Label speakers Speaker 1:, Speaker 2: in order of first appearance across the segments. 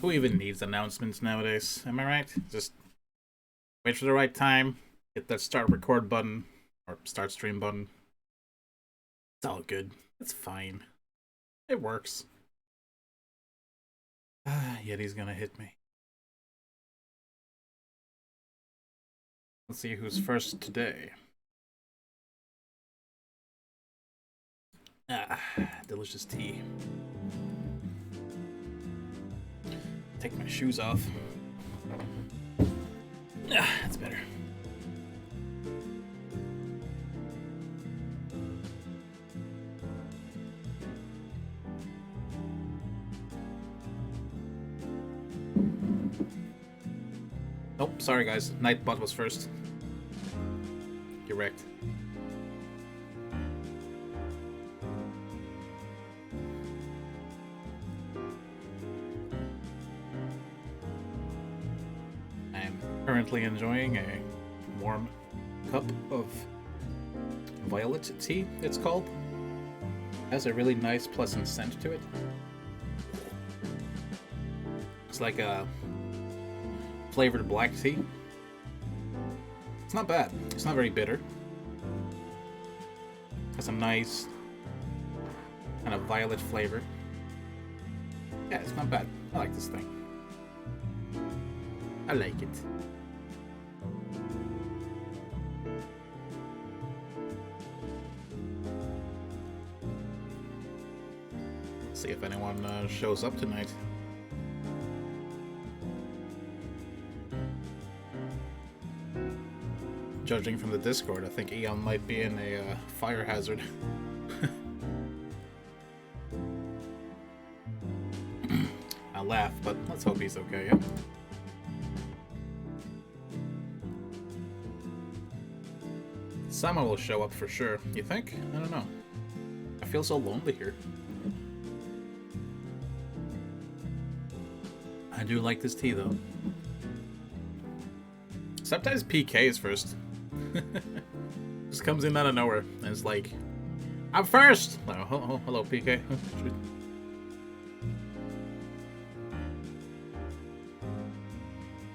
Speaker 1: Who even needs announcements nowadays? Am I right? Just wait for the right time, hit that start record button, or start stream button. It's all good. It's fine. It works. Yeti's gonna hit me. Let's see who's first today. Delicious tea. Take my shoes off. That's better. Nope, sorry guys. Nightbot was first. You're wrecked. I'm currently enjoying a warm cup of violet tea, it's called. It has a really nice, pleasant scent to it. It's like a flavored black tea. It's not bad. It's not very bitter. Has a nice kind of violet flavor. Yeah, it's not bad. I like this thing. I like it. See if anyone shows up tonight. Judging from the Discord, I think Eon might be in a fire hazard. I laugh, but let's hope he's okay, yeah? Someone will show up for sure. You think? I don't know. I feel so lonely here. I do like this tea, though. Sometimes PK is first. Just comes in out of nowhere, and it's like, I'm first! Oh, hello, PK.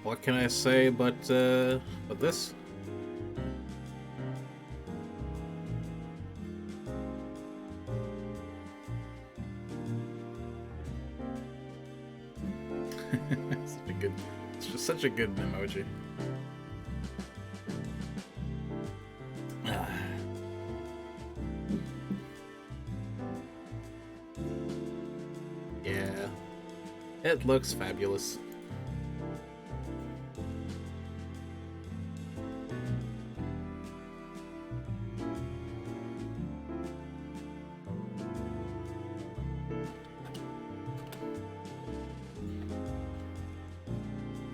Speaker 1: What can I say but this? It's just such a good emoji. Yeah, it looks fabulous.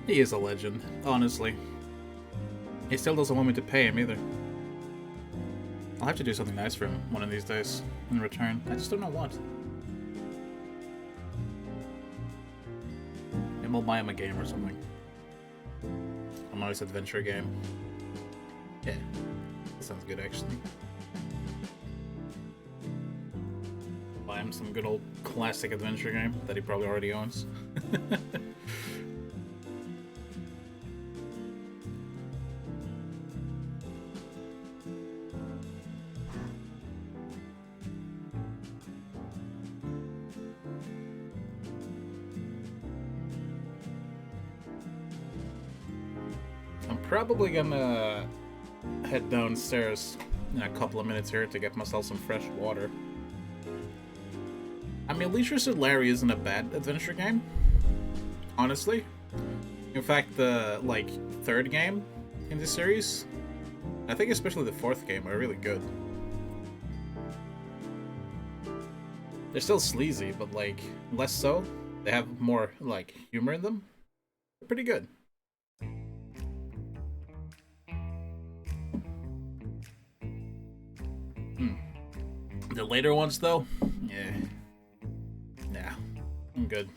Speaker 1: He is a legend, honestly. He still doesn't want me to pay him either. I'll have to do something nice for him one of these days in return. I just don't know what. Maybe I'll buy him a game or something. A nice adventure game. Yeah, that sounds good actually. Buy him some good old classic adventure game that he probably already owns. Probably gonna head downstairs in a couple of minutes here to get myself some fresh water. I mean, Leisure Suit Larry isn't a bad adventure game, honestly. In fact, the third game in this series, I think especially the fourth game, are really good. They're still sleazy, but less so. They have more humor in them. They're pretty good. The later ones, though, yeah. Nah, I'm good.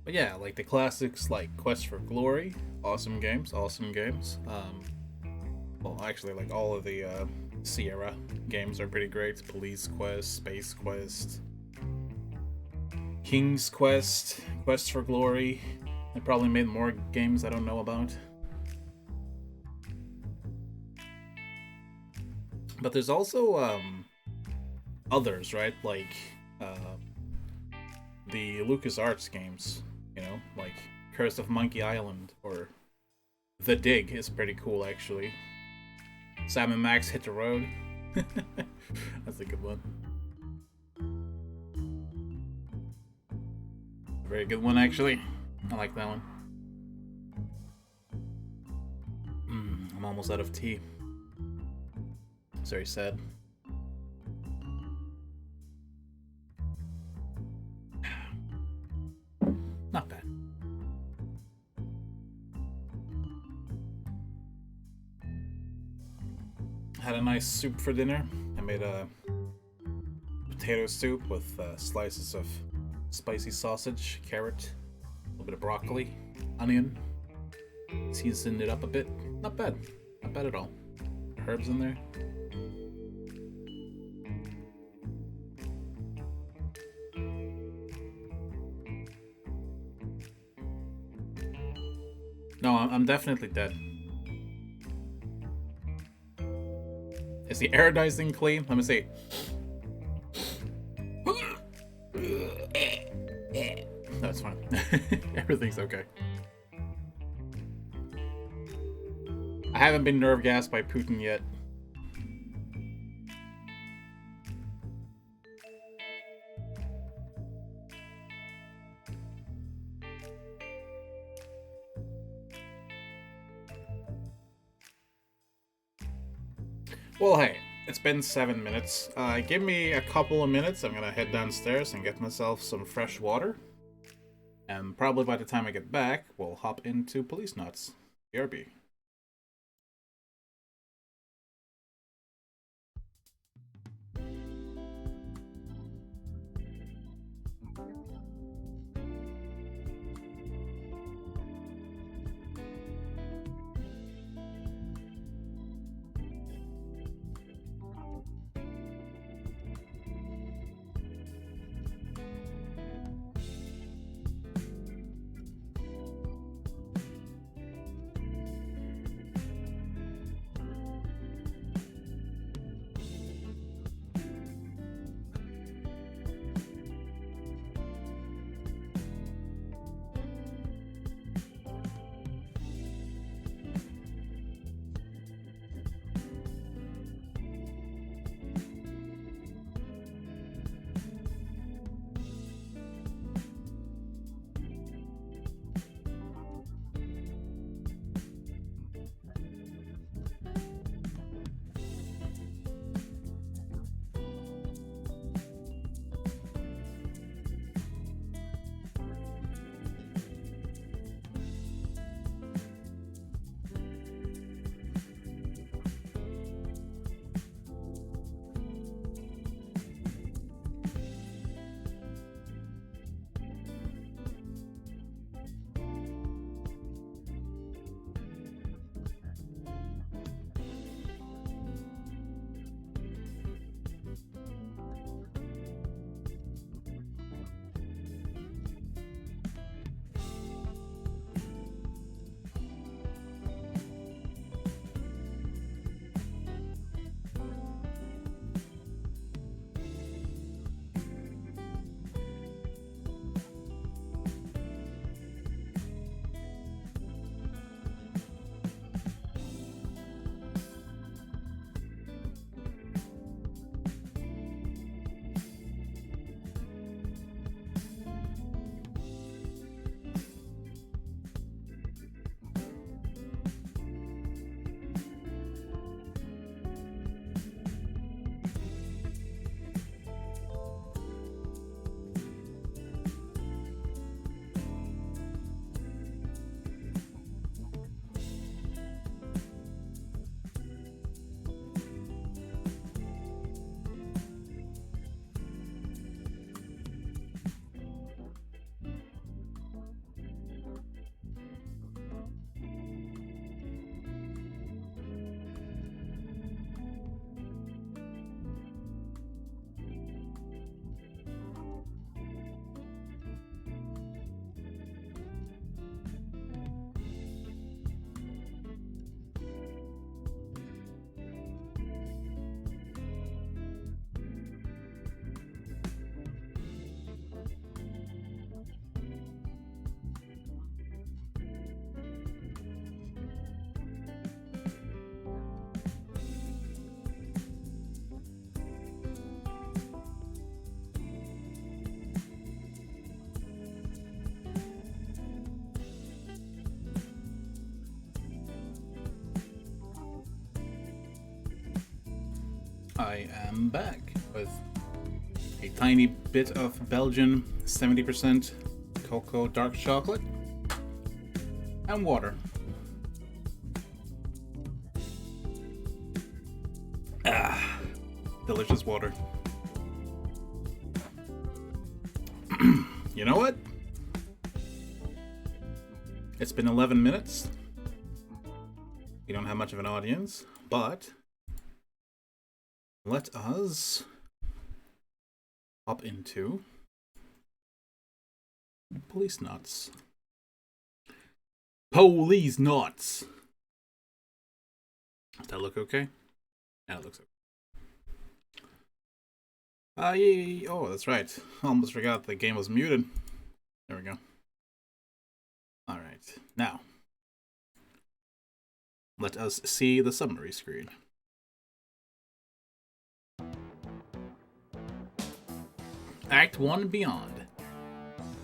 Speaker 1: But yeah, the classics like Quest for Glory, awesome games, awesome games. Well, actually, all of the Sierra games are pretty great. Police Quest, Space Quest, King's Quest, Quest for Glory. They probably made more games I don't know about. But there's also others, right? Like the LucasArts games, you know, like Curse of Monkey Island or The Dig is pretty cool, actually. Sam and Max Hit the Road. That's a good one. Very good one, actually. I like that one. I'm almost out of tea. It's very sad. Not bad. Had a nice soup for dinner. I made a potato soup with slices of spicy sausage, carrot, a little bit of broccoli, onion. Seasoned it up a bit. Not bad. Not bad at all. Herbs in there. No, I'm definitely dead. Is the aerodizing clean? Let me see. That's fine. Everything's okay. I haven't been nerve gassed by Putin yet. Well, hey, it's been 7 minutes. Give me a couple of minutes. I'm gonna head downstairs and get myself some fresh water. And probably by the time I get back, we'll hop into Policenauts. BRB. I am back with a tiny bit of Belgian 70% cocoa dark chocolate and water. Ah, delicious water. You know what? It's been 11 minutes. We don't have much of an audience, but let us hop into Policenauts. Policenauts! Does that look okay? Yeah, it looks okay. Yeah. Oh, that's right. Almost forgot the game was muted. There we go. Alright, now let us see the summary screen. Act 1 Beyond.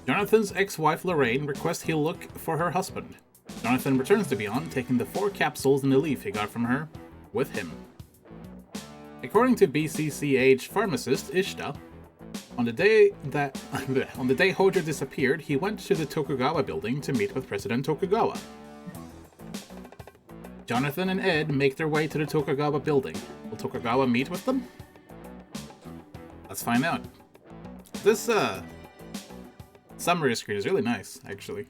Speaker 1: Jonathan's ex-wife Lorraine requests he look for her husband. Jonathan returns to Beyond, taking the 4 capsules and the leaf he got from her with him. According to BCCH pharmacist Ishta, on the day Hojo disappeared, he went to the Tokugawa building to meet with President Tokugawa. Jonathan and Ed make their way to the Tokugawa building. Will Tokugawa meet with them? Let's find out. This summary screen is really nice, actually.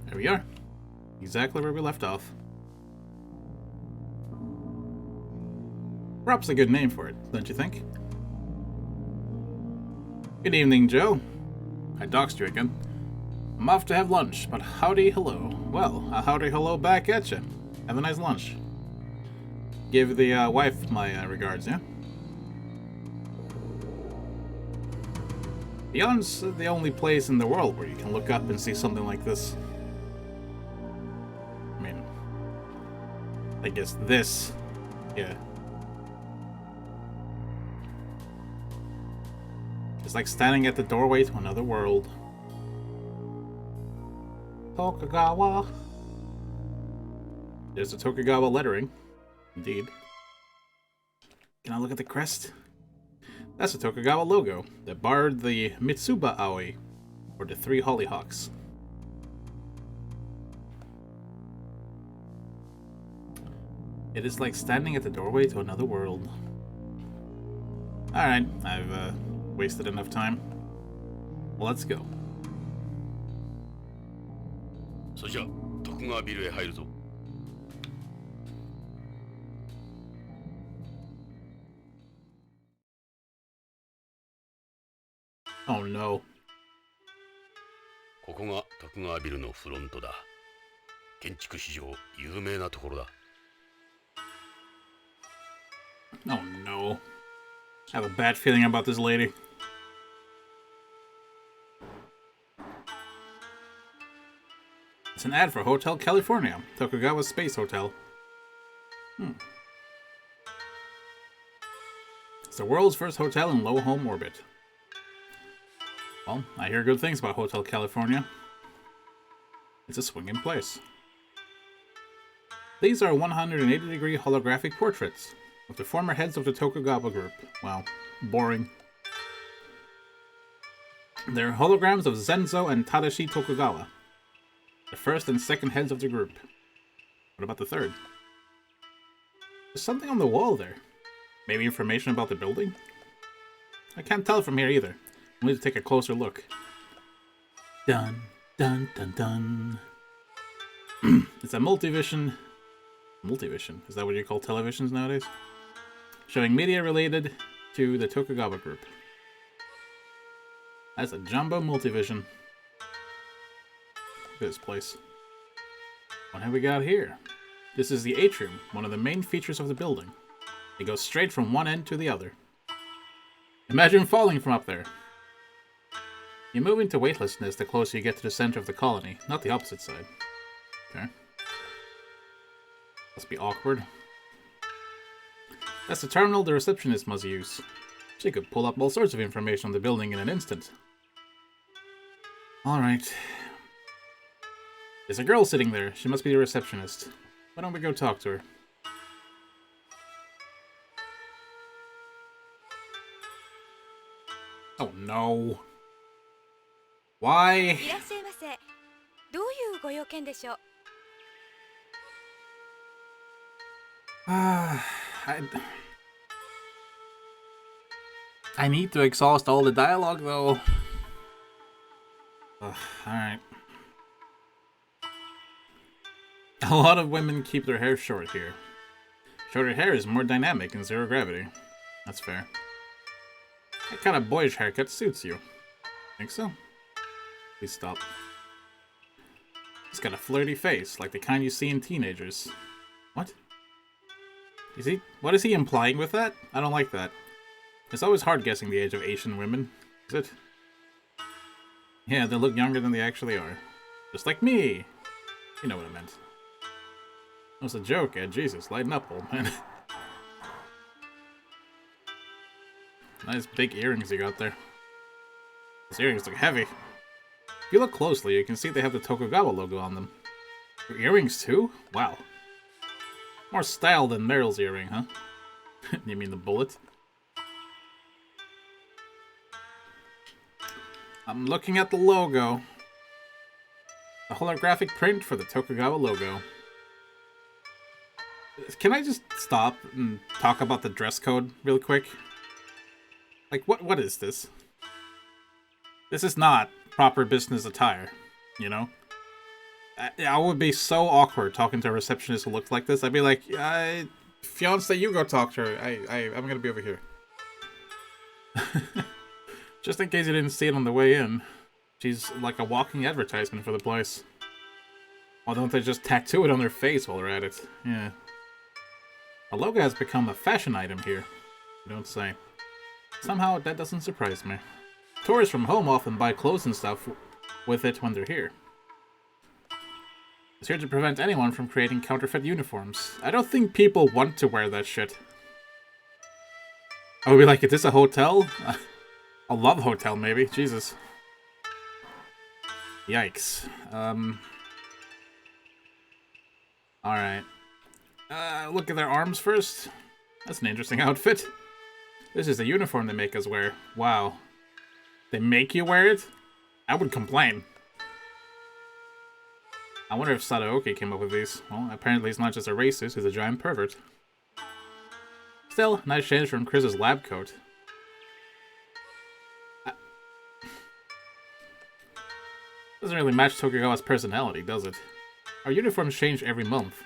Speaker 1: There we are. Exactly where we left off. Perhaps a good name for it, don't you think? Good evening, Joe. I doxed you again. I'm off to have lunch, but howdy hello. Well, a howdy hello back at you. Have a nice lunch. Give the wife my regards, yeah? Beyond's the only place in the world where you can look up and see something like this. I mean, I guess this, yeah. It's like standing at the doorway to another world. Tokugawa. There's the Tokugawa lettering. Indeed. Can I look at the crest? That's the Tokugawa logo that barred the Mitsuba Aoi, or the 3 hollyhocks. It is like standing at the doorway to another world. Alright, I've wasted enough time. Well, let's go. Oh no.
Speaker 2: ここが徳川ビルのフロントだ。建築史上有名なところだ。
Speaker 1: Oh no. I have a bad feeling about this lady. It's an ad for Hotel California, Tokugawa Space Hotel. It's the world's first hotel in low home orbit. Well, I hear good things about Hotel California. It's a swinging place. These are 180-degree holographic portraits of the former heads of the Tokugawa group. Wow, boring. They're holograms of Zenzo and Tadashi Tokugawa, the first and second heads of the group. What about the third? There's something on the wall there. Maybe information about the building? I can't tell from here either. I need to take a closer look. Dun, dun, dun, dun. It's a multivision. Multivision? Is that what you call televisions nowadays? Showing media related to the Tokugawa group. That's a jumbo multivision. Look at this place. What have we got here? This is the Atrium, one of the main features of the building. It goes straight from one end to the other. Imagine falling from up there. You move into weightlessness the closer you get to the center of the colony, not the opposite side. Okay. Must be awkward. That's the terminal the receptionist must use. She could pull up all sorts of information on the building in an instant. Alright. There's a girl sitting there. She must be the receptionist. Why don't we go talk to her? Oh no. Why?
Speaker 3: いらっしゃいませ。どういうご用件でしょう。
Speaker 1: I need to exhaust all the dialogue though. Alright. A lot of women keep their hair short here. Shorter hair is more dynamic in zero gravity. That's fair. That kind of boyish haircut suits you. Think so? Please stop. He's got a flirty face, like the kind you see in teenagers. What? What is he implying with that? I don't like that. It's always hard guessing the age of Asian women, is it? Yeah, they look younger than they actually are. Just like me! You know what I meant. That was a joke, Ed. Jesus, lighten up, old man. Nice big earrings you got there. Those earrings look heavy. If you look closely, you can see they have the Tokugawa logo on them. Your earrings too? Wow. More style than Meryl's earring, huh? You mean the bullet? I'm looking at the logo. A holographic print for the Tokugawa logo. Can I just stop and talk about the dress code real quick? Like, what is this? This is not proper business attire, you know? I would be so awkward talking to a receptionist who looked like this. I'd be like, fiance, you go talk to her. I'm gonna be over here. Just in case you didn't see it on the way in. She's like a walking advertisement for the place. Why don't they just tattoo it on their face while they're at it? Yeah. A logo has become a fashion item here. You don't say. Somehow, that doesn't surprise me. Tourists from home often buy clothes and stuff with it when they're here. It's here to prevent anyone from creating counterfeit uniforms. I don't think people want to wear that shit. I would be like, is this a hotel? A love hotel, maybe. Jesus. Yikes. Alright. Look at their arms first. That's an interesting outfit. This is the uniform they make us wear. Wow. They make you wear it? I would complain. I wonder if Sadaoki came up with these. Well, apparently he's not just a racist, he's a giant pervert. Still, nice change from Chris's lab coat. Doesn't really match Tokugawa's personality, does it? Our uniforms change every month.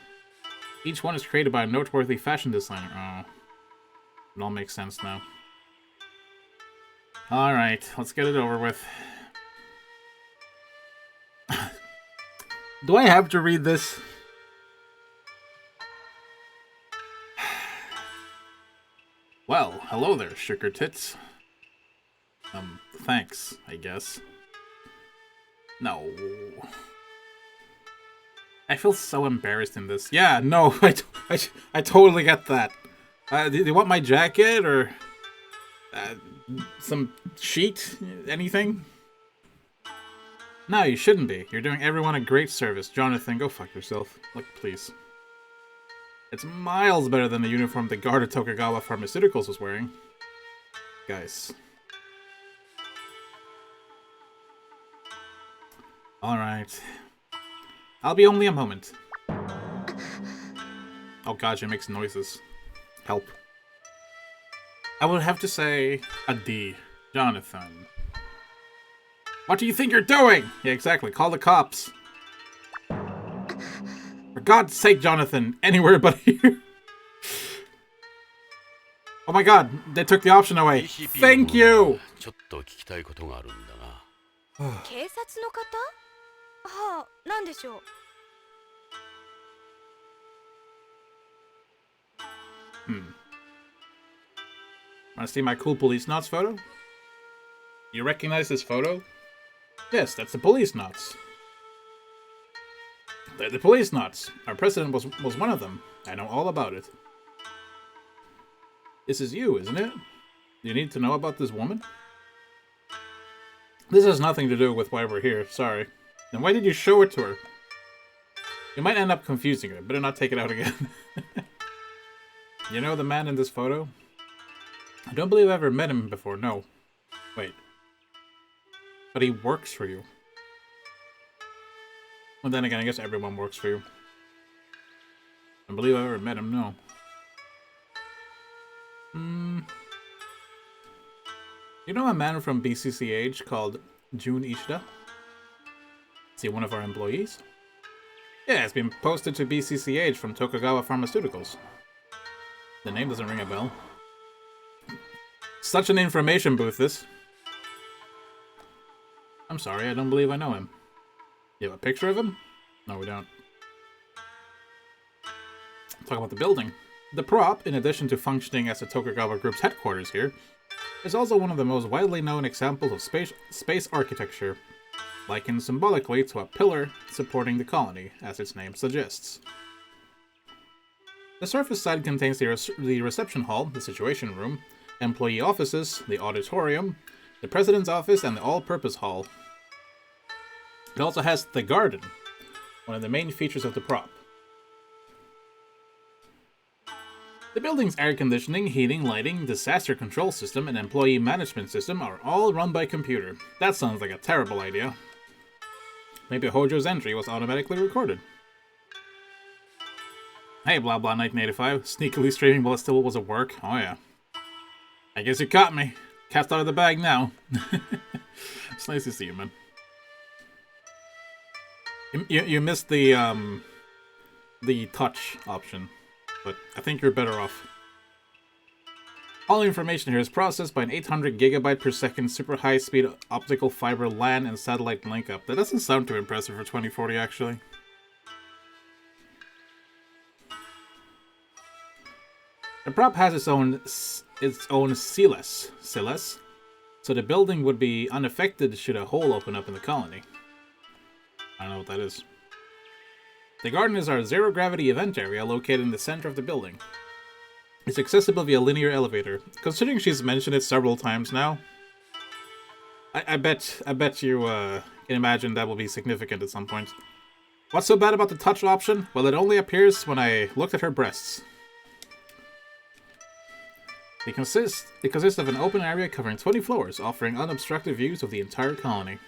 Speaker 1: Each one is created by a noteworthy fashion designer. Oh. It all makes sense now. Alright, let's get it over with. Do I have to read this? Well, hello there, sugar tits. Thanks, I guess. No. I feel so embarrassed in this. Yeah, no, I totally get that. Do you want my jacket or some sheet? Anything? No, you shouldn't be. You're doing everyone a great service. Jonathan, go fuck yourself. Look, please. It's miles better than the uniform the guard at Tokugawa Pharmaceuticals was wearing. Guys. Alright. I'll be only a moment. Oh god, she makes noises. Help. I would have to say a D. Jonathan. What do you think you're doing? Yeah, exactly. Call the cops. For God's sake, Jonathan. Anywhere but here. Oh my god, they took the option away. Thank you!
Speaker 2: ちょっと聞きたいことがあるんだが。
Speaker 3: 警察の方？はあ、なんでしょう。
Speaker 1: Wanna see my cool Policenauts photo? You recognize this photo? Yes, that's the Policenauts. They're the Policenauts. Our president was one of them. I know all about it. This is you, isn't it? You need to know about this woman? This has nothing to do with why we're here, sorry. Then why did you show it to her? You might end up confusing her. Better not take it out again. You know the man in this photo? I don't believe I ever met him before, no. Wait. But he works for you. Well, then again, I guess everyone works for you. I don't believe I ever met him, no. You know a man from BCCH called Jun Ishida? Is he one of our employees? Yeah, it's been posted to BCCH from Tokugawa Pharmaceuticals. The name doesn't ring a bell. Such an information booth, this. I'm sorry, I don't believe I know him. You have a picture of him? No, we don't. Talk about the building. The prop, in addition to functioning as the Tokugawa Group's headquarters here, is also one of the most widely known examples of space architecture, likened symbolically to a pillar supporting the colony, as its name suggests. The surface side contains the reception hall, the situation room, employee offices, the auditorium, the president's office, and the all-purpose hall. It also has the garden, one of the main features of the prop. The building's air conditioning, heating, lighting, disaster control system, and employee management system are all run by computer. That sounds like a terrible idea. Maybe Hojo's entry was automatically recorded. Hey, blah blah 1985, sneakily streaming while it still was at work. Oh yeah. I guess you caught me. Cat's out of the bag now. It's nice to see you, man. You missed the touch option, but I think you're better off. All information here is processed by an 800 gigabyte per second super high speed optical fiber LAN and satellite link up. That doesn't sound too impressive for 2040, actually. The prop has its own CLS, so the building would be unaffected should a hole open up in the colony. I don't know what that is. The garden is our zero-gravity event area located in the center of the building. It's accessible via linear elevator. Considering she's mentioned it several times now, I bet you can imagine that will be significant at some point. What's so bad about the touch option? Well, it only appears when I looked at her breasts. It consists of an open area covering 20 floors, offering unobstructed views of the entire colony.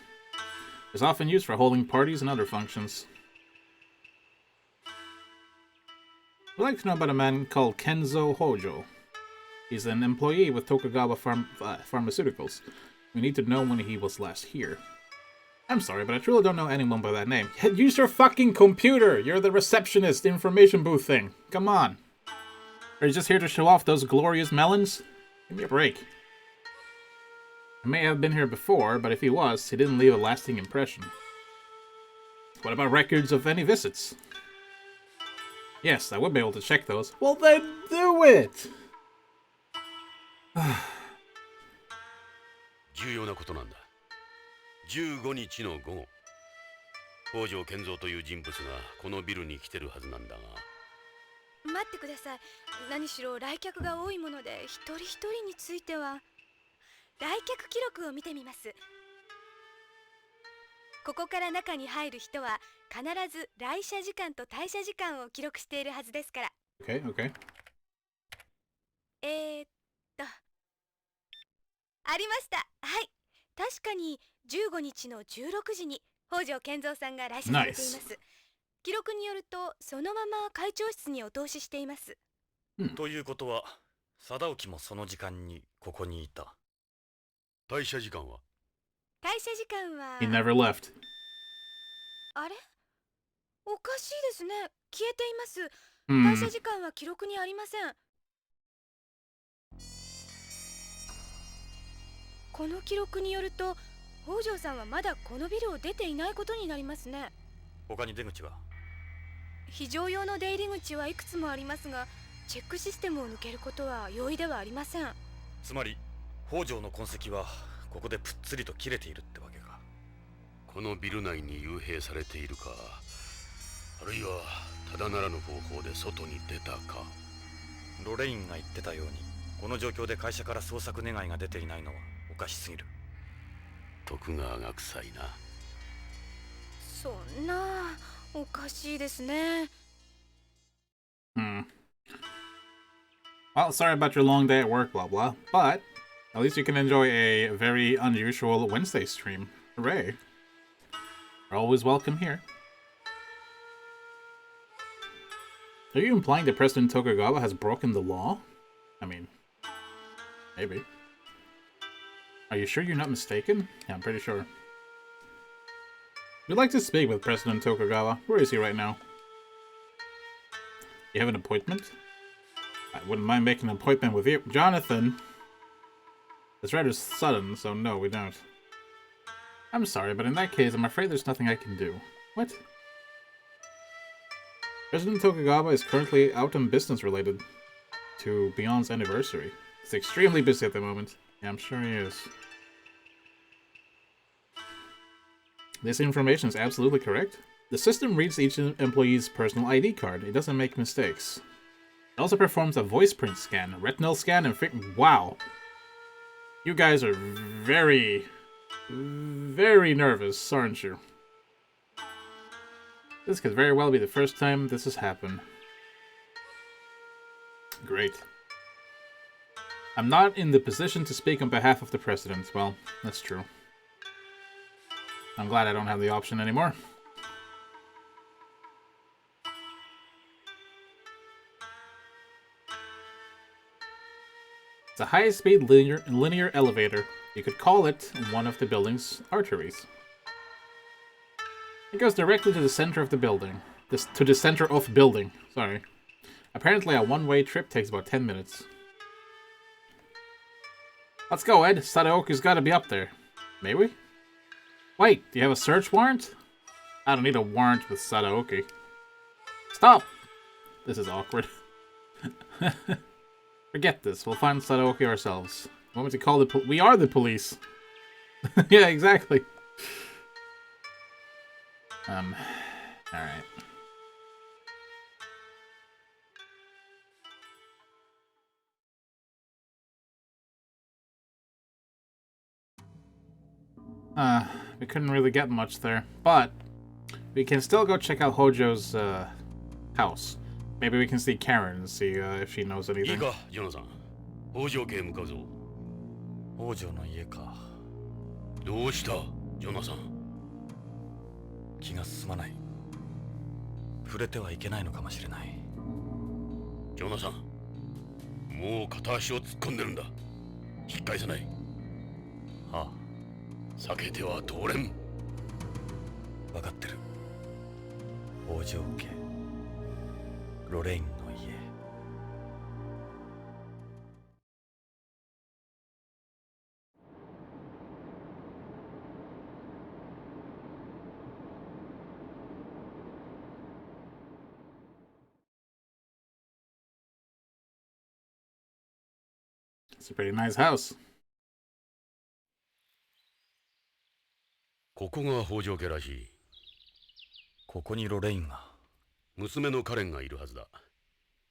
Speaker 1: It's often used for holding parties and other functions. I'd like to know about a man called Kenzo Hojo. He's an employee with Tokugawa Pharmaceuticals. We need to know when he was last here. I'm sorry, but I truly don't know anyone by that name. Use your fucking computer! You're the receptionist information booth thing. Come on. Are you just here to show off those glorious melons? Give me a break. He may have been here before, but if he was, he didn't leave a lasting impression. What about records of any visits? Yes, I would be able to check those. Well then, do it!
Speaker 2: 重要なことなんだ。15日の午後、北条健三という人物がこのビルに来てるはずなんだが。
Speaker 3: 待ってください。何しろ来客が多いもので、一人一人については来客記録を見てみます。ここから中に入る人は必ず来社時間と退社時間を記録しているはずですから。
Speaker 1: Okay, okay.
Speaker 3: ありました。はい。確かに15日の16時に北条健三さんが来社されています。Nice. 記録によるとそのまま会長室にお通ししています。
Speaker 4: ということは、貞興もその時間にここにいた。
Speaker 2: 退社時間は？
Speaker 3: 退社時間は
Speaker 1: He never left.
Speaker 3: あれ？おかしいですね。消えています。退社時間は記録にありません。この記録によると、北条さんはまだこのビルを出ていないことになりますね。
Speaker 4: 他に出口は？
Speaker 3: 非常用の出入り口はいくつもありますが、チェックシステムを抜けることは容易ではありません。
Speaker 4: つまり北条の痕跡はここでぷっつりと切れているってわけか。
Speaker 2: このビル内に幽閉されているか、あるいはただならぬ方法で外に出たか。
Speaker 4: ロレインが言ってたように、この状況で会社から捜索願いが出ていないのはおかしすぎる。
Speaker 2: 徳川が臭いな。
Speaker 3: そんな、おかしいですね。
Speaker 1: Well, sorry about your long day at work, blah blah, but at least you can enjoy a very unusual Wednesday stream. Hooray. You're always welcome here. Are you implying that President Tokugawa has broken the law? I mean, maybe. Are you sure you're not mistaken? Yeah, I'm pretty sure. We'd like to speak with President Tokugawa. Where is he right now? You have an appointment? I wouldn't mind making an appointment with you. Jonathan! It's rather sudden, so no, we don't. I'm sorry, but in that case, I'm afraid there's nothing I can do. What? President Tokugawa is currently out on business related to Beyond's anniversary. He's extremely busy at the moment. Yeah, I'm sure he is. This information is absolutely correct. The system reads each employee's personal ID card. It doesn't make mistakes. It also performs a voice print scan, retinal scan, and wow. You guys are very, very nervous, aren't you? This could very well be the first time this has happened. Great. I'm not in the position to speak on behalf of the President. Well, that's true. I'm glad I don't have the option anymore. It's a high-speed linear elevator. You could call it one of the building's arteries. It goes directly to the center of the building. To the center of building. Sorry. Apparently a one-way trip takes about 10 minutes. Let's go, Ed. Sadaoki's gotta be up there. May we? Wait, do you have a search warrant? I don't need a warrant with Sadaoki. Stop! This is awkward. Forget this. We'll find Sadaoki ourselves. Want me to call the we are the police. Yeah, exactly. Alright. We couldn't really get much there, but we can still go check out Hojo's house. Maybe we can see Karen and see if she knows anything.
Speaker 2: いいか、ジョナサン。北条家へ向かうぞ。
Speaker 4: 北条の家か。
Speaker 2: どうした、ジョナサン。
Speaker 4: 気が進まない。触れてはいけないのかもしれない。
Speaker 2: ジョナサン、もう片足を突っ込んでるんだ。引っ返さない。
Speaker 4: はあ。
Speaker 2: 避けては通れん。
Speaker 4: 分かってる。北条家。ロレインの家。
Speaker 1: It's a pretty nice house.
Speaker 2: ここが北条家らしい。
Speaker 4: ここにロレインが。
Speaker 2: 娘のカレンがいるはずだ。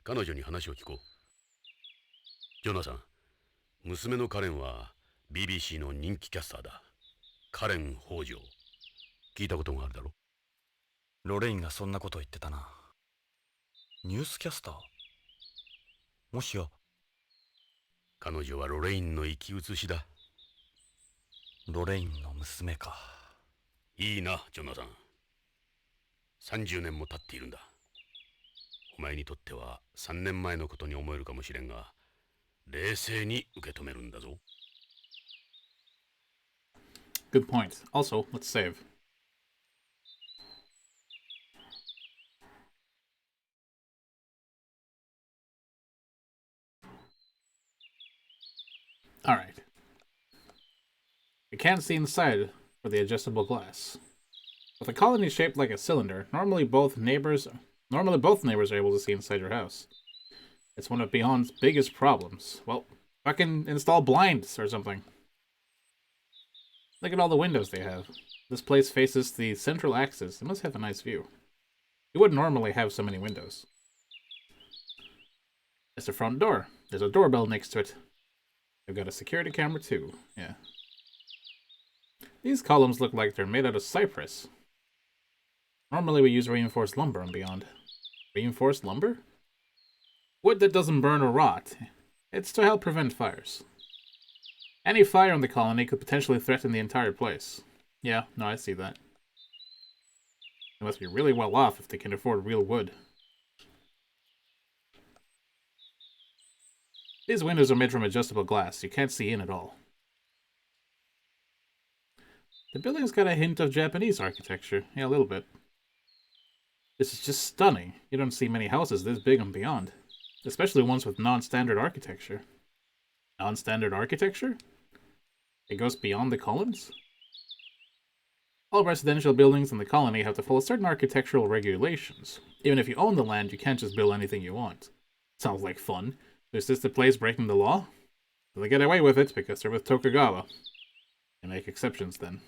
Speaker 2: 彼女に話を聞こう。ジョナサン、娘のカレンは BBC の人気キャスターだ。カレン北条。聞いたことがあるだろ？
Speaker 4: ロレインがそんなこと言ってたな。ニュースキャスター？もしや。
Speaker 2: 彼女はロレインの生き写しだ。
Speaker 4: ロレインの娘か。
Speaker 2: いいな、ジョナサン。30年も経っているんだ。お前にとっては3年前のことに思えるかもしれんが、冷静に受け止めるんだぞ。
Speaker 1: Good point. Also, let's save. Alright. We can't see inside with the adjustable glass. With a colony shaped like a cylinder, normally both neighbors are able to see inside your house. It's one of Beyond's biggest problems. Well, fucking install blinds or something. Look at all the windows they have. This place faces the central axis. It must have a nice view. You wouldn't normally have so many windows. It's the front door. There's a doorbell next to it. They've got a security camera too. Yeah. These columns look like they're made out of cypress. Normally we use reinforced lumber and beyond. Reinforced lumber? Wood that doesn't burn or rot. It's to help prevent fires. Any fire in the colony could potentially threaten the entire place. Yeah, no, I see that. They must be really well off if they can afford real wood. These windows are made from adjustable glass. You can't see in at all. The building's got a hint of Japanese architecture. Yeah, a little bit. This is just stunning. You don't see many houses this big and beyond. Especially ones with non-standard architecture. Non-standard architecture? It goes beyond the columns? All residential buildings in the colony have to follow certain architectural regulations. Even if you own the land, you can't just build anything you want. Sounds like fun. Is this the place breaking the law? They get away with it because they're with Tokugawa. They make exceptions then.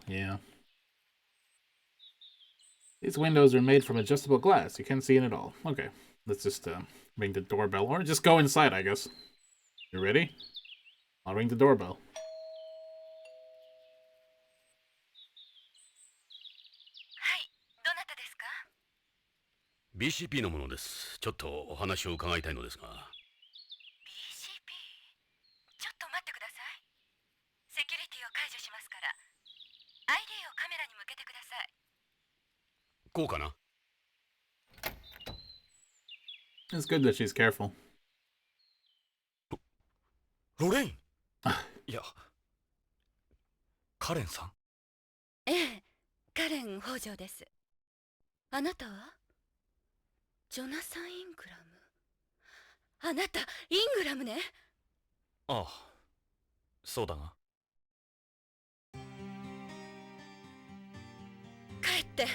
Speaker 1: Yeah. These windows are made from adjustable glass. You can't see in at all. Okay, let's just ring the doorbell. Or just go inside, I guess. You ready? I'll ring the doorbell.
Speaker 2: BCP のものです。ちょっとお話を伺いたいのですが。
Speaker 3: BCP？ ちょっと待ってください。セキュリティを解除しますから。ID をカメラに向けてください。
Speaker 2: こうかな？
Speaker 1: It's good that she's careful.
Speaker 4: ロレインいや、カレンさん。
Speaker 3: ええ、カレン北条です。あなたは？ジョナサン・イングラム。あなた、イングラムね。
Speaker 4: ああ、そうだが。
Speaker 3: 帰って。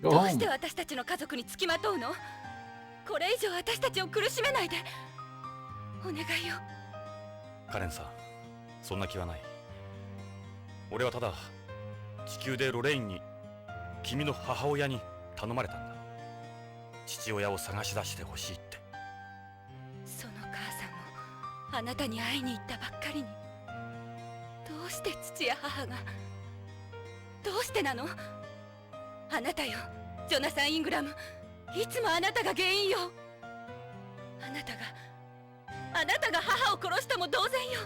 Speaker 1: Go
Speaker 3: どうし
Speaker 1: home.
Speaker 3: て私たちの家族につきまとうの？これ以上私たちを苦しめないで。お願いよ。
Speaker 4: カレンさん、そんな気はない。俺はただ地球でロレインに、君の母親に頼まれたんだ。父親を探し出してほしいって。
Speaker 3: その母さんもあなたに会いに行ったばっかりに。どうして父や母が。どうしてなの？あなたよ、ジョナサン・イングラム。いつもあなたが原因よ。あなたが母を殺したも同然よ。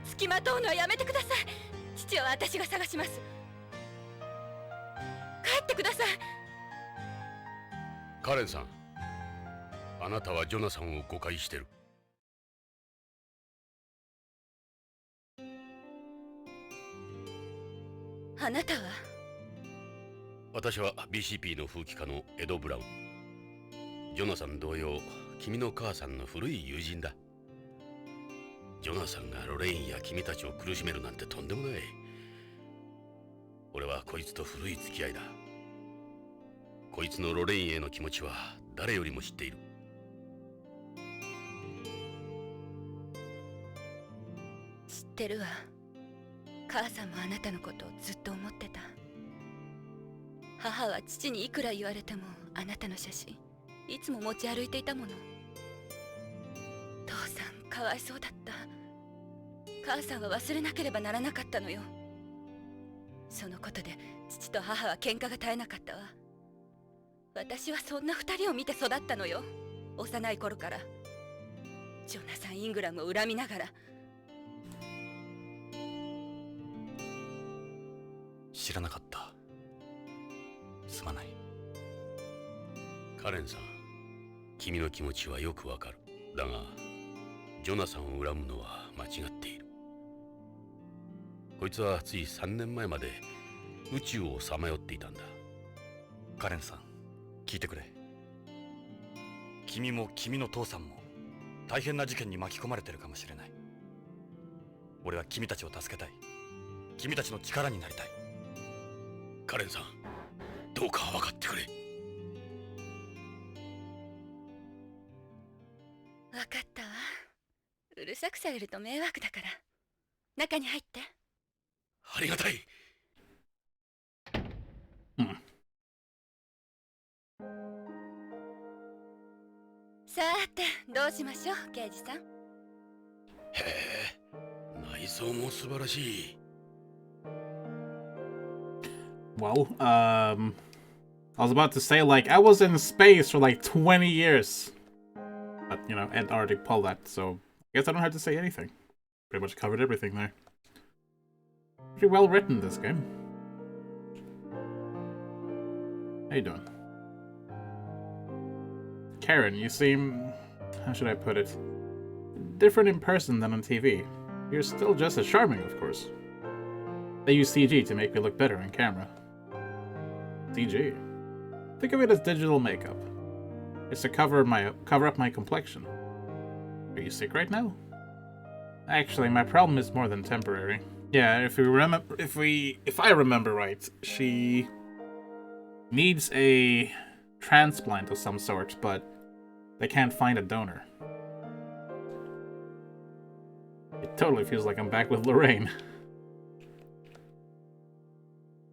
Speaker 3: つきまとうのはやめてください。父は私が探します。帰ってください。
Speaker 2: カレンさん、あなたはジョナサンを誤解してる。
Speaker 3: あなたは？
Speaker 2: 私は BCP の風紀家のエド・ブラウン。ジョナサン同様、君の母さんの古い友人だ。ジョナサンがロレインや君たちを苦しめるなんてとんでもない。俺はこいつと古い付き合いだ。こいつのロレインへの気持ちは誰よりも知っている。
Speaker 3: 知ってるわ。母さんもあなたのことをずっと思ってた。母は父にいくら言われてもあなたの写真いつも持ち歩いていたもの。父さんかわいそうだった。母さんは忘れなければならなかったのよ。そのことで父と母は喧嘩が絶えなかったわ。私はそんな二人を見て育ったのよ。幼い頃から。ジョナサン・イングラムを恨みながら。
Speaker 4: 知らなかった。すまない。
Speaker 2: カレンさん、君の気持ちはよくわかる。だが、ジョナサンを恨むのは間違っている。こいつはつい3年前まで宇宙をさまよっていたんだ。
Speaker 4: カレンさん、聞いてくれ。君も君の父さんも大変な事件に巻き込まれてるかもしれない。俺は君たちを助けたい。君たちの力になりたい。
Speaker 2: カレンさん、どうか分かってくれ。
Speaker 3: 分かったわ。うるさくされると迷惑だから。中に入って。
Speaker 2: ありがたい。
Speaker 3: さて、どうしましょう、刑事さん。
Speaker 2: へえ、内装も素晴らしい。
Speaker 1: Well, I was about to say, like, I was in space for like 20 years. But, you know, Ed already pulled that, so I guess I don't have to say anything. Pretty much covered everything there. Pretty well written, this game. How you doing? Karen, you seem... how should I put it? Different in person than on TV. You're still just as charming, of course. They use CG to make me look better on camera. CG? Think of it as digital makeup. It's to cover up my complexion. Are you sick right now? Actually, my problem is more than temporary. Yeah, if I remember right, she needs a transplant of some sort, but they can't find a donor. It totally feels like I'm back with Lorraine.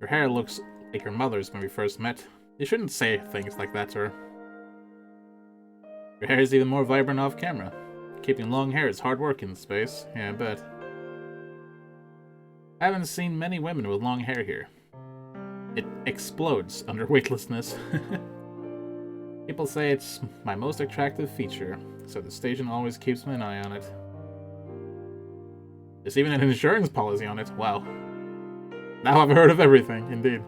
Speaker 1: Your hair looks like your mother's when we first met. You shouldn't say things like that to her. Your hair is even more vibrant off camera. Keeping long hair is hard work in space. Yeah, I bet. I haven't seen many women with long hair here. It explodes under weightlessness. People say it's my most attractive feature, so the station always keeps an eye on it. There's even an insurance policy on it. Wow. Now I've heard of everything, indeed.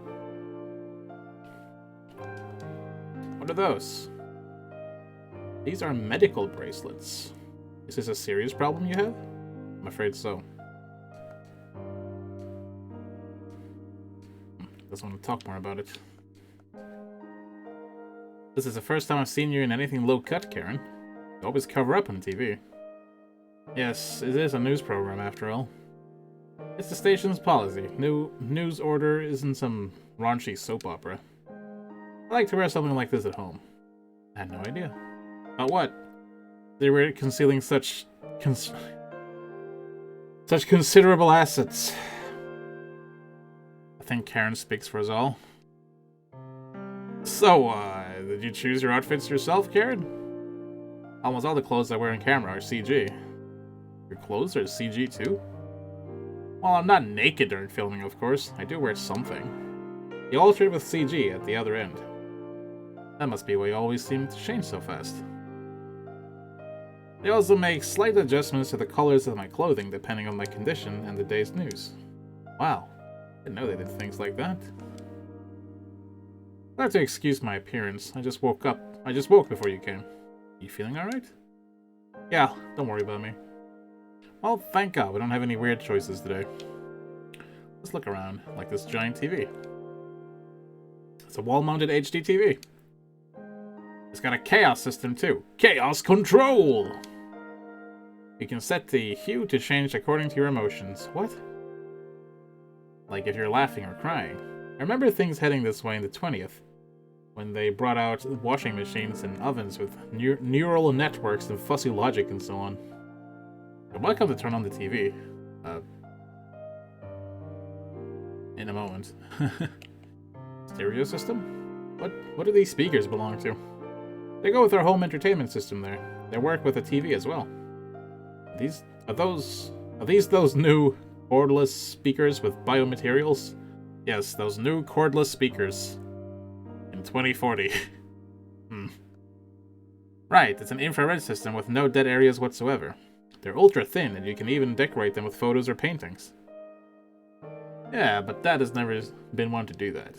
Speaker 1: What are those? These are medical bracelets. Is this a serious problem you have? I'm afraid so. Doesn't want to talk more about it. This is the first time I've seen you in anything low-cut, Karen. You always cover up on TV. Yes, it is a news program after all. It's the station's policy. News order isn't some raunchy soap opera. I like to wear something like this at home. I had no idea. About what? They were concealing such considerable assets. I think Karen speaks for us all. So, did you choose your outfits yourself, Karen? Almost all the clothes I wear on camera are CG. Your clothes are CG too? Well, I'm not naked during filming, of course. I do wear something. You alter it with CG at the other end. That must be why you always seem to change so fast. They also make slight adjustments to the colors of my clothing depending on my condition and the day's news. Wow, didn't know they did things like that. I have to excuse my appearance. I just woke before you came. You feeling alright? Yeah, don't worry about me. Well, thank God we don't have any weird choices today. Let's look around, like this giant TV. It's a wall-mounted HD TV. It's got a chaos system too. Chaos control! You can set the hue to change according to your emotions. What? Like if you're laughing or crying. I remember things heading this way in the 20th, when they brought out washing machines and ovens with neural networks and fuzzy logic and so on. You're welcome to turn on the TV. In a moment. Stereo system? What do these speakers belong to? They go with our home entertainment system there. They work with a TV as well. Are these those new cordless speakers with biomaterials? Yes, those new cordless speakers. In 2040. Right, it's an infrared system with no dead areas whatsoever. They're ultra thin, and you can even decorate them with photos or paintings. Yeah, but Dad has never been one to do that.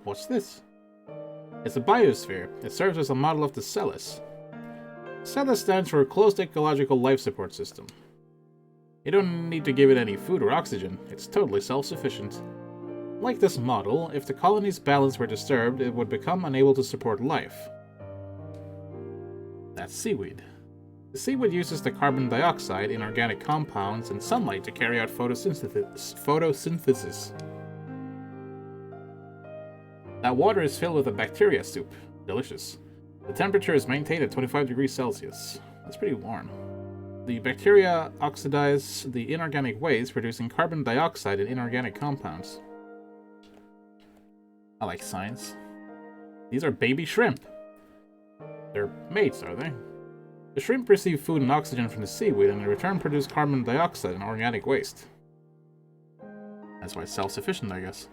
Speaker 1: What's this? It's a biosphere. It serves as a model of the Celis. Celis stands for Closed Ecological Life Support System. You don't need to give it any food or oxygen. It's totally self-sufficient. Like this model, if the colony's balance were disturbed, it would become unable to support life. That's seaweed. The seaweed uses the carbon dioxide, inorganic compounds, and sunlight to carry out photosynthesis. That water is filled with a bacteria soup. Delicious. The temperature is maintained at 25 degrees Celsius. That's pretty warm. The bacteria oxidize the inorganic waste, producing carbon dioxide and inorganic compounds. I like science. These are baby shrimp. They're mates, are they? The shrimp receive food and oxygen from the seaweed and in return produce carbon dioxide and organic waste. That's why it's self-sufficient, I guess.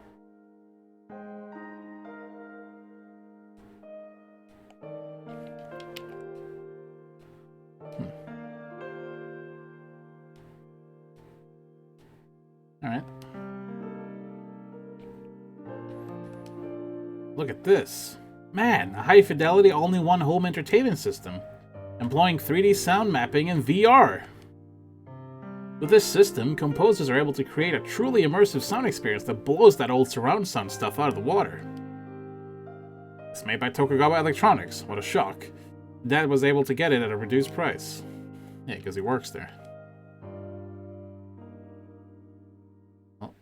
Speaker 1: Alright. Look at this. Man, a high-fidelity, all-in-one home entertainment system, employing 3D sound mapping and VR. With this system, composers are able to create a truly immersive sound experience that blows that old surround sound stuff out of the water. It's made by Tokugawa Electronics. What a shock. Dad was able to get it at a reduced price. Yeah, because he works there. Well,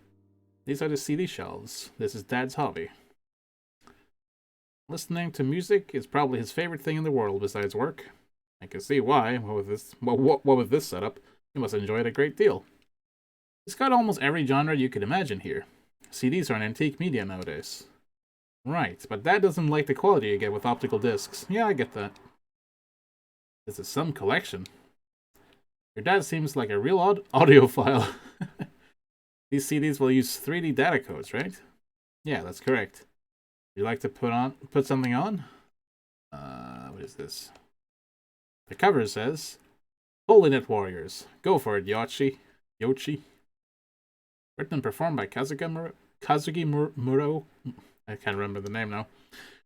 Speaker 1: these are the CD shelves. This is Dad's hobby. Listening to music is probably his favorite thing in the world besides work. I can see why. What with this setup, he must enjoy it a great deal. He's got almost every genre you could imagine here. CDs are an antique media nowadays. Right, but Dad doesn't like the quality you get with optical discs. Yeah, I get that. This is some collection. Your dad seems like a real audiophile. These CDs will use 3D data codes, right? Yeah, that's correct. You like to put something on? What is this? The cover says, Holy Net Warriors. Go for it, Yoshi. Written and performed by Kazuki Muro. I can't remember the name now.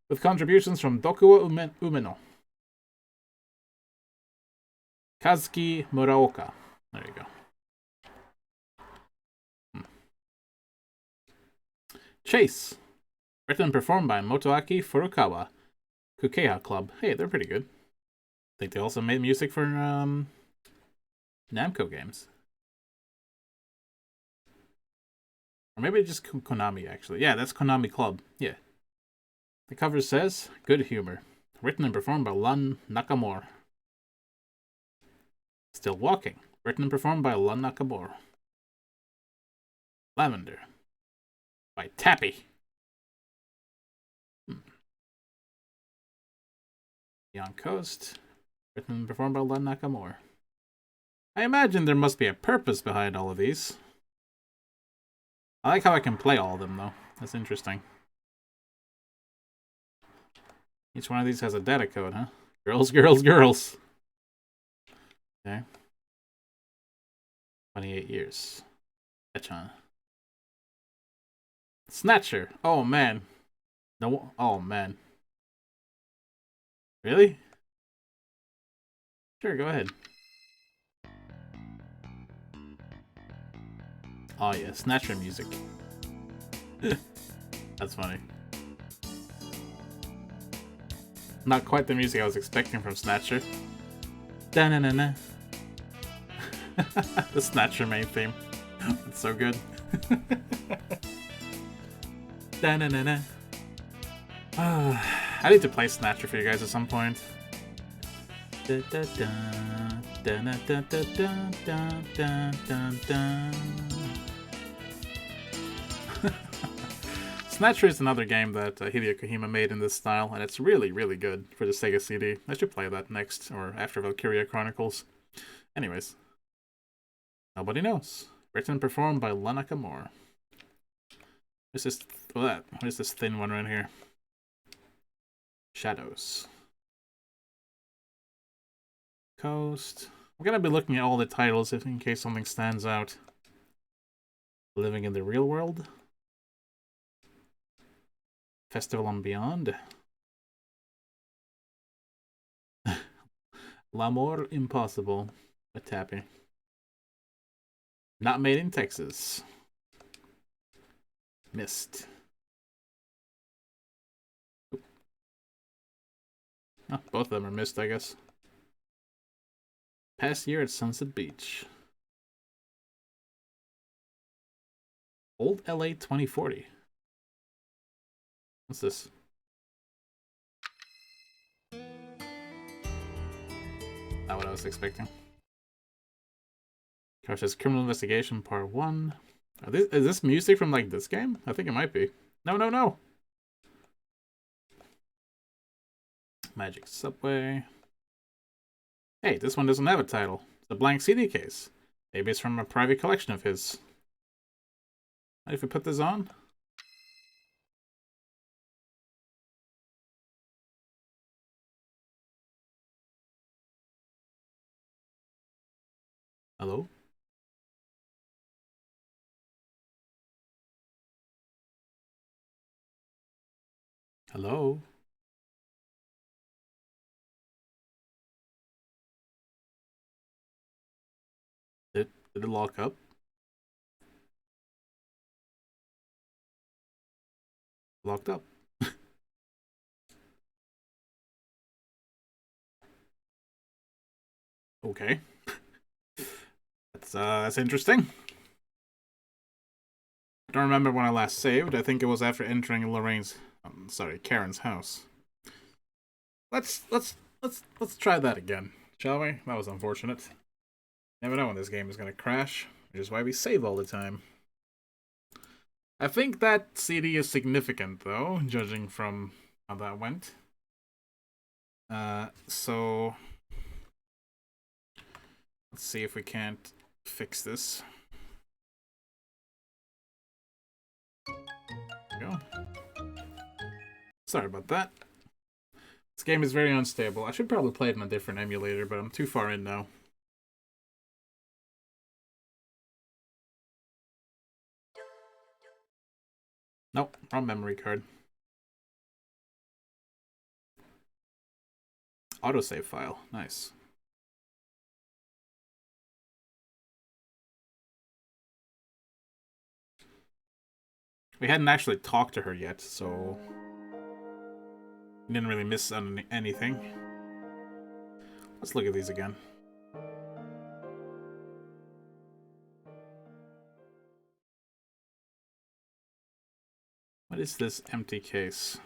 Speaker 1: With contributions from Dokuo Umeno. Kazuki Muraoka. There you go. Chase. Written and performed by Motoaki Furukawa. Kukeha Club. Hey, they're pretty good. I think they also made music for Namco games. Or maybe just Konami, actually. Yeah, that's Konami Club. Yeah. The cover says, Good Humor. Written and performed by Lan Nakamura. Still Walking. Written and performed by Lan Nakamura. Lavender. By Tappy. Beyond Coast. Written and performed by Lan Nakamura. I imagine there must be a purpose behind all of these. I like how I can play all of them, though. That's interesting. Each one of these has a data code, huh? Girls, girls, girls. Okay. 28 years. Etchan. Snatcher. Oh, man. No. Oh, man. Really? Sure, go ahead. Oh yeah, Snatcher music. That's funny. Not quite the music I was expecting from Snatcher. Da-na-na-na. The Snatcher main theme. It's so good. Da-na-na-na. I need to play Snatcher for you guys at some point. Da-da-da. Da-na-da-da-da-da-da-da-da. Snatcher is another game that Hideo Kojima made in this style, and it's really, really good for the Sega CD. I should play that next, or after Valkyria Chronicles. Anyways. Nobody Knows. Written and performed by Lan Nakamura. What is this thin one right here? Shadows. Coast. I'm gonna be looking at all the titles in case something stands out. Living in the Real World. Festival and Beyond. L'Amour Impossible by Tappy. Not Made in Texas. Missed. Oh, both of them are missed, I guess. Past Year at Sunset Beach. Old LA 2040. What's this? Not what I was expecting. Gosh, it's Criminal Investigation Part 1. Is this music from, like, this game? I think it might be. No, no, no! Magic Subway. Hey, this one doesn't have a title. It's a blank CD case. Maybe it's from a private collection of his. What if we put this on? Hello? Hello? Did it lock up? Locked up. Okay. That's interesting. I don't remember when I last saved. I think it was after entering Karen's house. Let's try that again, shall we? That was unfortunate. Never know when this game is gonna crash, which is why we save all the time. I think that CD is significant, though, judging from how that went. So let's see if we can't fix this. There we go. Sorry about that. This game is very unstable. I should probably play it on a different emulator, but I'm too far in now. Nope, wrong memory card. Autosave file. Nice. We hadn't actually talked to her yet, so we didn't really miss on anything. Let's look at these again. What is this empty case?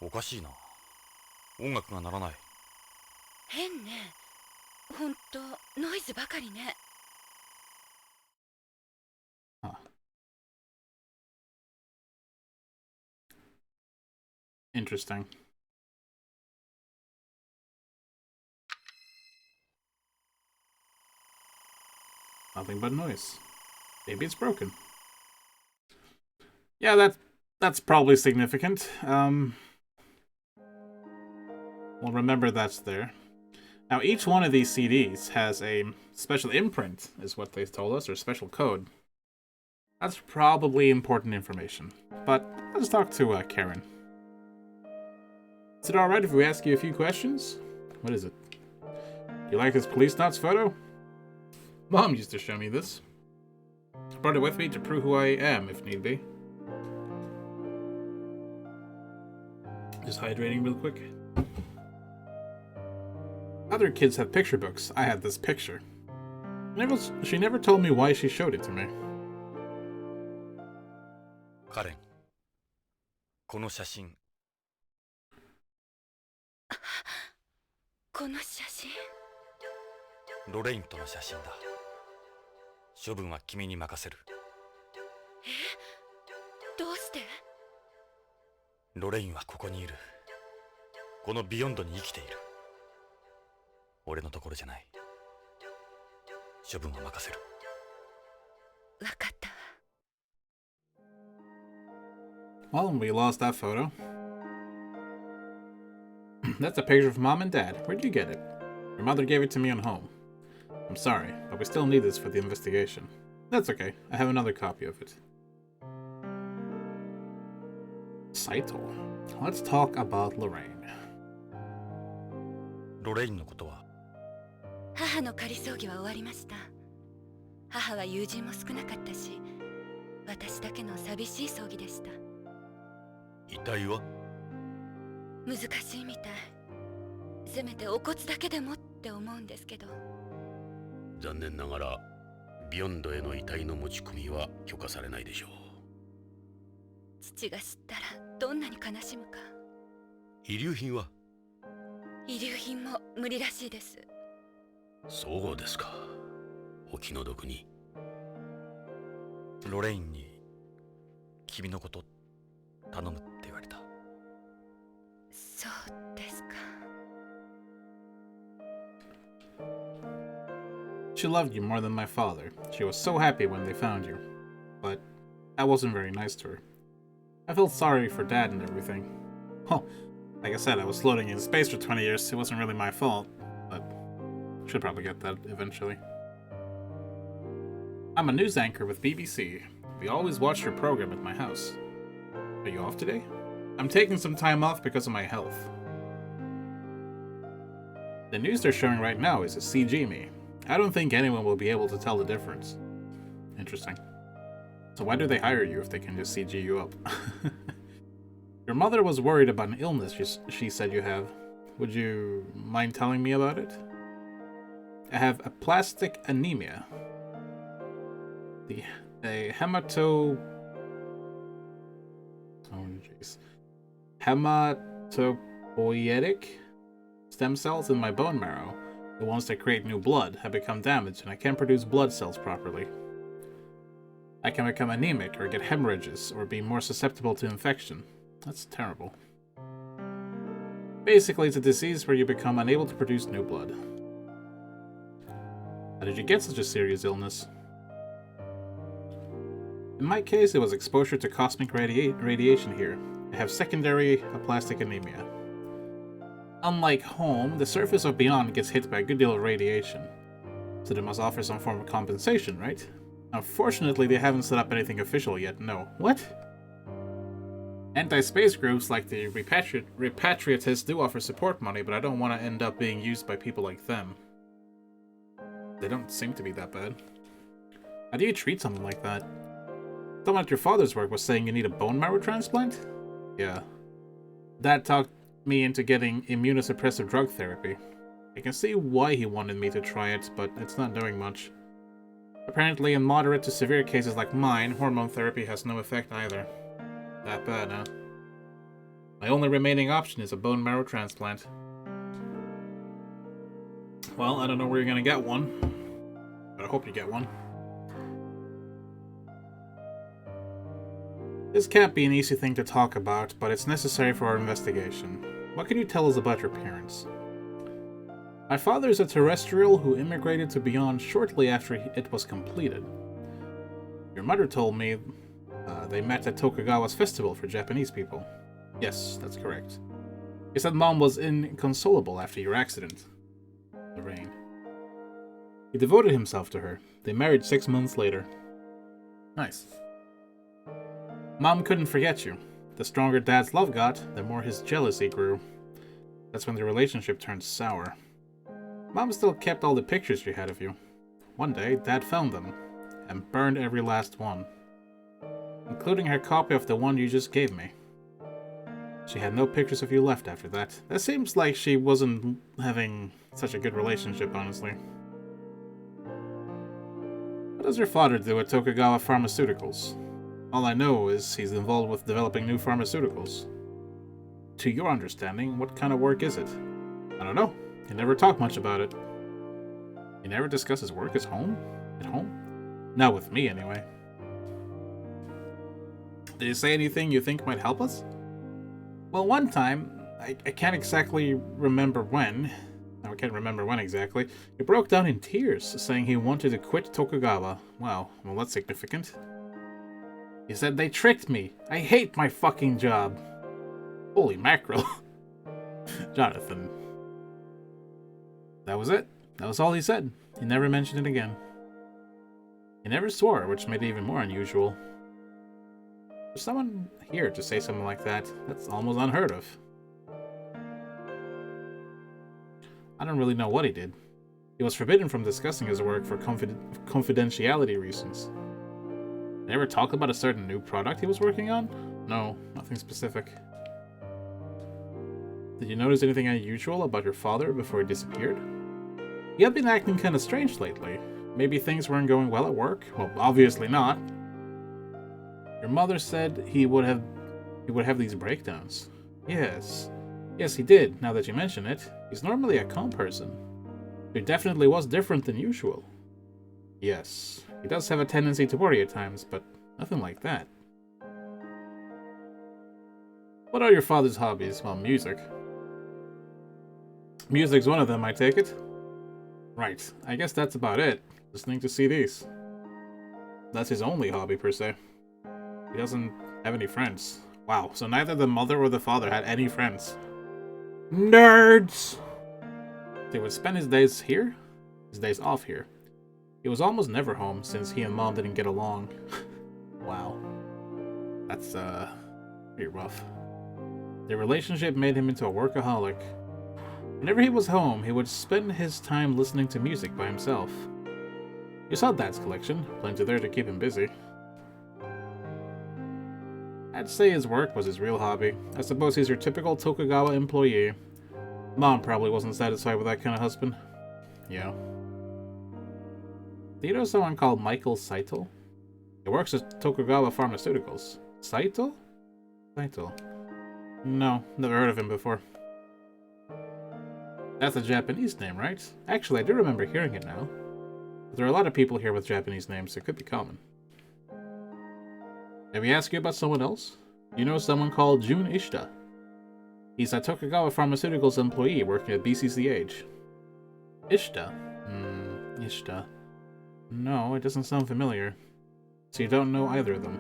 Speaker 4: おかしいな。音楽が鳴らない。
Speaker 3: 変ね。ほんとノイズばかりね。
Speaker 1: Huh. Interesting. Nothing but noise. Maybe it's broken. Yeah, that's probably significant. Well, remember that's there. Now, each one of these CDs has a special imprint, is what they told us, or special code. That's probably important information. But let's talk to Karen. Is it alright if we ask you a few questions? What is it? Do you like this Policenauts photo? Mom used to show me this. I brought it with me to prove who I am, if need be. Just hydrating real quick. Other kids have picture books. I had this picture. She never told me why she showed it to me.
Speaker 4: カレン、この写真。
Speaker 3: この写真。
Speaker 4: ロレインとの写真だ。処分は君に任せる。
Speaker 3: どうして？
Speaker 4: ロレインはここにいる。このビヨンドに生きている。俺のところじゃない。処分は任せる。
Speaker 3: わかったわ。
Speaker 1: Well, we lost that photo. That's a picture of Mom and Dad. Where'd you get it? Your mother gave it to me on home. I'm sorry, but we still need this for the investigation. That's okay. I have another copy of it. Saito. Let's talk about Lorraine.
Speaker 4: ロレインのことは？
Speaker 3: 母の仮葬儀は終わりました。母は友人も少なかったし、私だけの寂しい葬儀でした。
Speaker 2: 遺体は？
Speaker 3: 難しいみたい。せめてお骨だけでもって思うんですけど。
Speaker 2: 残念ながらビヨンドへの遺体の持ち込みは許可されないでしょう。
Speaker 3: 父が知ったらどんなに悲しむか。
Speaker 2: 遺留品は？
Speaker 3: 遺留品も無理らしいです。
Speaker 2: そうですか。お気の毒に。
Speaker 4: ロレインに君のこと頼むって言われた。
Speaker 3: そうですか。
Speaker 1: She loved you more than my father. She was so happy when they found you. But that wasn't very nice to her. I felt sorry for Dad and everything. Well, like I said, I was floating in space for 20 years. It wasn't really my fault, but should probably get that eventually. I'm a news anchor with BBC. We always watch your program at my house. Are you off today? I'm taking some time off because of my health. The news they're showing right now is a CG me. I don't think anyone will be able to tell the difference. Interesting. So why do they hire you if they can just CG you up? Your mother was worried about an illness she said you have. Would you mind telling me about it? I have aplastic anemia. A hematopoietic stem cells in my bone marrow, the ones that create new blood, have become damaged and I can't produce blood cells properly. I can become anemic or get hemorrhages or be more susceptible to infection. That's terrible. Basically, it's a disease where you become unable to produce new blood. How did you get such a serious illness? In my case, it was exposure to cosmic radiation here. I have secondary aplastic anemia. Unlike home, the surface of Beyond gets hit by a good deal of radiation, so they must offer some form of compensation, right? Unfortunately, they haven't set up anything official yet, no. What? Anti-space groups like the Repatriatists do offer support money, but I don't want to end up being used by people like them. They don't seem to be that bad. How do you treat something like that? Someone at your father's work was saying you need a bone marrow transplant? Yeah. Dad talked me into getting immunosuppressive drug therapy. I can see why he wanted me to try it, but it's not doing much. Apparently, in moderate to severe cases like mine, hormone therapy has no effect either. That bad, huh? My only remaining option is a bone marrow transplant. Well, I don't know where you're gonna get one, but I hope you get one. This can't be an easy thing to talk about, but it's necessary for our investigation. What can you tell us about your parents? My father is a terrestrial who immigrated to Beyond shortly after it was completed. Your mother told me they met at Tokugawa's festival for Japanese people. Yes, that's correct. You said Mom was inconsolable after your accident. The rain. He devoted himself to her. They married 6 months later. Nice. Mom couldn't forget you. The stronger Dad's love got, the more his jealousy grew. That's when the relationship turned sour. Mom still kept all the pictures she had of you. One day, Dad found them, and burned every last one, including her copy of the one you just gave me. She had no pictures of you left after that. That seems like she wasn't having such a good relationship, honestly. What does your father do at Tokugawa Pharmaceuticals? All I know is he's involved with developing new pharmaceuticals. To your understanding, what kind of work is it? I don't know. He never talked much about it. He never discussed his work at home? Not with me, anyway. Did he say anything you think might help us? Well, one time, I can't exactly remember when. I can't remember when exactly. He broke down in tears, saying he wanted to quit Tokugawa. Wow, well that's significant. He said they tricked me. I hate my fucking job. Holy mackerel. Jonathan. That was it. That was all he said. He never mentioned it again. He never swore, which made it even more unusual. For someone here to say something like that, that's almost unheard of. I don't really know what he did. He was forbidden from discussing his work for confidentiality reasons. They ever talk about a certain new product he was working on? No, nothing specific. Did you notice anything unusual about your father before he disappeared? He had been acting kind of strange lately. Maybe things weren't going well at work? Well, obviously not. Your mother said he would have these breakdowns. Yes, he did, now that you mention it. He's normally a calm person. He definitely was different than usual. Yes, he does have a tendency to worry at times, but nothing like that. What are your father's hobbies? Well, music. Music's one of them, I take it? Right. I guess that's about it. Listening to CDs. That's his only hobby, per se. He doesn't have any friends. Wow, so neither the mother or the father had any friends. Nerds! They would spend his days here, his days off here. He was almost never home since he and Mom didn't get along. Wow. That's, pretty rough. Their relationship made him into a workaholic. Whenever he was home, he would spend his time listening to music by himself. You saw Dad's collection, plenty there to keep him busy. I'd say his work was his real hobby. I suppose he's your typical Tokugawa employee. Mom probably wasn't satisfied with that kind of husband. Yeah. Do you know someone called Michael Saito? He works at Tokugawa Pharmaceuticals. Saito? Saito. No, never heard of him before. That's a Japanese name, right? Actually, I do remember hearing it now. But there are a lot of people here with Japanese names, so it could be common. Have we asked you about someone else? You know someone called Jun Ishida. He's a Tokugawa Pharmaceuticals employee working at BCCH. Ishida? Ishida. No, it doesn't sound familiar. So you don't know either of them.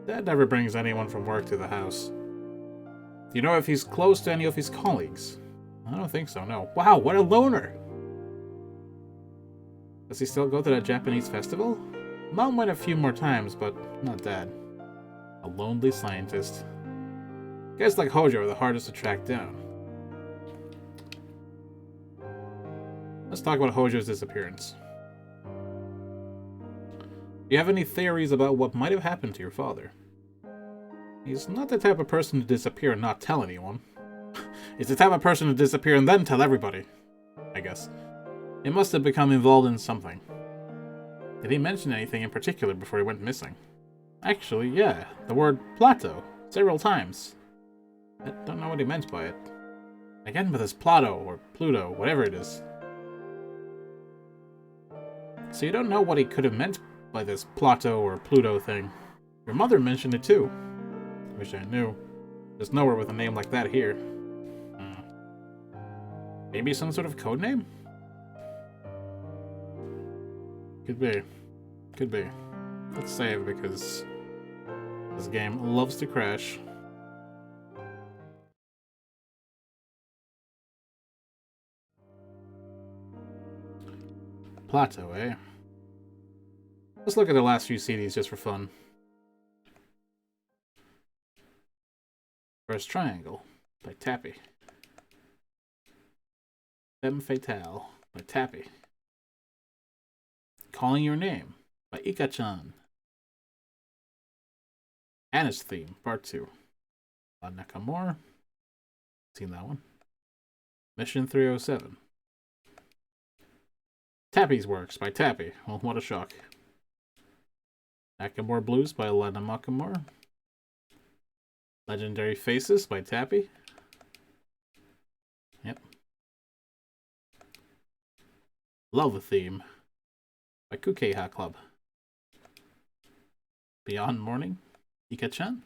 Speaker 1: Dad never brings anyone from work to the house. Do you know if he's close to any of his colleagues? I don't think so, no. Wow, what a loner! Does he still go to that Japanese festival? Mom went a few more times, but not Dad. A lonely scientist. Guys like Hojo are the hardest to track down. Let's talk about Hojo's disappearance. Do you have any theories about what might have happened to your father? He's not the type of person to disappear and not tell anyone. He's the type of person to disappear and then tell everybody, I guess. He must have become involved in something. Did he mention anything in particular before he went missing? Actually, yeah, the word plateau, several times. I don't know what he meant by it. Again with his Plato, or Pluto, whatever it is. So you don't know what he could have meant by this Plato or Pluto thing. Your mother mentioned it too. Wish I knew. There's nowhere with a name like that here. Maybe some sort of code name? Could be. Could be. Let's save because this game loves to crash. Plateau, eh? Let's look at the last few CDs just for fun. First Triangle by Tappy. Femme Fatale by Tappy. Calling Your Name by Ika-chan. Anna's Theme, Part 2. Nakamura. Seen that one. Mission 307. Tappy's Works by Tappy. Well, what a shock. Nakamura Blues by Lana Nakamura. Legendary Faces by Tappy. Yep. Love Theme by Kukeiha Club. Beyond Morning, Ika-chan.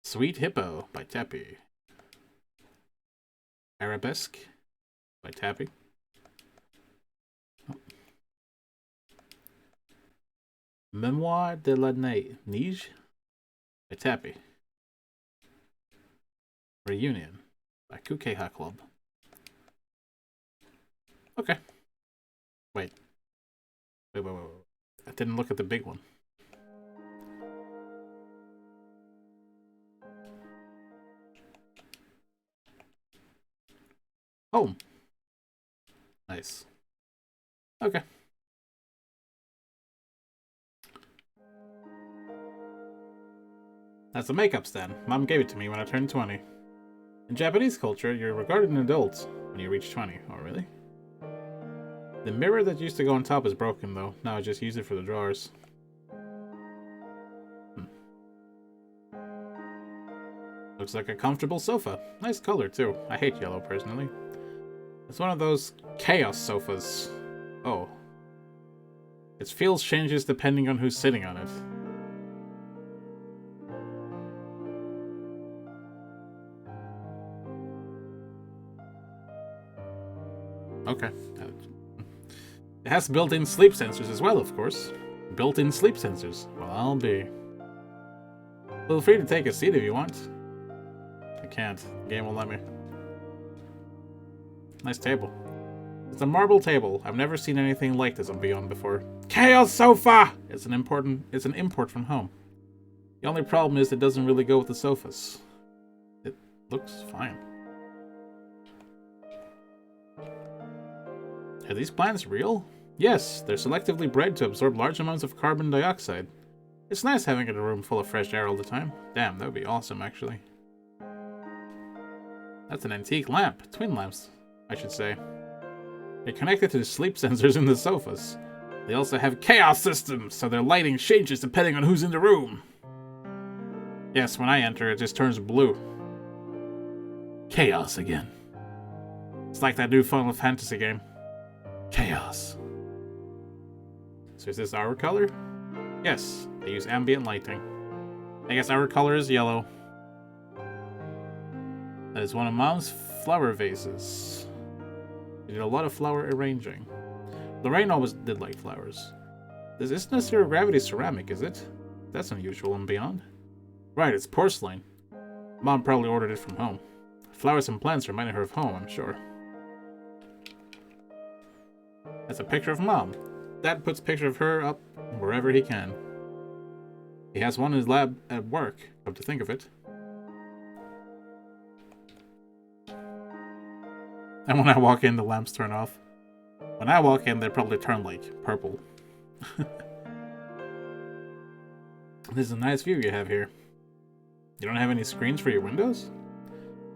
Speaker 1: Sweet Hippo by Tappy. Arabesque by Tappy. Oh. Memoir de la Neige by Tappy. Reunion by Kukeiha Club. Okay. Wait. I didn't look at the big one. Home. Nice. Okay. That's a makeup stand. Mom gave it to me when I turned 20. In Japanese culture, you're regarded an adult when you reach 20. Oh, really? The mirror that used to go on top is broken, though. Now I just use it for the drawers. Looks like a comfortable sofa. Nice color, too. I hate yellow, personally. It's one of those chaos sofas. Oh. Its feels changes depending on who's sitting on it. Okay. It has built-in sleep sensors as well, of course. Built-in sleep sensors. Well, I'll be. Feel free to take a seat if you want. I can't. The game won't let me. Nice table. It's a marble table. I've never seen anything like this on Beyond before. Chaos sofa! It's an import from home. The only problem is it doesn't really go with the sofas. It looks fine. Are these plants real? Yes, they're selectively bred to absorb large amounts of carbon dioxide. It's nice having a room full of fresh air all the time. Damn, that would be awesome, actually. That's an antique lamp. Twin lamps, I should say. They're connected to the sleep sensors in the sofas. They also have chaos systems, so their lighting changes depending on who's in the room. Yes, when I enter, it just turns blue. Chaos again. It's like that new Final Fantasy game. Chaos. So is this our color? Yes, they use ambient lighting. I guess our color is yellow. That is one of Mom's flower vases. She did a lot of flower arranging. Lorraine always did like flowers. This isn't a zero gravity ceramic, is it? That's unusual and beyond. Right, it's porcelain. Mom probably ordered it from home. Flowers and plants reminded her of home, I'm sure. That's a picture of Mom. Dad puts a picture of her up wherever he can. He has one in his lab at work, come to think of it. And when I walk in, the lamps turn off. When I walk in, they probably turn, like, purple. This is a nice view you have here. You don't have any screens for your windows?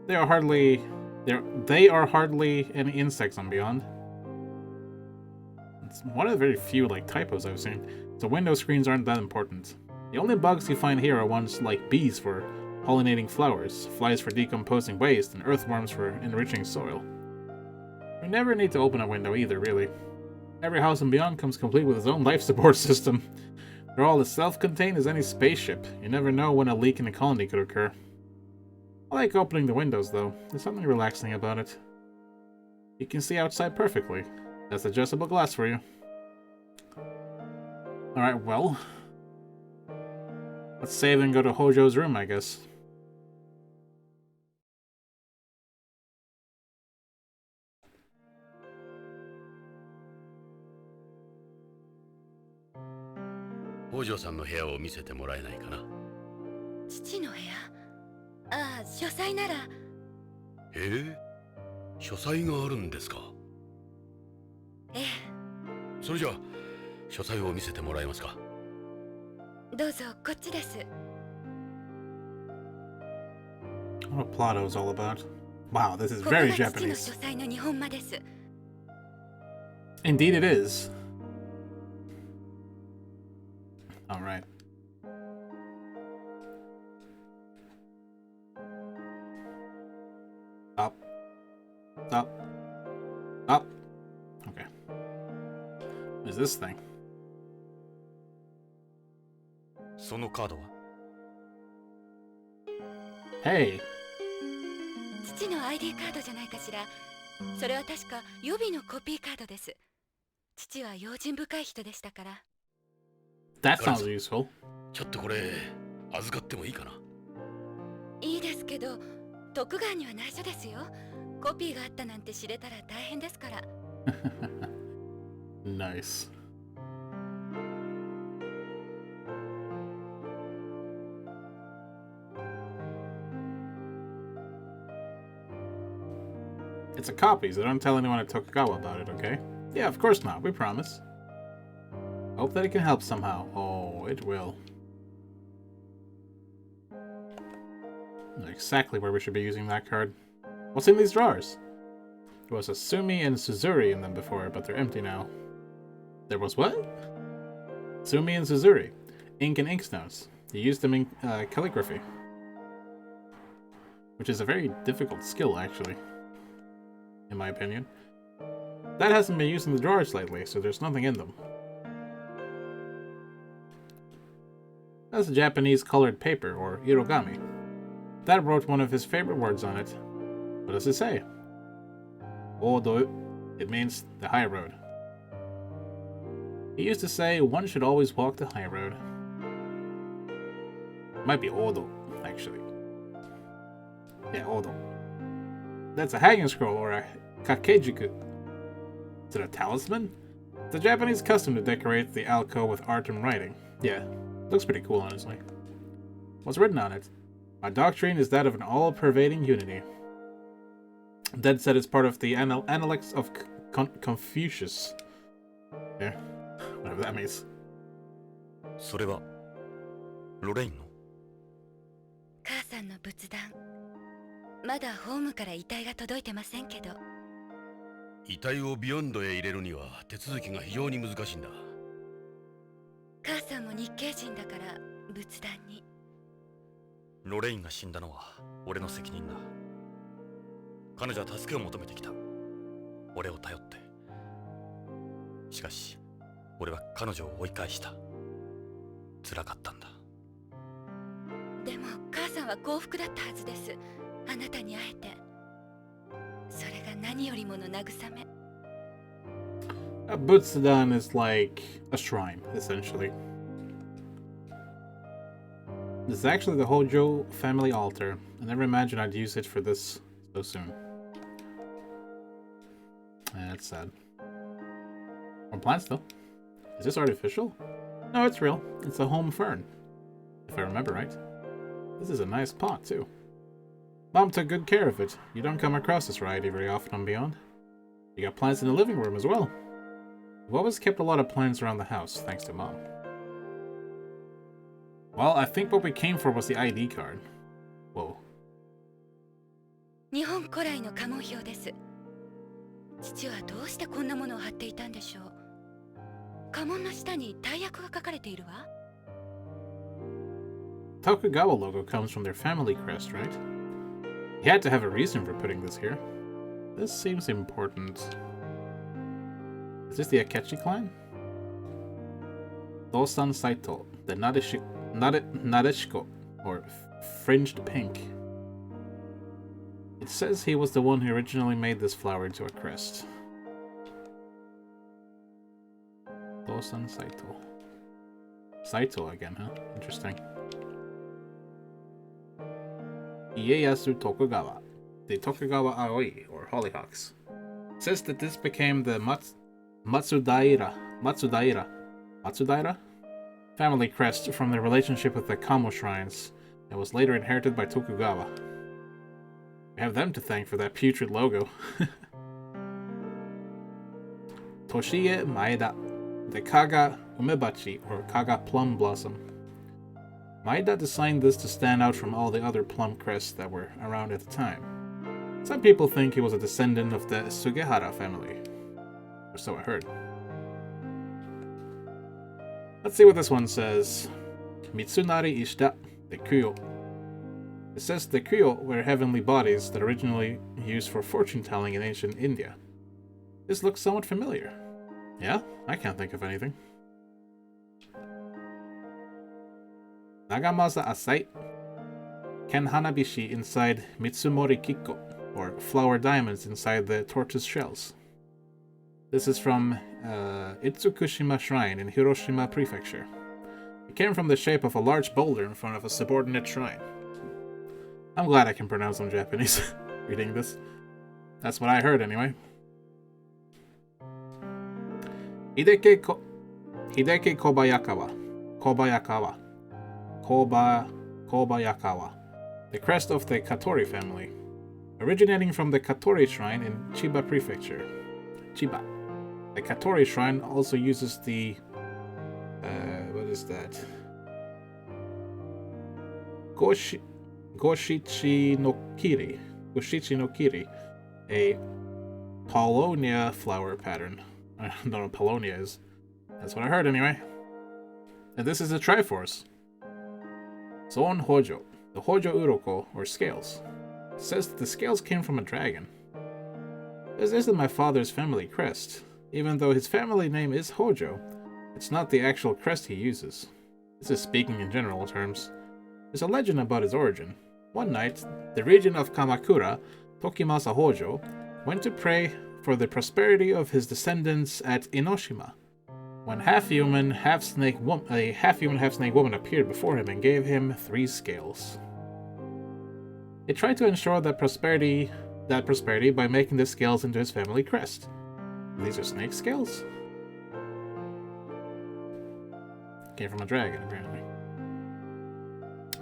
Speaker 1: They are hardly any insects on Beyond. It's one of the very few, like, typos I've seen. So window screens aren't that important. The only bugs you find here are ones like bees for pollinating flowers, flies for decomposing waste, and earthworms for enriching soil. You never need to open a window either, really. Every house in Beyond comes complete with its own life support system. They're all as self-contained as any spaceship. You never know when a leak in a colony could occur. I like opening the windows, though. There's something relaxing about it. You can see outside perfectly. That's adjustable glass for you. Alright, well. Let's save and go to Hojo's room, I guess.
Speaker 2: Hojo さんの部屋を見せてもらえないかな。
Speaker 3: 父の部屋。ああ、書斎なら。
Speaker 2: 書斎があるんですか。
Speaker 3: ええ。
Speaker 2: それじゃあ書斎を見せてもらえますか。
Speaker 3: どうぞこっちです。
Speaker 1: What Plato is all about. Wow, this is very Japanese.
Speaker 3: ここが父の書斎の日本間です。
Speaker 1: Indeed it is. Alright. Up. Up. Up. Okay. What is this thing?
Speaker 4: そのカードは
Speaker 1: Hey.
Speaker 3: 父の ID カードじゃないかしら。それは確か予備のコピーカードです。父は用心深い人でしたから。
Speaker 1: That sounds useful.
Speaker 2: ちょっとこれ預かってもいいかな。
Speaker 3: いいですけど、徳川には内緒ですよ。コピーがあったなんて知れたら大変ですから。
Speaker 1: Nice. It's a copy, so don't tell anyone at Tokugawa about it, okay? Yeah, of course not. We promise. Hope that it can help somehow. Oh, it will. Exactly where we should be using that card. What's in these drawers? There was a Sumi and Suzuri in them before, but they're empty now. There was what? Sumi and Suzuri. Ink and ink notes. You use them in calligraphy. Which is a very difficult skill, actually. In my opinion. That hasn't been used in the drawers lately, so there's nothing in them. That's a Japanese colored paper, or irogami. Dad wrote one of his favorite words on it. What does it say? Odo It means the high road. He used to say one should always walk the high road. Might be Odo, actually. Yeah, Odo. That's a hanging scroll or a kakejiku. Is it a talisman? It's a Japanese custom to decorate the alcove with art and writing. Yeah, looks pretty cool, honestly. What's written on it? My doctrine is that of an all-pervading unity. Dead said it's part of the Analects of Confucius. Yeah, whatever that means.
Speaker 4: それはロレインの？
Speaker 3: 母さんの仏壇、まだホームから遺体が届いてませんけど。
Speaker 2: 遺体をビヨンドへ入れるには手続きが非常に難しいんだ。
Speaker 3: 母さんも日系人だから仏壇に。
Speaker 4: ロレインが死んだのは俺の責任だ。彼女は助けを求めてきた。俺を頼って。しかし俺は彼女を追い返した。辛かったんだ。
Speaker 3: でも母さんは幸福だったはずです。あなたに会えて。それが何よりもの慰め。
Speaker 1: A Butsudan is like a shrine, essentially. This is actually the Hojo family altar. I never imagined I'd use it for this so soon. That's sad. More plants, though. Is this artificial? No, it's real. It's a home fern. If I remember right. This is a nice pot, too. Mom took good care of it. You don't come across this variety very often on Beyond. You got plants in the living room as well. We've always kept a lot of plants around the house, thanks to Mom. Well, I think what we came for was the ID card. Whoa.
Speaker 3: 日本古来の家紋表です。父はどうしてこんなものを貼っていたんでしょう。家紋の下に大役が書かれているわ。
Speaker 1: Tokugawa logo comes from their family crest, right? He had to have a reason for putting this here. This seems important. Is this the Akechi clan? Dosan Saito, the Nadeshiko, or Fringed Pink. It says he was the one who originally made this flower into a crest. Dosan Saito. Saito again, huh? Interesting. Ieyasu Tokugawa, the Tokugawa Aoi, or Hollyhocks, says that this became the Matsudaira family crest from their relationship with the Kamo shrines, and was later inherited by Tokugawa. We have them to thank for that putrid logo. Toshie Maeda, the Kaga Umebachi, or Kaga Plum Blossom. Maeda designed this to stand out from all the other plum crests that were around at the time. Some people think he was a descendant of the Sugehara family. Or so I heard. Let's see what this one says. Mitsunari Ishita, the Kuyo. It says the Kuyo were heavenly bodies that originally used for fortune-telling in ancient India. This looks somewhat familiar. Yeah? I can't think of anything. Nagamasa Asai, Ken Hanabishi inside Mitsumori Kikko, or flower diamonds inside the tortoise shells. This is from Itsukushima Shrine in Hiroshima Prefecture. It came from the shape of a large boulder in front of a subordinate shrine. I'm glad I can pronounce some Japanese reading this. That's what I heard anyway. Hideki Kobayakawa, the crest of the Katori family, originating from the Katori Shrine in Chiba Prefecture. Chiba. The Katori Shrine also uses the what is that? Goshichi no Kiri, a Paulownia flower pattern. I don't know what Paulownia is. That's what I heard anyway. And this is a Triforce. Zoon Hojo, the Hojo Uroko, or scales. It says that the scales came from a dragon. This isn't my father's family crest. Even though his family name is Hojo, it's not the actual crest he uses. This is speaking in general terms. There's a legend about his origin. One night, the regent of Kamakura, Tokimasa Hojo, went to pray for the prosperity of his descendants at Inoshima. When a half-human, half-snake woman appeared before him and gave him 3 scales. He tried to ensure that prosperity by making the scales into his family crest. These are snake scales? Came from a dragon, apparently.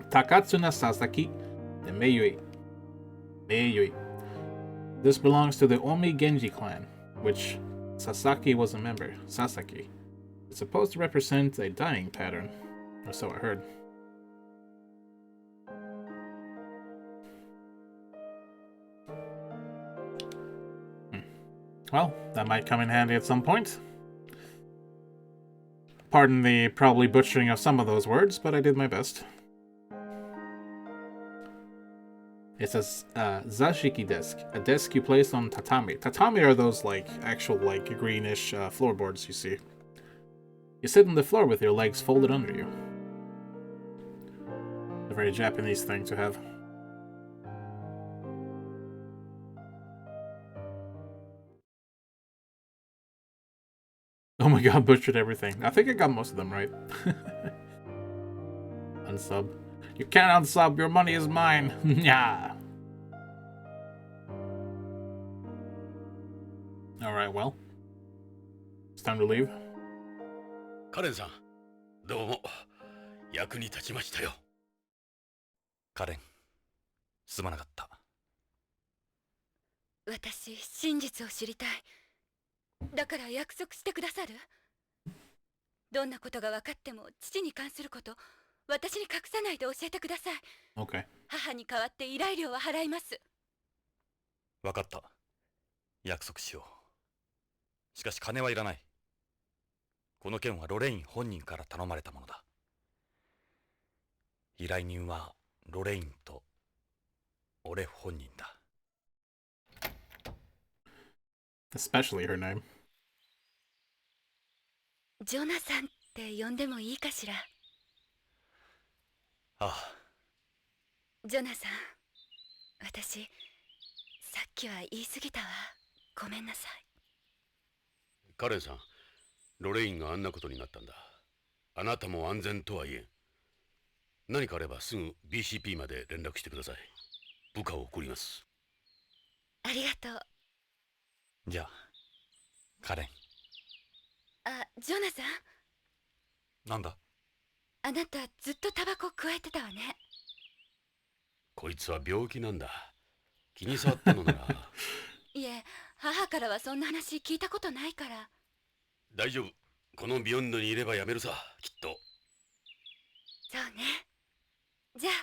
Speaker 1: Takatsuna Sasaki de Meiyui. This belongs to the Omi Genji clan, which Sasaki was a member. Sasaki. It's supposed to represent a dying pattern, or so I heard. Well, that might come in handy at some point. Pardon the probably butchering of some of those words, but I did my best. It says zashiki desk, a desk you place on tatami. Tatami are those actual greenish floorboards you see. You sit on the floor with your legs folded under you. A very Japanese thing to have. Oh my god, butchered everything. I think I got most of them right. Unsub. You can't unsub, your money is mine. Yeah. Alright, well. It's time to leave.
Speaker 2: カレンさん、どうも役に立ちましたよ。
Speaker 4: カレン、すまなかった。
Speaker 3: 私、真実を知りたい。だから約束してくださる？どんなことが分かっても父に関すること、私に隠さないで教えてください。
Speaker 1: Okay.
Speaker 3: 母に代わって依頼料は払います。
Speaker 4: 分かった。約束しよう。しかし金はいらない。この件はロレイン本人から頼まれたものだ。依頼人はロレインと俺本人だ。
Speaker 1: Especially her name.
Speaker 3: ジョナサンって呼んでもいいかしら。
Speaker 4: ああ。
Speaker 3: ジョナサン、私、さっきは言い過ぎたわ。ごめんなさい。
Speaker 2: カレンさん、ロレインがあんなことになったんだ。あなたも安全とは言えん。何かあればすぐ BCP まで連絡してください。部下を送ります。
Speaker 3: ありがとう。
Speaker 4: じゃあ、カレン。
Speaker 3: あ、ジョナサン。
Speaker 4: なんだ？
Speaker 3: あなたずっとタバコ加えてたわね。
Speaker 2: こいつは病気なんだ。気に障ったのなら。
Speaker 3: いえ、母からはそんな話聞いたことないから。
Speaker 2: 大丈夫。このビヨンドにいればやめるさ、きっと。
Speaker 3: そうね。じゃあ。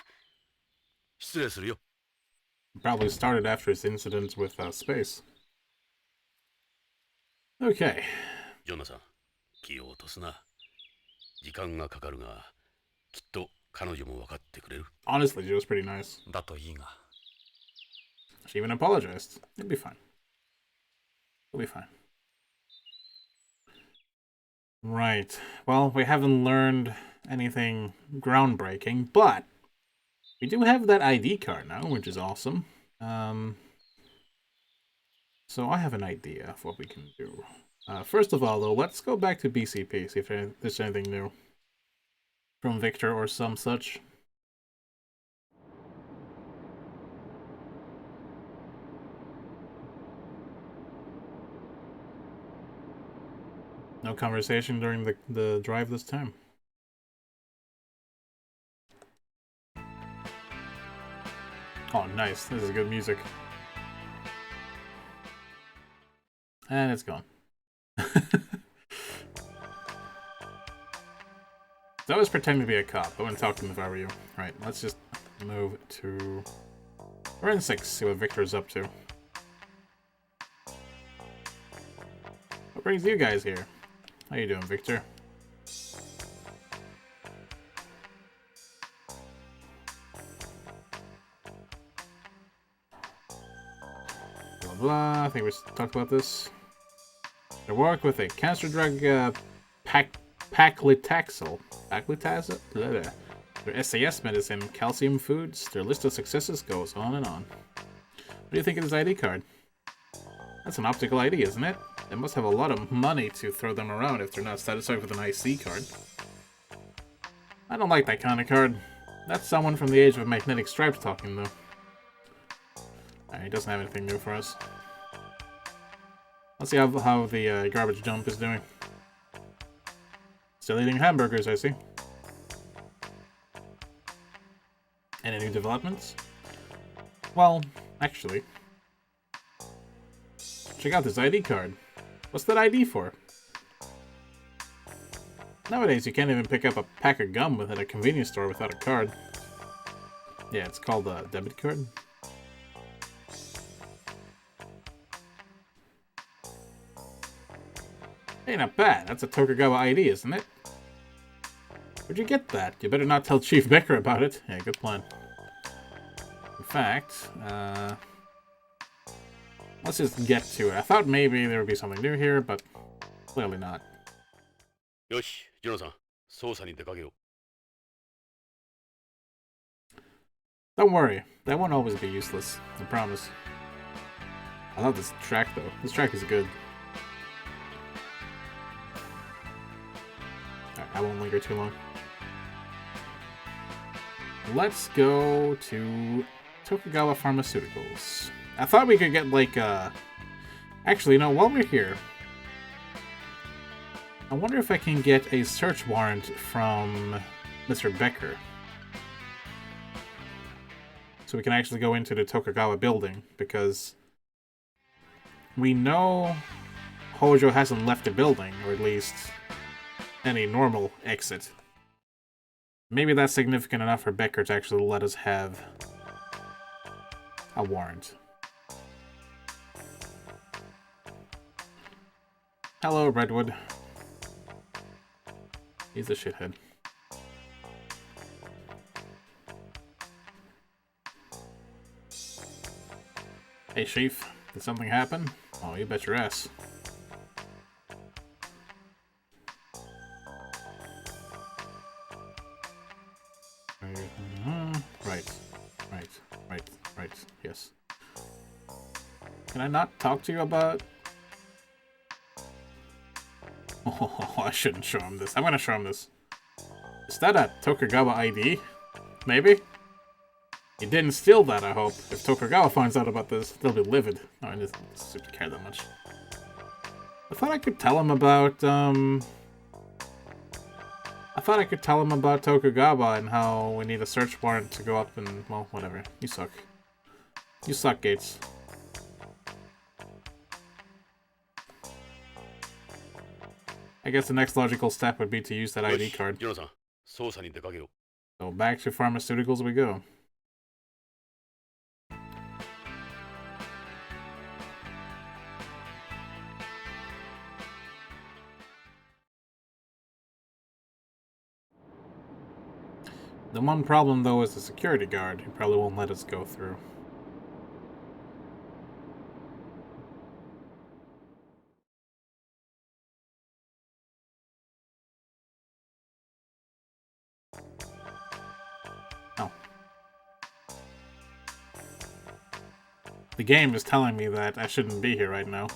Speaker 2: 失礼するよ。
Speaker 1: Probably started after his incident with space. Okay.
Speaker 2: ジョナさん、気を落とすな。時間がかかるが、きっと彼女も分かってくれる。
Speaker 1: Honestly, she was pretty nice.
Speaker 4: だといいが。
Speaker 1: She even apologized. It'll be fine. It'll be fine. Right. Well, we haven't learned anything groundbreaking, but we do have that ID card now, which is awesome. So I have an idea of what we can do. First of all, though, let's go back to BCP, see if there's anything new from Victor or some such. No conversation during the drive this time. Oh, nice. This is good music. And it's gone. So I was pretending to be a cop. I wouldn't talk to him if I were you. Right, let's just move to... We're in 6, see what Victor's up to. What brings you guys here? How you doing, Victor? Blah blah, I think we talked about this. They work with a cancer drug, paclitaxel. Paclitaxel? Their SAS medicine, calcium foods, their list of successes goes on and on. What do you think of this ID card? That's an optical ID, isn't it? They must have a lot of money to throw them around if they're not satisfied with an IC card. I don't like that kind of card. That's someone from the age of magnetic stripes talking, though. Alright, he doesn't have anything new for us. Let's see how the garbage dump is doing. Still eating hamburgers, I see. Any new developments? Well, actually. Check out this ID card. What's that ID for? Nowadays, you can't even pick up a pack of gum at a convenience store without a card. Yeah, it's called a debit card. Hey, not bad. That's a Tokugawa ID, isn't it? Where'd you get that? You better not tell Chief Becker about it. Yeah, good plan. In fact, let's just get to it. I thought maybe there would be something new here, but clearly not.
Speaker 2: よし、ジョナさん、捜査に出かけよう。
Speaker 1: Don't worry, that won't always be useless. I promise. I love this track, though. This track is good. Alright, I won't linger too long. Let's go to Tokugawa Pharmaceuticals. I thought we could get, like, Actually, no, while we're here, I wonder if I can get a search warrant from Mr. Becker. So we can actually go into the Tokugawa building, because we know Hojo hasn't left the building, or at least any normal exit. Maybe that's significant enough for Becker to actually let us have a warrant. Hello, Redwood. He's a shithead. Hey, Chief. Did something happen? Oh, you bet your ass. Right. Yes. Can I not talk to you about... Oh, I shouldn't show him this. I'm gonna show him this. Is that a Tokugawa ID? Maybe? He didn't steal that, I hope. If Tokugawa finds out about this, they'll be livid. Oh, I didn't care that much. I thought I could tell him about, I thought I could tell him about Tokugawa and how we need a search warrant to go up and, well, whatever. You suck. You suck, Gates. I guess the next logical step would be to use that ID card.
Speaker 2: ジョナさん、捜査に出かけよう。
Speaker 1: So back to pharmaceuticals we go. The one problem, though, is the security guard. He probably won't let us go through. Oh. The game is telling me that I shouldn't be here right now.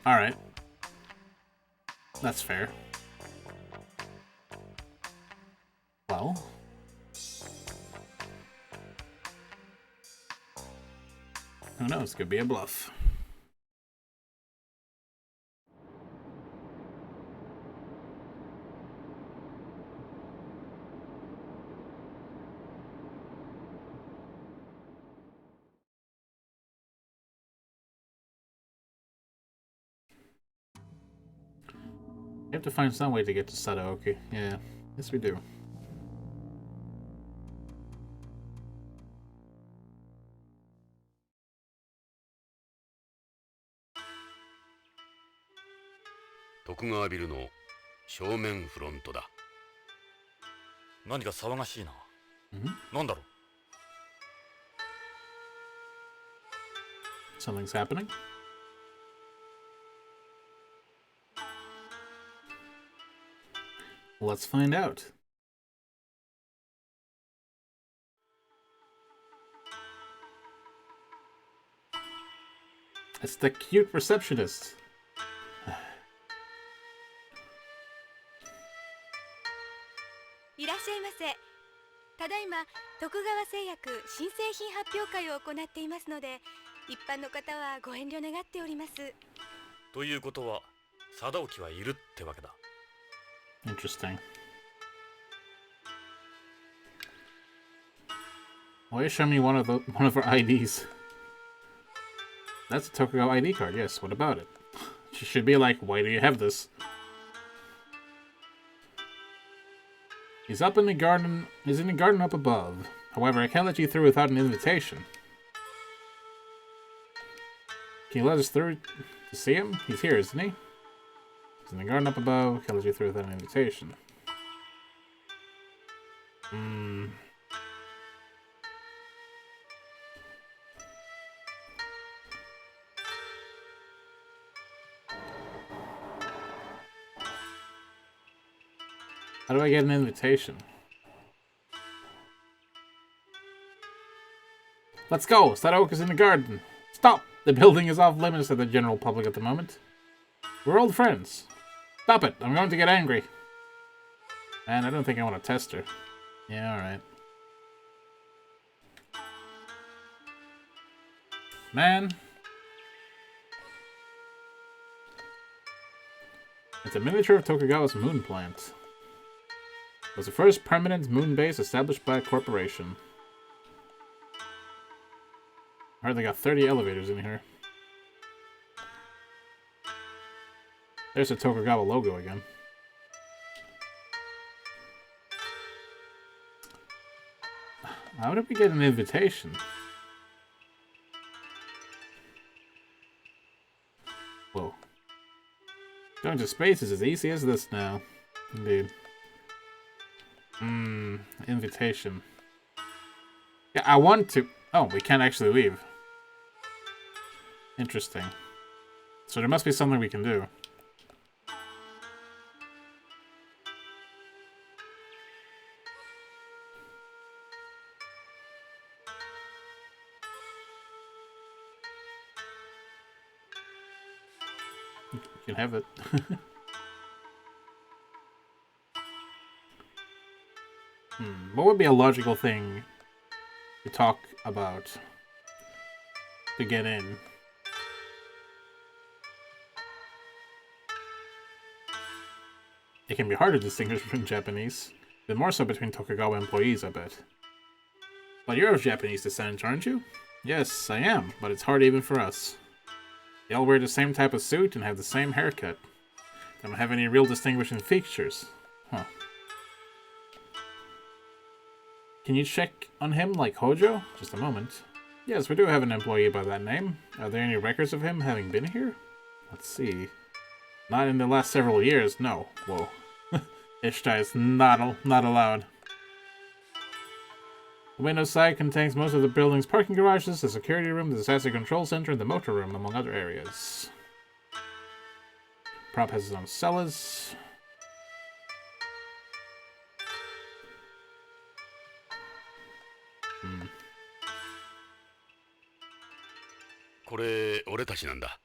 Speaker 1: Alright. That's fair. Well... who knows? Could be a bluff. We have to find some way to get to Sadaoki. Yeah, yes we do.
Speaker 2: Tokugawaビルの正面フロントだ。
Speaker 4: 何か騒がしいな。なんだろう。
Speaker 1: Something's happening? Let's find out. It's the cute receptionist.
Speaker 3: いらっしゃいませ。ただいま徳川製薬新製品発表会を行っていますので、一般の方はご遠慮願っております。
Speaker 4: ということは貞興はいるってわけだ。
Speaker 1: Interesting. Why you show me one of her IDs? That's a Tokugawa ID card. Yes. What about it? She should be like, why do you have this? He's up in the garden. He's in the garden up above. However, I can't let you through without an invitation. Can you let us through to see him? He's here, isn't he? He's in the garden up above. Can't let you through without an invitation. How do I get an invitation? Let's go! Sadaoka's in the garden! Stop! The building is off limits to the general public at the moment. We're old friends. Stop it! I'm going to get angry. Man, I don't think I want to test her. Yeah, alright. Man. It's a miniature of Tokugawa's moon plant. It was the first permanent moon base established by a corporation. I heard they got 30 elevators in here. There's the Tokugawa logo again. How did we get an invitation? Whoa. Going to space is as easy as this now. Indeed. Invitation. Yeah, I want to... Oh, we can't actually leave. Interesting. So there must be something we can do. You can have it. What would be a logical thing to talk about to get in? It can be hard to distinguish between Japanese, but more so between Tokugawa employees, I bet. But you're of Japanese descent, aren't you? Yes, I am, but it's hard even for us. They all wear the same type of suit and have the same haircut. They don't have any real distinguishing features. Huh. Can you check on him like Hojo? Just a moment. Yes, we do have an employee by that name. Are there any records of him having been here? Let's see. Not in the last several years, no. Whoa. Ishtai is not allowed. The window side contains most of the building's parking garages, the security room, the disaster control center, and the motor room, among other areas. Prop has his own cellars. Hmm.
Speaker 2: これ俺たちなんだ。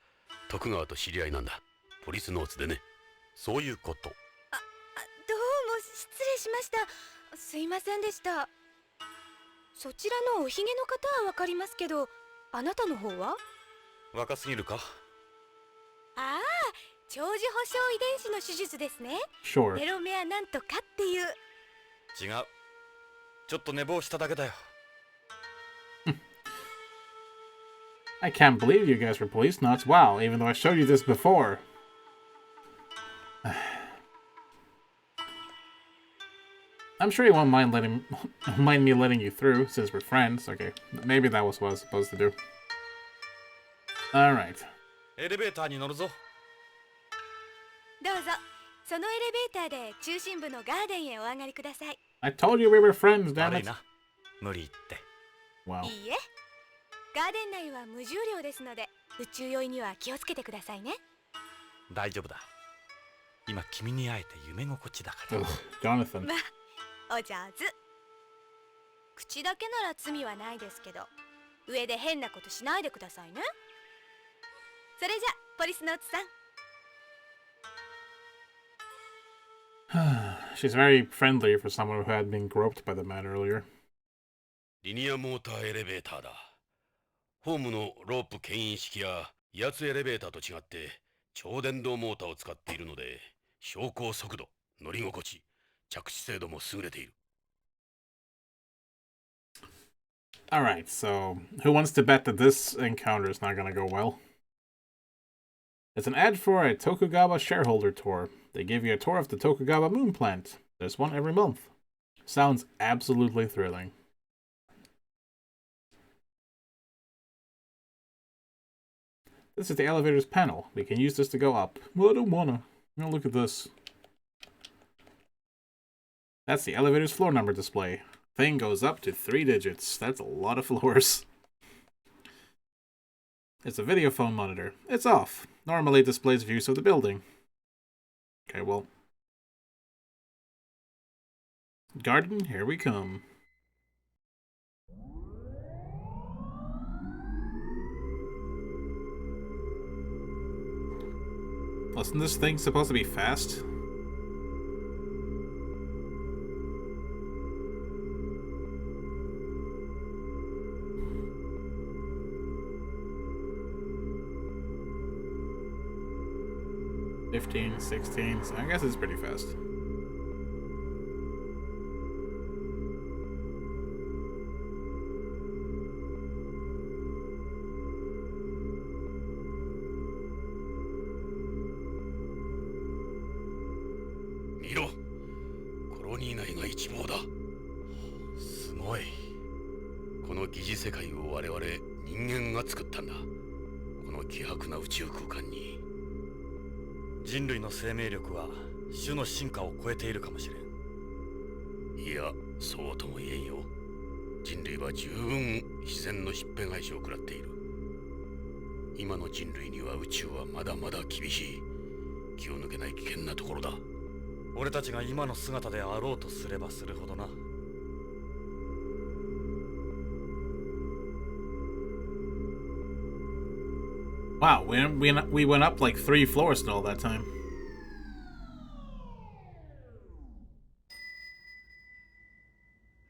Speaker 2: 徳川と知り合いなんだ。ポリスノーツでね。
Speaker 4: そういうこと。
Speaker 3: どうも失礼しました。すいませんでした。そちらのおひげの方はわかりますけど、あなたの方は？
Speaker 4: 若すぎるか？
Speaker 3: ああ、長寿保証遺伝子の手術ですね。
Speaker 1: Sure.
Speaker 3: テロメアなんとかっていう。
Speaker 4: 違う。ちょっと寝坊しただけだよ。
Speaker 1: I can't believe you guys were Policenauts. Wow, even though I showed you this before. I'm sure he won't mind me letting you through, since we're friends. Okay, maybe that was what I was supposed to do. Alright.
Speaker 4: エレベーターに乗るぞ。
Speaker 3: どうぞ、そのエレベーターで中心部のガーデンへお上がりください。
Speaker 1: I told you we were friends, damn
Speaker 4: 悪い
Speaker 1: it.
Speaker 4: な。無理言って。
Speaker 1: Wow.
Speaker 3: いいえ、ガーデン内は無重量ですので、宇宙酔いには気をつけてくださいね。
Speaker 4: 大丈夫だ。今君に会えて夢心地だから。
Speaker 1: Ugh, Jonathan.
Speaker 3: まあ、お上手。口だけなら罪はないですけど、上で変なことしないでくださいね。それじゃポリスノーツさん。
Speaker 1: She's very friendly for someone who had been groped by the man earlier.
Speaker 2: リニアモーターエレベーターだ。ホームのロープ牽引式や威圧エレベーターと違って超電導モーターを使っているので、昇降速度、乗り心地、着地精度も優れている。
Speaker 1: Alright, so who wants to bet that this encounter is not gonna go well? It's an ad for a Tokugawa shareholder tour. They give you a tour of the Tokugawa moon plant. There's one every month. Sounds absolutely thrilling. This is the elevator's panel. We can use this to go up. Well, I don't wanna. Now look at this. That's the elevator's floor number display. Thing goes up to 3 digits. That's a lot of floors. It's a video phone monitor. It's off. Normally it displays views of the building. Okay, well. Garden, here we come. Wasn't this thing supposed to be fast? $15, $16, so I guess it's pretty fast.
Speaker 2: Miro, コロニー内が一望だ。
Speaker 4: すごい。
Speaker 2: この疑似世界を我々人間が作ったんだ。この希薄な宇宙空間に。
Speaker 4: 人類の生命力は種の進化を超えているかもしれん。
Speaker 2: いや、そうとも言えんよ。人類は十分自然の疾病返しを食らっている。今の人類には宇宙はまだまだ厳しい。気を抜けない危険なところだ。
Speaker 4: 俺たちが今の姿であろうとすればするほどな。
Speaker 1: Wow, we went up like 3 floors in all that time.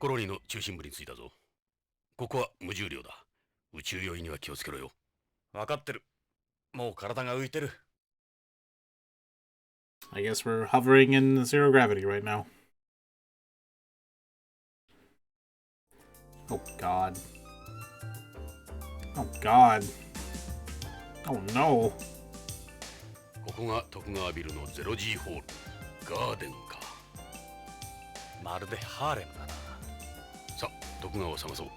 Speaker 2: コロニーの中心部に着いたぞ。ここは無重量だ。宇宙酔いには気をつけろよ。
Speaker 4: 分かってる。もう体が浮いてる。
Speaker 1: I guess we're hovering in zero gravity right now. Oh god. Oh god. Oh no.
Speaker 2: ここが徳川ビルの 0G ホール。ガーデンか。
Speaker 4: まるでハーレムだな。
Speaker 2: さあ、徳川を探そう。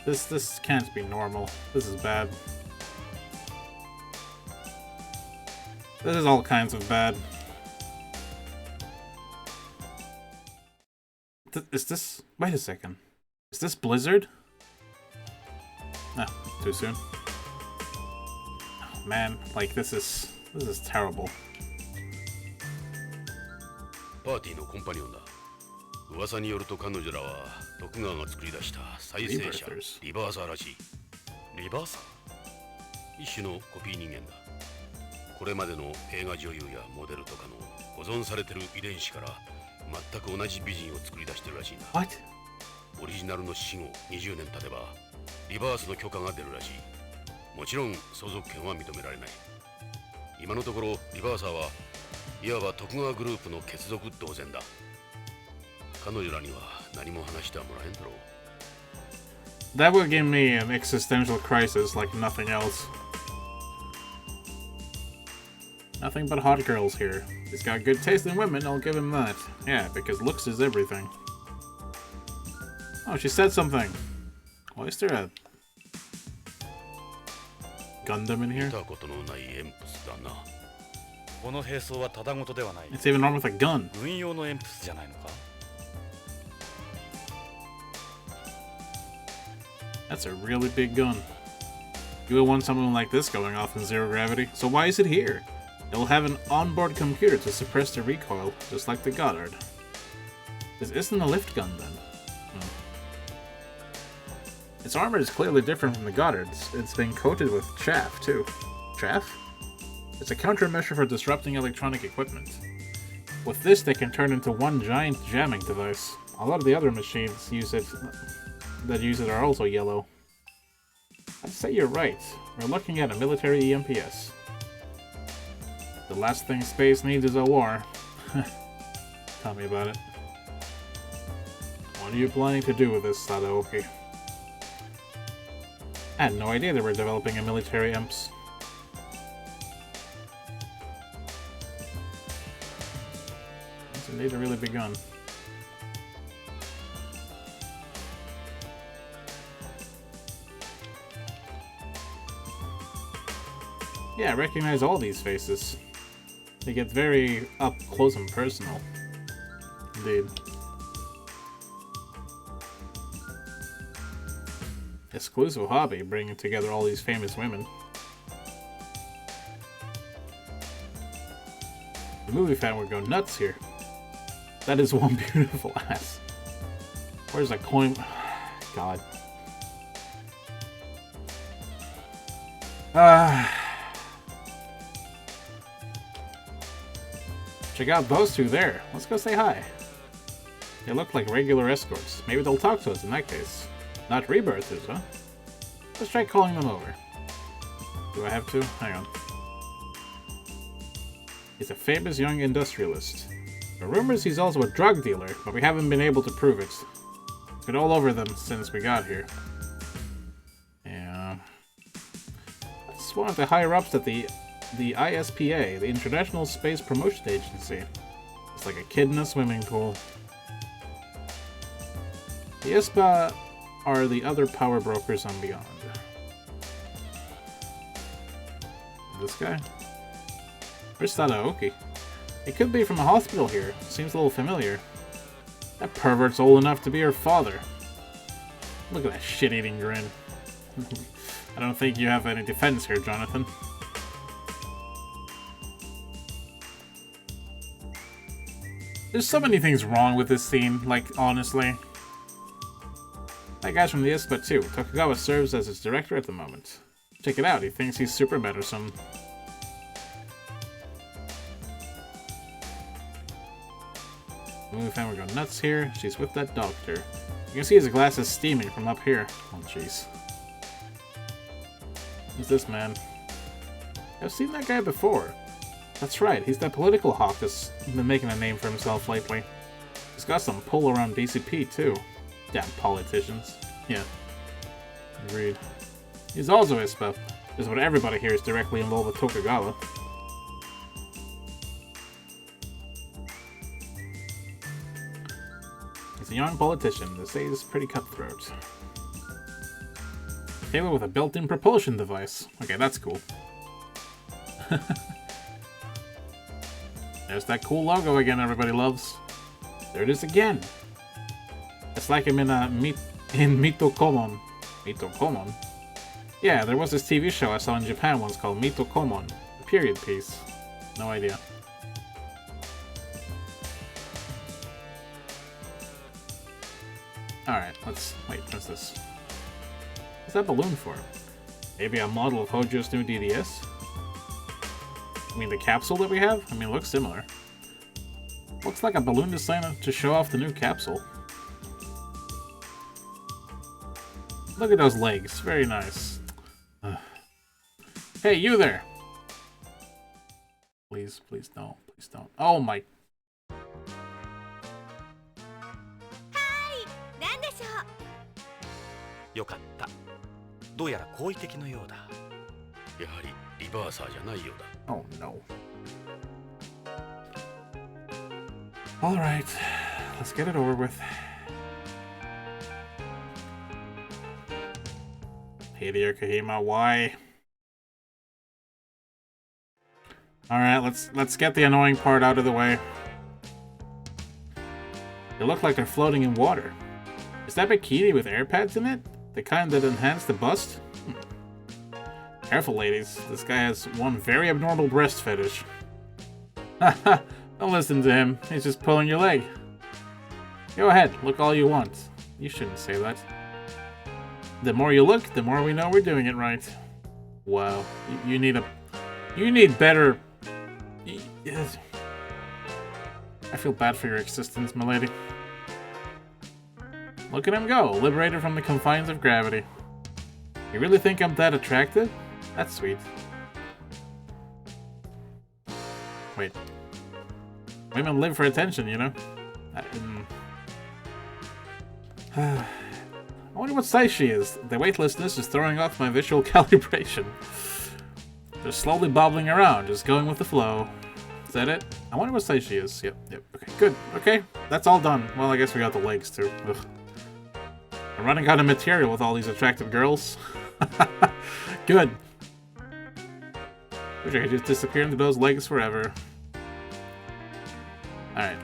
Speaker 1: This can't be normal. This is bad. This is all kinds of bad. Is this... Wait a second. Is this Blizzard? Ah, too soon. Oh, man, like this is terrible.
Speaker 2: パーティーのコンパニオンだ。噂によると彼女らは徳川が作り出した再生者リバーサーらしい。
Speaker 4: リバーサ
Speaker 2: ー？一種のコピー人間だ。これまでの映画女優やモデルとかの保存されてる遺伝子から全く同じ美人を作り出してるらしいんだ。
Speaker 1: What?
Speaker 2: オリジナルの死後20年経てばリバースの許可が出るらしい。もちろん相続権は認められない。今のところリバーサーはいわば徳川グループの血族同然だ。彼女らには何も話してはもらえんだろう。
Speaker 1: That would give me an existential crisis like nothing else. Nothing but hot girls here. He's got good taste in women, I'll give him that. Yeah, because looks is everything. Oh, she said something. Why is there a Gundam in here?
Speaker 2: 見たことのないエンプスだな。
Speaker 4: この兵装はただごとではない。
Speaker 1: It's even armed with a gun.
Speaker 4: 軍用のエンプスじゃないのか？
Speaker 1: That's a really big gun. You would want something like this going off in zero gravity, so why is it here? It'll have an onboard computer to suppress the recoil, just like the Goddard. This isn't a lift gun then. Its armor is clearly different from the Goddard's. It's been coated with chaff, too. Chaff? It's a countermeasure for disrupting electronic equipment. With this, they can turn into one giant jamming device. A lot of the other machines that use it are also yellow. I'd say you're right. We're looking at a military EMPS. The last thing space needs is a war. Tell me about it. What are you planning to do with this, Sadaoki? I had no idea they were developing a military EMPS. It's indeed a really big gun. Yeah, I recognize all these faces. They get very up close and personal. Indeed. Exclusive hobby, bringing together all these famous women. The movie fan would go nuts here. That is one beautiful ass. Where's that coin? God. Check out those two there. Let's go say hi. They look like regular escorts. Maybe they'll talk to us in that case. Not rebirthers, huh? Let's try calling them over. Do I have to? Hang on. He's a famous young industrialist. The rumors he's also a drug dealer, but we haven't been able to prove it. It's been all over them since we got here. Yeah. That's one of the higher-ups at the ISPA, the International Space Promotion Agency. It's like a kid in a swimming pool. The ISPA are the other power brokers on Beyond. This guy? Where's Sadaoki? It could be from a hospital here. Seems a little familiar. That pervert's old enough to be her father. Look at that shit-eating grin. I don't think you have any defense here, Jonathan. There's so many things wrong with this scene, like, honestly. That guy's from the ISPA too. Tokugawa serves as its director at the moment. Check it out, he thinks he's Superman or something. Movie fan would go nuts here. She's with that doctor. You can see his glasses steaming from up here. Oh jeez. Who's this man? I've seen that guy before. That's right, he's that political hawk that's been making a name for himself lately. He's got some pull around DCP too. Damn politicians. Yeah. Agreed. He's also ISPA. Just about everybody here is directly involved with Tokugawa. He's a young politician. They say he's pretty cutthroat. Halo with a built-in propulsion device. Okay, that's cool. There's that cool logo again everybody loves. There it is again. It's like him in Mitokomon. Mitokomon? Yeah, there was this TV show I saw in Japan once called Mitokomon. A period piece. No idea. Alright, let's... Wait, what's this? What's that balloon for? Maybe a model of Hojo's new DDS? I mean, the capsule that we have? I mean, it looks similar. Looks like a balloon designed to show off the new capsule. Look at those legs. Very nice. Hey, you there! Please, please don't. Please don't. Oh my...
Speaker 3: 何でしょう。
Speaker 4: よかった。どうやら好意的のようだ。
Speaker 2: やはりリバーサーじゃないようだ。
Speaker 1: Oh no. Alright. Let's get it over with. Hideo Kojima, why? Alright, let's get the annoying part out of the way. They look like they're floating in water. Is that bikini with air pads in it? The kind that enhance the bust? Careful, ladies. This guy has one very abnormal breast fetish. Haha, don't listen to him. He's just pulling your leg. Go ahead, look all you want. You shouldn't say that. The more you look, the more we know we're doing it right. Wow. You need better... Yes. I feel bad for your existence, milady. Look at him go, liberated from the confines of gravity. You really think I'm that attractive? That's sweet. Wait. Women live for attention, you know? I wonder what size she is. The weightlessness is throwing off my visual calibration. Just slowly bobbling around, just going with the flow. Is that it? I wonder what size she is. Yep. Okay, good. Okay, that's all done. Well, I guess we got the legs, too. Ugh. I'm running out of material with all these attractive girls. Good. Wish I could just disappear into those legs forever. Alright.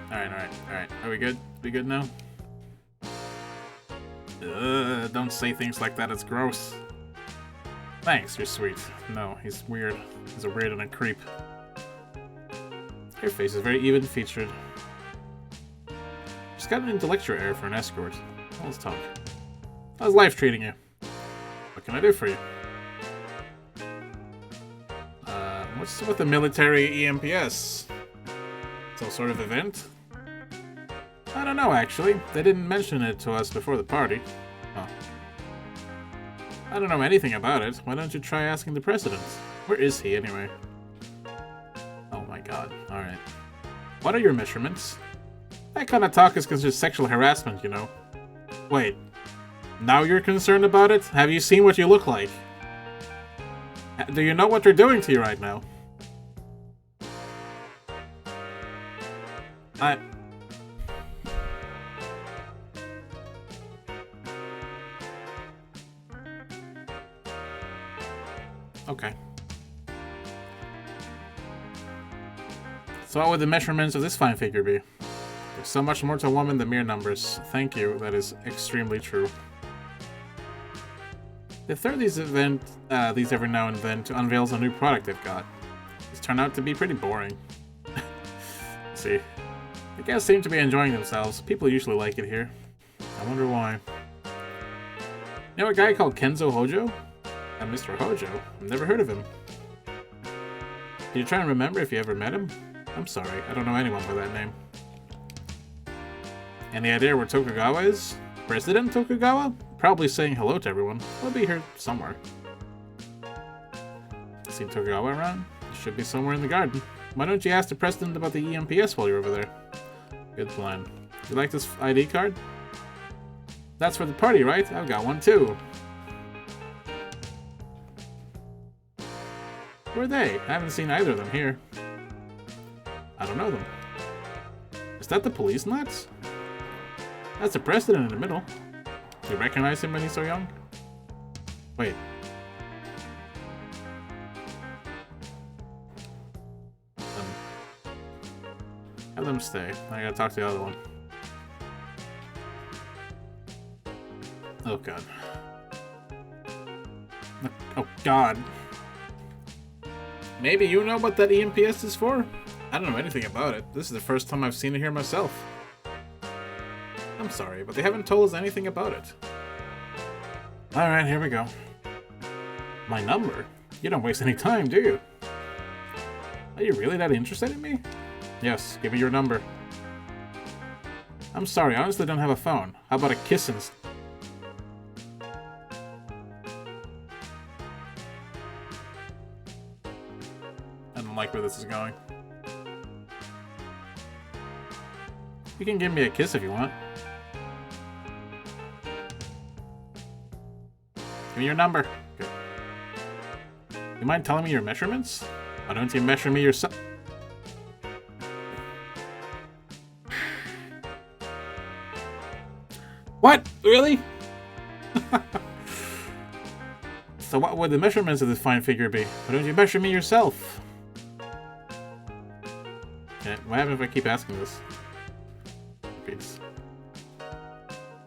Speaker 1: Are we good? We good now? Don't say things like that, it's gross. Thanks, you're sweet. No, he's weird. He's a weird and a creep. Your face is very even-featured. She's got an intellectual air for an escort. Well, let's talk. How's life treating you? What can I do for you? What's with the military EMPS? Some sort of event? I don't know, actually. They didn't mention it to us before the party. Huh. I don't know anything about it. Why don't you try asking the president? Where is he, anyway? Oh my god. Alright. What are your measurements? That kind of talk is considered sexual harassment, you know. Wait. Now you're concerned about it? Have you seen what you look like? Do you know what they're doing to you right now? Okay. So what would the measurements of this fine figure be? There's so much more to a woman than mere numbers. Thank you, that is extremely true. They throw these every now and then to unveil a new product they've got. These turn out to be pretty boring. Let's see. The guys seem to be enjoying themselves. People usually like it here. I wonder why. You know a guy called Kenzo Hojo? Mr. Hojo? I've never heard of him. Can you try and remember if you ever met him? I'm sorry, I don't know anyone by that name. Any idea where Tokugawa is? President Tokugawa? Probably saying hello to everyone. He'll be here somewhere. See Tokugawa around? He should be somewhere in the garden. Why don't you ask the president about the EMPS while you're over there? Good plan. You like this ID card? That's for the party, right? I've got one too. Who are they? I haven't seen either of them here. I don't know them. Is that the Policenauts? That's the president in the middle. Do you recognize him when he's so young? Wait. Have them stay. I gotta talk to the other one. Oh god. Oh god. Maybe you know what that EMPS is for? I don't know anything about it. This is the first time I've seen it here myself. I'm sorry, but they haven't told us anything about it. Alright, here we go. My number? You don't waste any time, do you? Are you really that interested in me? Yes, give me your number. I'm sorry, I honestly don't have a phone. How about a kiss instead? I don't like where this is going. You can give me a kiss if you want. Give me your number. Good. You mind telling me your measurements? Why don't you measure me yourself? What? Really? So what would the measurements of this fine figure be? Why don't you measure me yourself? Okay, what happens if I keep asking this? Repeats.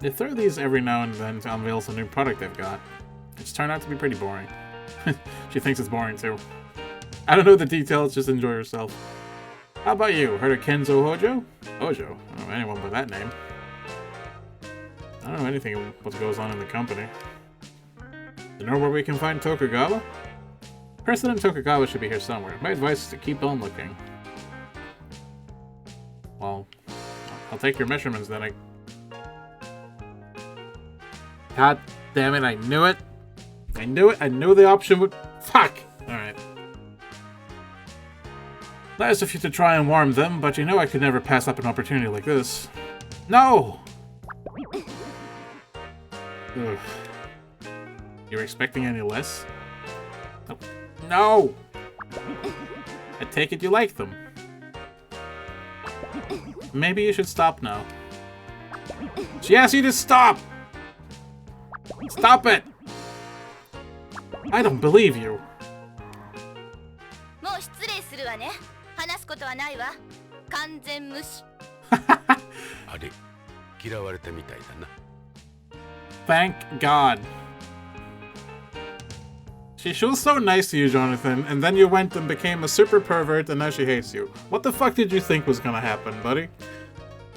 Speaker 1: They throw these every now and then to unveil some new product they've got. It's turned out to be pretty boring. She thinks it's boring too. I don't know the details, just enjoy yourself. How about you? Heard of Kenzo Hojo? Hojo? I don't know anyone by that name. I don't know anything of what goes on in the company. You know where we can find Tokugawa? President Tokugawa should be here somewhere. My advice is to keep on looking. Well, I'll take your measurements then. God damn it, I knew it. I knew it. I knew the option would... Fuck! Alright. Nice of you to try and warm them, but you know I could never pass up an opportunity like this. No! Ugh. You're expecting any less? Oh. No! I take it you like them. Maybe you should stop now. She asked you to stop! Stop it! I don't believe you.
Speaker 3: もう失礼するわね。話すことはないわ。完全無視。
Speaker 2: あれ、嫌われたみたいだな。
Speaker 1: Thank God. She was so nice to you, Jonathan, and then you went and became a super pervert, and now she hates you. What the fuck did you think was gonna happen, buddy?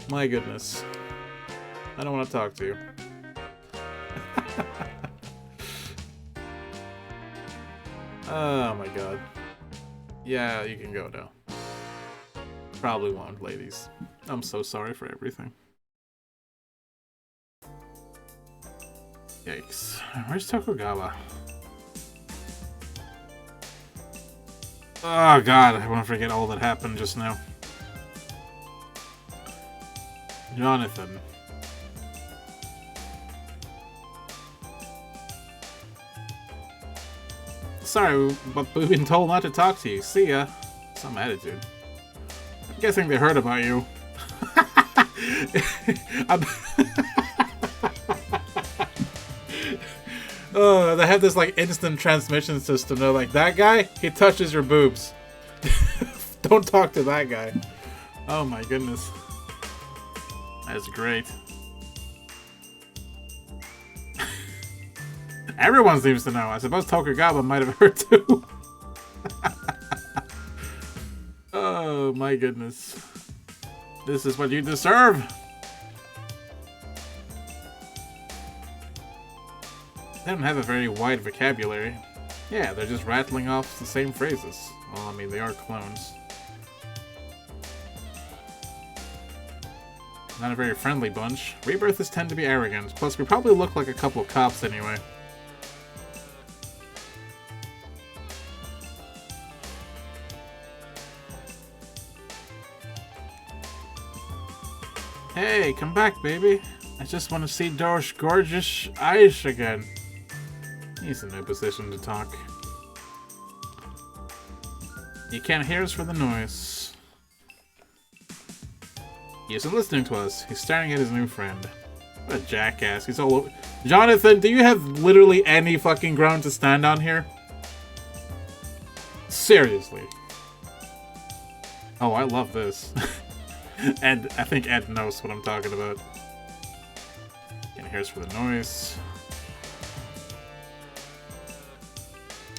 Speaker 1: My goodness. I don't want to talk to you. Oh my god. Yeah, you can go now. Probably won't, ladies. I'm so sorry for everything. Yikes. Where's Tokugawa? Oh god, I want to forget all that happened just now. Jonathan. Sorry, but we've been told not to talk to you. See ya. Some attitude. I'm guessing they heard about you. Oh, they have this like instant transmission system. They're like, that guy, he touches your boobs. Don't talk to that guy. Oh my goodness. That's great. Everyone seems to know. I suppose Tokugawa might have heard too. Oh my goodness. This is what you deserve. They don't have a very wide vocabulary. Yeah, they're just rattling off the same phrases. Well, I mean, they are clones. Not a very friendly bunch. Rebirths tend to be arrogant. Plus, we probably look like a couple of cops anyway. Hey, come back, baby. I just want to see Dor's gorgeous eyes again. He's in no position to talk. You can't hear us for the noise. He isn't listening to us. He's staring at his new friend. What a jackass. He's all over. Jonathan, do you have literally any fucking ground to stand on here? Seriously. Oh, I love this. And I think Ed knows what I'm talking about. Can't hear us for the noise.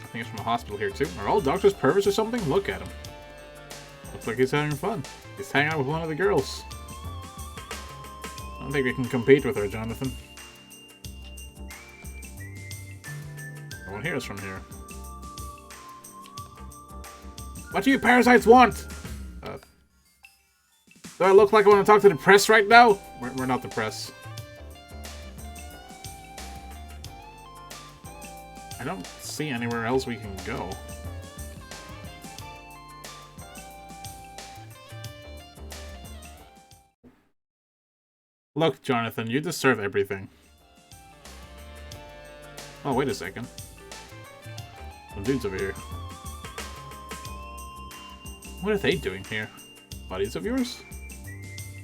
Speaker 1: I think it's from the hospital here too. Are all doctors perverts or something? Look at him. Looks like he's having fun. He's hanging out with one of the girls. I don't think we can compete with her, Jonathan. No one hears from here. What do you parasites want? Do I look like I want to talk to the press right now? We're not the press. I don't see anywhere else we can go. Look, Jonathan, you deserve everything. Oh, wait a second. Some dudes over here. What are they doing here? Buddies of yours?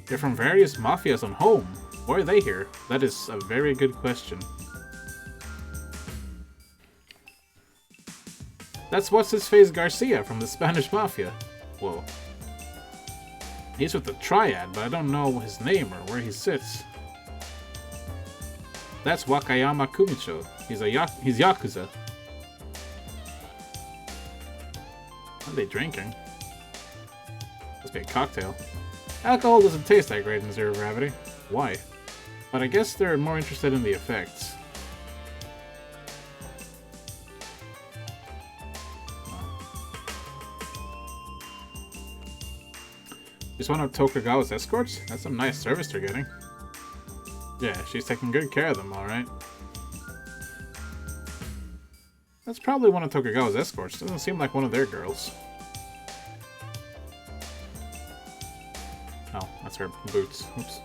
Speaker 1: They're from various mafias on home. Why are they here? That is a very good question. That's what's-his-face Garcia from the Spanish Mafia. Whoa. He's with the Triad, but I don't know his name or where he sits. That's Wakayama Kumicho. He's Yakuza. What are they drinking? Must be a cocktail. Alcohol doesn't taste that great in zero gravity. Why? But I guess they're more interested in the effects. Just one of Tokugawa's escorts? That's some nice service they're getting. Yeah, she's taking good care of them, alright. That's probably one of Tokugawa's escorts. Doesn't seem like one of their girls. Oh, that's her boots. Oops.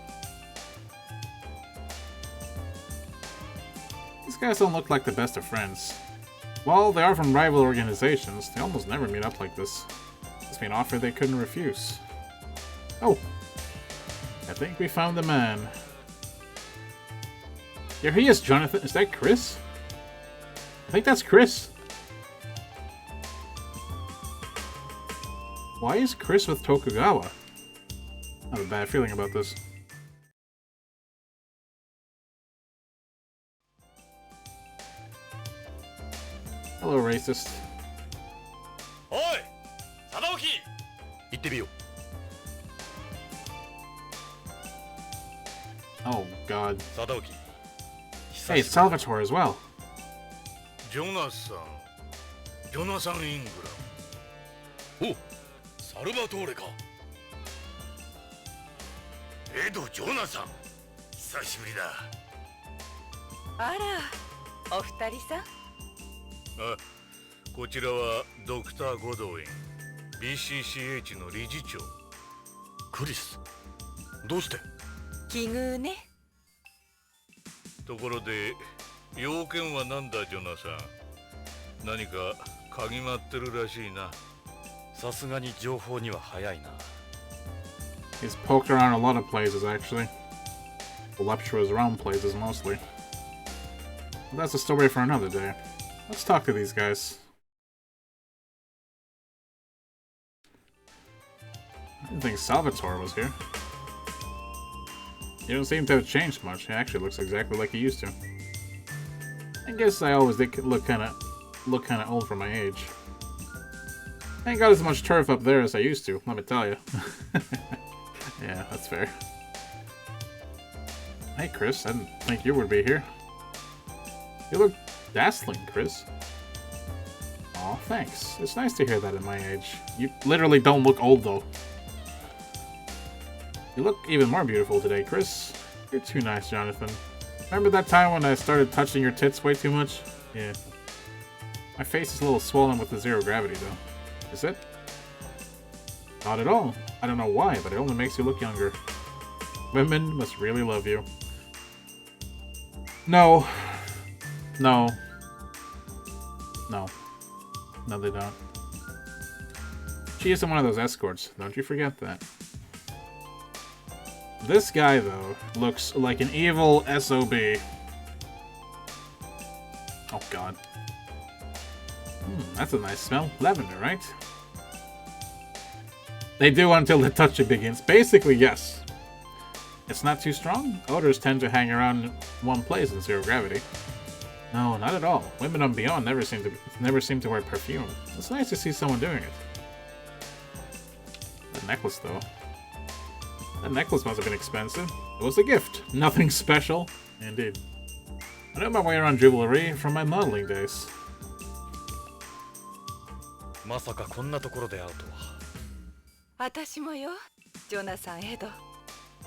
Speaker 1: These guys don't look like the best of friends. While they are from rival organizations, they almost never meet up like this. Must be an offer they couldn't refuse. Oh! I think we found the man. Here he is, Jonathan. Is that Chris? I think that's Chris. Why is Chris with Tokugawa? I have a bad feeling about this. Hello, racist.
Speaker 4: おい貞興
Speaker 2: 行ってみよう。
Speaker 1: Oh, God.
Speaker 4: 貞興
Speaker 1: Hey, Salvatore as well.
Speaker 5: ジョナサン、ジョナサン・イングラム。
Speaker 2: お、サルバトーレか。
Speaker 5: エド・ジョナサン、久しぶりだ。
Speaker 3: あら、お二人さん。
Speaker 5: あ、こちらはドクター・ゴドウィン、BCCH の理事長。
Speaker 4: クリスどうして？
Speaker 3: 奇遇ね。
Speaker 5: ところで、要件はなんだ、ジョナサン。何か嗅ぎ回ってるらしいな。
Speaker 4: さすがに情報には早いな。
Speaker 1: He's poked around a lot of places, actually. Voluptuous round places, mostly. But that's a story for another day. Let's talk to these guys. I didn't think Salvatore was here. He doesn't seem to have changed much. He actually looks exactly like he used to. I guess I always did look kind of old for my age. I ain't got as much turf up there as I used to, let me tell you. Yeah, that's fair. Hey, Chris, I didn't think you would be here. You look dazzling, Chris. Aw, thanks. It's nice to hear that at my age. You literally don't look old, though. You look even more beautiful today, Chris. You're too nice, Jonathan. Remember that time when I started touching your tits way too much? Yeah. My face is a little swollen with the zero gravity, though. Is it? Not at all. I don't know why, but it only makes you look younger. Women must really love you. No. No. No. No, they don't. She isn't one of those escorts. Don't you forget that. This guy, though, looks like an evil SOB. Oh, God. That's a nice smell. Lavender, right? They do until the touching begins. Basically, yes. It's not too strong. Odors tend to hang around in one place in zero gravity. No, not at all. Women on Beyond never seem to wear perfume. It's nice to see someone doing it. That necklace, though. That necklace must have been expensive. It was a gift. Nothing special. Indeed. I know my way around jewelry from my modeling days.
Speaker 4: まさかこんなところで会うとは。
Speaker 3: 私もよ、ジョナサン・エド。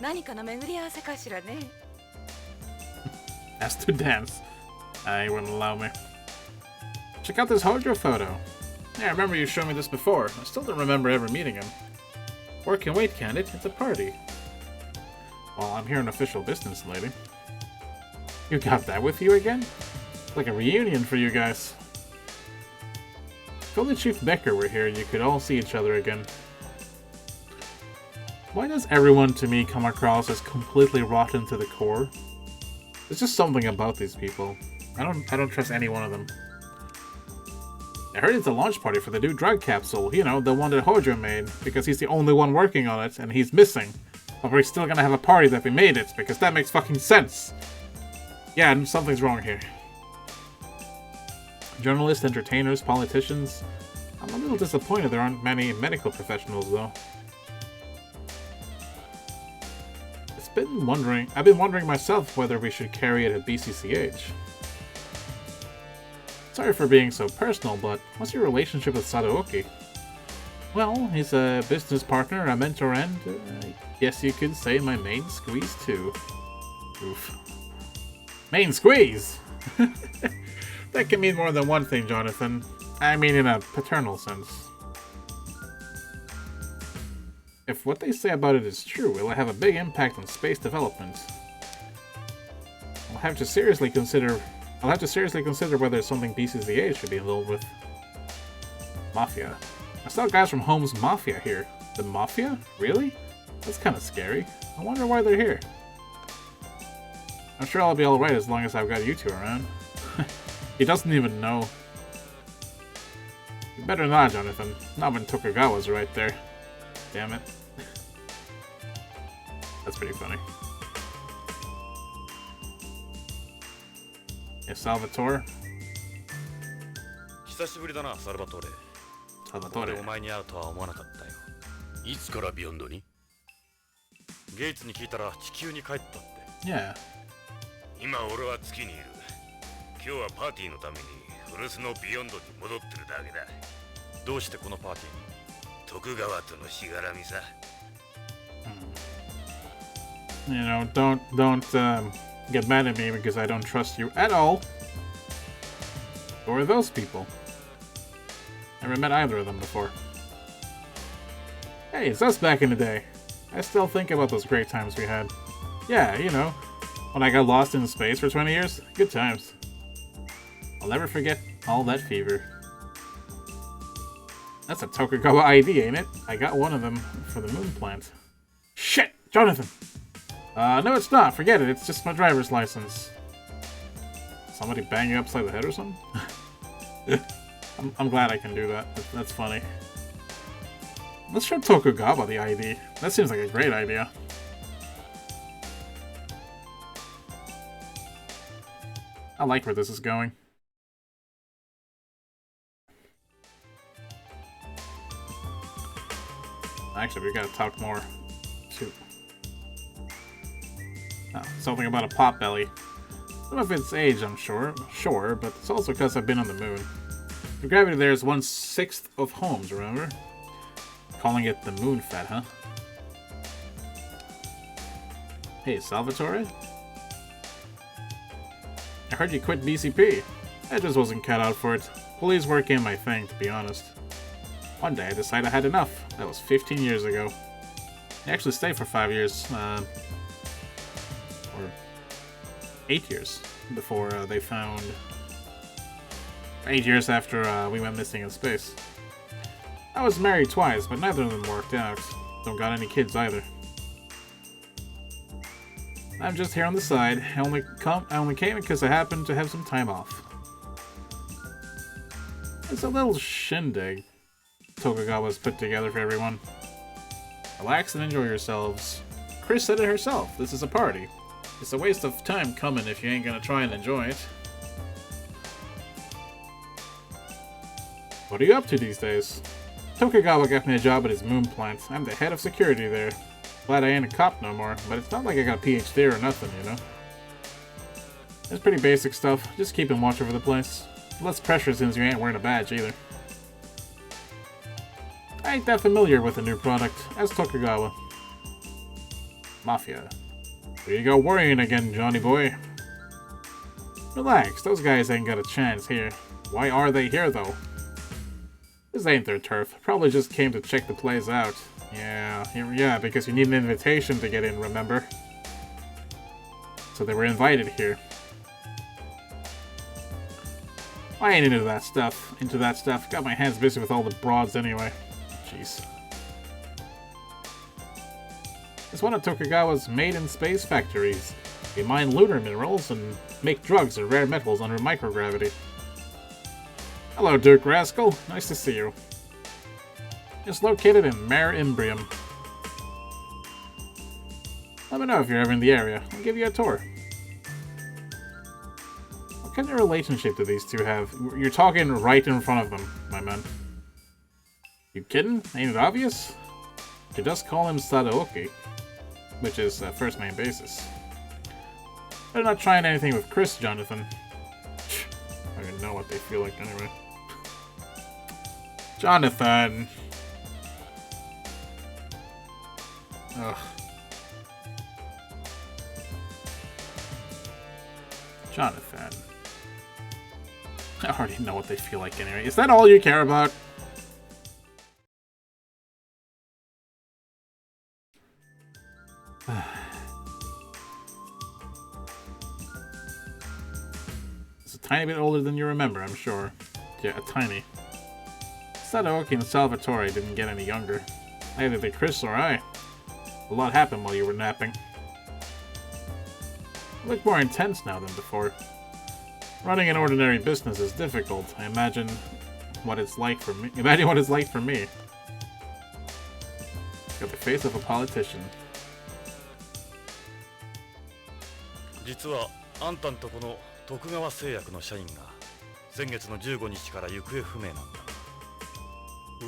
Speaker 3: 何かの巡り合わせかしらね。
Speaker 1: Has to dance. He wouldn't allow me. Check out this Hojo photo. Yeah, I remember you showed me this before. I still don't remember ever meeting him. Or can wait, can it? It's a party. Well, I'm here on official business, lady. You got that with you again? Like a reunion for you guys. If only Chief Becker were here, you could all see each other again. Why does everyone to me come across as completely rotten to the core? There's just something about these people. I don't trust any one of them. I heard it's a launch party for the new drug capsule, you know, the one that Hojo made, because he's the only one working on it, and he's missing. But we're still gonna have a party that we made it, because that makes fucking sense! Yeah, and something's wrong here. Journalists, entertainers, politicians... I'm a little disappointed there aren't many medical professionals, though. I've been wondering myself whether we should carry it at BCCH. Sorry for being so personal, but what's your relationship with Sadaoki? Well, he's a business partner, a mentor, and I guess you could say my main squeeze too. Oof. Main squeeze! That can mean more than one thing, Jonathan. I mean in a paternal sense. If what they say about it is true, it'll have a big impact on space development. I'll have to seriously consider whether it's something BCCA should be involved with. Mafia. I saw guys from Holmes Mafia here. The Mafia? Really? That's kind of scary. I wonder why they're here. I'm sure I'll be alright as long as I've got you two around. He doesn't even know. You better not, Jonathan. Not when Tokugawa's right there. Damn it. That's pretty funny. Yeah, Salvatore?
Speaker 4: 久しぶりだな、サルバトーレ。ここでお前に会うとは思わなかったよ。
Speaker 2: いつからビヨンドに？
Speaker 4: ゲイツに聞いたら地球に帰ったって。
Speaker 1: Yeah.
Speaker 2: 今俺は月にいる。今日はパーティーのために古巣のビヨンドに戻ってるだけだ。
Speaker 4: どうしてこのパーティーに？
Speaker 2: 徳川とのしがらみさ。
Speaker 1: You know, don't get mad at me because I don't trust you at all. Who are those people? Never met either of them before. Hey, it's us back in the day. I still think about those great times we had. Yeah, you know, when I got lost in space for 20 years. Good times. I'll never forget all that fever. That's a Tokugawa ID, ain't it? I got one of them for the moon plant. Shit! Jonathan! No it's not. Forget it. It's just my driver's license. Somebody bang you upside the head or something? I'm glad I can do that. That's funny. Let's show Tokugawa the ID. That seems like a great idea. I like where this is going. Actually, we gotta talk more, too. Oh, something about a potbelly. I don't know if it's age, I'm sure, but it's also because I've been on the moon. The gravity there is 1/6 of Holmes, remember? Calling it the moon fat, huh? Hey, Salvatore? I heard you quit BCP. I just wasn't cut out for it. Police work ain't my thing, to be honest. One day I decided I had enough. That was 15 years ago. I actually stayed for 5 years, or 8 years before they found... 8 years after we went missing in space. I was married twice, but neither of them worked out. Don't got any kids either. I'm just here on the side. I only came because I happened to have some time off. It's a little shindig Tokugawa's put together for everyone. Relax and enjoy yourselves. Chris said it herself. This is a party. It's a waste of time coming if you ain't gonna try and enjoy it. What are you up to these days? Tokugawa got me a job at his moon plant. I'm the head of security there. Glad I ain't a cop no more, but it's not like I got a PhD or nothing, you know? It's pretty basic stuff, just keeping watch over the place. Less pressure since you ain't wearing a badge either. I ain't that familiar with the new product, as Tokugawa. Mafia. Here you go worrying again, Johnny boy. Relax, those guys ain't got a chance here. Why are they here, though? This ain't their turf. Probably just came to check the place out. Yeah, because you need an invitation to get in, remember? So they were invited here. I ain't into that stuff. Got my hands busy with all the broads anyway. Jeez. It's one of Tokugawa's made-in-space factories. They mine lunar minerals and make drugs and rare metals under microgravity. Hello, Duke Rascal. Nice to see you. It's located in Mare Imbrium. Let me know if you're ever in the area. I'll give you a tour. What kind of relationship do these two have? You're talking right in front of them, my man. You kidding? Ain't it obvious? You just call him Sadaoki, which is first name basis. They're not trying anything with Chris, Jonathan. I don't even know what they feel like anyway. Jonathan! Ugh. Jonathan. I already know what they feel like anyway. Is that all you care about? It's a tiny bit older than you remember, I'm sure. Yeah, tiny. Sadaoki and Salvatore didn't get any younger. Neither did Chris or I. A lot happened while you were napping. You look more intense now than before. Running an ordinary business is difficult. I imagine what it's like for me. Imagine what it's like for me. Got the face of a politician.
Speaker 4: 実はあんたんとこの徳川製薬の社員が先月の15日から行方不明なんだ。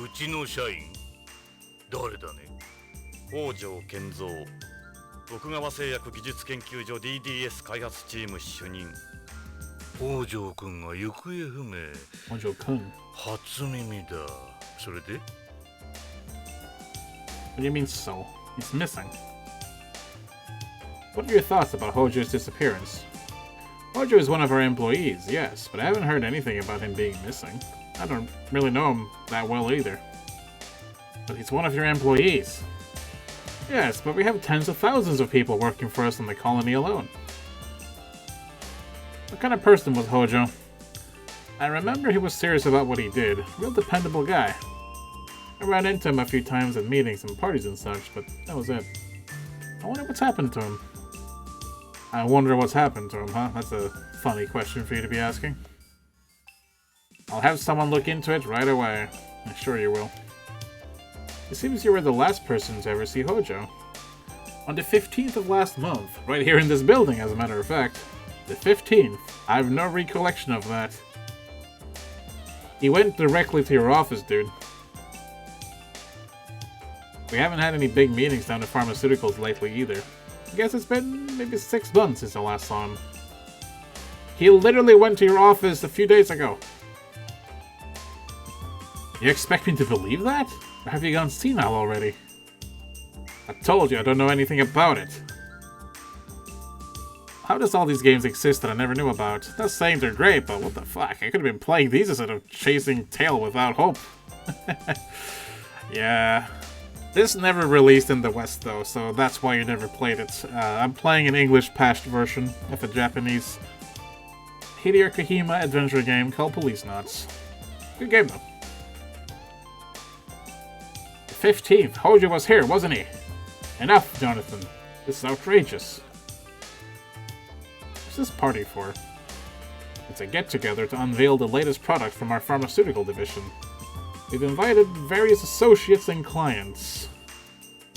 Speaker 5: うちの社員誰だね。
Speaker 4: 北条健三、徳川製薬技術研究所 DDS 開発チーム主任。
Speaker 5: 北条君が行方不明。
Speaker 1: 北条君。
Speaker 5: 初耳だ。それで
Speaker 1: What do you mean so? He's missing. What are your thoughts about Hojo's disappearance? Hojo is one of our employees, yes, but I haven't heard anything about him being missing. I don't really know him that well either. But he's one of your employees. Yes, but we have tens of thousands of people working for us in the colony alone. What kind of person was Hojo? I remember he was serious about what he did. Real dependable guy. I ran into him a few times at meetings and parties and such, but that was it. I wonder what's happened to him. I wonder what's happened to him, huh? That's a funny question for you to be asking. I'll have someone look into it right away. I'm sure you will. It seems you were the last person to ever see Hojo. On the 15th of last month, right here in this building, as a matter of fact. The 15th. I have no recollection of that. He went directly to your office, dude. We haven't had any big meetings down to pharmaceuticals lately either. I guess it's been maybe 6 months since I last saw him. He literally went to your office a few days ago. You expect me to believe that? Or have you gone senile already? I told you I don't know anything about it. How does all these games exist that I never knew about? Not saying they're great, but what the fuck? I could have been playing these instead of chasing tail without hope. Yeah. This never released in the West though, so that's why you never played it. I'm playing an English patched version of a Japanese Hideo Kojima adventure game called Policenauts. Good game though. The 15th, Hojo was here, wasn't he? Enough, Jonathan. This is outrageous. What's this party for? It's a get-together to unveil the latest product from our pharmaceutical division. We've invited various associates and clients.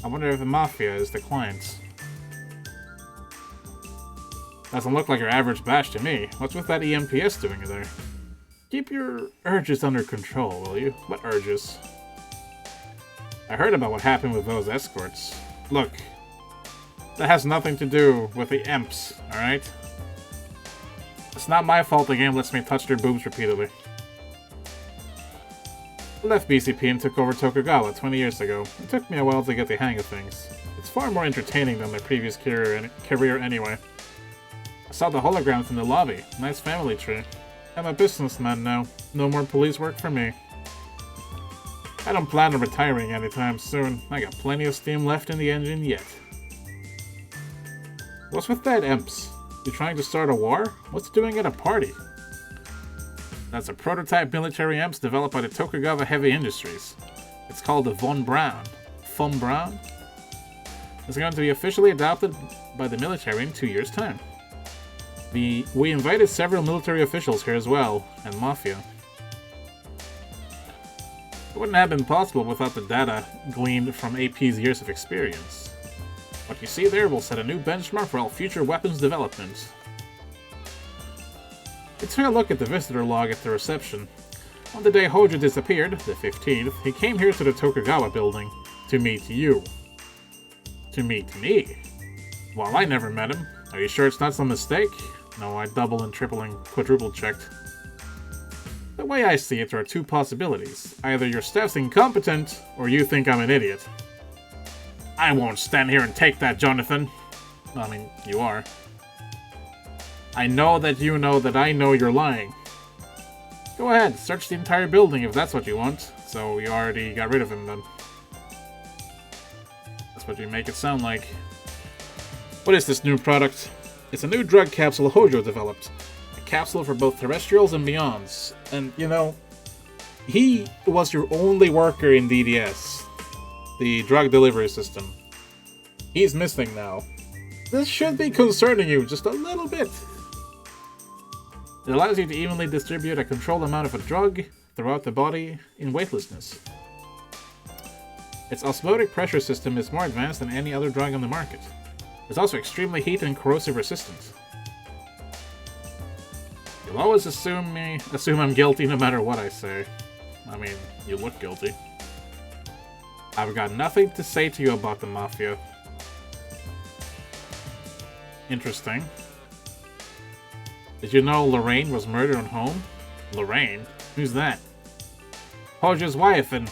Speaker 1: I wonder if the Mafia is the clients. Doesn't look like your average batch to me. What's with that EMPS doing there? Keep your urges under control, will you? What urges? I heard about what happened with those escorts. Look, that has nothing to do with the EMPs, alright? It's not my fault the game lets me touch their boobs repeatedly. I left BCP and took over Tokugawa 20 years ago. It took me a while to get the hang of things. It's far more entertaining than my previous career anyway. I saw the holograms in the lobby. Nice family tree. I'm a businessman now. No more police work for me. I don't plan on retiring anytime soon. I got plenty of steam left in the engine yet. What's with that, EMPS? You trying to start a war? What's it doing at a party? That's a prototype military EMPS developed by the Tokugawa Heavy Industries. It's called the Von Braun. Von Braun? It's going to be officially adopted by the military in 2 years' time. We invited several military officials here as well, and Mafia. It wouldn't have been possible without the data gleaned from AP's years of experience. What you see there will set a new benchmark for all future weapons development. We took a look at the visitor log at the reception. On the day Hojo disappeared, the 15th, he came here to the Tokugawa building to meet you. To meet me? Well, I never met him. Are you sure it's not some mistake? No, I double and triple and quadruple checked. The way I see it, there are two possibilities. Either your staff's incompetent, or you think I'm an idiot. I won't stand here and take that, Jonathan. I mean, you are. I know that you know that I know you're lying. Go ahead, search the entire building if that's what you want. So you already got rid of him then. That's what you make it sound like. What is this new product? It's a new drug capsule Hojo developed. A capsule for both terrestrials and beyonds. And, you know, he was your only worker in DDS. The drug delivery system. He's missing now. This should be concerning you just a little bit. It allows you to evenly distribute a controlled amount of a drug throughout the body in weightlessness. Its osmotic pressure system is more advanced than any other drug on the market. It's also extremely heat and corrosive resistant. You'll always assume I'm guilty no matter what I say. I mean, you look guilty. I've got nothing to say to you about the Mafia. Interesting. Did you know Lorraine was murdered at home? Lorraine? Who's that? Hojo's wife and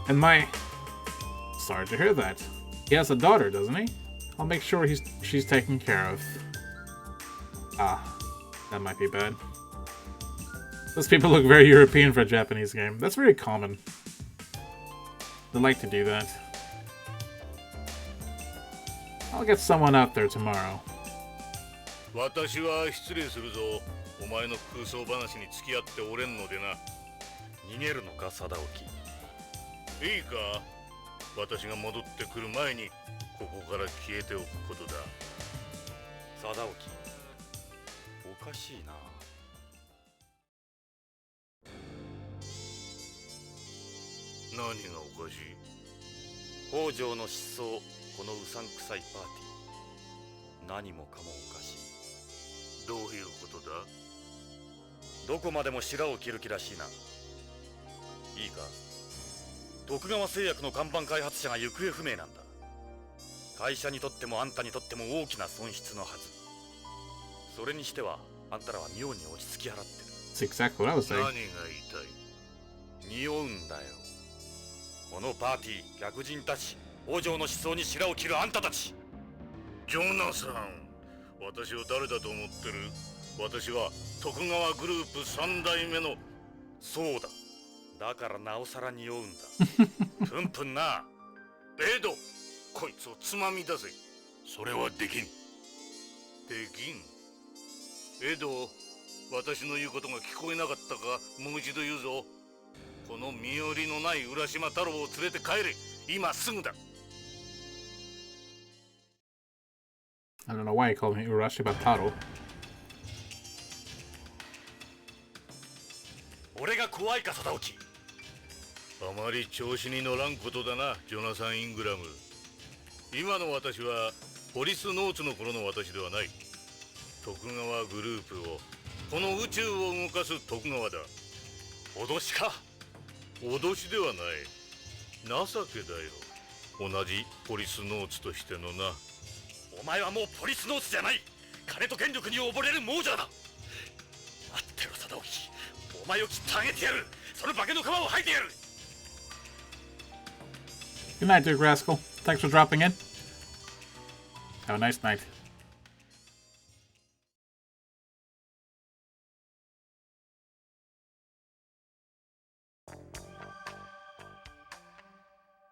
Speaker 1: my... Sorry to hear that. He has a daughter, doesn't he? I'll make sure she's taken care of. Ah, that might be bad. Those people look very European for a Japanese game. That's very common. They like to do that. I'll get someone out there tomorrow.
Speaker 5: 私は失礼するぞ。お前の空想話に付き合っておれんのでな。
Speaker 4: 逃げるのか貞興。
Speaker 5: いいか、私が戻ってくる前にここから消えておくことだ。
Speaker 4: 貞興、おかしいな。
Speaker 5: 何がおかしい？
Speaker 4: 北条の失踪、このうさんくさいパーティー。何もかもおかしい。
Speaker 5: どういうことだ？
Speaker 4: どこまでも白を切る気らしいな。いいか、徳川製薬の看板開発者が行方不明なんだ。会社にとってもあんたにとっても大きな損失のはず。それにしてはあんたらは妙に落ち着き払ってる。
Speaker 1: That's exactly what I was saying.
Speaker 5: 何が言いたい？
Speaker 4: 匂うんだよ。このパーティー、逆人たち、北条の失踪に白を切るあんたたち。
Speaker 5: ジョナサン、私を誰だと思ってる？私は徳川グループ3代目の。
Speaker 4: そうだ。だからなおさら匂うんだ。プンプンな。
Speaker 5: エド、こいつをつまみ出せ。それはできん。できん。エド、私の言うことが聞こえなかったか？もう一度言うぞ。この身寄りのない浦島太郎を連れて帰れ。今すぐだ。
Speaker 1: I don't know why he called me Urashima Taro.
Speaker 4: 俺が怖いか貞興。
Speaker 5: あまり調子に乗らんことだな、ジョナサン・イングラム。今の私はポリスノーツの頃の私ではない。徳川グループを、この宇宙を動かす徳川だ。
Speaker 4: 脅しか？
Speaker 5: 脅しではない。情けだよ。同じポリスノーツとしてのな。
Speaker 4: お前はもうポリスノーツじゃない。金と権力に溺れる亡者だ。待ってろ貞興。お前を切ってあげてやる。その化けの皮を剥いてやる。
Speaker 1: Good night, Duke Rascal. Thanks for dropping in. Have a nice night.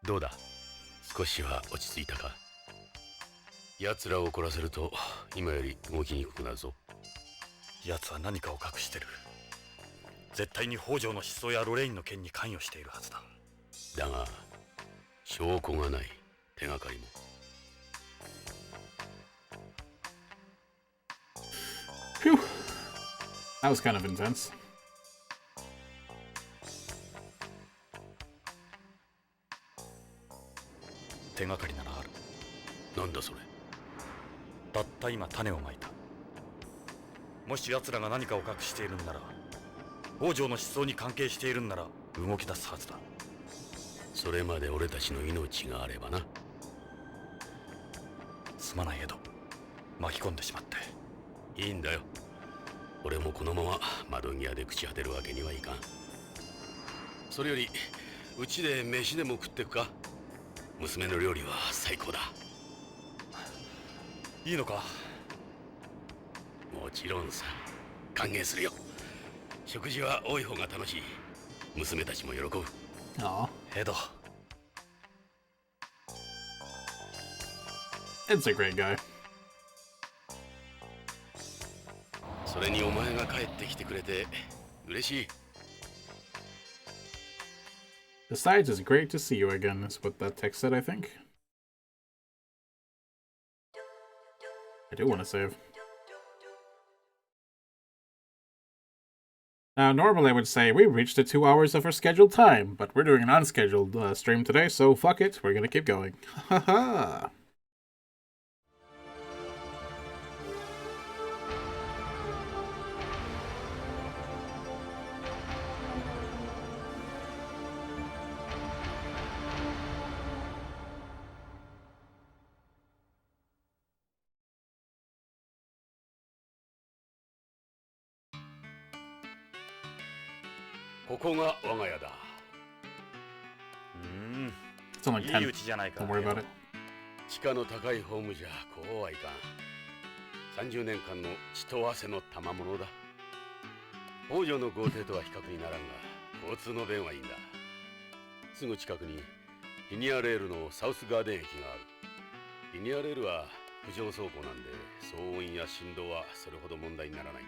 Speaker 2: どうだ、少しは落ち着いたか？奴らを怒らせると今より動きにくくなるぞ。
Speaker 4: 奴は何かを隠してる。絶対に北条の失踪やロレインの件に関与しているはずだ。
Speaker 2: だが証拠がない。手がかりも。
Speaker 1: Phew. That was kind of intense.
Speaker 4: 手がかりならある。
Speaker 2: なんだそれ？
Speaker 4: たった今種をまいた。もし奴らが何かを隠しているんなら、北条の失踪に関係しているんなら動き出すはずだ。
Speaker 2: それまで俺たちの命があればな。
Speaker 4: すまないエド、巻き込んでしまって。
Speaker 2: いいんだよ。俺もこのまま窓際で朽ち果てるわけにはいかん。それよりうちで飯でも食ってくか？娘の料理は最高だ。
Speaker 4: いいのか？
Speaker 2: もちろんさ、歓迎するよ。食事は多い方が楽しい。娘たちも喜ぶ。
Speaker 1: Aw.
Speaker 4: エド、
Speaker 1: Ed's a great guy.
Speaker 2: それにお前が帰ってきてくれて嬉しい。
Speaker 1: Besides, it's great to see you again, is what that text said, I think. I do want to save. Now, normally I would say we reached the 2 hours of our scheduled time, but we're doing an unscheduled stream today, so fuck it, we're gonna keep going. Haha!
Speaker 2: ここが我が家だ。
Speaker 1: It's only
Speaker 4: いい
Speaker 1: 10.
Speaker 4: うちじゃないか。
Speaker 1: Don't worry about it.
Speaker 2: 地価の高いホームじゃこうはいかん。30年間の血と汗の賜物だ。北条の豪邸とは比較にならんが、交通の便はいいんだ。すぐ近くにリニアレールのサウスガーデン駅がある。リニアレールは浮上走行なんで、騒音や振動はそれほど問題にならないん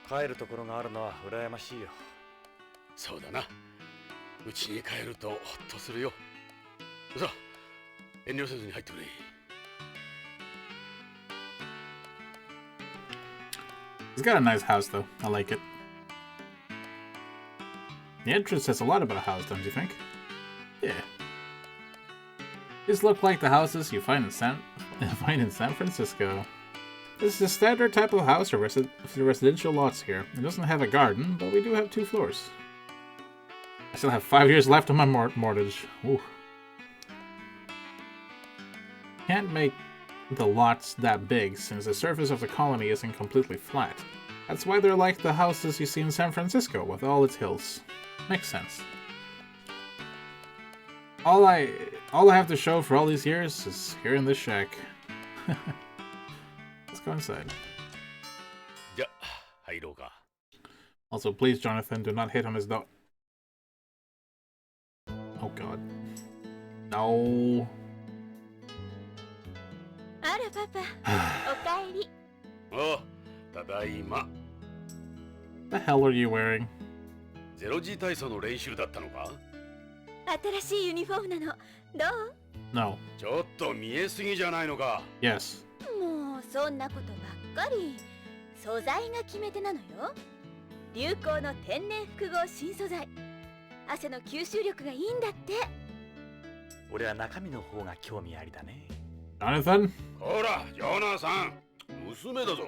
Speaker 2: だ。
Speaker 4: 帰るところがあるのは羨ましいよ。
Speaker 2: そうだな。うちに帰るとほっとするよ。さあ、遠慮せずに入ってくれ。
Speaker 1: He's got a nice house, though. I like it. The entrance says a lot about a house, don't you think? Yeah. These look like the houses you find in San Francisco. This is a standard type of house for residential lots here. It doesn't have a garden, but we do have 2 floors. I still have 5 years left on my mortgage. Ooh. Can't make the lots that big since the surface of the colony isn't completely flat. That's why they're like the houses you see in San Francisco with all its hills. Makes sense. All I have to show for all these years is here in this shack. Let's go inside.
Speaker 2: じゃあ、入ろうか。
Speaker 1: Also, please, Jonathan, do not hit on his dog. Oh god. No.
Speaker 3: あらパパおかえり。
Speaker 2: おう、ただいま。
Speaker 1: The hell are you wearing?
Speaker 2: ゼロ G 体操の練習だったのか？
Speaker 3: 新しいユニフォームなの。どう？
Speaker 1: No.
Speaker 2: ちょっと見えすぎじゃないのか。
Speaker 1: Yes.
Speaker 3: もうそんなことばっかり。素材が決め手なのよ。流行の天然複合新素材。汗の吸収力がいいんだって。
Speaker 4: 俺は中身の方が興味ありだね。
Speaker 1: Jonathan?
Speaker 2: ほら、ジョナサン、娘だぞ。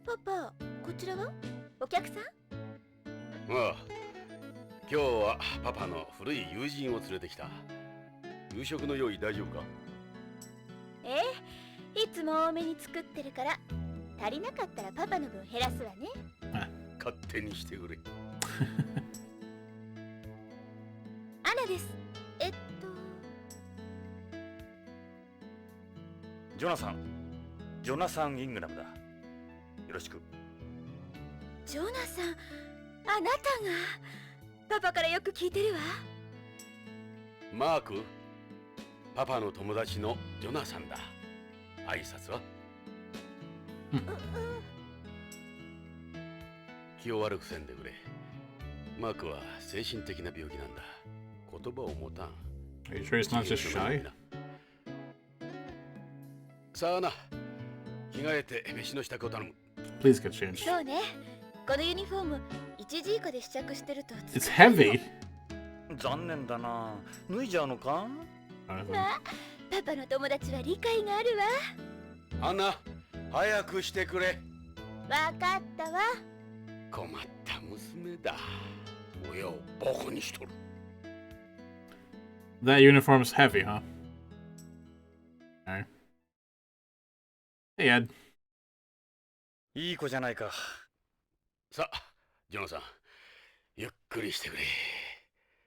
Speaker 3: パパ、こちらはお客さん？
Speaker 2: ああ、今日はパパの古い友人を連れてきた。夕食の用意大丈夫か？
Speaker 3: ええ、いつも多めに作ってるから。足りなかったらパパの分減らすわね。
Speaker 2: 勝手にしてくれ。
Speaker 3: アナです。
Speaker 4: ジョナサン・イングラムだ。よろしく。
Speaker 3: ジョナサン、あなたが。パパからよく聞いてるわ。
Speaker 2: マーク、パパの友達のジョナサンだ。挨拶は？気を悪くせんでくれ。マークは精神的な病気なんだ。言葉を持たん。
Speaker 1: Are you sure he's not just shy?
Speaker 2: さあな、着替えて飯の支度を頼む。
Speaker 1: Please get changed.
Speaker 3: そうね。このユニフォーム、1時以下で試着してると。
Speaker 1: It's heavy.
Speaker 4: 残念だな。脱いじゃうのか？
Speaker 1: Jonathan.
Speaker 3: まあ、パパの友達は理解があるわ。
Speaker 2: アンナ、早くしてくれ。
Speaker 3: わかったわ。
Speaker 2: 困った娘だ。親をバカにしとる。
Speaker 1: That uniform's heavy, huh? Alright. Hey, Ed.
Speaker 4: いい子じゃないか。
Speaker 2: さあ、ジョナさん、ゆっくりしてくれ。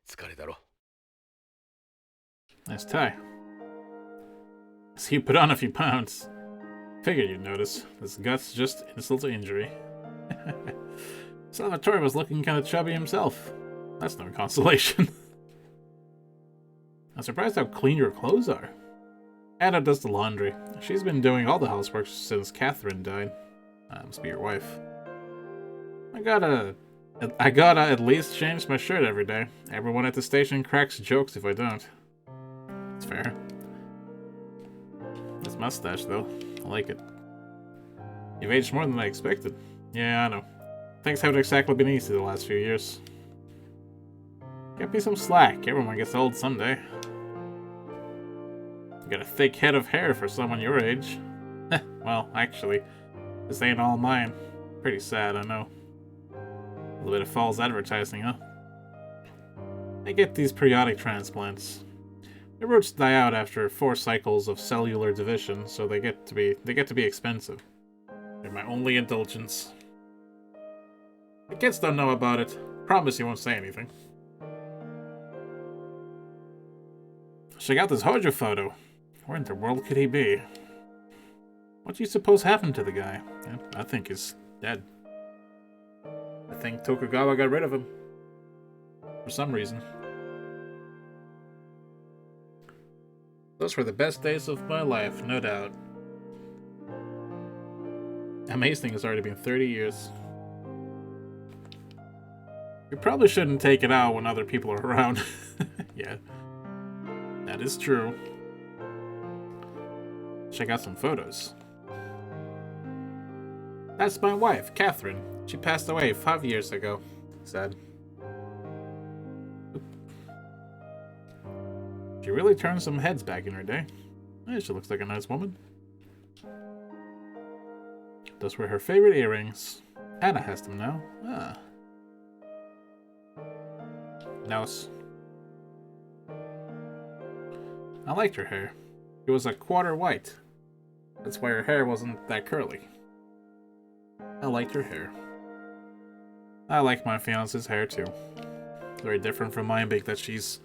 Speaker 2: 疲れだろ。
Speaker 1: Nice tie. So you put on a few pounds. Figured you'd notice. This gut's just insult to injury. Salvatore was looking kind of chubby himself. That's no consolation. I'm surprised how clean your clothes are. Anna does the laundry. She's been doing all the housework since Catherine died. Must be your wife. I gotta at least change my shirt every day. Everyone at the station cracks jokes if I don't. It's fair. This mustache, though. I like it. You've aged more than I expected. Yeah, I know. Things haven't exactly been easy the last few years. Get me some slack. Everyone gets old someday. You got a thick head of hair for someone your age. Well, actually, this ain't all mine. Pretty sad, I know. A little bit of false advertising, huh? I get these periodic transplants. The roots die out after 4 cycles of cellular division, so they get to be expensive. They're my only indulgence. The kids don't know about it. Promise you won't say anything. Check out this Hojo photo. Where in the world could he be? What do you suppose happened to the guy? Yeah, I think he's dead. I think Tokugawa got rid of him. For some reason. Those were the best days of my life, no doubt. Amazing, it's already been 30 years. You probably shouldn't take it out when other people are around. Yeah. That is true. Check out some photos. That's my wife, Catherine. She passed away 5 years ago. Sad. She really turned some heads back in her day. Yeah, she looks like a nice woman. Those were her favorite earrings. Anna has them now. Ah. Nose. I liked her hair. It was a quarter white. That's why her hair wasn't that curly. I liked her hair. I like my fiance's hair too. Very different from mine, being that she's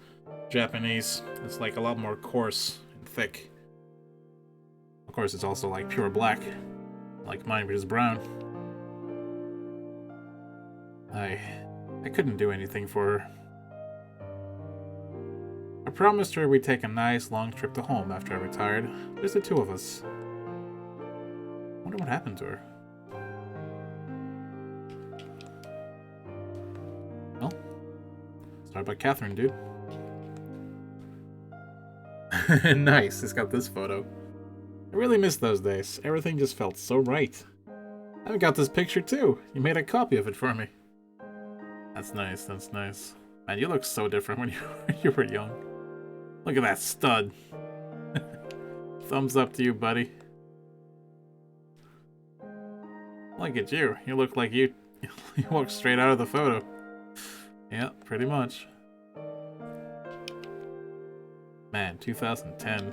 Speaker 1: Japanese. It's like a lot more coarse and thick. Of course, it's also like pure black. Like mine, which is brown. I couldn't do anything for her. I promised her we'd take a nice long trip to home after I retired. Just the 2 of us. Wonder what happened to her. Well, sorry about Catherine, dude. Nice, it's got this photo. I really miss those days. Everything just felt so right. I've got this picture too. You made a copy of it for me. That's nice, that's nice. Man, you look so different when you were young. Look at that stud. Thumbs up to you, buddy. Look at you. You look like you walked straight out of the photo. Yeah, pretty much. Man, 2010.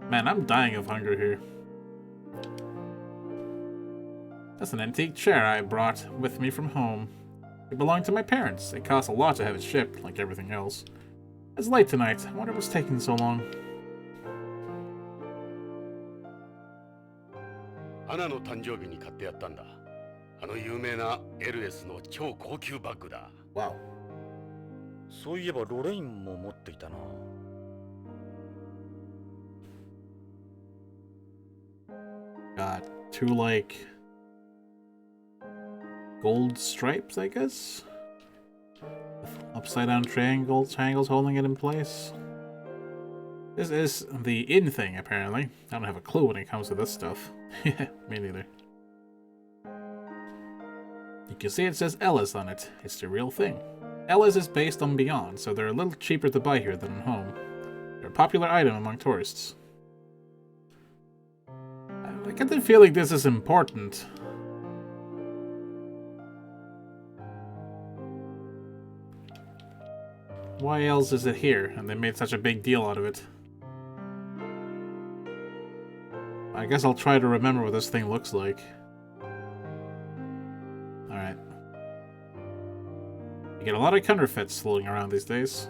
Speaker 1: Man, I'm dying of hunger here. That's an antique chair I brought with me from home. It belonged to my parents. It cost a lot to have it shipped, like everything else. It's late tonight. I wonder what's taking so long.
Speaker 2: アナの誕生日に買ってやったんだ。あの有名な LS の超高級バッグだ。
Speaker 1: Wow.
Speaker 4: そういえばロレインも持っていたな。
Speaker 1: Got 2 like gold stripes, I guess? Upside down triangles holding it in place. This is the in thing, apparently. I don't have a clue when it comes to this stuff. Yeah, me neither. You can see it says Ellis on it. It's the real thing. Ellis is based on Beyond, so they're a little cheaper to buy here than at home. They're a popular item among tourists. I get the feeling this is important. Why else is it here? And they made such a big deal out of it. I guess I'll try to remember what this thing looks like. Alright. You get a lot of counterfeits floating around these days.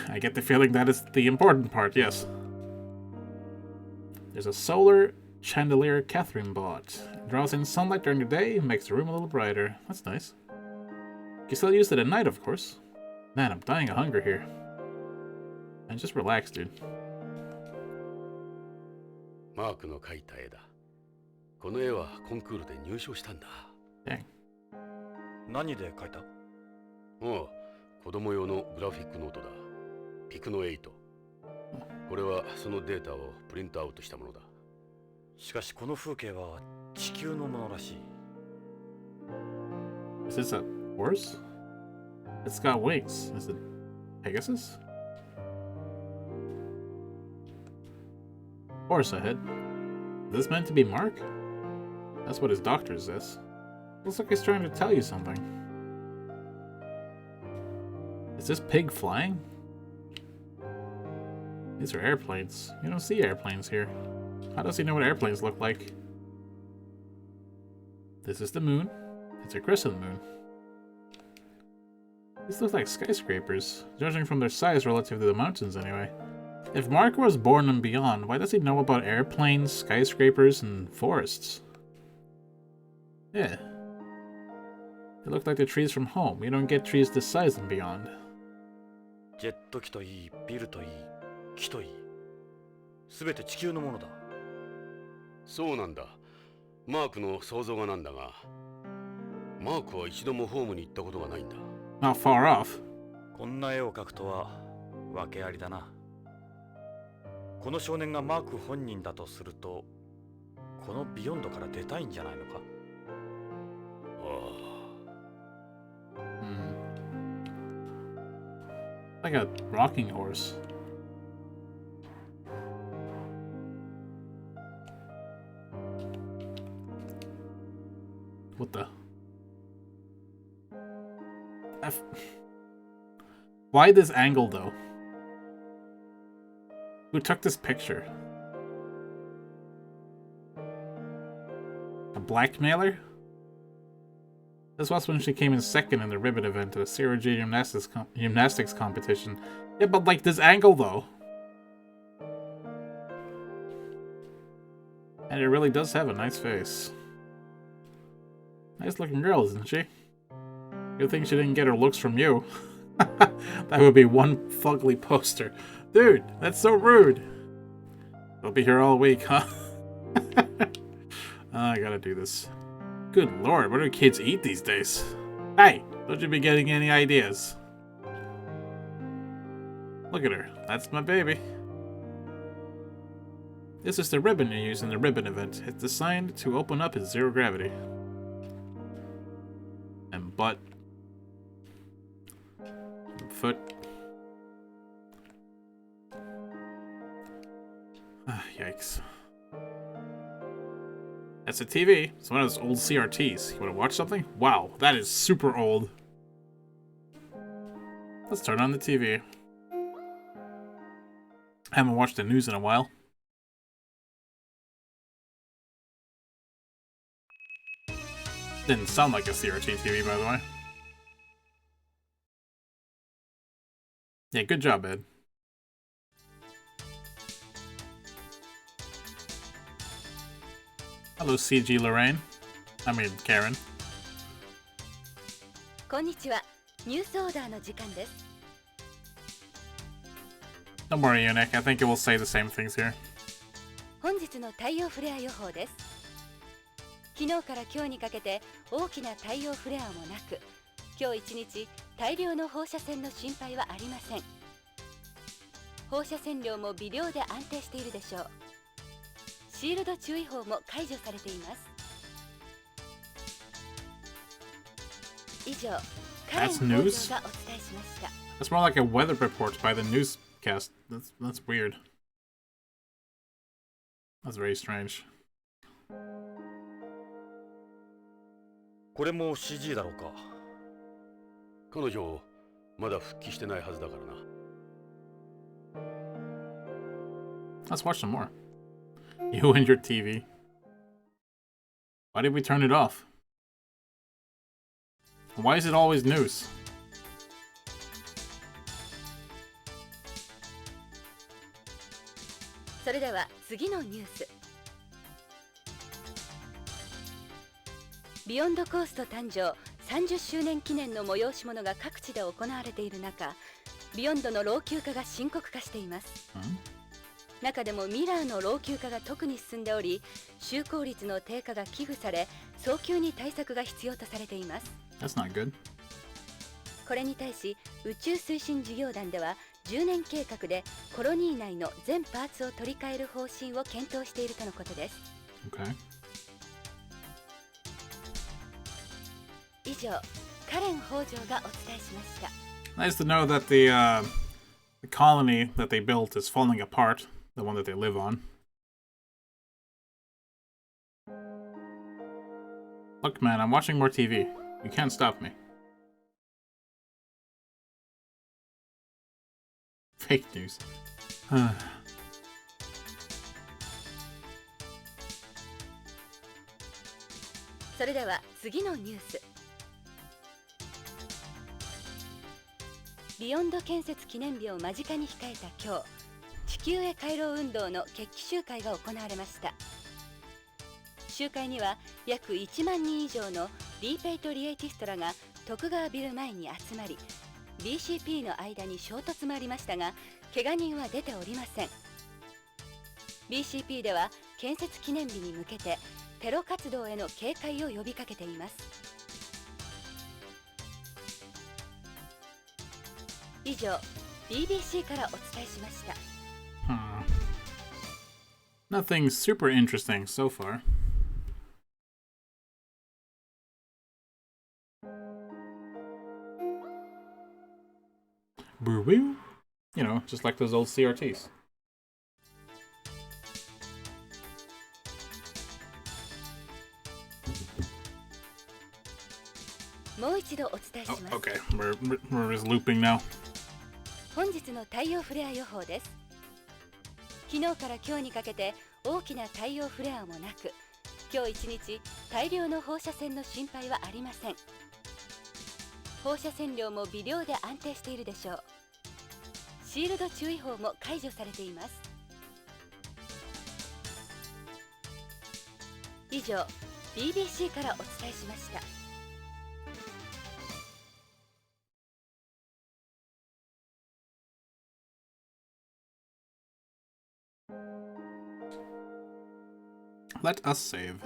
Speaker 1: I get the feeling that is the important part, yes. There's a solar chandelier Catherine bought. It draws in sunlight during the day and makes the room a little brighter. That's nice. You can still use it at night, of course. Man, I'm dying of hunger here. And just relax, dude.
Speaker 2: マークの描いた絵だ。この絵はコンクールで入賞したんだ。
Speaker 1: Dang.
Speaker 4: 何で描いた？
Speaker 2: ああ、子供用のグラフィックノートだ。ピクノ8。これはそのデータをプリントアウトしたものだ。
Speaker 4: しかしこの風景は地球のものらしい。
Speaker 1: Is this a horse? It's got wings. Is it Pegasus? Horse ahead. Is this meant to be Mark? That's what his doctor says. Looks like he's trying to tell you something. Is this pig flying? These are airplanes. You don't see airplanes here. How does he know what airplanes look like? This is the moon. It's a crescent moon. These look like skyscrapers, judging from their size relative to the mountains anyway. If Mark was born and beyond, why does he know about airplanes, skyscrapers, and forests? Yeah. They look like the trees from home. You don't get trees this size and beyond.
Speaker 4: ジェット機といい、ビルといい、木といい、すべて地球のものだ。
Speaker 2: そうなんだ。マークの想像がなんだが、マークは一度もホームに行ったことがないんだ。
Speaker 1: Not far off.
Speaker 4: こんな絵を描くとは訳ありだな。この少年がマーク本人だとすると、このビヨンドから出たいんじゃないのか。
Speaker 1: Like a rocking horse. What the? Why this angle though? Who took this picture? A blackmailer? This was when she came in second in the ribbon event at a Zero G gymnastics competition. Yeah, but like this angle though. And it really does have a nice face. Nice looking girl, isn't she? Good thing she didn't get her looks from you. That would be one fugly poster. Dude, that's so rude. I'll be here all week, huh? I gotta do this. Good lord, what do kids eat these days? Hey, don't you be getting any ideas? Look at her. That's my baby. This is the ribbon you use in the ribbon event. It's designed to open up at zero gravity. And butt. And foot. Yikes. That's a TV. It's one of those old CRTs. You want to watch something? Wow, that is super old. Let's turn on the TV. I haven't watched the news in a while. Didn't sound like a CRT TV, by the way. Yeah, good job, Ed. Hello, CG Lorraine. I mean, Karen.
Speaker 3: こんにちは。ニュースオーダーの時間です。
Speaker 1: Don't worry, Eunuch. I think it will say the same things here.
Speaker 3: 本日の太陽フレア予報です。昨日から今日にかけて大きな太陽フレアもなく、今日一日大量の放射線の心配はありません。放射線量も微量で安定しているでしょう。シールド注意報も解除されています。以上、カレン報道がお伝えしました。
Speaker 1: That's more like a weather report by the newscast. That's weird. That's very strange.
Speaker 4: これも CG だろうか。
Speaker 2: 彼女まだ復帰してないはずだからな。
Speaker 1: Let's watch some more. You and your TV. Why did we turn it off? Why is it always news?
Speaker 3: それでは次のニュース。ビヨンドコースト誕生30周年記念の催し物が各地で行われている中、ビヨンドの老朽化が深刻化しています。中でもミラーの老朽化が特に進んでおり、就航率の低下が危惧され、早急に対策が必要とされています。
Speaker 1: That's not good.
Speaker 3: これに対し宇宙推進事業団では10年計画でコロニー内の全パーツを取り替える方針を検討しているとのことです。
Speaker 1: Okay.
Speaker 3: 以上、カレン北条がお伝えしました。
Speaker 1: Nice to know that the colony that they built is falling apart, the one that they live on. Look, man, I'm watching more TV. You can't stop me. Fake news.
Speaker 3: それでは次のニュース。ビヨンド建設記念日を間近に控えた今日、地球へ帰ろう運動の決起集会が行われました。集会には約1万人以上のリーペイトリエイティストらが徳川ビル前に集まり、 BCP の間に衝突もありましたが、怪我人は出ておりません。 BCP では建設記念日に向けてテロ活動への警戒を呼びかけています。以上、 BBC からお伝えしました。
Speaker 1: Nothing super interesting so far. Boo-boo. You know, just like those old CRTs.
Speaker 3: もう一度お伝えし
Speaker 1: Oh,
Speaker 3: ます。
Speaker 1: okay. We're just looping now.
Speaker 3: 本日の太陽フレア予報です。昨日から今日にかけて大きな太陽フレアもなく、今日一日大量の放射線の心配はありません。放射線量も微量で安定しているでしょう。シールド注意報も解除されています。以上、 BBC からお伝えしました。
Speaker 1: Let us save.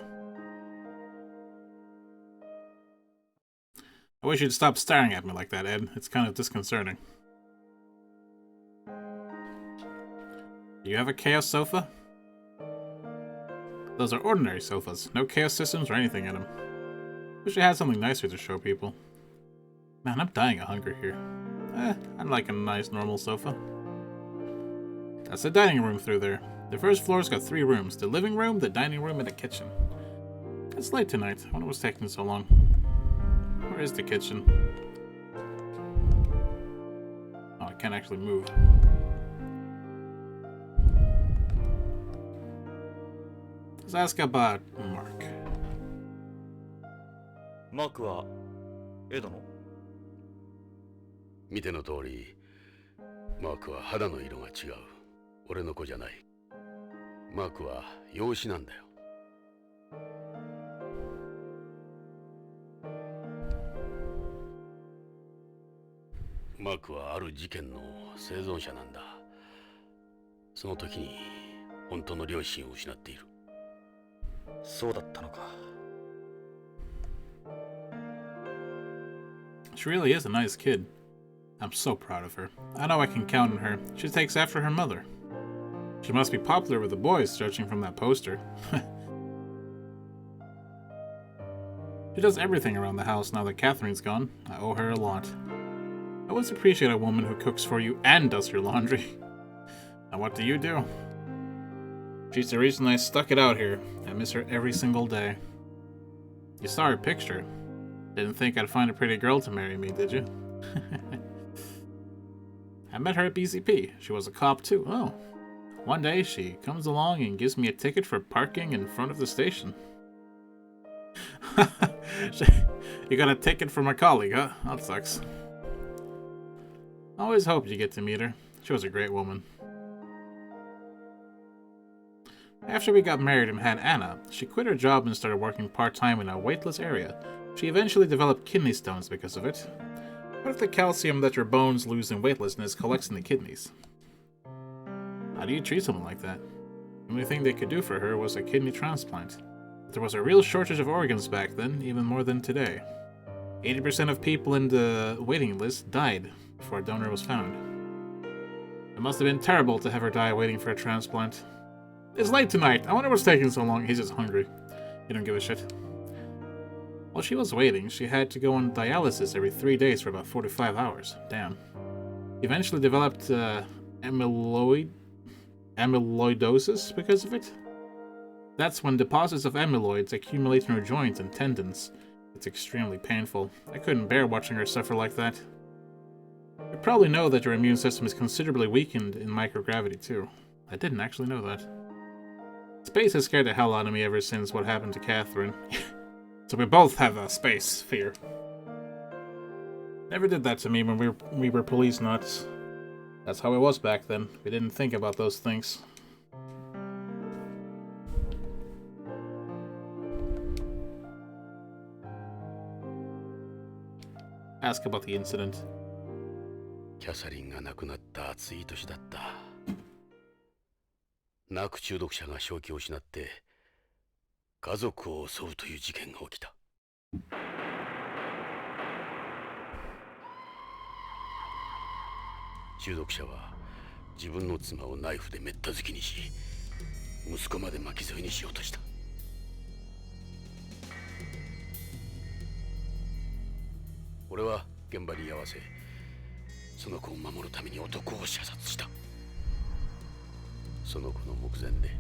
Speaker 1: I wish you'd stop staring at me like that, Ed. It's kind of disconcerting. Do you have a Chaos sofa? Those are ordinary sofas. No Chaos systems or anything in them. Wish I had something nicer to show people. Man, I'm dying of hunger here. I'd like a nice normal sofa. That's the dining room through there. The first floor's got 3 rooms. The living room, the dining room, and the kitchen. It's late tonight. I wonder what's taking so long. Where is the kitchen? Oh, I can't actually move. Let's ask about Mark.
Speaker 4: マークはエドの？
Speaker 2: 見ての通り、マークは肌の色が違う。俺の子じゃない。マークは養子なんだよ。マークはある事件の生存者なんだ。その時に本当の両親を失っている。
Speaker 4: そうだったのか。
Speaker 1: She really is a nice kid. I'm so proud of her. I know I can count on her. She takes after her mother. She must be popular with the boys, judging from that poster. She does everything around the house now that Catherine's gone. I owe her a lot. I always appreciate a woman who cooks for you and does your laundry. Now what do? She's the reason I stuck it out here. I miss her every single day. You saw her picture. Didn't think I'd find a pretty girl to marry me, did you? I met her at BCP. She was a cop too. Oh. One day she comes along and gives me a ticket for parking in front of the station. You got a ticket from a colleague, huh? That sucks. Always hoped you get to meet her. She was a great woman. After we got married and had Anna, she quit her job and started working part-time in a weightless area. She eventually developed kidney stones because of it. What if the calcium that your bones lose in weightlessness collects in the kidneys? How do you treat someone like that? The only thing they could do for her was a kidney transplant. There was a real shortage of organs back then, even more than today. 80% of people in the waiting list died before a donor was found. It must have been terrible to have her die waiting for a transplant. It's late tonight. I wonder what's taking so long. He's just hungry. He don't give a shit. While she was waiting, she had to go on dialysis every 3 days for about 45 hours. Damn. She eventually developed amyloidosis because of it. That's when deposits of amyloids accumulate in her joints and tendons. It's extremely painful. I couldn't bear watching her suffer like that. You probably know that your immune system is considerably weakened in microgravity too. I didn't actually know that. Space has scared the hell out of me ever since what happened to Catherine. So we both have a space fear. Never did that to me when we were Policenauts. That's how it was back then. We didn't think about those things. Ask about the incident.
Speaker 2: キャサリンが亡くなった暑い年だった。ナーク中毒者が正気を失って家族を襲うという事件が起きた。中毒者は自分の妻をナイフでめった突きにし、息子まで巻き添えにしようとした。俺は現場に居合わせ、その子を守るために男を射殺した。その子の目前で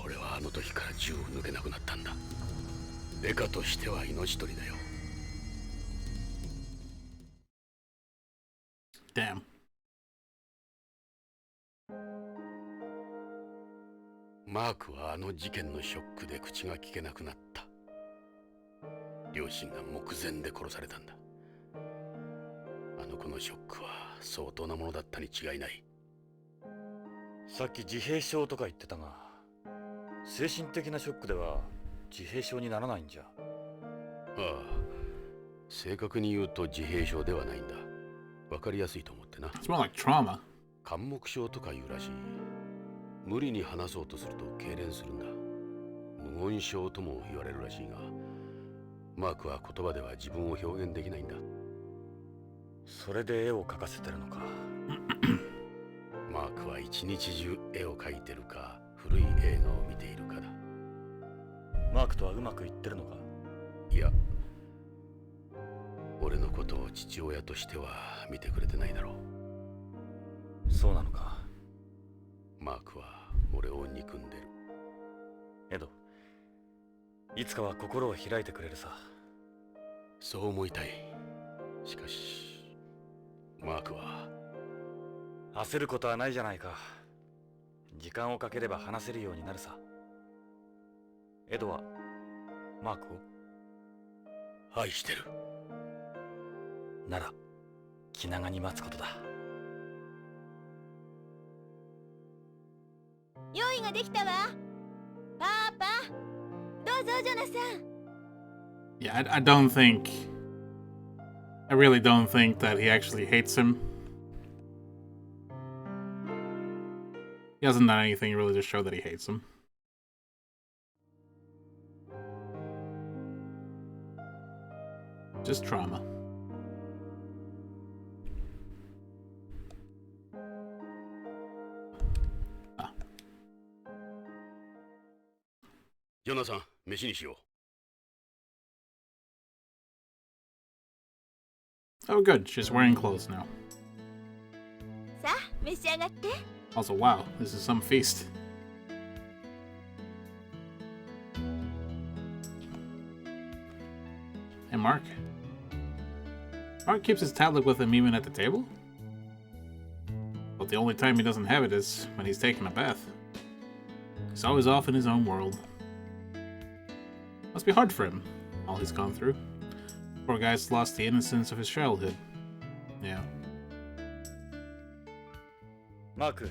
Speaker 2: 俺はあの時から銃を抜けなくなったんだ。デカとしては命取りだよ。
Speaker 1: Damn.
Speaker 2: マークはあの事件のショックで口が聞けなくなった。両親が目前で殺されたんだ。あの子のショックは相当なものだったに違いない。
Speaker 4: さっき自閉症とか言ってたが、精神的なショックでは自閉症にならないんじゃ。
Speaker 2: ああ、正確に言うと自閉症ではないんだ。わかりやすいと思ってな。
Speaker 1: It's more like trauma.
Speaker 2: 緘黙症とかいうらしい。無理に話そうとすると痙攣するんだ。無言症とも言われるらしいが、マークは言葉では自分を表現できないんだ。
Speaker 4: それで絵を描かせてるのか。
Speaker 2: マークは一日中絵を描いてるか古い映画を見ているかだ。
Speaker 4: マークとはうまくいってるのか。
Speaker 2: いや、俺のことを父親としては見てくれてないだろ
Speaker 4: う。そうなのか。
Speaker 2: マークは俺を憎んでる。
Speaker 4: エド、いつかは心を開いてくれるさ。
Speaker 2: そう思いたい。しかしマークは。
Speaker 4: 焦ることはないじゃないか。時間をかければ話せるようになるさ。エドはマークを
Speaker 2: 愛してる。
Speaker 4: なら気長に待つことだ。
Speaker 3: 用意ができたわ。パパ、どうぞジョナサン。
Speaker 1: Yeah, I don't think... I really don't think that he actually hates him. He hasn't done anything really to show that he hates him. Just trauma. Ah.
Speaker 2: ジョナサン、飯にしよう。
Speaker 1: Oh good, she's wearing clothes now.
Speaker 3: さあ、召し上がって。
Speaker 1: Also, wow, this is some feast. Hey, Mark. Mark keeps his tablet with him even at the table? But the only time he doesn't have it is when he's taking a bath. He's always off in his own world. Must be hard for him, all he's gone through. Poor guy's lost the innocence of his childhood. Yeah.
Speaker 4: マーク、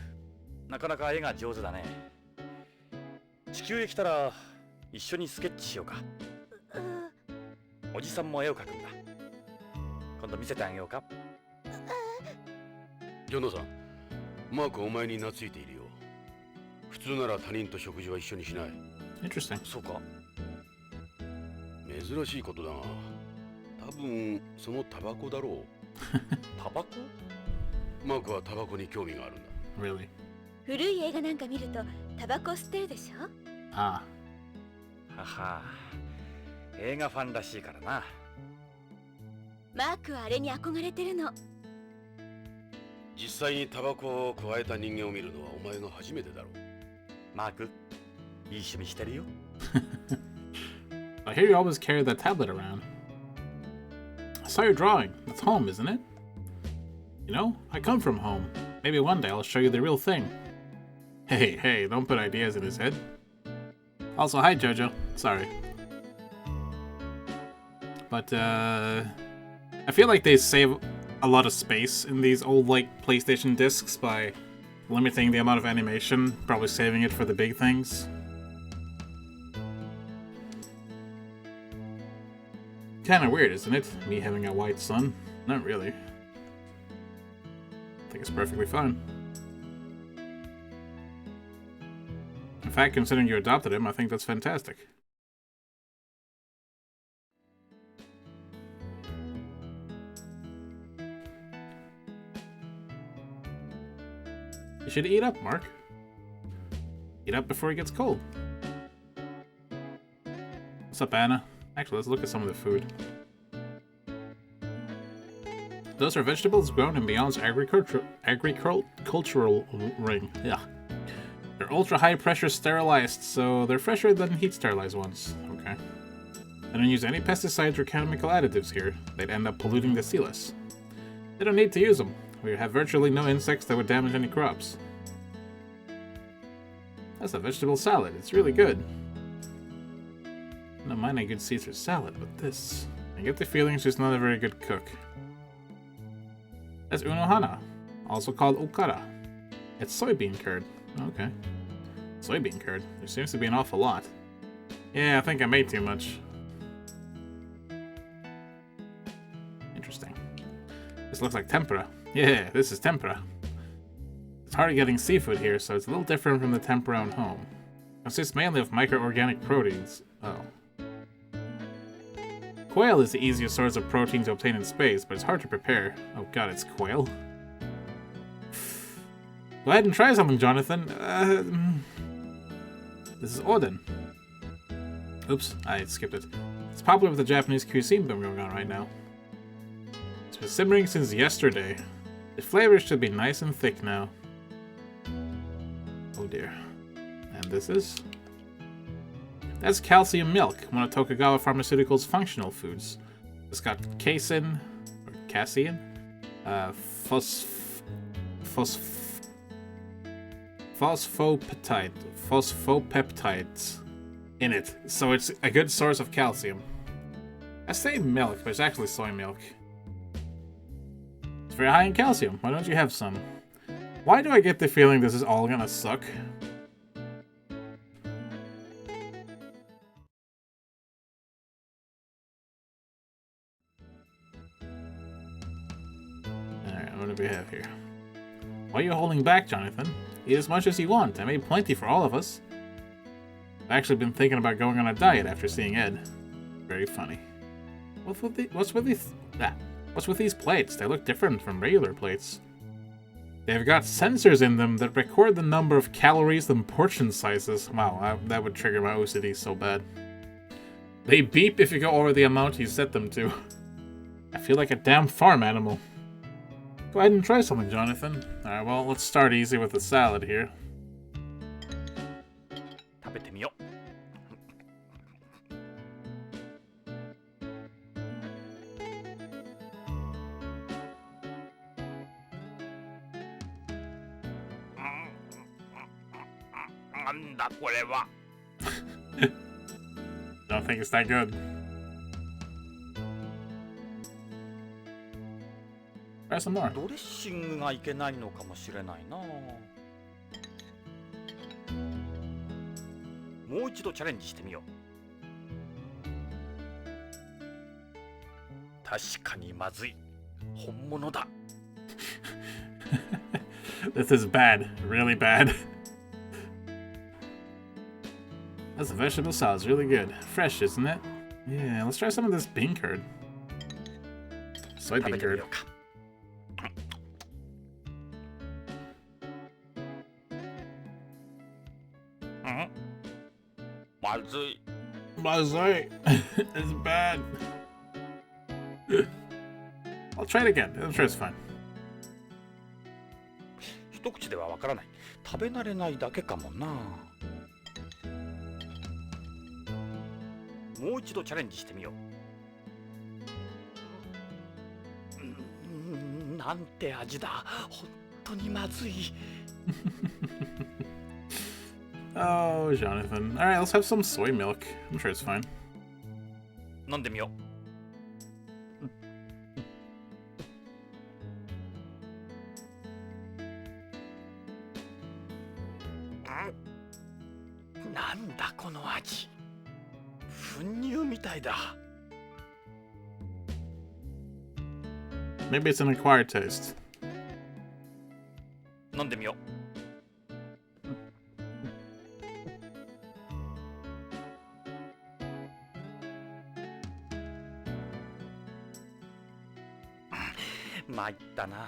Speaker 4: なかなか絵が上手だね。地球へ来たら一緒にスケッチしようか。おじさんも絵を描くんだ。今度見せてあげようか。
Speaker 2: ジョナさん、マークお前に懐いているよ。普通なら他人と食事は一緒にしない。
Speaker 1: Interesting.
Speaker 4: そうか。
Speaker 2: 珍しいことだが、多分そのタバコだろう。
Speaker 4: タバコ？
Speaker 2: マークはタバコに興味があるんだ。
Speaker 1: Really?
Speaker 3: 古い映画なんか見るとタバコ吸ってるでしょ。
Speaker 1: Ah.
Speaker 4: はは。映画ファンらしいからな。
Speaker 3: マークはあれに憧れてるの。
Speaker 2: 実際にタバコを加えた人間を見るのはお前が初めてだろう。
Speaker 4: マーク、いい趣味してるよ。
Speaker 1: I hear you always carry that tablet around. I saw your drawing. That's home, isn't it? You know, I come from home. Maybe one day I'll show you the real thing. Hey, don't put ideas in his head. Also, hi Jojo. Sorry. But, I feel like they save a lot of space in these old, like, PlayStation discs by limiting the amount of animation, probably saving it for the big things. Kinda weird, isn't it? Me having a white son? Not really. I think it's perfectly fine. In fact, considering you adopted him, I think that's fantastic. You should eat up, Mark. Eat up before it gets cold. What's up, Anna? Actually, let's look at some of the food. Those are vegetables grown in Beyond's agricultural ring. Yeah. They're ultra-high pressure sterilized, so they're fresher than heat-sterilized ones. Okay. They don't use any pesticides or chemical additives here. They'd end up polluting the silas. They don't need to use them. We have virtually no insects that would damage any crops. That's a vegetable salad. It's really good. I don't mind a good Caesar salad, but this... I get the feeling she's not a very good cook. That's unohana, also called okara. It's soybean curd. Okay. Soybean curd. There seems to be an awful lot. Yeah, I think I made too much. Interesting. This looks like tempura. Yeah, this is tempura. It's hard getting seafood here, so it's a little different from the tempura at home. It consists mainly of microorganic proteins. Oh. Quail is the easiest source of protein to obtain in space, but it's hard to prepare. Oh god, it's quail. Go ahead and try something, Jonathan. This is Odin. Oops, I skipped it. It's popular with the Japanese cuisine boom going on right now. It's been simmering since yesterday. The flavor should be nice and thick now. Oh dear. And this is? That's calcium milk, one of Tokugawa Pharmaceuticals' functional foods. It's got casein, or casein, phosphopeptides in it, so it's a good source of calcium. I say milk, but it's actually soy milk. It's very high in calcium. Why don't you have some? Why do I get the feeling this is all gonna suck? Alright, what do we have here? Why are you holding back, Jonathan? Eat as much as you want. I made plenty for all of us. I've actually been thinking about going on a diet after seeing Ed. Very funny. What's with these plates? They look different from regular plates. They've got sensors in them that record the number of calories and portion sizes. Wow, that would trigger my OCD so bad. They beep if you go over the amount you set them to. I feel like a damn farm animal. Go ahead and try something, Jonathan. Alright, well, let's start easy with the salad here.
Speaker 4: 食べてみよう。なんだこれは。
Speaker 1: Don't think it's that good. Try some more.
Speaker 4: ドレッシングがいけないのかもしれないな。もう一度チャレンジしてみよう。確かにまずい。本物だ。
Speaker 1: This is bad. Really bad. This vegetable salad's really good. Fresh, isn't it? Yeah, let's try some of this bean curd.
Speaker 4: 食べ
Speaker 1: Soybean
Speaker 4: てみ
Speaker 1: curd.
Speaker 4: ようか。まずい。
Speaker 1: Mazai. It's bad. I'll try it again. I'm sure it's fine.
Speaker 4: 一口ではわからない。食べ慣れないだけかもな。もう一度チャレンジしてみよう。なんて味だ。本当にまずい。
Speaker 1: Oh, Jonathan. Alright, let's have some soy milk. I'm sure it's fine.
Speaker 4: 飲んでみよう。なんだこの味。粉乳みたいだ。
Speaker 1: Maybe it's an acquired taste.
Speaker 4: 飲んでみよう。参ったな。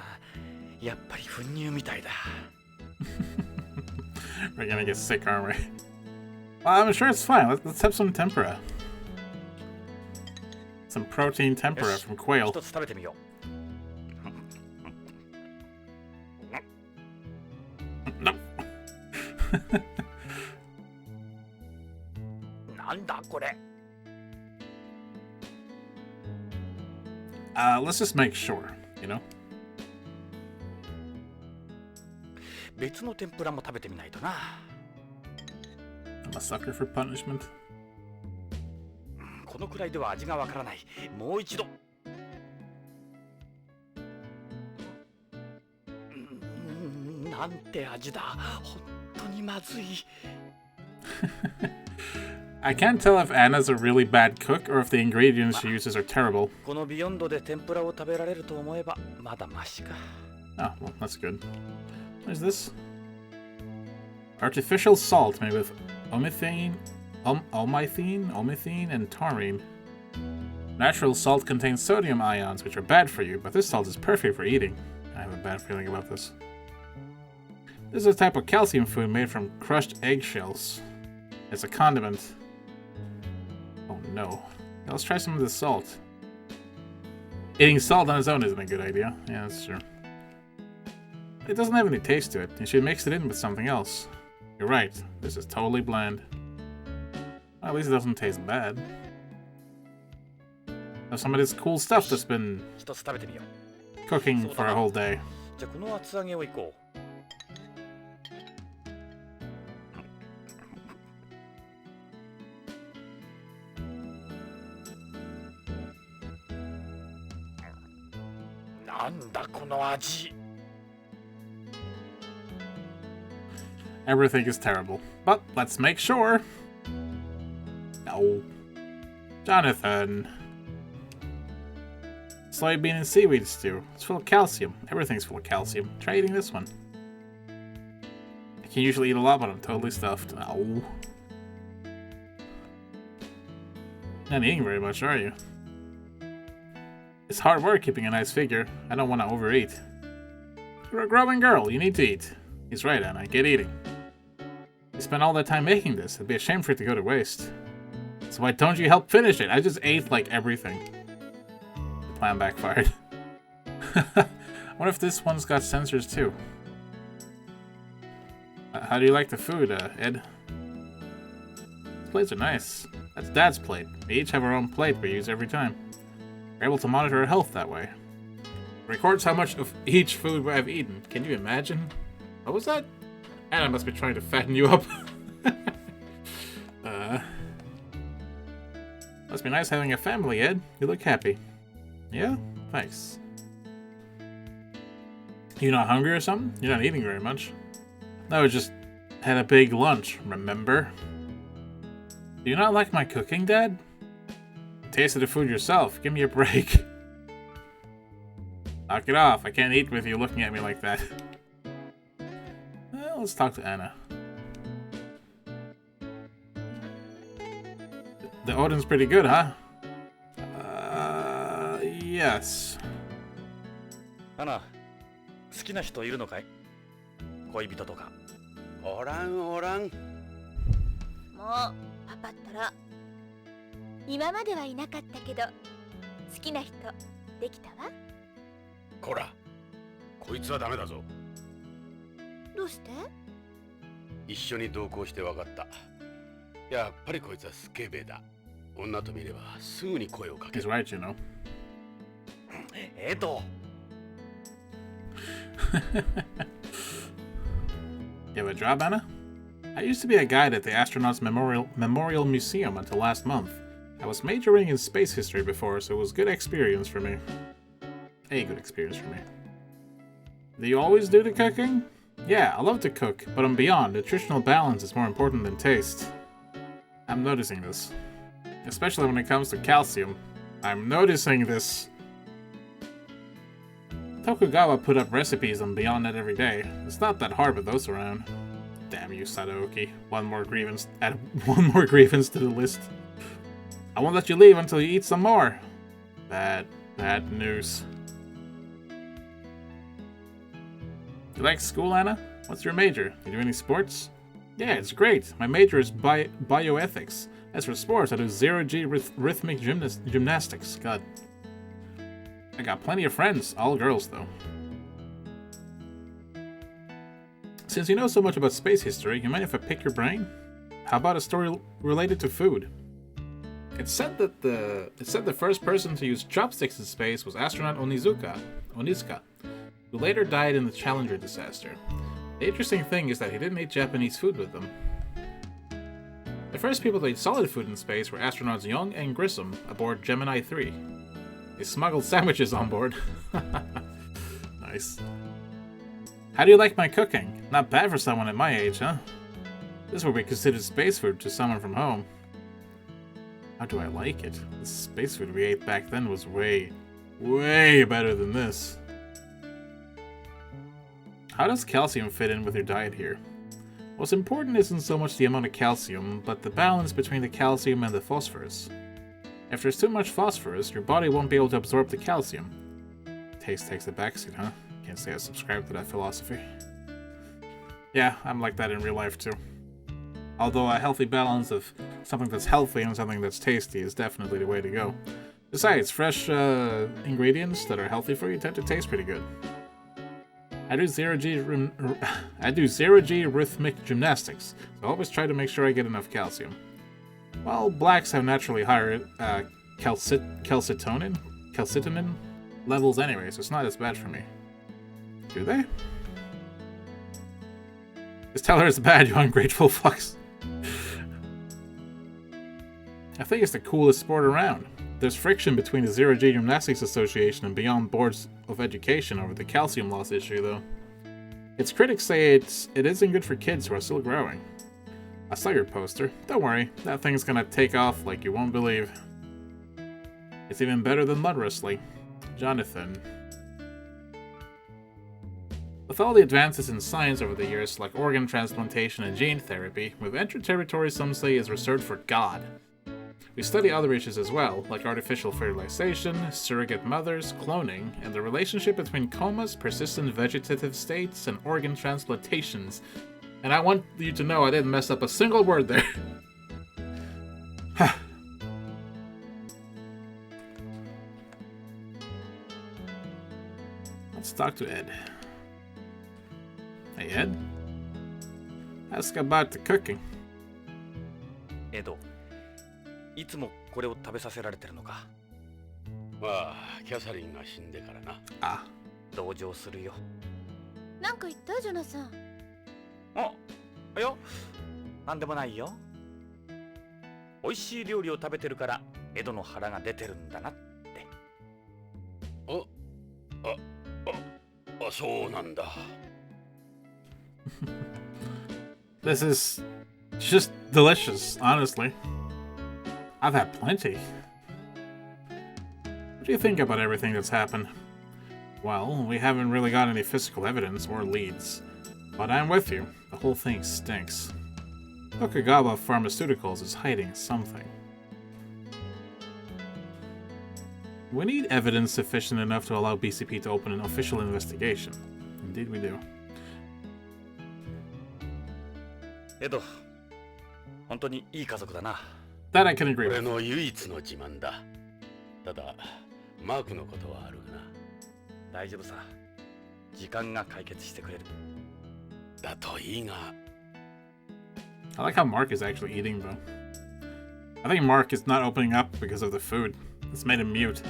Speaker 4: やっぱり粉乳みたいだ。
Speaker 1: We're gonna get sick, aren't we? Well, I'm sure it's fine. Let's have some tempura. Some protein tempura from quail.
Speaker 4: 一つ食べてみよ
Speaker 1: No.
Speaker 4: う。なんだこれ。
Speaker 1: Let's just make sure, you know?
Speaker 4: 別の天ぷらも食べてみないとな。
Speaker 1: I'm a sucker for punishment.
Speaker 4: このくらいでは味がわからない。もう一度。なんて味だ。本当にまずい。
Speaker 1: I can't tell if Anna's a really bad cook or if the ingredients she uses are terrible.
Speaker 4: このビヨンドで天ぷらを食べられると思えばまだマシか。
Speaker 1: Oh, well, that's good. What is this? Artificial salt made with omethane, omethane, and taurine. Natural salt contains sodium ions, which are bad for you, but this salt is perfect for eating. I have a bad feeling about this. This is a type of calcium food made from crushed eggshells. It's a condiment. Oh no. Yeah, let's try some of this salt. Eating salt on its own isn't a good idea. Yeah, that's true. It doesn't have any taste to it. You should mix it in with something else. You're right. This is totally bland. Well, at least it doesn't taste bad. There's some of this cool stuff that's been
Speaker 4: 一つ食べてみよう。
Speaker 1: cooking for a whole day.
Speaker 4: じゃあこの厚揚げをいこう。なんだこの味。
Speaker 1: Everything is terrible. But let's make sure. No. Jonathan. Soybean and seaweed stew. It's full of calcium. Everything's full of calcium. Try eating this one. I can usually eat a lot, but I'm totally stuffed. No. Not eating very much, are you? It's hard work keeping a nice figure. I don't want to overeat. You're a growing girl. You need to eat. He's right, Anna. Get eating. You spent all that time making this. It'd be a shame for it to go to waste. So why don't you help finish it? I just ate, like, everything. The plan backfired. What if this one's got sensors, too? How do you like the food, Ed? These plates are nice. That's Dad's plate. We each have our own plate we use every time. We're able to monitor our health that way. It records how much of each food I've eaten. Can you imagine? What was that? Anna must be trying to fatten you up. Must be nice having a family, Ed. You look happy. Yeah? Thanks. You not hungry or something? You're not eating very much. No, just had a big lunch, remember? Do you not like my cooking, Dad? Tasted the food yourself. Give me a break. Knock it off. I can't eat with you looking at me like that. Well, let's talk to Anna. The Odin's pretty good, huh? Yes.
Speaker 4: アナ、好きな人いるのかい？恋人とか。
Speaker 2: おらんおらん。
Speaker 3: もうパパったら今まではいなかったけど好きな人できたわ。
Speaker 2: こら、こいつはダメだぞ。
Speaker 3: どうして？
Speaker 2: 一緒に同行して分かった。やっぱりこいつはスケベだ。女と見ればすぐに声をかけ
Speaker 1: He's
Speaker 2: る。
Speaker 1: right, you know.
Speaker 4: エド。
Speaker 1: You have a job, Anna? I used to be a guide at the Astronauts Memorial Museum until last month. I was majoring in space history before, so it was good experience for me. A good experience for me. Do you always do the cooking? Yeah, I love to cook, but I'm beyond. Nutritional balance is more important than taste. I'm noticing this. Especially when it comes to calcium. I'm noticing this. Tokugawa put up recipes on Beyond Net every day. It's not that hard with those around. Damn you, Sadaoki. One more grievance. Add one more grievance to the list. I won't let you leave until you eat some more. Bad news. You like school, Anna? What's your major? You do any sports? Yeah, it's great. My major is bioethics. As for sports, I do zero-G rhythmic gymnastics. God. I got plenty of friends, all girls though. Since you know so much about space history, you mind if I pick your brain? How about a story related to food? It's said that the first person to use chopsticks in space was astronaut Onizuka, who later died in the Challenger disaster. The interesting thing is that he didn't eat Japanese food with them. The first people to eat solid food in space were astronauts Young and Grissom aboard Gemini 3. They smuggled sandwiches on board. Nice. How do you like my cooking? Not bad for someone at my age, huh? This would be considered space food to someone from home. How do I like it? The space food we ate back then was way better than this. How does calcium fit in with your diet here? What's important isn't so much the amount of calcium, but the balance between the calcium and the phosphorus. If there's too much phosphorus, your body won't be able to absorb the calcium. Taste takes the backseat, huh? Can't say I subscribe to that philosophy. Yeah, I'm like that in real life too. Although a healthy balance of something that's healthy and something that's tasty is definitely the way to go. Besides, fresh ingredients that are healthy for you tend to taste pretty good. I do zero-G rhythmic gymnastics, so I always try to make sure I get enough calcium. Well, blacks have naturally higher calcitonin levels anyway, so it's not as bad for me. Do they? Just tell her it's bad, you ungrateful fucks. I think it's the coolest sport around. There's friction between the Zero-G Gymnastics Association and Beyond Boards of Education over the calcium loss issue, though. Its critics say it isn't good for kids who are still growing. I saw your poster. Don't worry, that thing's gonna take off like you won't believe. It's even better than mud wrestling. Jonathan. With all the advances in science over the years, like organ transplantation and gene therapy, we've entered territory some say is reserved for God. We study other issues as well, like artificial fertilization, surrogate mothers, cloning, and the relationship between comas, persistent vegetative states, and organ transplantations. And I want you to know I didn't mess up a single word there. Let's talk to Ed. Hey Ed, ask about the cooking.
Speaker 4: エド、いつもこれを食べさせられてるのか。
Speaker 2: まあ、キャサリンが死んでからな。
Speaker 1: あ、
Speaker 4: 同情するよ。
Speaker 3: なんか言ったジョナさん。
Speaker 4: あ、いや、なんでもないよ。美味しい料理を食べてるからエドの腹が出てるんだなって。
Speaker 2: あ、そうなんだ。
Speaker 1: This is just delicious, honestly. I've had plenty. What do you think about everything that's happened? Well, we haven't really got any physical evidence or leads. But I'm with you. The whole thing stinks. Tokugawa Pharmaceuticals is hiding something. We need evidence sufficient enough to allow BCP to open an official investigation. Indeed we do.
Speaker 4: エド、本当にいい家族だな。
Speaker 1: That I can agree
Speaker 2: 俺
Speaker 1: with.
Speaker 2: の唯一の自慢だ。ただ、マークのことはあるがな。
Speaker 4: 大丈夫さ。時間が解決してくれる。
Speaker 2: だといいが。
Speaker 1: I like how Mark is actually eating, though. I think Mark is not opening up because of the food. It's made him mute.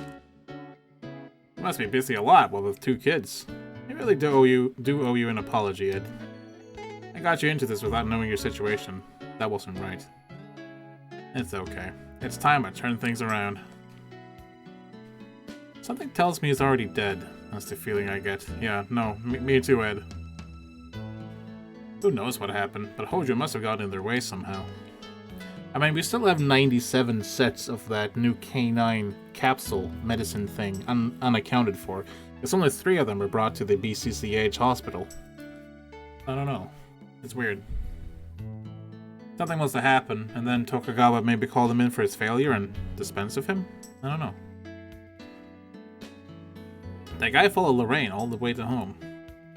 Speaker 1: He must be busy a lot while with 2 kids. I really do owe you an apology, Ed. I got you into this without knowing your situation. That wasn't right. It's okay. It's time I turn things around. Something tells me he's already dead. That's the feeling I get. Yeah, no, me too, Ed. Who knows what happened, but Hojo must have gotten in their way somehow. I mean, we still have 97 sets of that new K9 capsule medicine thing unaccounted for. Because only 3 of them were brought to the BCCH hospital. I don't know. It's weird. Something must have happened, and then Tokugawa maybe called him in for his failure and dispensed of him? I don't know. That guy followed Lorraine all the way to home.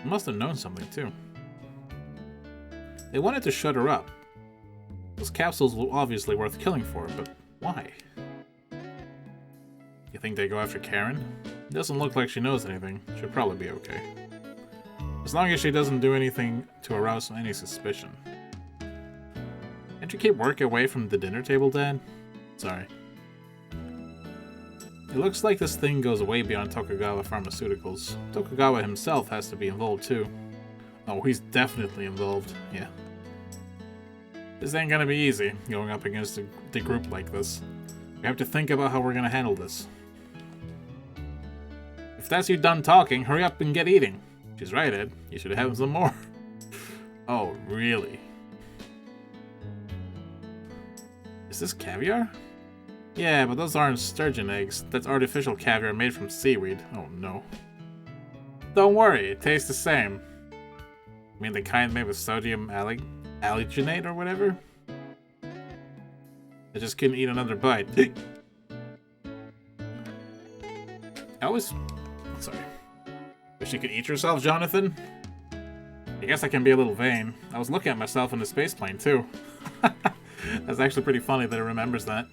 Speaker 1: He must have known something, too. They wanted to shut her up. Those capsules were obviously worth killing for, but why? You think they go after Karen? It doesn't look like she knows anything. She'll probably be okay. As long as she doesn't do anything to arouse any suspicion. Can't you keep work away from the dinner table, Dad? Sorry. It looks like this thing goes way beyond Tokugawa Pharmaceuticals. Tokugawa himself has to be involved too. Oh, he's definitely involved, yeah. This ain't gonna be easy, going up against the group like this. We have to think about how we're gonna handle this. If that's you done talking, hurry up and get eating. She's right, Ed. You should have some more. Oh, really? Is this caviar? Yeah, but those aren't sturgeon eggs. That's artificial caviar made from seaweed. Oh no. Don't worry, it tastes the same. I mean the kind made with sodium alginate or whatever? I just couldn't eat another bite. I always... Sorry. Wish you could eat yourself, Jonathan? I guess I can be a little vain. I was looking at myself in the spaceplane, too. That's actually pretty funny that it remembers that.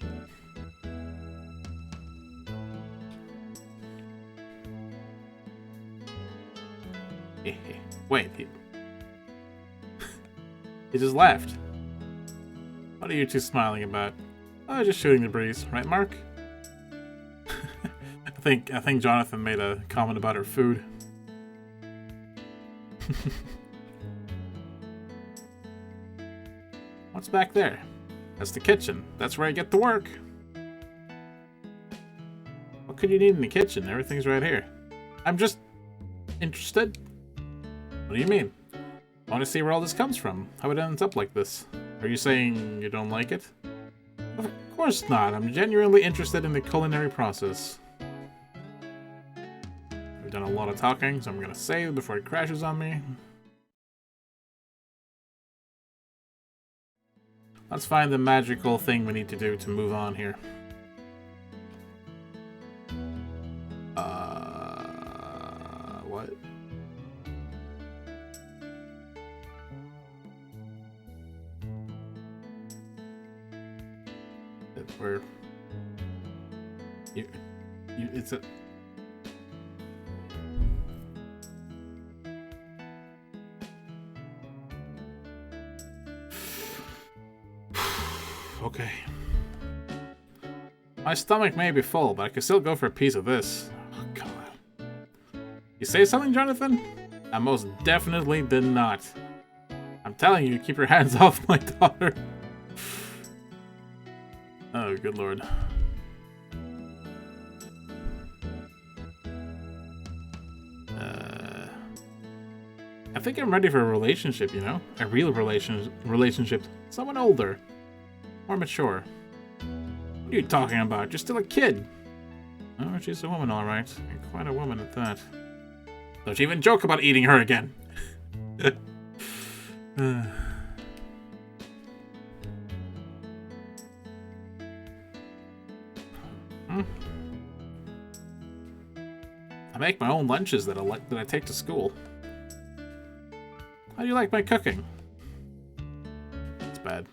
Speaker 1: Wait, he just laughed. What are you two smiling about? Oh, just shooting the breeze, right, Mark? I think Jonathan made a comment about her food. What's back there? That's the kitchen. That's where I get to work. What could you need in the kitchen? Everything's right here. I'm just interested. What do you mean? I want to see where all this comes from. How it ends up like this. Are you saying you don't like it? Of course not. I'm genuinely interested in the culinary process. We've done a lot of talking, so I'm gonna save before it crashes on me. Let's find the magical thing we need to do to move on here. What? Where? It's a... Okay. My stomach may be full, but I could still go for a piece of this. Oh, God. You say something, Jonathan? I most definitely did not. I'm telling you, keep your hands off my daughter. Oh, good lord. think I'm ready for a relationship, you know? A real relationship. Someone older. More mature. What are you talking about? You're still a kid. Oh, she's a woman, alright. And quite a woman at that. Don't you even joke about eating her again. I make my own lunches that I take to school. How do you like my cooking? It's bad.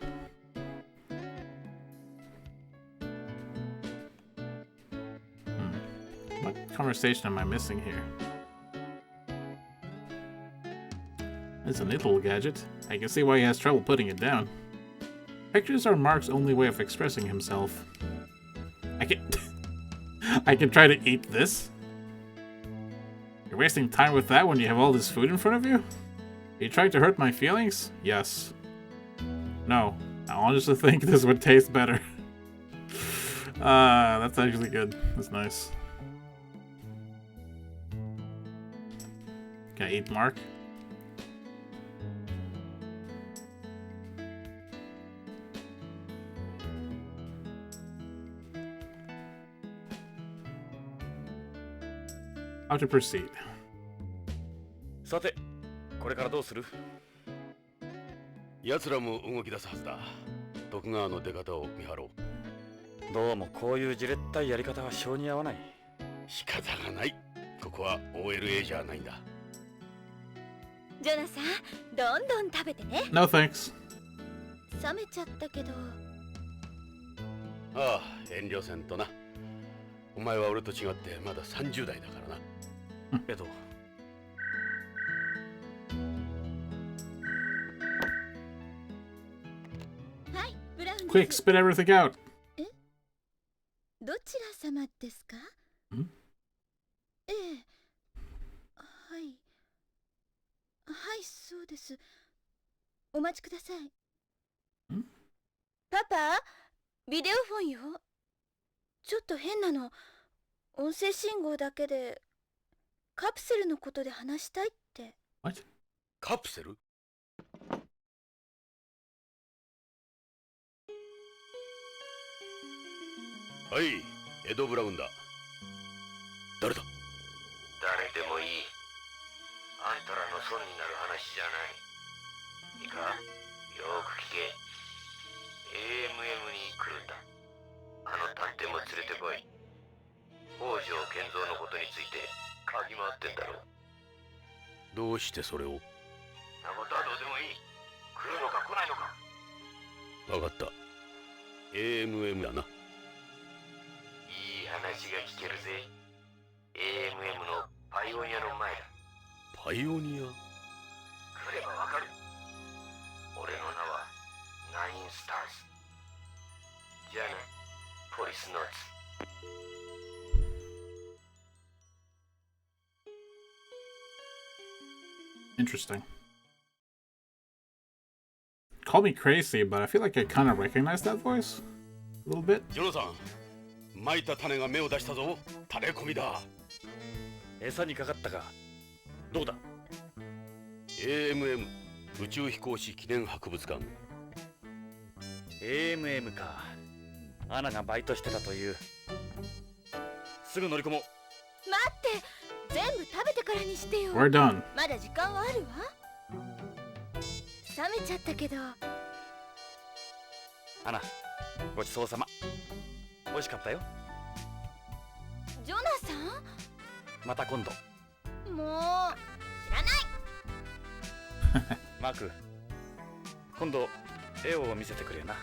Speaker 1: What conversation am I missing here? It's a neat little gadget. I can see why he has trouble putting it down. Pictures are Mark's only way of expressing himself. I can try to eat this? You're wasting time with that when you have all this food in front of you? Are you trying to hurt my feelings? Yes. No. I honestly think this would taste better. That's actually good. That's nice. Can I eat Mark? How to proceed.
Speaker 4: さて、これからどうする？
Speaker 2: 奴らも動き出すはずだ。徳川の出方を見張ろう。
Speaker 4: どうもこういうじれったいやり方は性に合わない。
Speaker 2: 仕方がない。ここは OLA じゃないんだ。
Speaker 3: ジョナさん、どんどん食べてね。
Speaker 1: No thanks.
Speaker 3: 冷めちゃったけど。
Speaker 2: ああ、遠慮せんとな。お前は俺と違ってまだ30代だからな。
Speaker 4: エド。
Speaker 3: はい、ブラウンです。
Speaker 1: Quick, spit everything out.
Speaker 3: どちら様ですか？ええ。はい。はい、そうです。お待ちください。パパ、ビデオフォンよ。ちょっと変なの。音声信号だけでカプセルのことで話したいって。
Speaker 1: What?
Speaker 2: カプセル？はい、エド・ブラウンだ。誰だ？
Speaker 5: 誰でもいい。あんたらの損になる話じゃない。いいか、よく聞け。AMM に来るんだ。あの探偵も連れてこい。北条健三のことについて嗅ぎ回ってんだろう。
Speaker 2: どうしてそれを？
Speaker 5: なことはどうでもいい。来るのか来ないのか。
Speaker 2: わかった。AMM だな。
Speaker 5: いい話が聞けるぜ。AMM のパイオニアの前だ。
Speaker 2: パイオニア？
Speaker 5: 来ればわかる。俺の名はナインスターズ。じゃあな、ポリスノーツ。
Speaker 1: Interesting. Call me crazy, but I feel like I kind of recognize that voice a little bit.
Speaker 2: ジョナサン、撒いた種が芽を出したぞ。種込みだ。
Speaker 4: 餌にかかったか。どうだ？
Speaker 2: AMM 宇宙飛行士記念博物館。
Speaker 4: AMM か。アナがバイトしてたという。すぐ乗り込もう。
Speaker 3: 待って、全部食べてからにしてよ。
Speaker 1: We're done.
Speaker 3: まだ時間はあるわ。冷めちゃったけど。
Speaker 4: アナ、ごちそうさま。美味しかったよ。
Speaker 3: ジョナさん？
Speaker 4: また今度。
Speaker 3: もう知らない。
Speaker 4: マーク、今度絵を見せてくれな。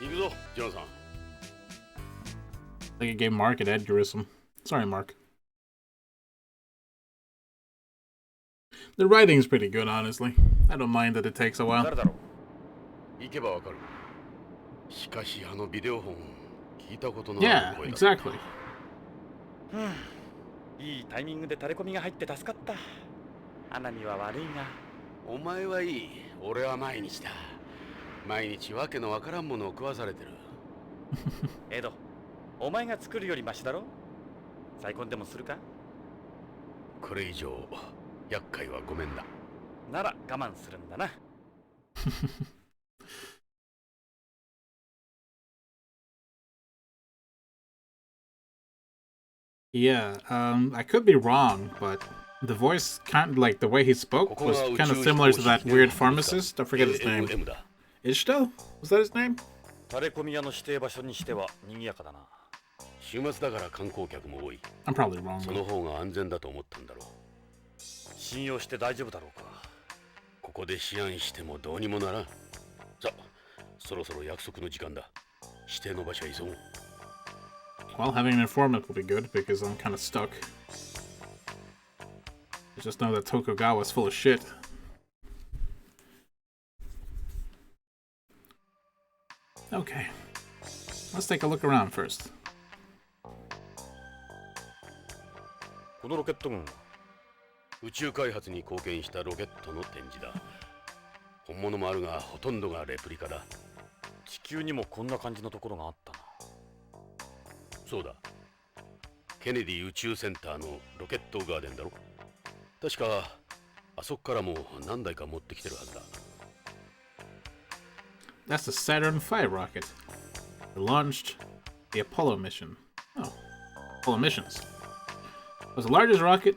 Speaker 2: 行くぞ、ジョナサン。
Speaker 1: I think it gave Mark an aneurysm. Sorry, Mark. The writing's pretty good, honestly. I don't mind that it takes a while.
Speaker 4: 誰だろう？
Speaker 2: 行けばわかる。しかしあのビデオ本聞いたことのあ
Speaker 1: Yeah,
Speaker 2: る声だ。
Speaker 1: exactly.
Speaker 4: いいタイミングでタレコミが入って助かった。アナには悪いが。
Speaker 2: お前はいい。俺は毎日だ。毎日わけのわからんものを食わされてる。
Speaker 4: エド、お前が作るよりマシだろ？再婚でもするか？
Speaker 2: これ以上厄介はごめんだ。
Speaker 4: なら我慢するんだな。
Speaker 1: Yeah, I could be wrong, but the voice like the way he spoke was kind of similar to that weird pharmacist. I forget his name.
Speaker 2: AMM だ。
Speaker 1: Ishto? Was that his name?
Speaker 4: タレコミ屋の指定場所にしては賑やかだな。
Speaker 2: 週末だから観光客も多い。
Speaker 1: I'm probably wrong.
Speaker 2: その方が安全だと思ったんだろう。
Speaker 4: 信用して大丈夫だろうか。
Speaker 2: ここで思案してもどうにもならん。さあ、そろそろ約束の時間だ。指定の場所へ急ごう。
Speaker 1: Well, having an informant will be good because I'm kind of stuck. I just know that Tokugawa's full of shit. Okay. Let's take a look around first.
Speaker 4: このロケット軍は
Speaker 2: 宇宙開発に貢献したロケットの展示だ。本物もあるがほとんどがレプリカだ。
Speaker 4: 地球にもこんな感じのところがあったな。
Speaker 2: そうだ。ケネディ宇宙センターのロケットガーデンだろ。確かあそこからも何台か持ってきてるはずだ。
Speaker 1: That's the Saturn V rocket. It launched the Apollo mission. Oh, Apollo missions. It was the largest rocket.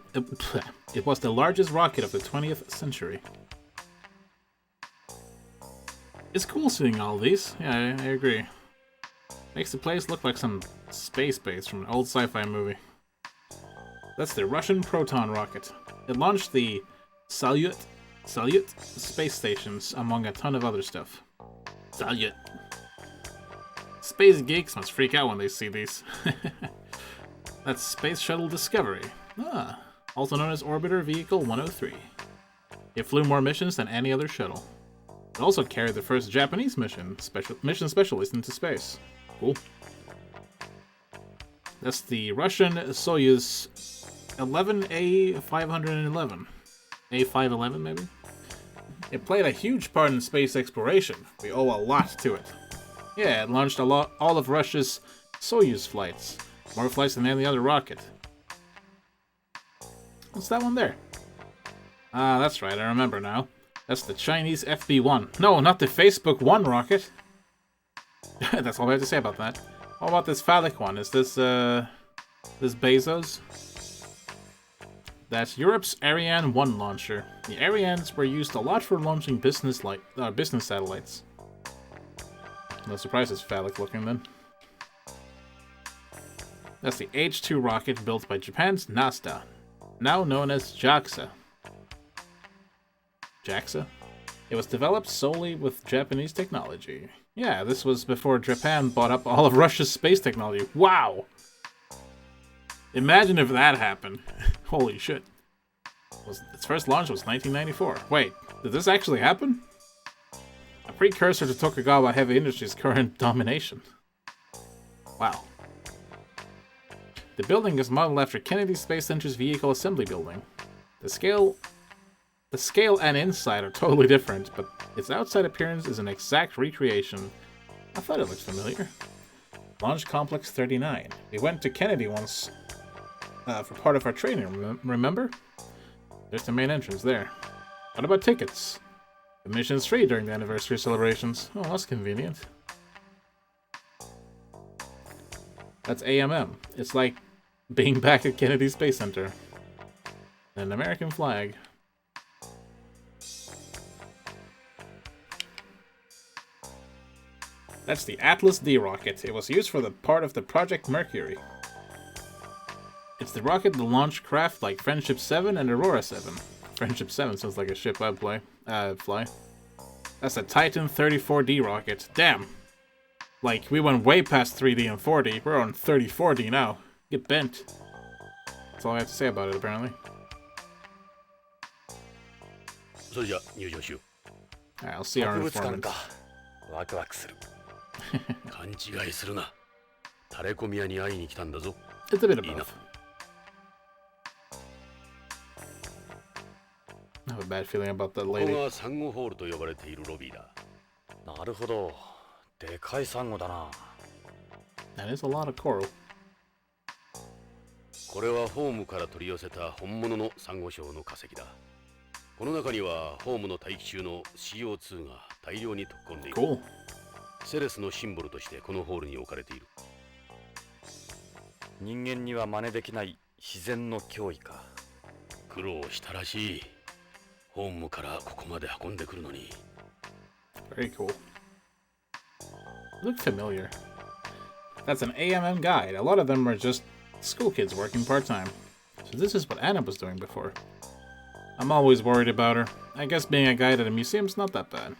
Speaker 1: It was the largest rocket of the 20th century. It's cool seeing all these. Yeah, I agree. Makes the place look like some space base from an old sci-fi movie. That's the Russian Proton rocket. It launched the Salyut space stations, among a ton of other stuff. Salyut. Space geeks must freak out when they see these. That's Space Shuttle Discovery. Ah, also known as Orbiter Vehicle 103. It flew more missions than any other shuttle. It also carried the first Japanese mission specialist into space. Cool. That's the Russian Soyuz 11A511. A511, maybe? It played a huge part in space exploration. We owe a lot to it. Yeah, it launched all of Russia's Soyuz flights. More flights than any other rocket. What's that one there? Ah, that's right, I remember now. That's the Chinese FB-1. No, not the Facebook 1 rocket. That's all I have to say about that. What about this phallic one? Is this Bezos? That's Europe's Ariane 1 launcher. The Arianes were used a lot for launching business satellites. No surprise it's phallic looking then. That's the H-2 rocket built by Japan's NASA, now known as JAXA. JAXA? It was developed solely with Japanese technology. Yeah, this was before Japan bought up all of Russia's space technology. Wow! Imagine if that happened. Holy shit. Its first launch was 1994. Wait, did this actually happen? A precursor to Tokugawa Heavy Industries' current domination. Wow. The building is modeled after Kennedy Space Center's Vehicle Assembly Building. The scale and inside are totally different, but its outside appearance is an exact recreation. I thought it looked familiar. Launch Complex 39. We went to Kennedy once for part of our training, remember? There's the main entrance there. What about tickets? Admission's free during the anniversary celebrations. Oh, that's convenient. That's AMM. It's like being back at Kennedy Space Center. An American flag. That's the Atlas D rocket. It was used for the part of the Project Mercury. It's the rocket that launched craft like Friendship 7 and Aurora 7. Friendship 7 sounds like a ship I'd fly. That's a Titan 34D rocket. Damn! Like, we went way past 3D and 4D. We're on 34D now. Get bent. That's all I have to say about it, apparently.
Speaker 2: それじゃ入場しよ
Speaker 1: Alright, I'll see our
Speaker 4: 博物館
Speaker 1: informant.
Speaker 4: か。ワクワクする。
Speaker 2: う。勘違いするな。タレコミ屋に会いに来たんだぞ。
Speaker 1: It's a bit of
Speaker 2: Enough.
Speaker 1: both. I have a bad feeling about that
Speaker 2: ここ
Speaker 1: lady.
Speaker 2: がサンゴホールと呼ばれているロビーだ。
Speaker 4: なるほど。でかいサンゴだな。
Speaker 1: That is a lot of coral.
Speaker 2: これはホームから取り寄せた本物のサンゴ礁の化石だ。この中にはホームの大気中の CO2 が大量に溶け込んでいる。
Speaker 1: Cool.
Speaker 2: セレスのシンボルとしてこのホールに置かれている。
Speaker 4: 人間には真似できない自然の脅威か。
Speaker 2: 苦労したらしい。ホームからここまで運んでくるのに。
Speaker 1: Very cool. Look familiar. That's an AMM guide. A lot of them are just school kids working part-time. So this is what Anna was doing before. I'm always worried about her. I guess being a guide at a museum's not that bad.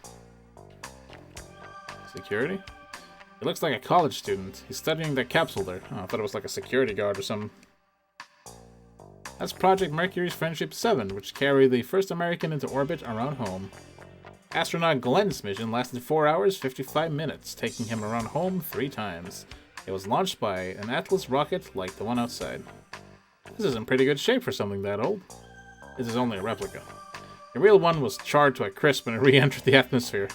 Speaker 1: Security? He looks like a college student. He's studying that capsule there. Oh, I thought it was like a security guard or something. That's Project Mercury's Friendship 7, which carried the first American into orbit around home. Astronaut Glenn's mission lasted 4 hours, 55 minutes, taking him around home 3 times. It was launched by an Atlas rocket like the one outside. This is in pretty good shape for something that old. This is only a replica. The real one was charred to a crisp when it re-entered the atmosphere.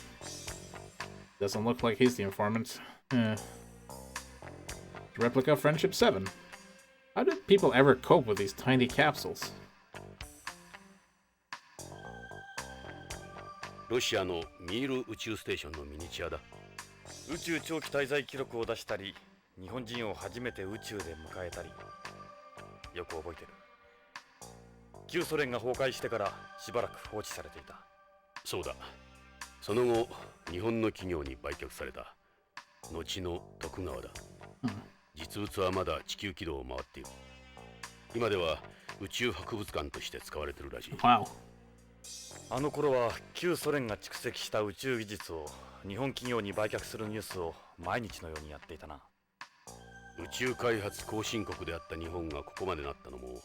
Speaker 1: Doesn't look like he's the informant. The replica Friendship 7. How did people ever cope with these tiny capsules?
Speaker 2: ロシアのミール宇宙ステーションのミニチュアだ。
Speaker 4: 宇宙長期滞在記録を出したり、日本人を初めて宇宙で迎えたり、よく覚えてる。旧ソ連が崩壊してからしばらく放置されていた。
Speaker 2: そうだ。その後、日本の企業に売却された。後の徳川だ。実物はまだ地球軌道を回っている。今では宇宙博物館として使われているらしい。
Speaker 1: Wow.
Speaker 4: あの頃は旧ソ連が蓄積した宇宙技術を日本企業に売却するニュースを毎日のようにやっていたな。
Speaker 2: 宇宙開発後進国であった日本がここまでなったのも、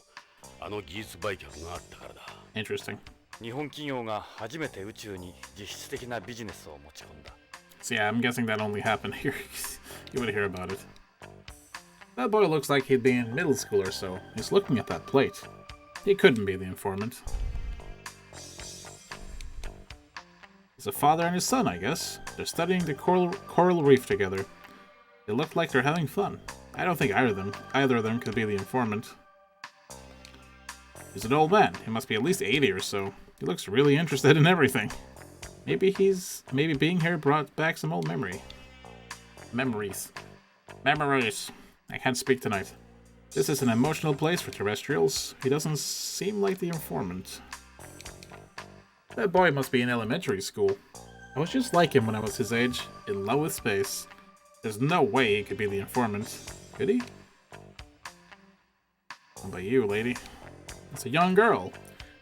Speaker 2: あの技術売却があったからだ。
Speaker 1: Interesting.
Speaker 4: 日本企業が初めて宇宙に実質的なビジネスを持ち込んだ。
Speaker 1: So yeah, I'm guessing that only happened here. You would hear about it. That boy looks like he'd be in middle school or so. He's looking at that plate. He couldn't be the informant. It's a father and his son, I guess. They're studying the coral reef together. They look like they're having fun. I don't think either of them could be the informant. He's an old man. He must be at least 80 or so. He looks really interested in everything. Maybe being here brought back some old memories. I can't speak tonight. This is an emotional place for terrestrials. He doesn't seem like the informant. That boy must be in elementary school. I was just like him when I was his age, in love with space. There's no way he could be the informant. Could he? How about you, lady? It's a young girl.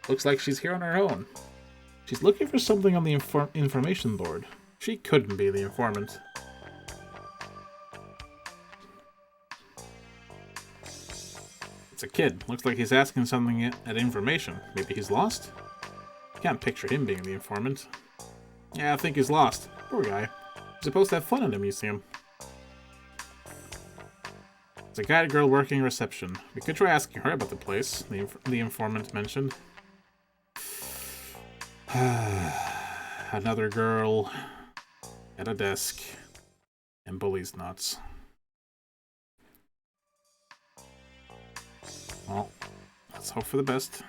Speaker 1: Looks like she's here on her own. She's looking for something on the information board. She couldn't be the informant. It's a kid. Looks like he's asking something at information. Maybe he's lost? Can't picture him being the informant. Yeah, I think he's lost. Poor guy. He's supposed to have fun in a museum. There's a guided girl working reception. We could try asking her about the place the informant mentioned. Another girl at a desk and Policenauts. Well, let's hope for the best.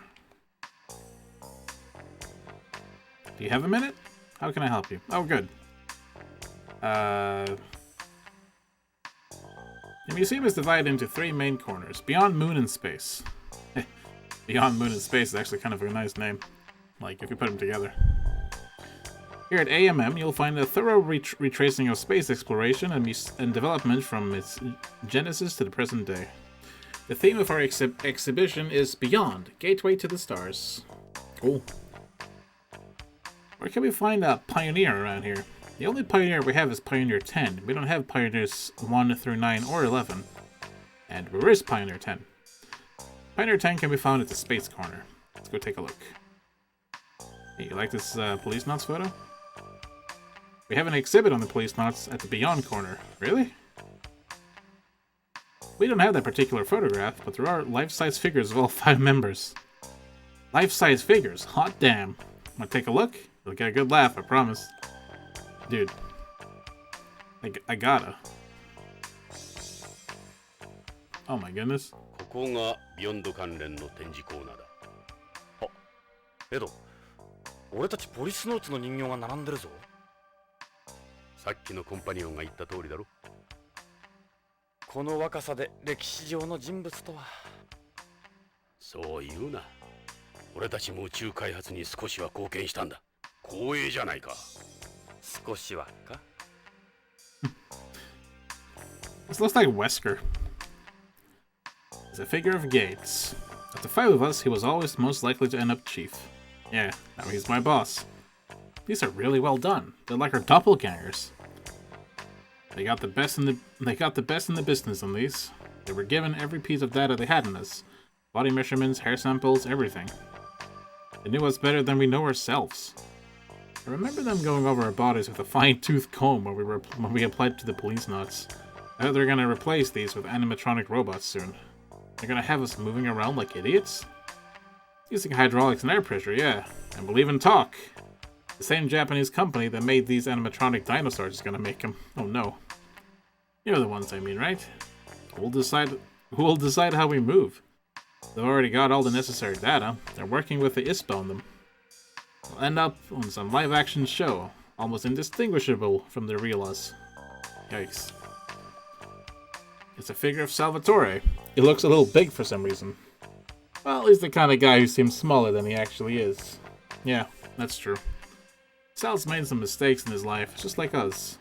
Speaker 1: Do you have a minute? How can I help you? Oh, good. The museum is divided into 3 main corners. Beyond Moon and Space. Beyond Moon and Space is actually kind of a nice name. Like, if you put them together. Here at AMM, you'll find a thorough retracing of space exploration and development from its genesis to the present day. The theme of our exhibition is Beyond, Gateway to the Stars. Cool. Where can we find a Pioneer around here? The only Pioneer we have is Pioneer 10. We don't have Pioneers 1 through 9 or 11. And where is Pioneer 10? Pioneer 10 can be found at the Space Corner. Let's go take a look. Hey, you like this Policenauts photo? We have an exhibit on the Policenauts at the Beyond Corner. Really? We don't have that particular photograph, but there are life-size figures of all 5 members. Life-size figures? Hot damn. Wanna take a look? You'll get a good laugh, I promise. Dude. I gotta. Oh my goodness.
Speaker 2: ここがビヨンド関連の展示コーナーだ。
Speaker 4: エド、俺たちポリスノーツの人形が並んでるぞ。
Speaker 2: さっきのコンパニオンが言った通りだろ。
Speaker 4: この若さで歴史上の人物とは。
Speaker 2: そう言うな。俺たちも宇宙開発に少しは貢献したんだ。光栄じゃないか。
Speaker 4: 少しはか。
Speaker 1: This looks like Wesker. He's a figure of Gates. Of the five of us, he was always most likely to end up chief. Yeah, now he's my boss. These are really well done. They're like our doppelgangers. They got the best in the business on these. They were given every piece of data they had on us. Body measurements, hair samples, everything. They knew us better than we know ourselves. I remember them going over our bodies with a fine-tooth comb when we applied to the Policenauts. I thought they're gonna replace these with animatronic robots soon. They're gonna have us moving around like idiots? Using hydraulics and air pressure, yeah. And we'll even talk. The same Japanese company that made these animatronic dinosaurs is gonna make them. Oh no. You know the ones I mean, right? Who will decide how we move? They've already got all the necessary data. They're working with the ISPA on them. We'll end up on some live-action show, almost indistinguishable from the real us. Yikes. It's a figure of Salvatore. He looks a little big for some reason. Well, he's the kind of guy who seems smaller than he actually is. Yeah, that's true. Sal's made some mistakes in his life, just like us.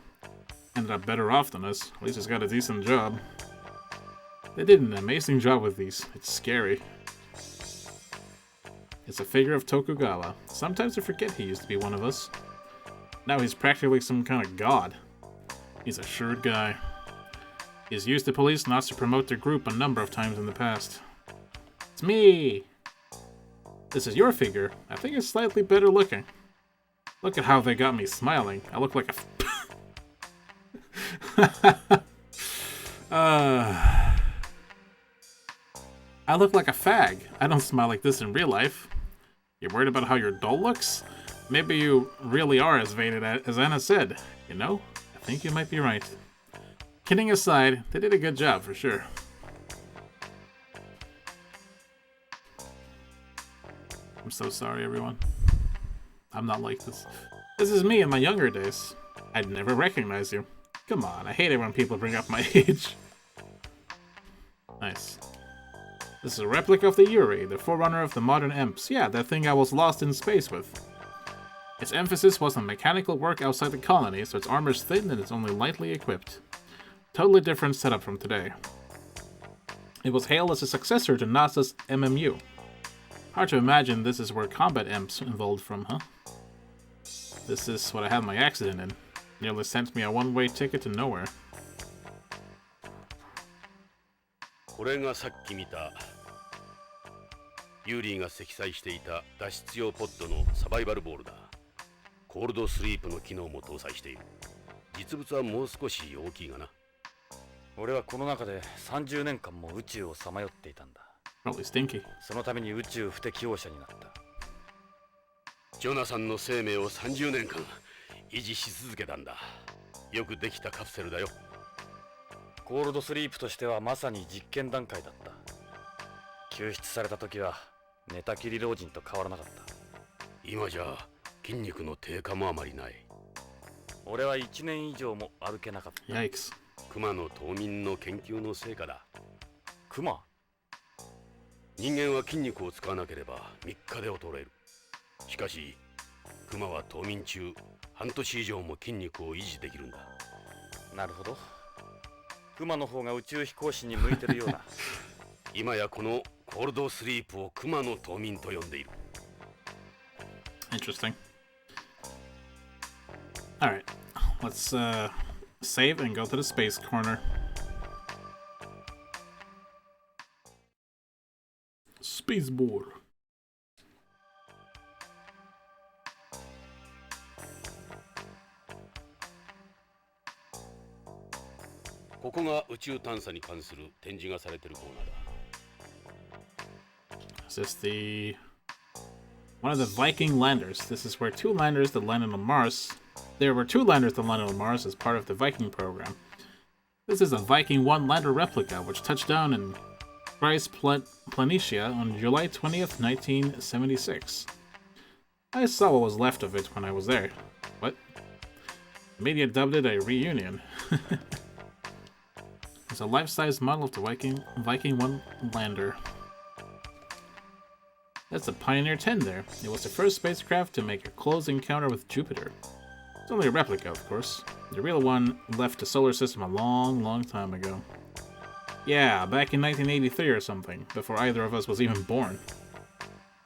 Speaker 1: Ended up better off than us. At least he's got a decent job. They did an amazing job with these. It's scary. It's a figure of Tokugawa. Sometimes I forget he used to be one of us. Now he's practically some kind of god. He's a shrewd guy. He's used the Policenauts to promote their group a number of times in the past. It's me! This is your figure. I think it's slightly better looking. Look at how they got me smiling. I look like a... I look like a fag. I don't smile like this in real life. You're worried about how your doll looks? Maybe you really are as vain as Anna said. You know, I think you might be right. Kidding aside, they did a good job for sure. I'm so sorry, everyone. I'm not like this. This is me in my younger days. I'd never recognize you. Come on, I hate it when people bring up my age. Nice. This is a replica of the Yuri, the forerunner of the modern Emps. Yeah, that thing I was lost in space with. Its emphasis was on mechanical work outside the colony, so its armor's thin and it's only lightly equipped. Totally different setup from today. It was hailed as a successor to NASA's MMU. Hard to imagine this is where combat Emps evolved from, huh? This is what I had my accident in. Nearly sent me a one-way ticket to nowhere.
Speaker 2: これがさっき見たユーリーが積載していた脱出用ポッドのサバイバルボールだ。コールドスリープの機能も搭載している。実物はもう少し大きいがな。
Speaker 4: 俺はこの中で30年間も宇宙をさまよっていたんだ。
Speaker 1: Probably stinky.
Speaker 4: そのために宇宙不適応者になった。
Speaker 2: ジョナサンの生命を30年間維持し続けたんだ。よくできたカプセルだよ。
Speaker 4: コールドスリープとしてはまさに実験段階だった。救出された時は寝たきり老人と変わらなかった。
Speaker 2: 今じゃ筋肉の低下もあまりない。
Speaker 4: 俺は1年以上も歩けなかった。
Speaker 1: Yikes.
Speaker 2: クマの冬眠の研究の成果だ。
Speaker 4: クマ？
Speaker 2: 人間は筋肉を使わなければ3日で衰える。しかしクマは冬眠中半年以上も筋肉を維持できるんだ。
Speaker 4: なるほど。クマの方が宇宙飛行士に向いてるような。
Speaker 2: 今やこのコールドスリープをクマの冬眠と呼んでいる。
Speaker 1: Interesting. Alright, let's save and go to the space corner. Spaceboard.
Speaker 2: ここが宇宙探査に関する展示がされているコーナーだ。
Speaker 1: Is this one of the Viking landers? This is where two landers that landed on Mars. There were two landers that landed on Mars as part of the Viking program. This is a Viking 1 lander replica which touched down in Christ Planitia on July 20th, 1976. I saw what was left of it when I was there. What? The media dubbed it a reunion. It's a life-size model of the Viking 1 lander. That's the Pioneer 10 there. It was the first spacecraft to make a close encounter with Jupiter. It's only a replica, of course. The real one left the solar system a long, long time ago. Yeah, back in 1983 or something, before either of us was even born.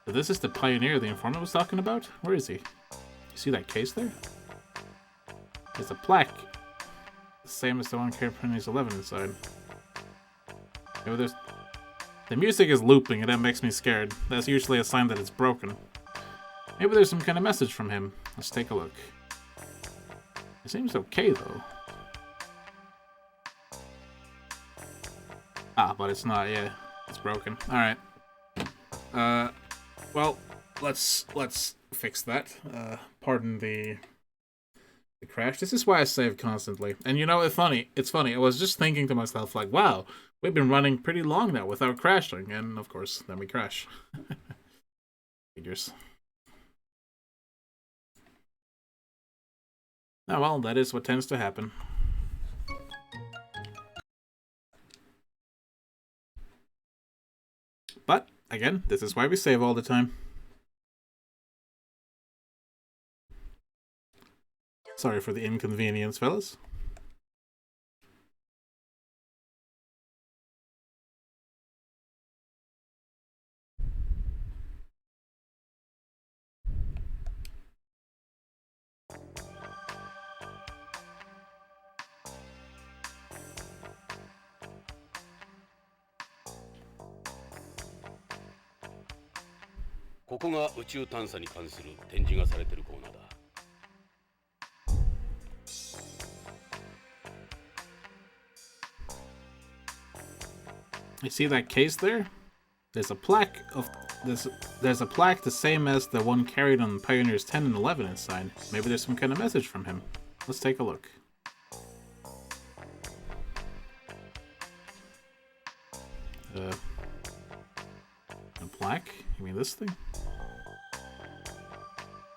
Speaker 1: So this is the Pioneer the informant was talking about? Where is he? You see that case there? There's a plaque. The same as the one carried Penny's 11 inside. Maybe there's... The music is looping and that makes me scared. That's usually a sign that it's broken. Maybe there's some kind of message from him. Let's take a look. It seems okay though. Ah, but it's not, yeah. It's broken. Alright. Well, let's fix that. Pardon the crash. This is why I save constantly. And you know, it's funny. I was just thinking to myself, like, wow, we've been running pretty long now without crashing. And of course, then we crash. Figures. Oh well, that is what tends to happen. But, again, this is why we save all the time. Sorry for the inconvenience, fellas.
Speaker 2: ここが宇宙探査に関する展示がされているコーナーだ。
Speaker 1: You see that case there? There's a plaque of this. There's a plaque the same as the one carried on Pioneers 10 and 11 inside. Maybe there's some kind of message from him. Let's take a look. A plaque? You mean this thing?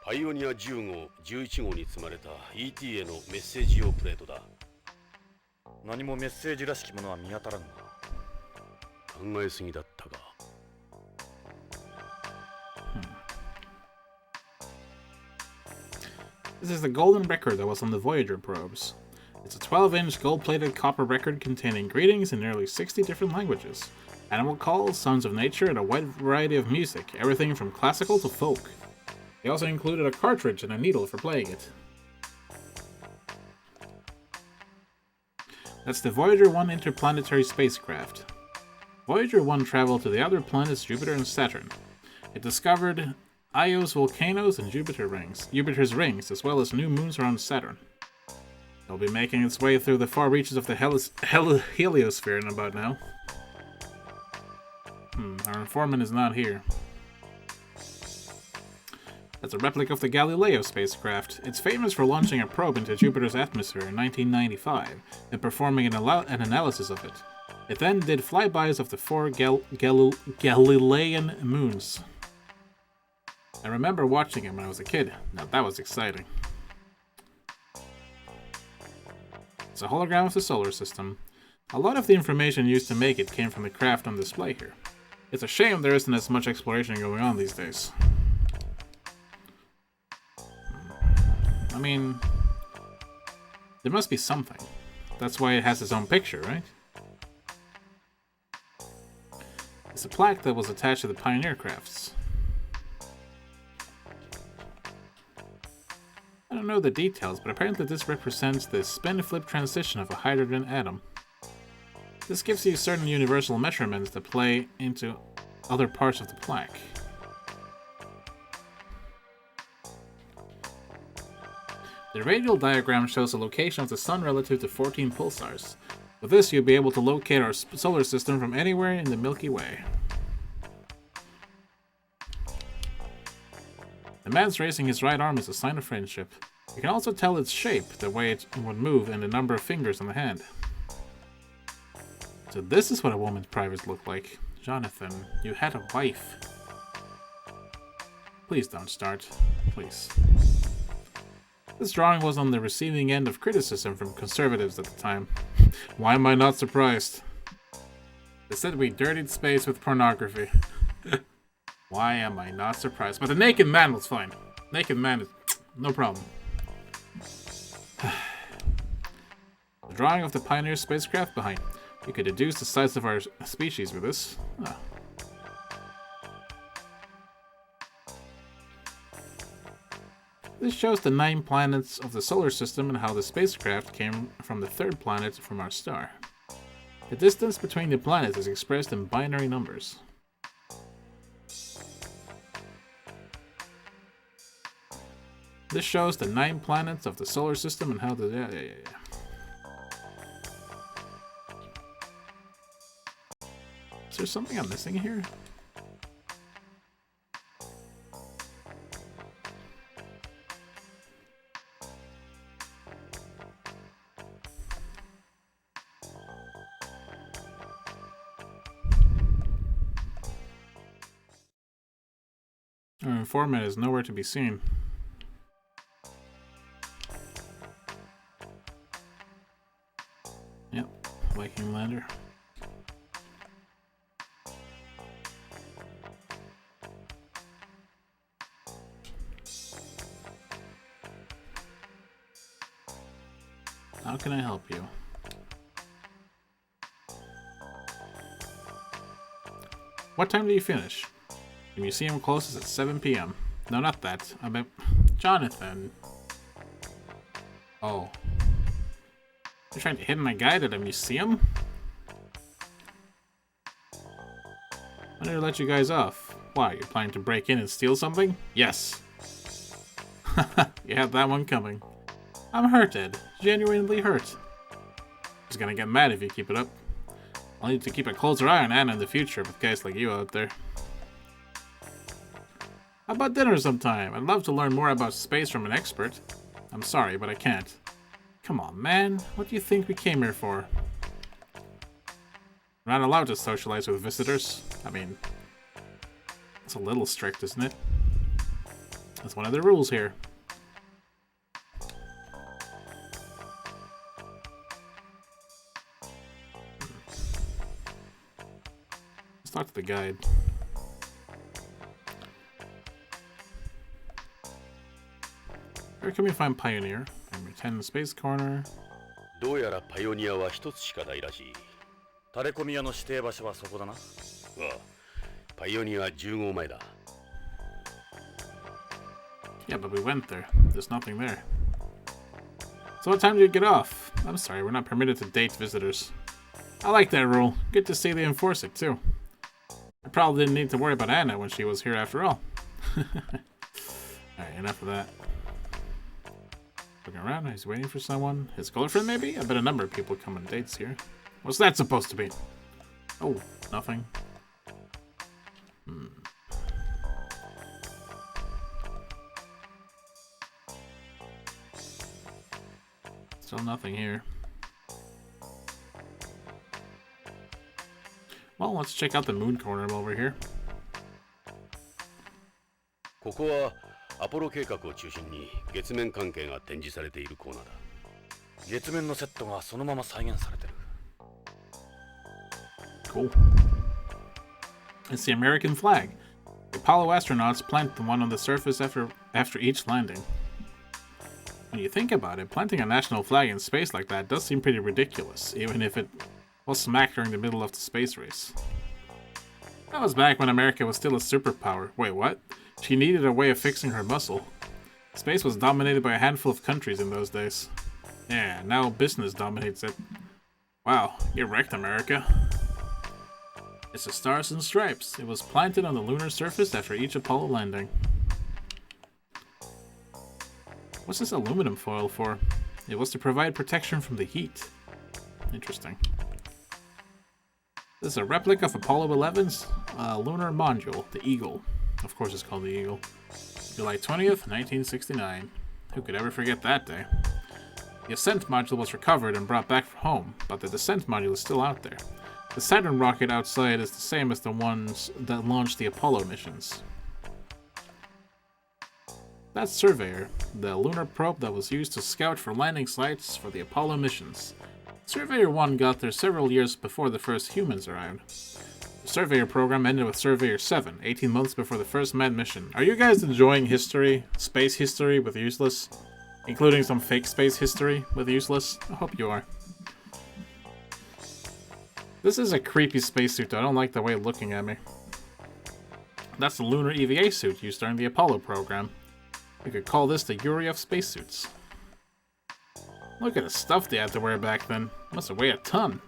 Speaker 2: パイオニア10号、11号に積まれた ET へのメッセージ用プレートだ。
Speaker 4: 何もメッセージらしきものは見当たらんが。
Speaker 2: 考えすぎだったが。
Speaker 1: This is the golden record that was on the Voyager probes. It's a 12-inch gold-plated copper record containing greetings in nearly 60 different languages, animal calls, sounds of nature, and a wide variety of music, everything from classical to folk. They also included a cartridge and a needle for playing it. That's the Voyager 1 interplanetary spacecraft. Voyager 1 traveled to the outer planets Jupiter and Saturn. It discovered Io's volcanoes and Jupiter's rings, as well as new moons around Saturn. It'll be making its way through the far reaches of the heliosphere in about now. Our informant is not here. That's a replica of the Galileo spacecraft. It's famous for launching a probe into Jupiter's atmosphere in 1995 and performing an analysis of it. It then did flybys of the 4 Galilean moons. I remember watching it when I was a kid. Now that was exciting. It's a hologram of the solar system. A lot of the information used to make it came from the craft on display here. It's a shame there isn't as much exploration going on these days. I mean, there must be something. That's why it has its own picture, right? It's a plaque that was attached to the Pioneer crafts. I don't know the details, but apparently this represents the spin-flip transition of a hydrogen atom. This gives you certain universal measurements that play into other parts of the plaque. The radial diagram shows the location of the Sun relative to 14 pulsars. With this, you'll be able to locate our solar system from anywhere in the Milky Way. The man's raising his right arm is a sign of friendship. You can also tell its shape, the way it would move, and the number of fingers on the hand. So this is what a woman's privates look like. Jonathan, you had a wife. Please don't start. Please. This drawing was on the receiving end of criticism from conservatives at the time. Why am I not surprised? They said we dirtied space with pornography. Why am I not surprised? But the naked man was fine. Naked man is no problem. The drawing of the Pioneer spacecraft behind. You could deduce the size of our species with this. Oh. This shows the 9 planets of the solar system and how the spacecraft came from the 3rd planet from our star. The distance between the planets is expressed in binary numbers. This shows the 9 planets of the solar system and how the... Yeah. Is there something I'm missing here? Our informant is nowhere to be seen. Yep, Viking lander. How can I help you? What time do you finish? The museum closes at 7 p.m. No, not that. I meant Jonathan. Oh. You're trying to hit my guide at a museum? I need to let you guys off. Why, you're planning to break in and steal something? Yes. You had that one coming. I'm hurt, Ed. Genuinely hurt. He's gonna get mad if you keep it up. I'll need to keep a closer eye on Anna in the future with guys like you out there. How about dinner sometime? I'd love to learn more about space from an expert. I'm sorry, but I can't. Come on, man. What do you think we came here for? We're not allowed to socialize with visitors. I mean, it's a little strict, isn't it? That's one of the rules here. Let's talk to the guide. Where can we find Pioneer? Number 10 Space Corner.
Speaker 2: どうやらパイオニアは一つしかないらしい。
Speaker 4: タレコミ屋の指定場所はそこだな。
Speaker 2: ああ、パイオニア10号前だ。
Speaker 1: Yeah, but we went there. There's nothing there. So what time do you get off? I'm sorry, we're not permitted to date visitors. I like that rule. Good to see they enforce it, too. I probably didn't need to worry about Anna when she was here after all. Alright, enough of that. Looking around, he's waiting for someone. His girlfriend, maybe? I bet a number of people come on dates here. What's that supposed to be? Oh, nothing. Still nothing here. Well, let's check out the moon corner over here.
Speaker 2: ここはアポロ計画を中心に月面関係が展示されているコーナーだ。
Speaker 4: 月面のセットがそのまま再現されてる。
Speaker 1: Cool. It's the American flag. The Apollo astronauts plant the one on the surface after each landing. When you think about it, planting a national flag in space like that does seem pretty ridiculous, even if it was smack during the middle of the space race. That was back when America was still a superpower. Wait, what? She needed a way of fixing her muscle. Space was dominated by a handful of countries in those days. Yeah, now business dominates it. Wow, get wrecked, America. It's the Stars and Stripes. It was planted on the lunar surface after each Apollo landing. What's this aluminum foil for? It was to provide protection from the heat. Interesting. This is a replica of Apollo 11's lunar module, the Eagle. Of course it's called the Eagle. July 20th, 1969. Who could ever forget that day? The ascent module was recovered and brought back from home, but the descent module is still out there. The Saturn rocket outside is the same as the ones that launched the Apollo missions. That's Surveyor, the lunar probe that was used to scout for landing sites for the Apollo missions. Surveyor 1 got there several years before the first humans arrived. The Surveyor program ended with Surveyor 7, 18 months before the first manned mission. Are you guys enjoying history? Space history with Useless? Including some fake space history with Useless? I hope you are. This is a creepy spacesuit though. I don't like the way it's looking at me. That's the lunar EVA suit used during the Apollo program. You could call this the Yuri of spacesuits. Look at the stuff they had to wear back then. Must have weighed a ton.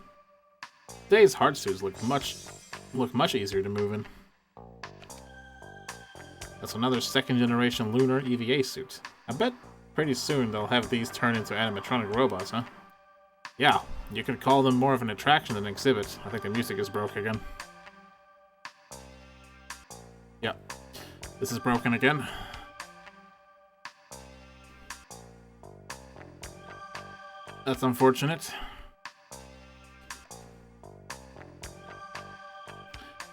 Speaker 1: Today's hard suits look much easier to move in. That's another second generation lunar EVA suit. I bet pretty soon they'll have these turn into animatronic robots, huh? Yeah, you could call them more of an attraction than an exhibit. I think the music is broke again. Yeah, this is broken again. That's unfortunate.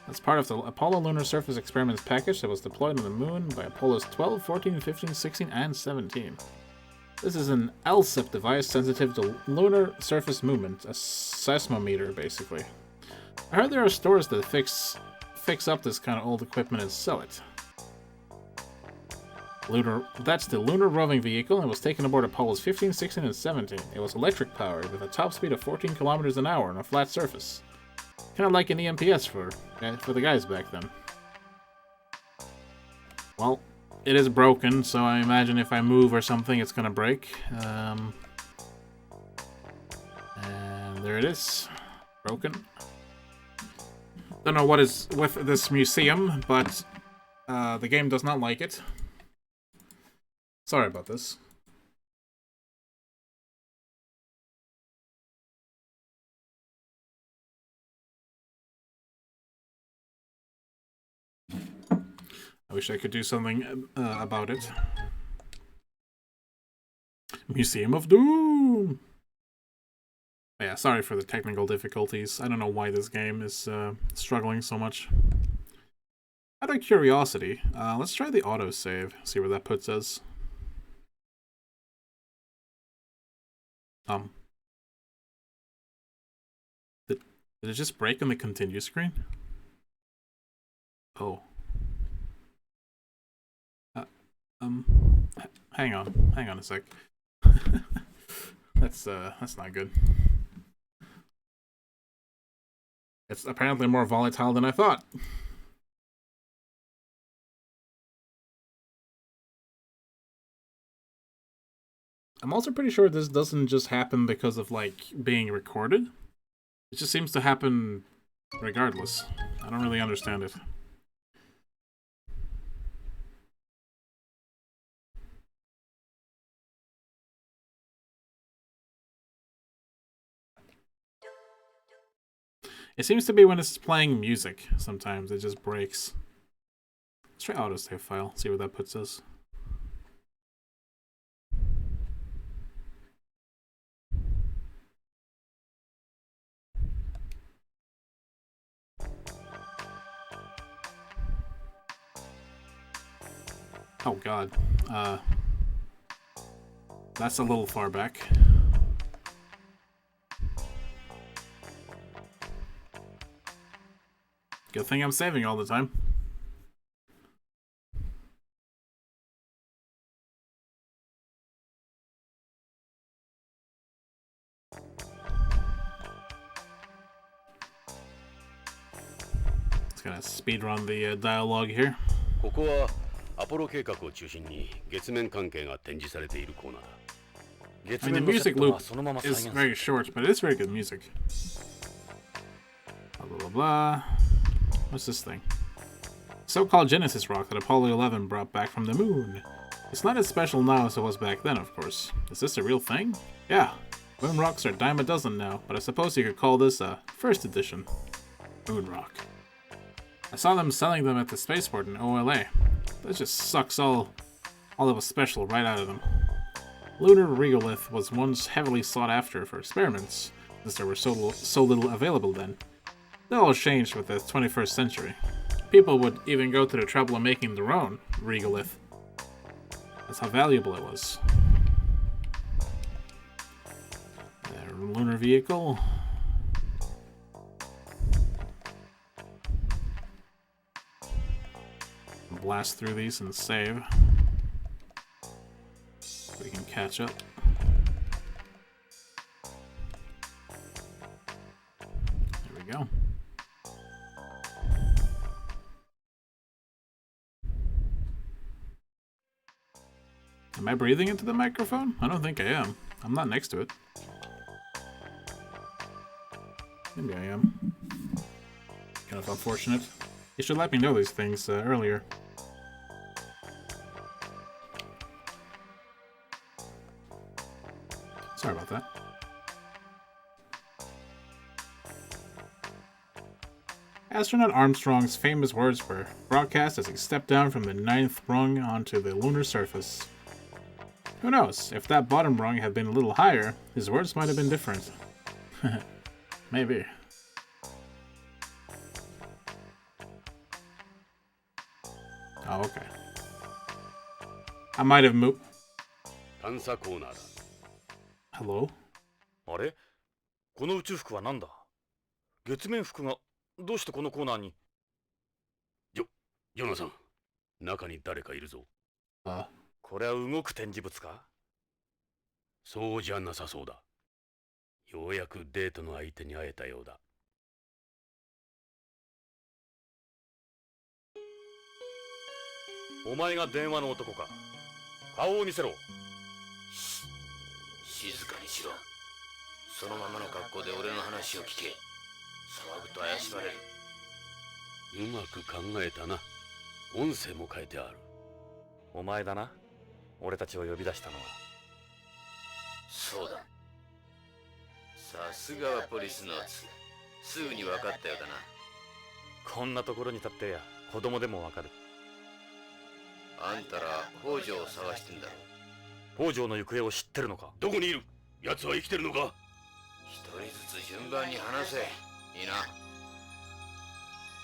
Speaker 1: That's part of the Apollo Lunar Surface Experiments package that was deployed on the moon by Apollos 12, 14, 15, 16, and 17. This is an LSEP device sensitive to lunar surface movement, a seismometer, basically. I heard there are stores that fix up this kind of old equipment and sell it. That's the lunar roving vehicle and was taken aboard Apollos 15, 16, and 17. It was electric powered with a top speed of 14 kilometers an hour on a flat surface. Kind of like an EMPS for the guys back then. Well, it is broken, so I imagine if I move or something, it's gonna break. And there it is. Broken. Don't know what is with this museum, but the game does not like it. Sorry about this. I wish I could do something about it. Museum of Doom! Yeah, sorry for the technical difficulties. I don't know why this game is struggling so much. Out of curiosity, let's try the autosave, see where that puts us. Did it just break on the continue screen? Oh. Hang on a sec. That's not good. It's apparently more volatile than I thought. I'm also pretty sure this doesn't just happen because of, like, being recorded. It just seems to happen regardless. I don't really understand it. It seems to be when it's playing music, sometimes it just breaks. Let's try autosave file, see where that puts us. Oh god. That's a little far back. Good thing I'm saving all the time. Just gonna speedrun the dialogue here.
Speaker 2: ここはアポロ計画を中心に月面関係が展示されているコーナーだ。
Speaker 1: I mean, the music loop is very short, but it's very good music. Blah, blah, blah. What's this thing? So-called Genesis rock that Apollo 11 brought back from the moon. It's not as special now as it was back then, of course. Is this a real thing? Yeah. Moon rocks are a dime a dozen now, but I suppose you could call this a first edition moon rock. I saw them selling them at the spaceport in OLA. That just sucks all that was special right out of them. Lunar regolith was once heavily sought after for experiments, since there were so little available then. That all changed with the 21st century. People would even go to the trouble of making their own regolith. That's how valuable it was. Lunar vehicle. Blast through these and save. We can catch up. There we go. Am I breathing into the microphone? I don't think I am. I'm not next to it. Maybe I am. Kind of unfortunate. You should let me know these things earlier. Sorry about that. Astronaut Armstrong's famous words were broadcast as he stepped down from the 9th rung onto the lunar surface. Who knows, if that bottom rung had been a little higher, his words might have been different. Maybe. Oh, okay. I might have moved.
Speaker 2: 探査コーナーだ。
Speaker 1: Hello?
Speaker 4: あれ、この宇宙服は何だ？月面服がどうしてこのコーナーに？
Speaker 2: ジョナサン、中に誰かいるぞ。
Speaker 4: これは動く展示物か？
Speaker 2: そうじゃなさそうだ。ようやくデートの相手に会えたようだ。
Speaker 4: お前が電話の男か？顔を見せろ。
Speaker 5: 静かにしろ。そのままの格好で俺の話を聞け。騒ぐと怪しまれる。
Speaker 2: うまく考えたな。音声も変えてある。
Speaker 4: お前だな。俺たちを呼び出したのは。
Speaker 5: そうだ。さすがはポリスノーツ。すぐに分かったようだな。
Speaker 4: こんなところに立ってや子供でもわかる。
Speaker 5: あんたら北条を探してんだろ。
Speaker 4: 北条の行方を知ってるのか？
Speaker 2: どこにいる？奴は生きてるのか？
Speaker 5: 一人ずつ順番に話せ。いいな。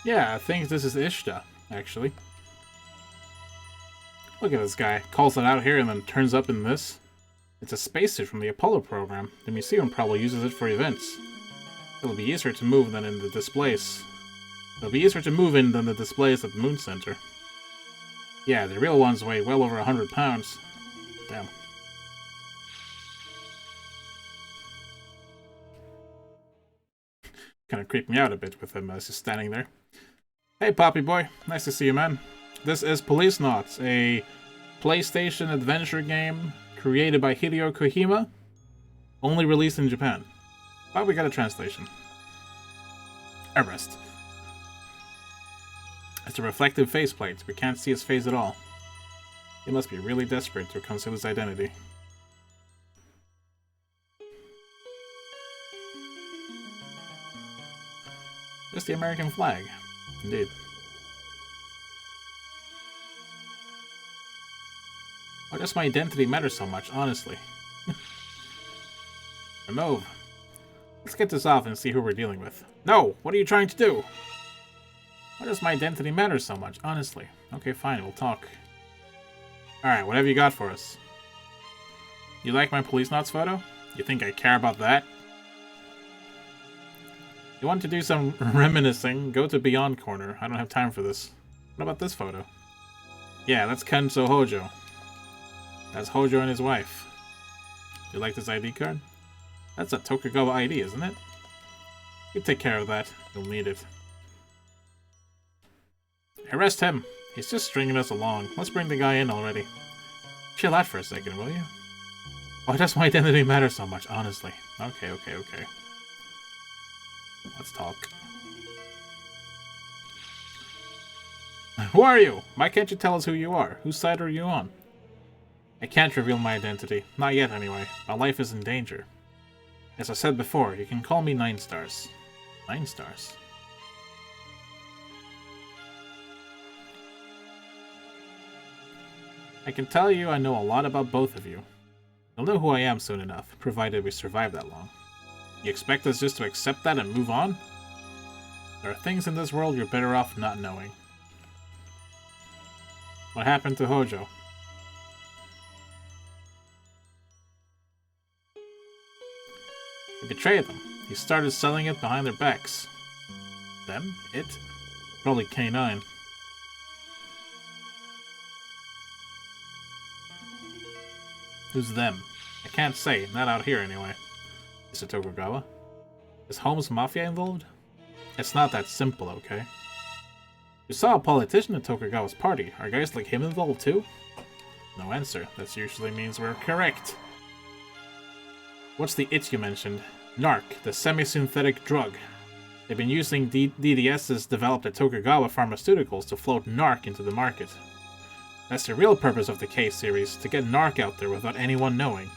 Speaker 1: Yeah, I think this is Ishta, actually. Look at this guy. Calls it out here and then turns up in this. It's a spacesuit from the Apollo program. The museum probably uses it for events. It'll be easier to move than in the displays. It'll be easier to move in than the displays at the Moon Center. Yeah, the real ones weigh well over 100 pounds. Damn. Kind of creeped me out a bit with him just standing there. Hey, Poppy Boy. Nice to see you, man. This is Policenauts, a PlayStation adventure game created by Hideo Kojima, only released in Japan. But we got a translation. Arrest. It's a reflective faceplate. We can't see his face at all. He must be really desperate to conceal his identity. Just the American flag. Indeed. Why does my identity matter so much, honestly? Remove. Let's get this off and see who we're dealing with. No! What are you trying to do? Why does my identity matter so much, honestly? Okay, fine, we'll talk. Alright, whatever you got for us. You like my Policenauts photo? You think I care about that? You want to do some reminiscing? Go to Beyond Corner. I don't have time for this. What about this photo? Yeah, that's Kenzo Hojo. That's Hojo and his wife. You like this ID card? That's a Tokugawa ID, isn't it? You take care of that. You'll need it. Arrest him. He's just stringing us along. Let's bring the guy in already. Chill out for a second, will you? Why does my identity matter so much, honestly? Okay. Let's talk. Who are you? Why can't you tell us who you are? Whose side are you on? I can't reveal my identity. Not yet, anyway. My life is in danger. As I said before, you can call me 9 stars. 9 stars? I can tell you I know a lot about both of you. You'll know who I am soon enough, provided we survive that long. You expect us just to accept that and move on? There are things in this world you're better off not knowing. What happened to Hojo? He betrayed them. He started selling it behind their backs. Them? It? Probably K9. Who's them? I can't say, not out here anyway. Is it Tokugawa? Is Holmes Mafia involved? It's not that simple, okay? You saw a politician at Tokugawa's party. Are guys like him involved too? No answer. That usually means we're correct. What's the it you mentioned? Narc, the semi-synthetic drug. They've been using DDSs developed at Tokugawa Pharmaceuticals to float Narc into the market. That's the real purpose of the K-series, to get Narc out there without anyone knowing.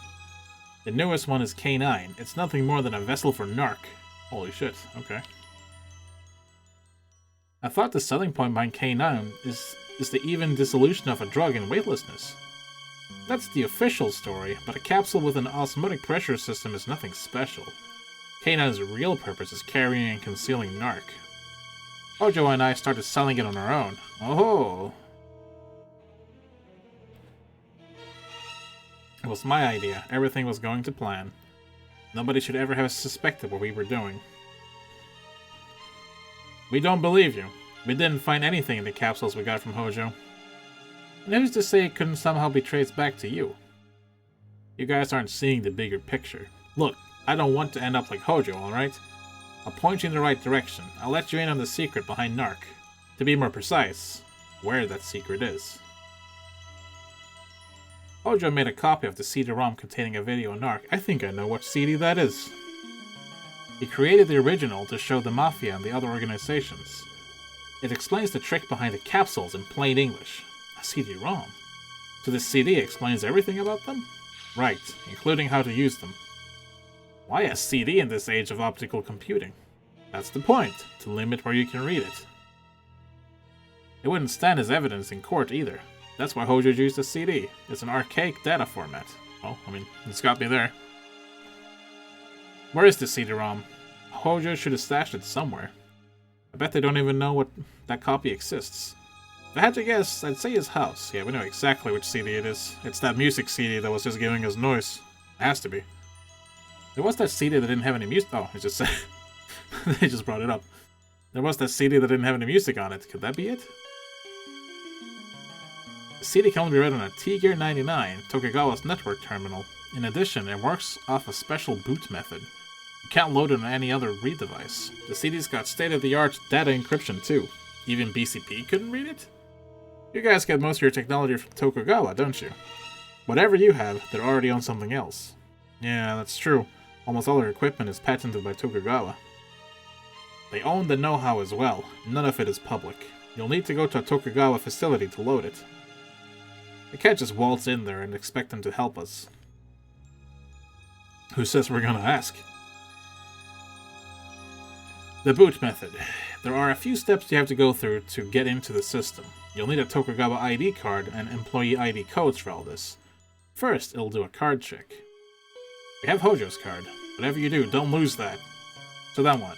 Speaker 1: The newest one is K9. It's nothing more than a vessel for Narc. Holy shit, okay. I thought the selling point behind K9 is the even dissolution of a drug and weightlessness. That's the official story, but a capsule with an osmotic pressure system is nothing special. K9's real purpose is carrying and concealing Narc. Hojo and I started selling it on our own. Oh! It was my idea. Everything was going to plan. Nobody should ever have suspected what we were doing. We don't believe you. We didn't find anything in the capsules we got from Hojo. And who's to say it couldn't somehow be traced back to you? You guys aren't seeing the bigger picture. Look, I don't want to end up like Hojo, alright? I'll point you in the right direction. I'll let you in on the secret behind Narc. To be more precise, where that secret is. Hojo made a copy of the CD-ROM containing a video on Narc. I think I know what CD that is. He created the original to show the Mafia and the other organizations. It explains the trick behind the capsules in plain English. A CD-ROM. So the CD explains everything about them? Right, including how to use them. Why a CD in this age of optical computing? That's the point, to limit where you can read it. It wouldn't stand as evidence in court either. That's why Hojo used a CD. It's an archaic data format. Well, I mean, it's got me there. Where is the CD-ROM? Hojo should have stashed it somewhere. I bet they don't even know what that copy exists. If I had to guess, I'd say his house. Yeah, we know exactly which CD it is. It's that music CD that was just giving us noise. It has to be. There was that CD that didn't have any music. Oh, it just said. They just brought it up. There was that CD that didn't have any music on it. Could that be it? The CD can only be read on a T-Gear 99, Tokugawa's network terminal. In addition, it works off a special boot method. You can't load it on any other read device. The CD's got state-of-the-art data encryption too. Even BCP couldn't read it? You guys get most of your technology from Tokugawa, don't you? Whatever you have, they're already on something else. Yeah, that's true. Almost all their equipment is patented by Tokugawa. They own the know-how as well. None of it is public. You'll need to go to a Tokugawa facility to load it. I can't just waltz in there and expect them to help us. Who says we're gonna ask? The boot method. There are a few steps you have to go through to get into the system. You'll need a Tokugawa ID card and employee ID codes for all this. First, it'll do a card check. We have Hojo's card. Whatever you do, don't lose that. So then what?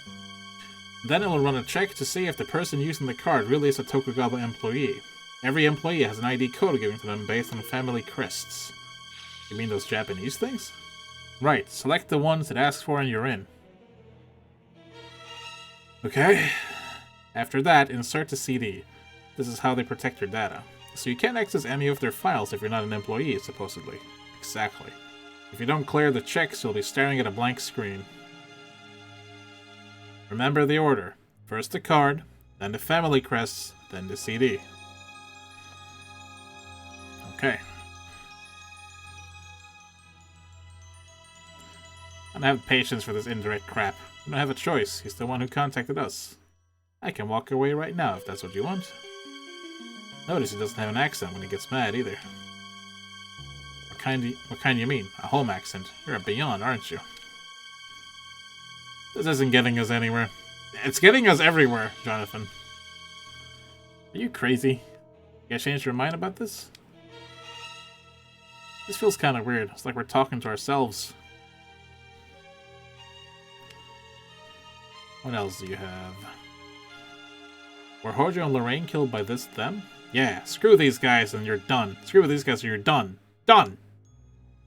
Speaker 1: Then it'll run a check to see if the person using the card really is a Tokugawa employee. Every employee has an ID code given to them based on family crests. You mean those Japanese things? Right, select the ones it asks for and you're in. Okay. After that, insert the CD. This is how they protect your data. So you can't access any of their files if you're not an employee, supposedly. Exactly. If you don't clear the checks, you'll be staring at a blank screen. Remember the order. First the card, then the family crests, then the CD. Okay. I don't have patience for this indirect crap. I don't have a choice. He's the one who contacted us. I can walk away right now if that's what you want. Notice he doesn't have an accent when he gets mad either. What kind you mean? A home accent? You're a Beyond, aren't you? This isn't getting us anywhere. It's getting us everywhere, Jonathan. Are you crazy? You guys changed your mind about this? This feels kind of weird. It's like we're talking to ourselves. What else do you have? Were Hojo and Lorraine killed by them? Yeah, screw these guys and you're done. Screw with these guys and you're done. Done!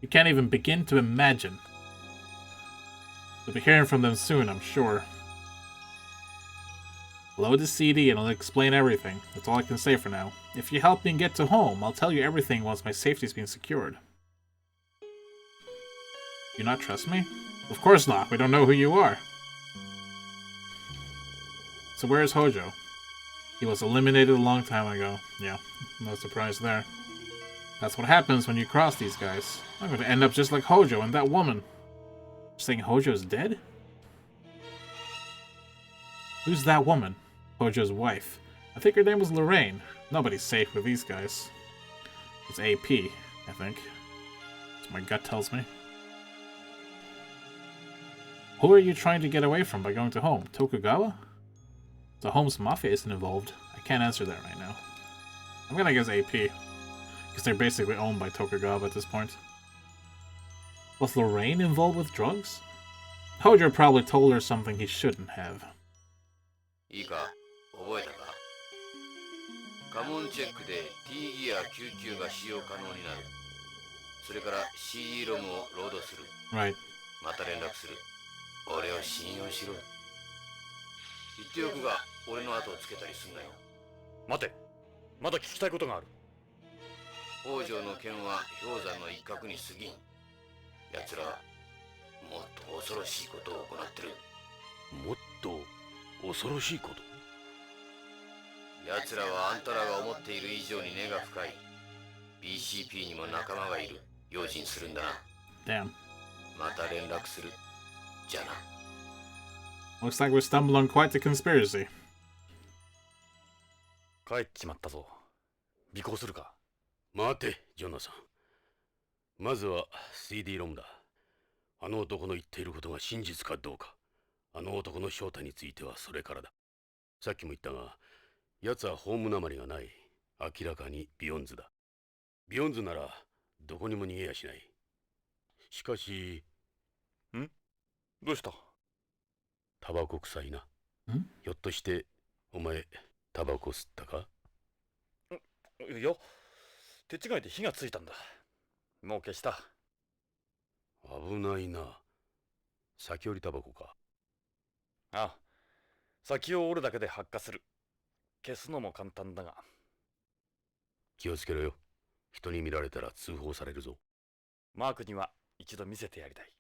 Speaker 1: You can't even begin to imagine. We'll be hearing from them soon, I'm sure. Load the CD and I'll explain everything. That's all I can say for now. If you help me get to home, I'll tell you everything once my safety's been secured. You not trust me? Of course not. We don't know who you are. So where's Hojo? He was eliminated a long time ago. Yeah, no surprise there. That's what happens when you cross these guys. I'm going to end up just like Hojo and that woman. You're saying Hojo's dead? Who's that woman? Hojo's wife. I think her name was Lorraine. Nobody's safe with these guys. It's AP, I think. That's what my gut tells me. Who are you trying to get away from by going to home? Tokugawa? The Home's Mafia isn't involved. I can't answer that right now. I'm gonna guess AP. Because they're basically owned by Tokugawa at this point. Was Lorraine involved with drugs? Hojo probably told her something he shouldn't have.
Speaker 6: いいか、覚えたか？カモンチェックで T ギア99が使用可能になる。それから CD ロムをロードする。
Speaker 1: Right.
Speaker 6: また連絡する。俺を信用しろ。言っておくが、俺の後をつけたりすんなよ。
Speaker 4: 待て、まだ聞きたいことがある。
Speaker 6: 北条の剣は氷山の一角に過ぎん。奴らはもっと恐ろしいことを行ってる。
Speaker 2: もっと恐ろしいこと？
Speaker 6: 奴らはあんたらが思っている以上に根が深い。BCP にも仲間がいる。用心するんだな。
Speaker 1: Damn.
Speaker 6: また連絡する。じゃな。
Speaker 1: Looks like we stumbled on quite the conspiracy.
Speaker 4: 帰っちまったぞ。尾行するか？
Speaker 2: 待て、ジョナサン。まずは CD ロムだ。あの男の言っていることが真実かどうか。あの男の正体についてはそれからだ。さっきも言ったが、奴はホームなまりがない。明らかにビヨンズだ。ビヨンズならどこにも逃げやしない。しかし、
Speaker 4: どうした？
Speaker 2: タバコ臭いな。ひょっとしてお前タバコ吸ったか？
Speaker 4: いや、手違いで火がついたんだ。もう消した。
Speaker 2: 危ないな。先折りタバコか？
Speaker 4: ああ、先を折るだけで発火する。消すのも簡単だが。
Speaker 2: 気をつけろよ。人に見られたら通報されるぞ。
Speaker 4: マークには一度見せてやりたい。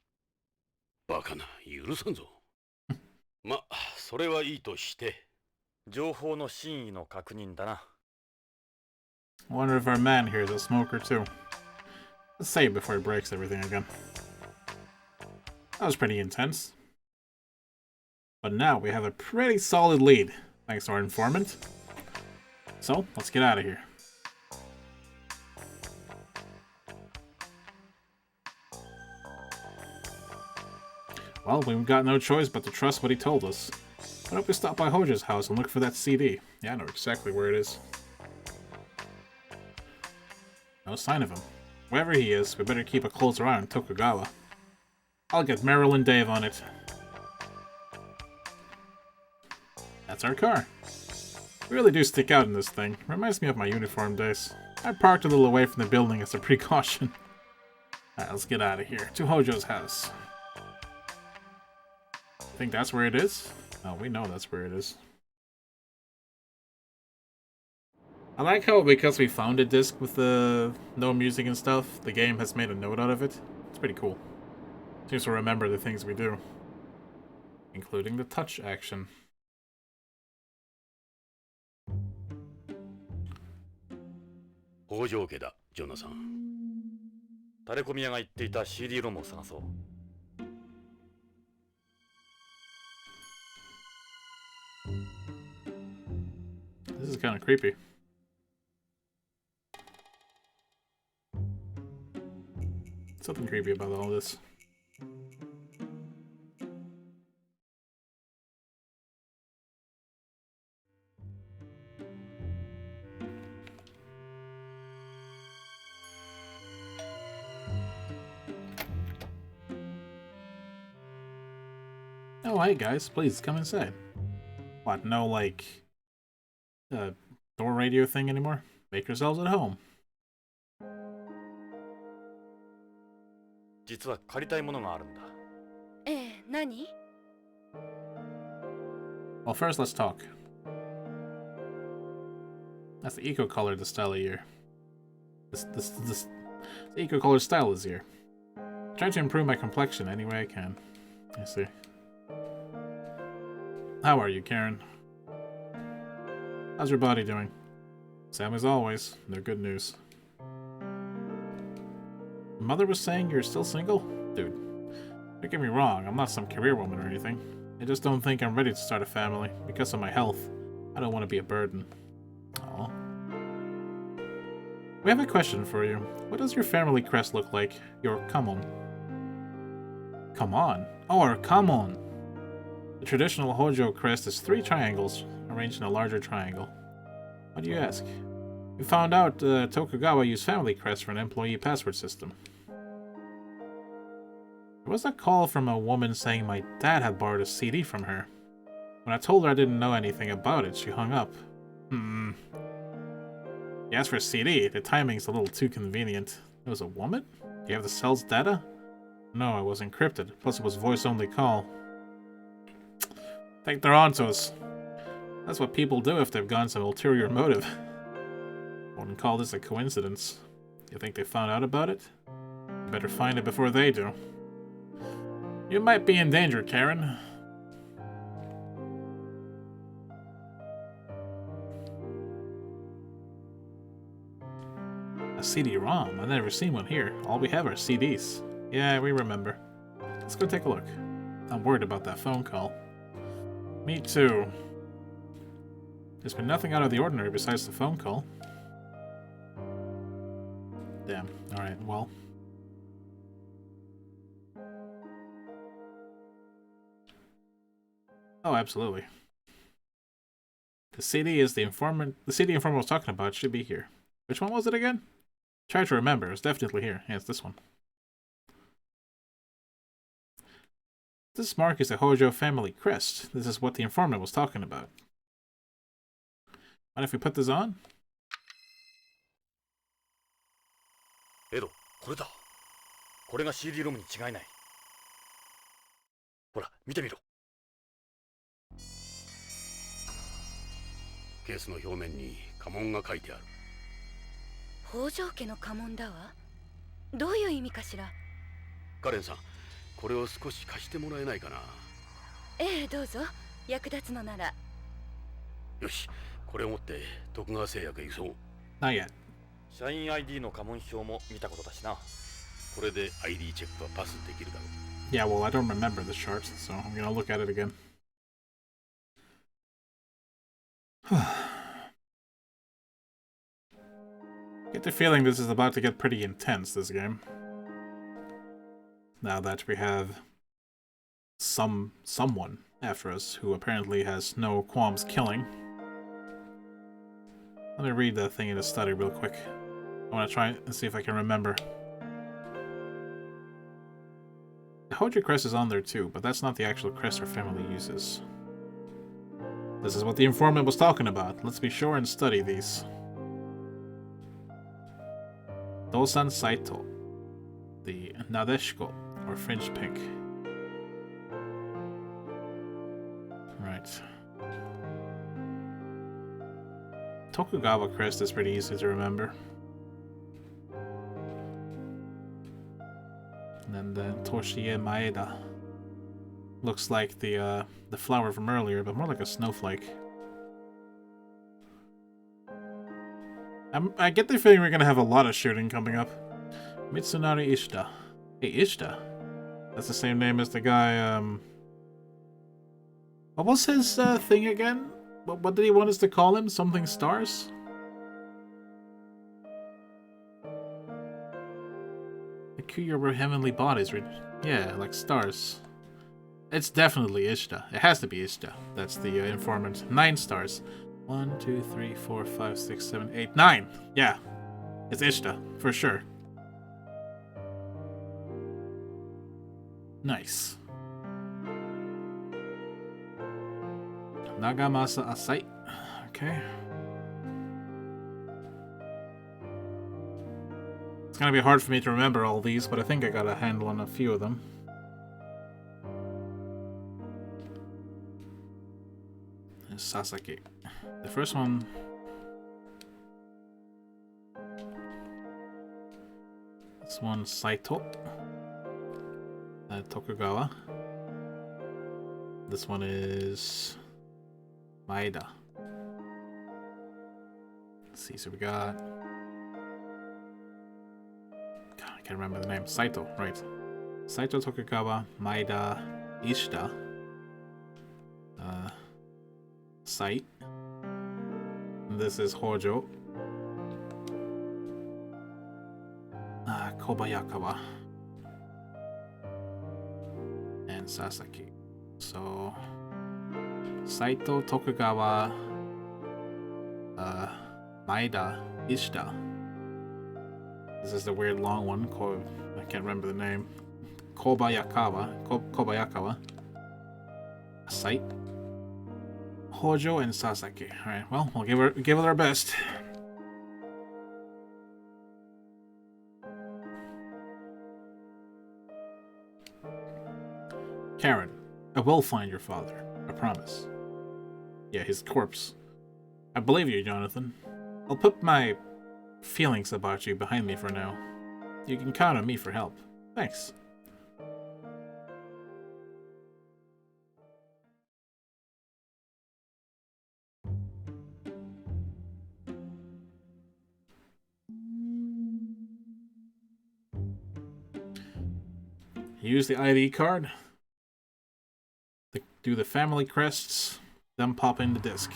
Speaker 2: バカな、許さんぞ。ま、それはいいとして。
Speaker 4: 情報の真意の確認だな。
Speaker 1: I wonder if our man here is a smoker too. Let's save before he breaks everything again. That was pretty intense. But now we have a pretty solid lead, thanks to our informant. So, let's get out of here. Well, we've got no choice but to trust what he told us. Why don't we stop by Hojo's house and look for that CD? Yeah, I know exactly where it is. No sign of him. Wherever he is, we better keep a closer eye on Tokugawa. I'll get Meryl and Dave on it. That's our car. We really do stick out in this thing. Reminds me of my uniform days. I parked a little away from the building as a precaution. Alright, let's get out of here. To Hojo's house. Think that's where it is? Oh, we know that's where it is. I like how, because we found a disc with the no music and stuff, the game has made a note out of it. It's pretty cool. Seems to remember the things we do. Including the touch action.
Speaker 2: Hojo家だ、ジョナサン。
Speaker 4: タレコミ屋が言っていた CD ロムを探そう。
Speaker 1: This is kind of creepy. Something creepy about all this. Oh, hey guys, please come inside. What, no, like, door radio thing anymore? Make yourselves at home.
Speaker 4: 実は借りたいものがあるんだ。
Speaker 3: ええ、何？
Speaker 1: Well, first let's talk. That's the eco-color, the style of year. The eco-color style is here. Try to improve my complexion any way I can. I see. How are you, Karen? How's your body doing? Same as always. No good news. Mother was saying you're still single? Dude, don't get me wrong, I'm not some career woman or anything. I just don't think I'm ready to start a family. Because of my health, I don't want to be a burden. Aww. We have a question for you. What does your family crest look like? Your kamon. Come on. Oh, our kamon. The traditional Hojo crest is 3 triangles, arranged in a larger triangle. Why do you ask? We found out Tokugawa used family crest for an employee password system. There was a call from a woman saying my dad had borrowed a CD from her. When I told her I didn't know anything about it, she hung up. You asked for a CD. The timing's a little too convenient. It was a woman? Do you have the cell's data? No, it was encrypted. Plus it was voice-only call. Think they're onto us. That's what people do if they've got some ulterior motive. Wouldn't call this a coincidence. You think they found out about it? You better find it before they do. You might be in danger, Karen. A CD-ROM? I've never seen one here. All we have are CDs. Yeah, we remember. Let's go take a look. I'm worried about that phone call. Me too. There's been nothing out of the ordinary besides the phone call. Damn. Alright, well. Oh, absolutely. The CD is the informant. The CD informant was talking about should be here. Which one was it again? Try to remember. It was definitely here. Yeah, it's this one. This mark is the Hojo family crest. This is what the informant was talking about. Mind if we put this on?
Speaker 4: エド、これだ。これが CD ロムに違いない。ほら、見てみろ。
Speaker 2: ケースの表面に家紋が書いてある。
Speaker 3: 北条家の家紋だわ。どういう意味かしら。
Speaker 2: カレンさん、これを少し貸してもらえないかな。
Speaker 3: ええ、どうぞ。役立つのなら。
Speaker 2: よし、これを持って徳川製薬へ行くぞ。
Speaker 1: Not yet.
Speaker 4: 社員 ID の家紋表も見たことだしな。
Speaker 2: これで ID チェックはパスできるだろう。
Speaker 1: Yeah, well, I don't remember the chart, so I'm gonna look at it again. Get the feeling this is about to get pretty intense, this game. Now that we have someone after us who apparently has no qualms killing. Let me read that thing in the study real quick. I want to try and see if I can remember. The Hojo crest is on there too, but that's not the actual crest our family uses. This is what the informant was talking about. Let's be sure and study these. Dosan Saito. The Nadeshiko, or Fringe Pink. Right. Tokugawa crest is pretty easy to remember. And then the Toshie Maeda. Looks like the flower from earlier, but more like a snowflake. I get the feeling we're gonna have a lot of shooting coming up. Mitsunari Ishida. Hey, Ishida? That's the same name as the guy, What was his, thing again? What did he want us to call him? Something stars? The Kuya were heavenly bodies, yeah, like stars. It's definitely Ishida. It has to be Ishida. That's the informant. 9 stars. 1, 2, 3, 4, 5, 6, 7, 8, 9. Yeah, it's Ishida for sure. Nice. Nagamasa Asai. Okay. It's gonna be hard for me to remember all these, but I think I got a handle on a few of them. There's Sasaki. The first one... This one, Saito. Tokugawa. This one is... Maeda. Let's see, so we got... God, I can't remember the name. Saito, right. Saito, Tokugawa, Maeda, Ishida. Sai. And this is Hojo. Kobayakawa. And Sasaki. So... Saito, Tokugawa, Maeda, Ishida. This is the weird long one. I can't remember the name. Kobayakawa. Sai. Hojo and Sasaki. Alright, well, we'll give it our best. Karen, I will find your father. I promise. Yeah, his corpse. I believe you, Jonathan. I'll put my feelings about you behind me for now. You can count on me for help. Thanks. Use the ID card. Do the family crests, then pop in the disc.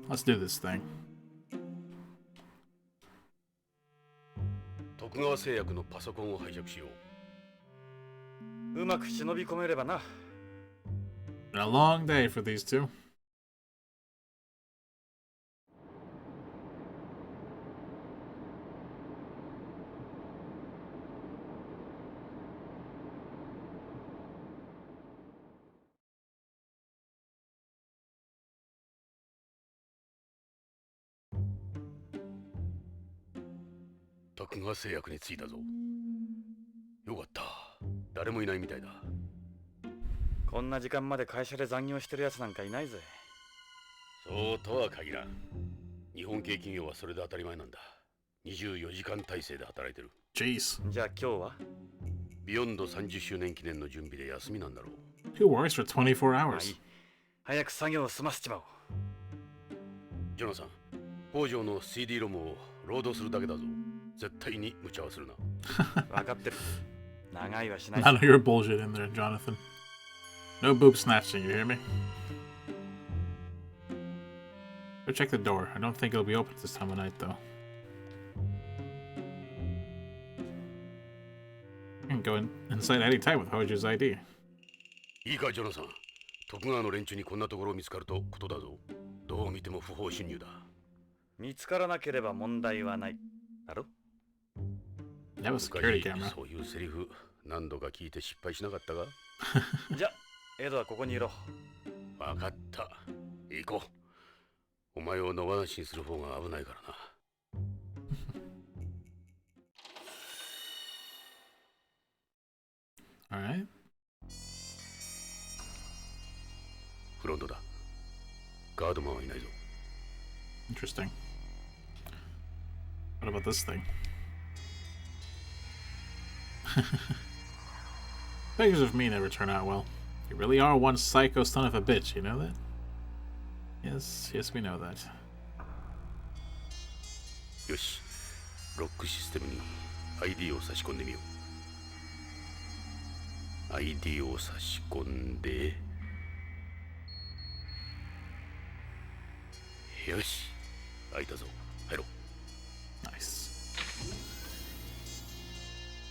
Speaker 1: Let's do this thing.
Speaker 2: 徳川製薬のパソコンを拝借しよう。
Speaker 4: うまく忍び込めればな。
Speaker 1: Been a long day for these two.
Speaker 2: 「徳川製薬に着いたぞ。よかった。誰もいないみたいだ。
Speaker 4: こんな時間まで会社で残業してるやつなんかいないぜ。
Speaker 2: そうとは限らん。日本系企業はそれで当たり前なんだ。24時間体制で働いてる。
Speaker 1: Jeez.
Speaker 4: じゃあ今日は
Speaker 2: ビヨンド30周年記念の準備で休みなんだろう。
Speaker 1: Who works for 24
Speaker 4: まあい
Speaker 1: hours?
Speaker 4: い。早く作業を済ませちまおう。
Speaker 2: ジョナサン、北条の CD ロムをロードするだけだぞ。絶対に無茶はするな。
Speaker 4: 分かってる。長いはしない。
Speaker 1: None of your bullshit in there, Jonathan. No boob snatching, you hear me? Go check the door. I don't think it'll be open this time of night, though. You can go inside any time with Hojo's ID.
Speaker 2: いいか、ジョナサン。徳川の連中にこんなところを見つかるとことだぞ。どう見ても不法侵入だ。
Speaker 4: 見つからなければ問題はない。だろ
Speaker 1: That was a security camera.
Speaker 2: そういうセリフ何度か聞いて失敗しなかったか？
Speaker 4: じゃあ、エドはここにいろ。
Speaker 2: わかった。行こう。お前を野放しにする方が危ないからな。
Speaker 1: Alright.
Speaker 2: フロントだ。ガードマンはいないぞ。
Speaker 1: Interesting. What about this thing? Pictures of me never turn out well. You really are one psycho son of a bitch, you know that? Yes, we know that.
Speaker 2: よし。ロックシステムに ID を差し込んでみよう。ID を差し込んで。よし。開いたぞ。入ろう。
Speaker 1: Nice.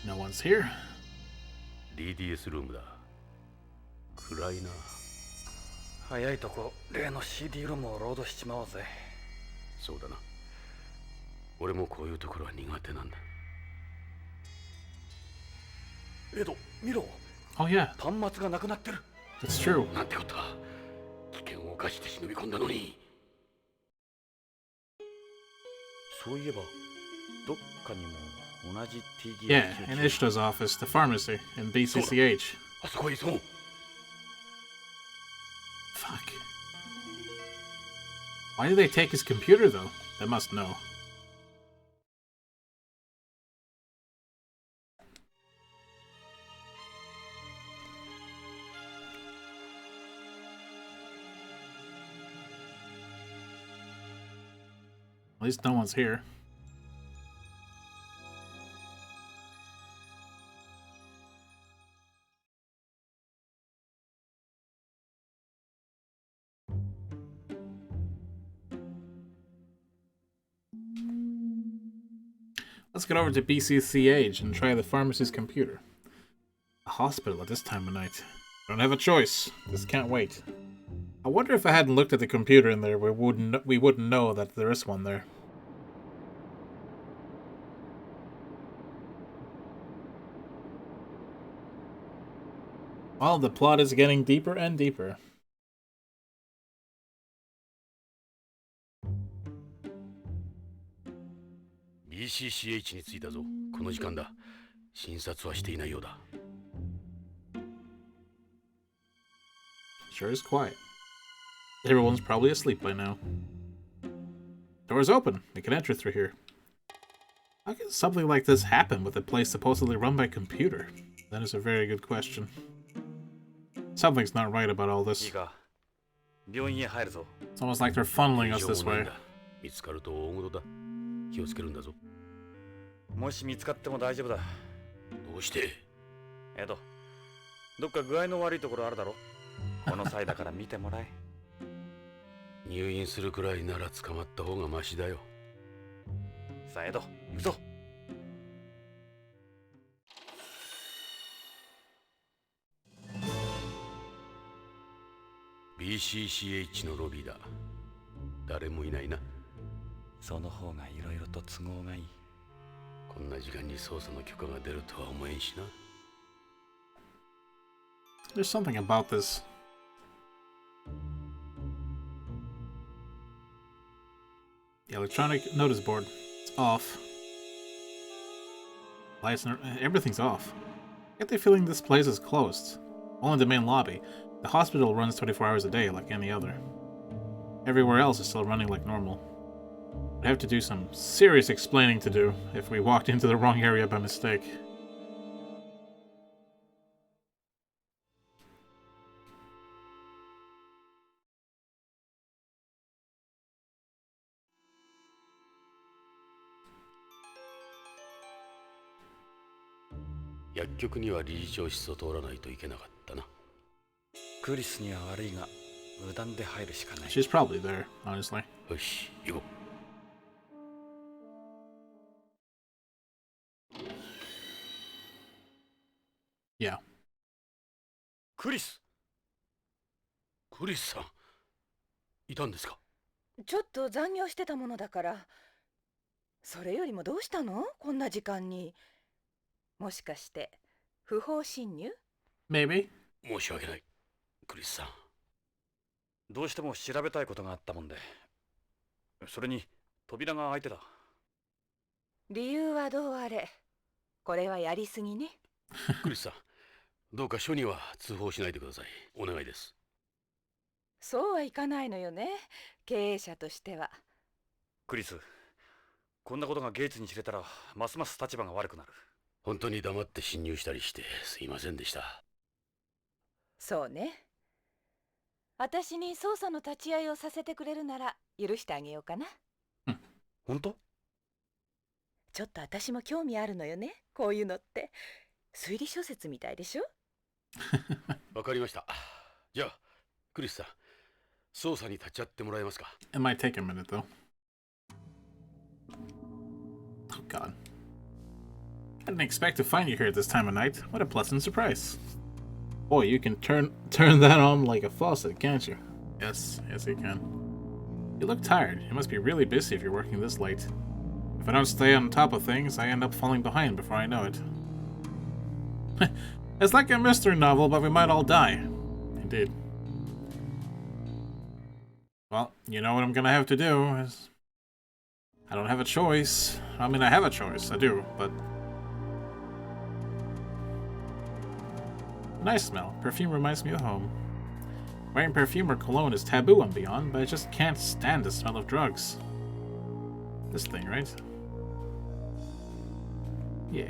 Speaker 1: No one's here.
Speaker 2: DDS ルームだ。暗いな。
Speaker 4: 早いとこ、例の CD ロムをロードしちまおうぜ。
Speaker 2: そうだな。俺もこういうところは苦手なんだ。
Speaker 4: エド、見ろ。
Speaker 1: Oh yeah,
Speaker 4: 端末がなくなってる。
Speaker 1: that's true.
Speaker 2: なんてことだ。危険を冒して忍び込んだのに。
Speaker 4: そういえばどっかにも同じ T ギア
Speaker 1: Yeah, in Ishto's office, the pharmacy, in BCCH.
Speaker 2: あそこへ急ごう。
Speaker 1: Fuck. Why did they take his computer, though? They must know. At least no one's here. Let's get over to BCCH and try the pharmacy's computer. A hospital at this time of night. Don't have a choice. Just can't wait. I wonder if I hadn't looked at the computer in there, we wouldn't know that there is one there. Well, the plot is getting deeper and deeper.
Speaker 2: BCCH に着いたぞ。この時間だ。診察はしていないようだ。
Speaker 1: Sure is quiet. Everyone's probably asleep by now. Door's open. We can enter through here. How can something like this happen with a place supposedly run by computer? That is a very good question. Something's not right about all
Speaker 4: いい
Speaker 1: this.
Speaker 4: か病院へ入るぞ。
Speaker 1: It's almost like they're funneling us
Speaker 2: 異常
Speaker 1: this
Speaker 2: もないん
Speaker 1: way.
Speaker 2: だ。見つかると大事だ。気をつけるんだぞ。
Speaker 4: もし見つかっても大丈夫だ。
Speaker 2: どうして？
Speaker 4: エド、どっか具合の悪いところあるだろ。この際だから見てもらえ。
Speaker 2: 入院するくらいなら捕まった方がマシだよ。
Speaker 4: さあエド、行くぞ。
Speaker 2: BCCH のロビーだ。誰もいないな。
Speaker 4: その方がいろいろと都合がいい。
Speaker 2: こんな時間に捜査の許可が出るとは思えんしな。
Speaker 1: There's something about this. The electronic notice board. It's off. Lights and everything's off. I get the feeling this place is closed. Only the main lobby. The hospital runs 24 hours a day like any other. Everywhere else is still running like normal. I'd have to do some serious explaining to do if we walked into the wrong area by mistake. .
Speaker 2: 薬局には理事長室を通らないといけなかったな。
Speaker 4: クリスには悪いが無断で入るしかない。
Speaker 1: She's probably there, honestly.
Speaker 2: よし、行こう。
Speaker 1: Yeah.
Speaker 4: クリス。
Speaker 2: クリスさん、いたんですか？
Speaker 7: ちょっと残業してたものだから。それよりもどうしたの？こんな時間に。もしかして不法侵入？
Speaker 1: Maybe.
Speaker 2: 申し訳ない、クリスさん。
Speaker 4: どうしても調べたいことがあったもんで。それに扉が開いてた。
Speaker 7: 理由はどうあれ、これはやりすぎね。
Speaker 2: クリスさん、どうか署には通報しないでください。お願いです。
Speaker 7: そうはいかないのよね、経営者としては。
Speaker 4: クリス、こんなことがゲイツに知れたらますます立場が悪くなる。
Speaker 2: 本当に黙って侵入したりしてすいませんでした。
Speaker 7: そうね。私に捜査の立ち会いをさせてくれるなら許してあげようかな。
Speaker 4: 本当？
Speaker 7: ちょっと私も興味あるのよね、こういうのって。推理小説みたいでしょ？
Speaker 2: わかりました。じゃあ、クリスさん、捜査に立ち会ってもらえますか？
Speaker 1: It might take a minute, though. Oh, God. I didn't expect to find you here at this time of night. What a pleasant surprise. Boy, you can turn that on like a faucet, can't you? Yes, yes you can. You look tired. You must be really busy if you're working this late. If I don't stay on top of things, I end up falling behind before I know it. It's like a mystery novel, but we might all die. Indeed. Well, you know what I'm gonna have to do is... I don't have a choice. I mean, I have a choice. I do, but... Nice smell. Perfume reminds me of home. Wearing perfume or cologne is taboo on Beyond, but I just can't stand the smell of drugs. This thing, right? Yeah.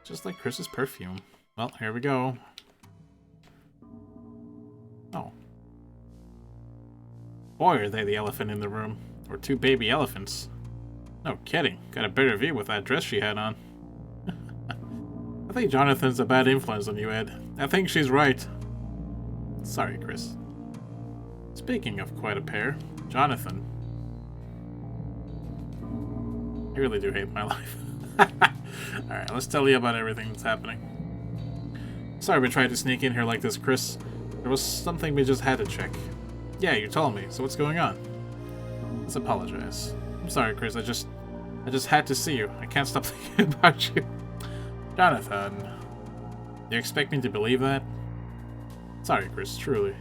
Speaker 1: Just like Chris's perfume. Well, here we go. Oh. Boy, are they the elephant in the room. Or two baby elephants. No kidding. Got a better view with that dress she had on. I think Jonathan's a bad influence on you, Ed. I think she's right. Sorry, Chris. Speaking of quite a pair, Jonathan. I really do hate my life. Alright, let's tell you about everything that's happening. Sorry we tried to sneak in here like this, Chris. There was something we just had to check. Yeah, you told me, so what's going on? Let's apologize. I'm sorry, Chris, I just had to see you. I can't stop thinking about you. Jonathan. Do you expect me to believe that? Sorry, Chris, truly.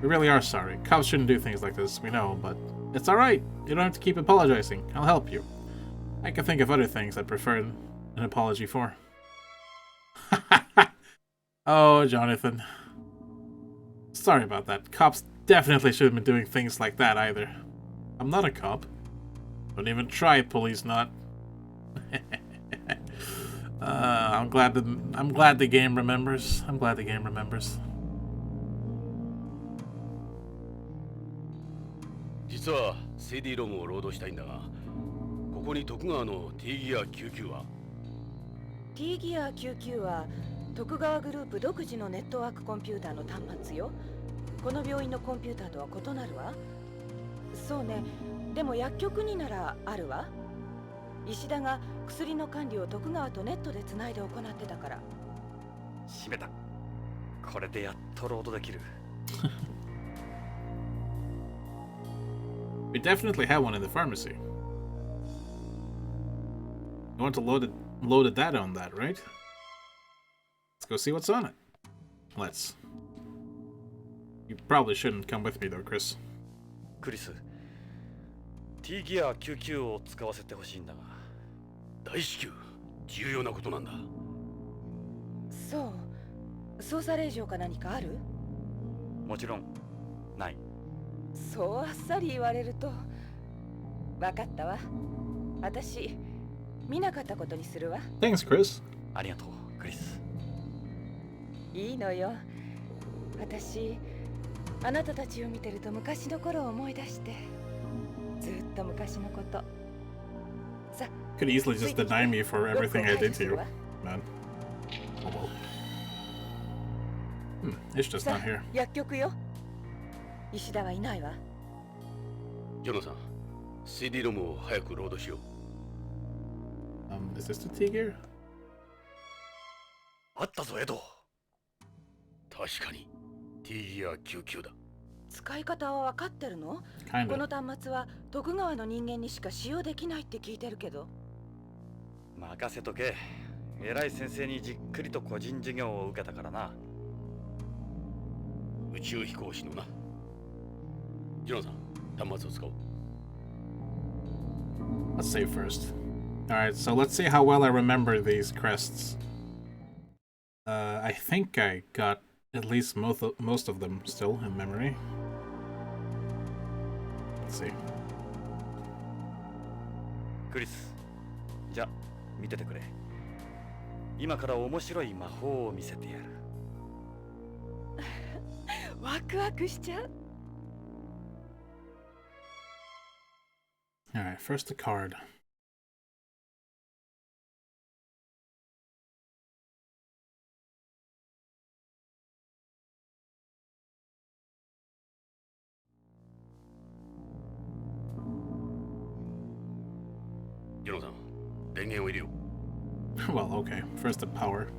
Speaker 1: We really are sorry. Cops shouldn't do things like this, we know, but it's alright. You don't have to keep apologizing. I'll help you. I can think of other things I'd prefer an apology for. Oh, Jonathan. Sorry about that. Cops definitely shouldn't be doing things like that either. I'm not a cop. Don't even try, Policenauts. I'm glad the game remembers. I'm glad the game remembers.
Speaker 2: 実は CD ロムをロードしたいんだが、ここに徳川の T ギア99は
Speaker 7: T ギア99は徳川グループ独自のネットワークコンピューターの端末よ。この病院のコンピューターとは異なるわ。そうね。でも薬局にならあるわ。石田が薬の管理を徳川とネットでつないで行ってたから。
Speaker 4: 閉めた。これでやっとロードできる。
Speaker 1: We definitely have one in the pharmacy. You want to load a data on that, right? Let's go see what's on it. Let's. You probably shouldn't come with me though, Chris.
Speaker 4: クリス、T ギア99を使わせてほしいんだが。
Speaker 2: 大至急重要なことなんだ。
Speaker 7: そう。捜査令状か何かある？
Speaker 4: もちろんない。
Speaker 7: そうあっさり言われると。わかったわ。私見なかったことにするわ。
Speaker 1: Thanks, Chris.
Speaker 4: ありがとう、クリス。
Speaker 7: いいのよ。私あなたたちを見てると昔の頃を思い出して、ずっと昔のこと。さ、
Speaker 1: Could easily just deny me for everything I did to you, man. Oh well. It's just not here.
Speaker 7: 薬局よ。石田はいないわ。
Speaker 2: ジョナさん、CD ロムを早くロードしよう。
Speaker 1: Is this the T gear?
Speaker 4: あったぞ、エド。
Speaker 2: 確かに T ギア99だ。
Speaker 7: 使い方は分かってるの？
Speaker 1: Kinda.
Speaker 7: この端末は徳川の人間にしか使用できないって聞いてるけど。
Speaker 4: 任せとけ。偉い先生にじっくりと個人授業を受けたからな。
Speaker 2: 宇宙飛行士のな。ジョナさん、端末を使おう。
Speaker 1: Let's save first. Alright, so let's see how well I remember these crests. I think I got at least most of them still in memory. Let's see.
Speaker 4: クリス、じゃあ見ててくれ。今から面白い魔法を見せてやる。
Speaker 7: ワクワクしちゃう。
Speaker 1: Alright, first a card. Well, okay. First the power.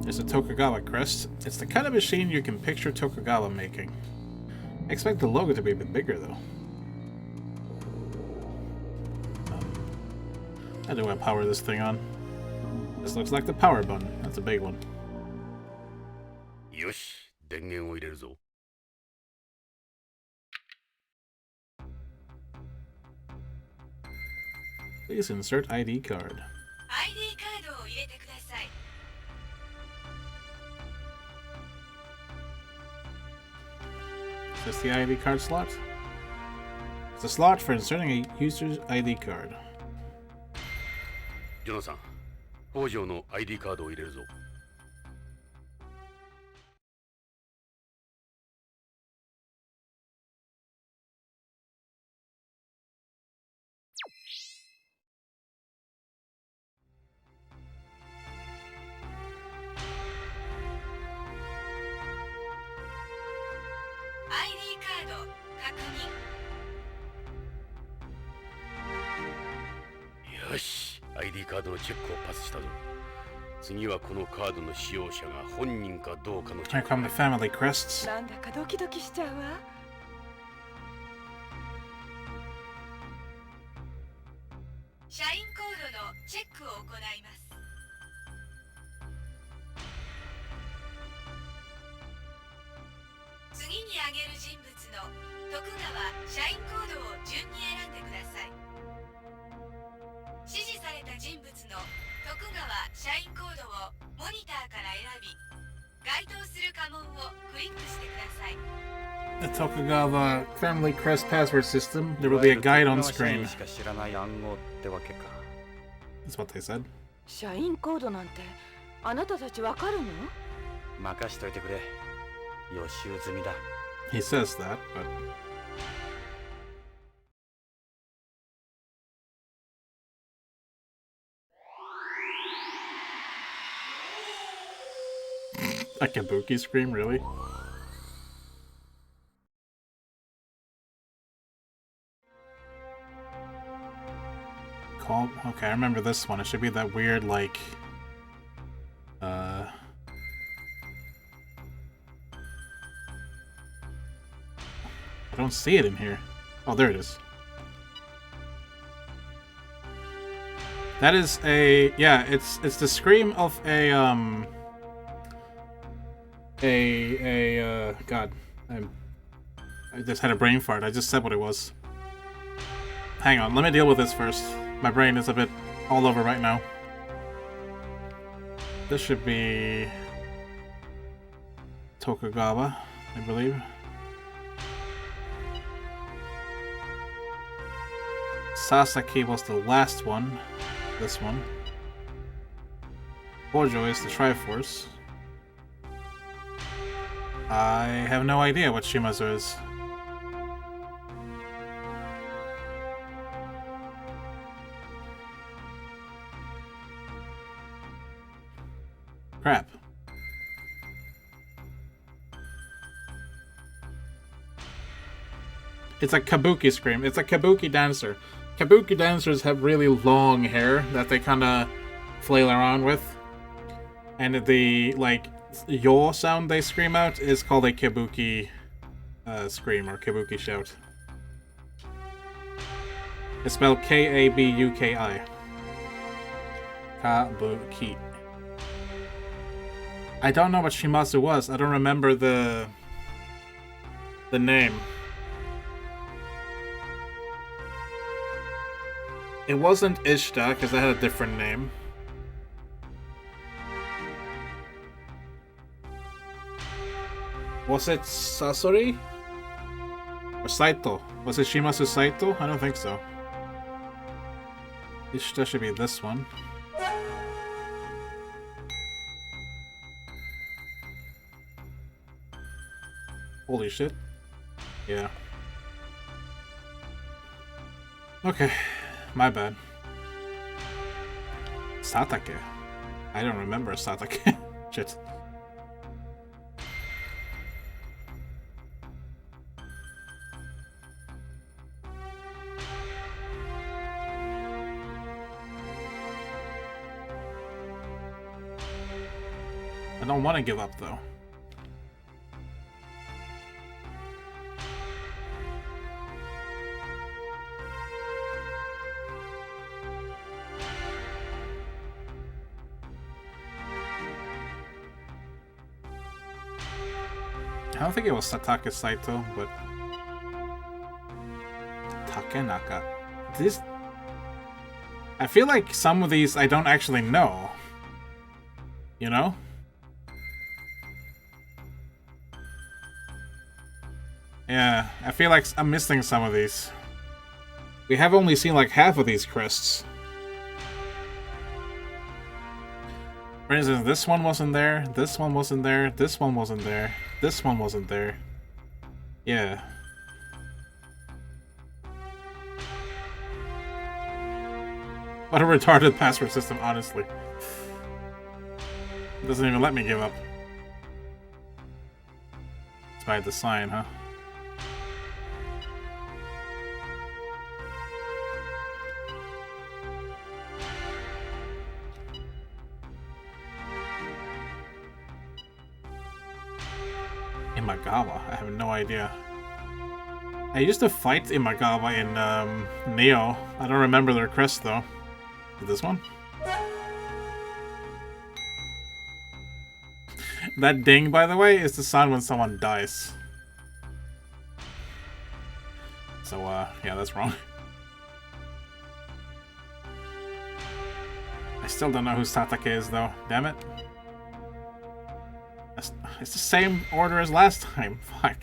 Speaker 1: There's a Tokugawa crest. It's the kind of machine you can picture Tokugawa making. I expect the logo to be a bit bigger, though. How do I power this thing on? This looks like the power button. That's a big one.
Speaker 2: よし、電源を入れるぞ。
Speaker 1: Please insert ID card.
Speaker 3: ID カードを入れてください。
Speaker 1: Is this the ID card slot? It's a slot for inserting a user's ID card.
Speaker 2: ジョナサン、北条の ID カードを入れるぞ。
Speaker 3: ID カード確認。
Speaker 2: よし、ID カードのチェックをパスしたぞ。次はこのカードの使用者が本人かどうかのチェ
Speaker 1: Here
Speaker 2: ック。
Speaker 1: come the family crests.
Speaker 7: なんだかドキドキしちゃうわ。
Speaker 3: 社員コードのチェックを行います。次に挙げる人物の徳川社員コードを順に選んでください。指示された人物の徳川社員コードをモニターから選び、該当する家紋をクリックしてください。
Speaker 1: The Tokugawa family crest password system. There will be a guide on screen.
Speaker 4: しか知らない暗号ってわけか。
Speaker 1: That's what they said.
Speaker 7: 社員コードなんてあなたたちわかるの？
Speaker 4: 任しといてくれ。予習済みだ。
Speaker 1: He says that, but a kabuki scream, really? Call. Okay, I remember this one. It should be that weird, like, I don't see it in here. Oh, there it is. That is a, yeah, it's the scream of a God, I just had a brain fart. I just said what it was. Hang on, let me deal with this first. My brain is a bit all over right now. This should be Tokugawa, I believe. Sasaki was the last one. This one. Bojo is the Triforce. I have no idea what Shimazu is. Crap. It's a kabuki scream. It's a kabuki dancer. Kabuki dancers have really long hair that they kind of flail around with. And the, like, yaw sound they scream out is called a kabuki scream or kabuki shout. It's spelled K-A-B-U-K-I. Kabuki. I don't know what Shimazu was. I don't remember the name. It wasn't Ishta, because I had a different name. Was it Sasori? Or Saito? Was it Shimazu Saito? I don't think so. Ishta should be this one. Holy shit. Yeah. Okay. My bad. Satake. I don't remember Satake. Shit. I don't want to give up though. I don't think it was Satake Saito, but Takenaka. I feel like some of these I don't actually know. You know? Yeah, I feel like I'm missing some of these. We have only seen like half of these crests. For instance, this one wasn't there, this one wasn't there, this one wasn't there, this one wasn't there. Yeah. What a retarded password system, honestly. It doesn't even let me give up. It's by design, huh? Imagawa? I have no idea. I used to fight Imagawa in Neo. I don't remember their crest though. This one? That ding, by the way, is the sound when someone dies. So, yeah, that's wrong. I still don't know who Satake is, though. Damn it. It's the same order as last time. Fuck.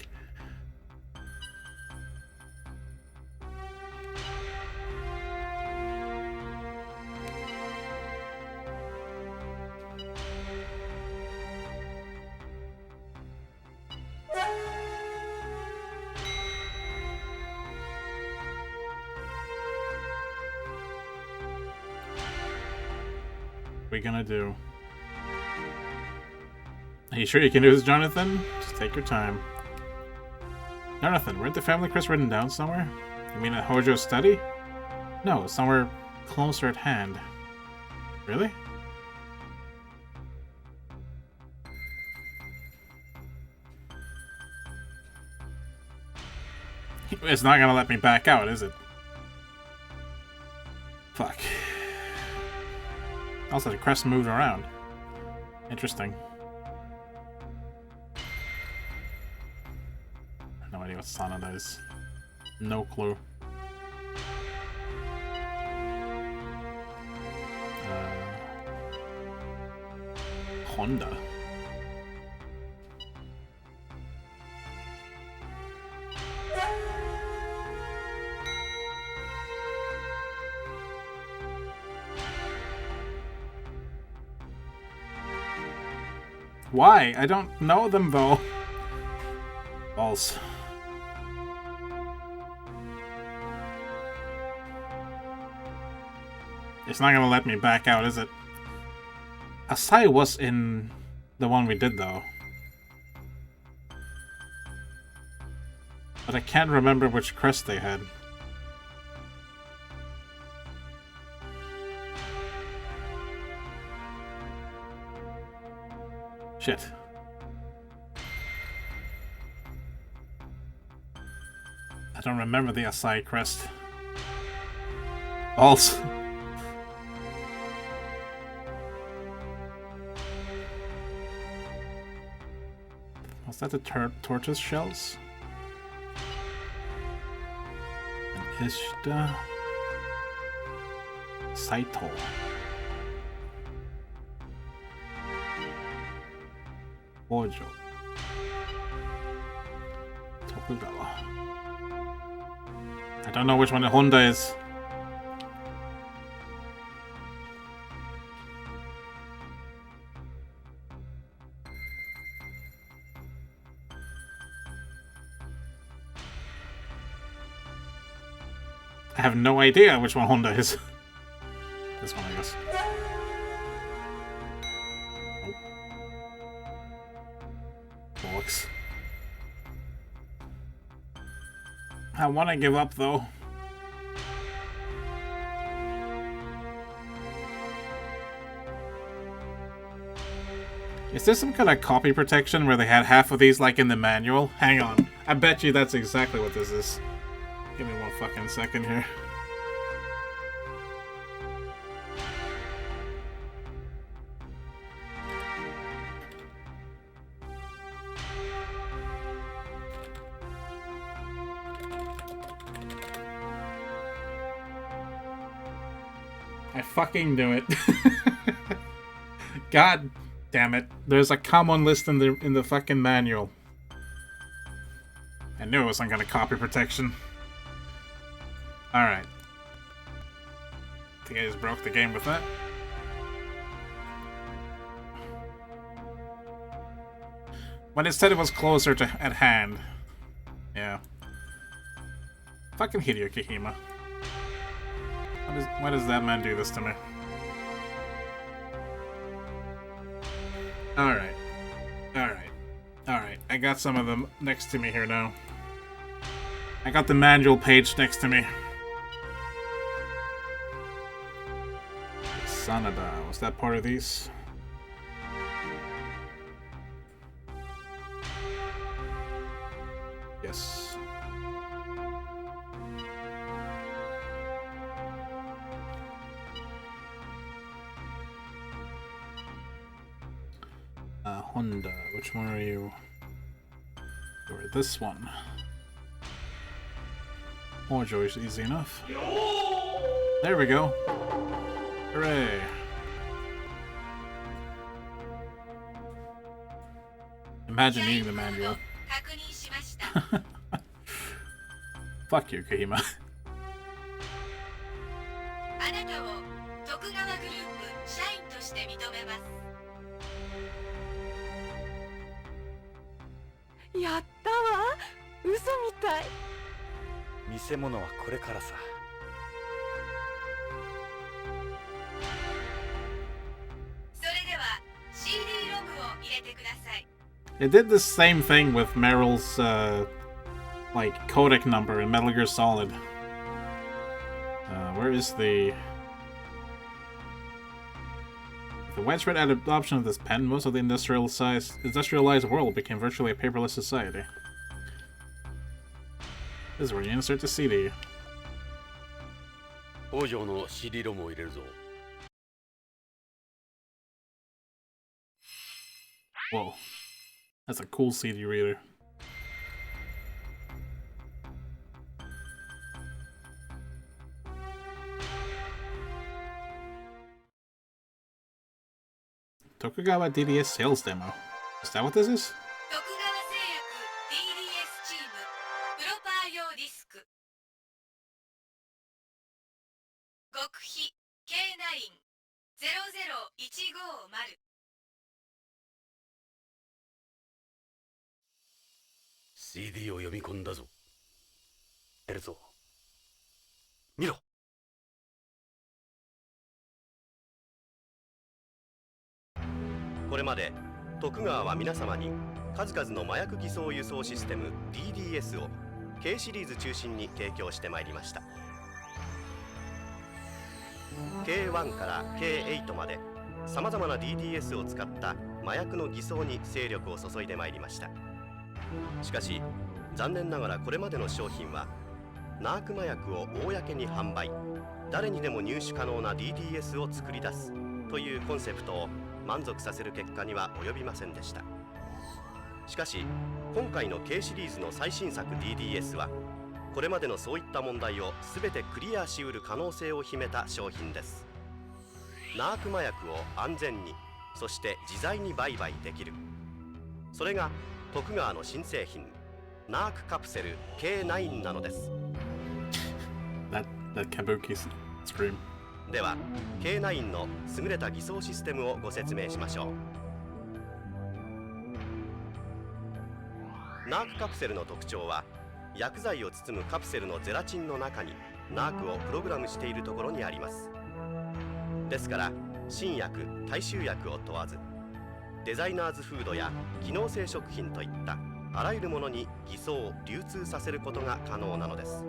Speaker 1: What are we gonna do? Are you sure you can do this, Jonathan? Just take your time. Jonathan, weren't the family crest written down somewhere? You mean at Hojo's study? No, somewhere closer at hand. Really? It's not gonna let me back out, is it? Fuck. Also, the crest moved around. Interesting. No idea what Sanada is. No clue. Honda. Why? I don't know them though. Balls. It's not gonna let me back out, is it? Asai was in the one we did though. But I can't remember which crest they had. Shit. I don't remember the Asai crest. Balls. Was that the tortoise shells? And Ishida... Saito. Hojo. Tokugawa. I don't know which one the Honda is. I have no idea which one Honda is. This one, I guess. Bollocks. I want to give up, though. Is there some kind of copy protection where they had half of these, like, in the manual? Hang on. I bet you that's exactly what this is. Give me one fucking second here. fucking knew it. God damn it. There's a common list in the fucking manual. I knew it was some kind of copy protection. Alright. I think I just broke the game with that. But instead it was closer to at hand. Yeah. Fucking Hideo Kojima. Why does that man do this to me? Alright. Alright. Alright. I got some of them next to me here now. I got the manual page next to me. Sanada. Was that part of these? Yes. Honda, which one are you? You're this one. Mojo is easy enough. There we go. Hooray. Imagine needing the manual. Fuck you, Kojima.
Speaker 7: やったわ。嘘みたい。
Speaker 4: 見せ物はこれからさ。
Speaker 3: それでは CD ログを入れてください。
Speaker 1: It did the same thing with Meryl's like codec number in Metal Gear Solid. Where is the widespread adoption of this pen? Most of the industrialized world became virtually a paperless society. This is where you insert the CD.
Speaker 2: 王城の CD ロムを入れるぞ。
Speaker 1: Whoa. That's a cool CD reader. Tokugawa DDS sales demo. Is that what this is?
Speaker 3: 徳川製薬 DDS チームプロパー用ディスク極秘 K9-00150
Speaker 2: CD を読み込んだぞ。出るぞ。見ろ。
Speaker 8: これまで徳川は皆様に数々の麻薬偽装輸送システム DDS を K シリーズ中心に提供してまいりました。 K1 から K8 までさまざまな DDS を使った麻薬の偽装に精力を注いでまいりました。しかし残念ながらこれまでの商品はナーク麻薬を公に販売、誰にでも入手可能な DDS を作り出すというコンセプトを満足させる結果には及びませんでした。しかし今回の K シリーズの最新作 DDS はこれまでのそういった問題を全てクリアしうる可能性を秘めた商品です。ナーク麻薬を安全に、そして自在に売買できる、それが徳川の新製品ナークカプセル K9 なのです。
Speaker 1: That kabuki scream.
Speaker 8: では K9 の優れた偽装システムをご説明しましょう。ナークカプセルの特徴は薬剤を包むカプセルのゼラチンの中にナークをプログラムしているところにあります。ですから新薬大衆薬を問わずデザイナーズフードや機能性食品といったあらゆるものに偽装流通させることが可能なのです。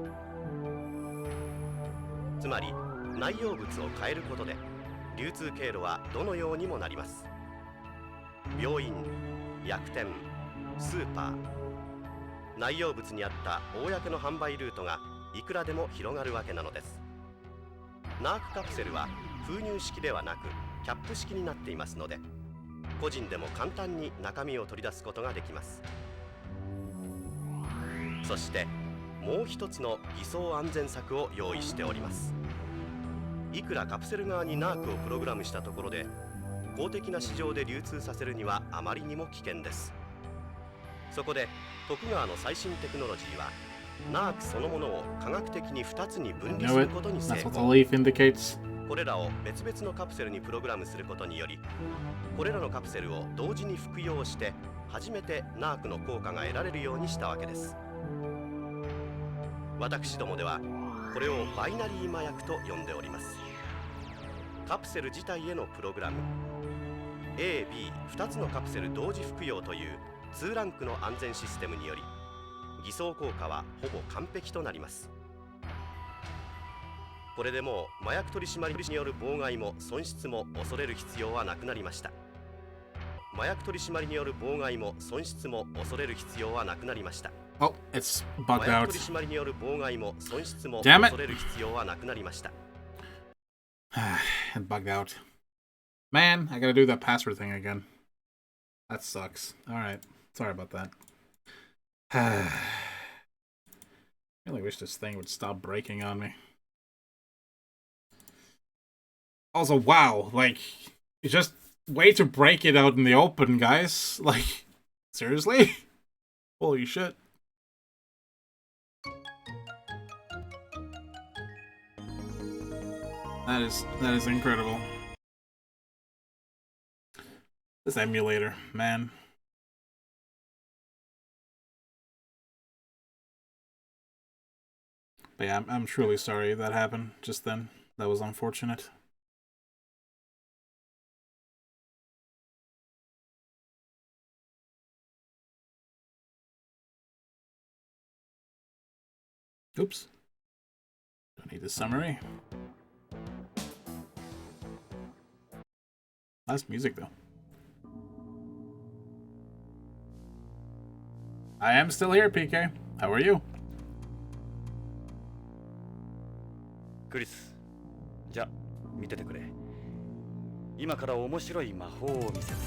Speaker 8: つまり内容物を変えることで流通経路はどのようにもなります。病院、薬店、スーパー、内容物にあった公の販売ルートがいくらでも広がるわけなのです。ナークカプセルは封入式ではなくキャップ式になっていますので、個人でも簡単に中身を取り出すことができます。そしてもう一つの偽装安全策を用意しております。いくらカプセル側にナークをプログラムしたところで公的な市場で流通させるにはあまりにも危険です。そこで徳川の最新テクノロジーはナークそのものを科学的に2つに分離することに成
Speaker 1: That's what the
Speaker 8: 功。
Speaker 1: leaf indicates.
Speaker 8: これらを別々のカプセルにプログラムすることにより、これらのカプセルを同時に服用して初めてナークの効果が得られるようにしたわけです。私どもではこれをバイナリー麻薬と呼んでおります。カプセル自体へのプログラム A、B2 つのカプセル同時服用という2ランクの安全システムにより偽装効果はほぼ完璧となります。これでもう麻薬取締による妨害も損失も恐れる必要はなくなりました。麻薬取締による妨害も損失も恐れる必要はなくなりました。
Speaker 1: Oh, it's
Speaker 8: 麻
Speaker 1: bugged
Speaker 8: 薬
Speaker 1: out.
Speaker 8: 取締による妨害も損失も
Speaker 1: Damn it.
Speaker 8: 恐れる必要はなくなりました。
Speaker 1: It bugged out. Man, I gotta do that password thing again. That sucks. Alright. Sorry about that. I really wish this thing would stop breaking on me. Also, wow, like, it's just way to break it out in the open, guys. Like, seriously? Holy shit. That is incredible. This emulator, man. But yeah, I'm truly sorry that happened just then. That was unfortunate. Oops. Don't need the summary. Nice music, though. I am still here, PK. How are you?
Speaker 4: クリス、じゃあ見ててくれ。今から面白い魔法を見せてや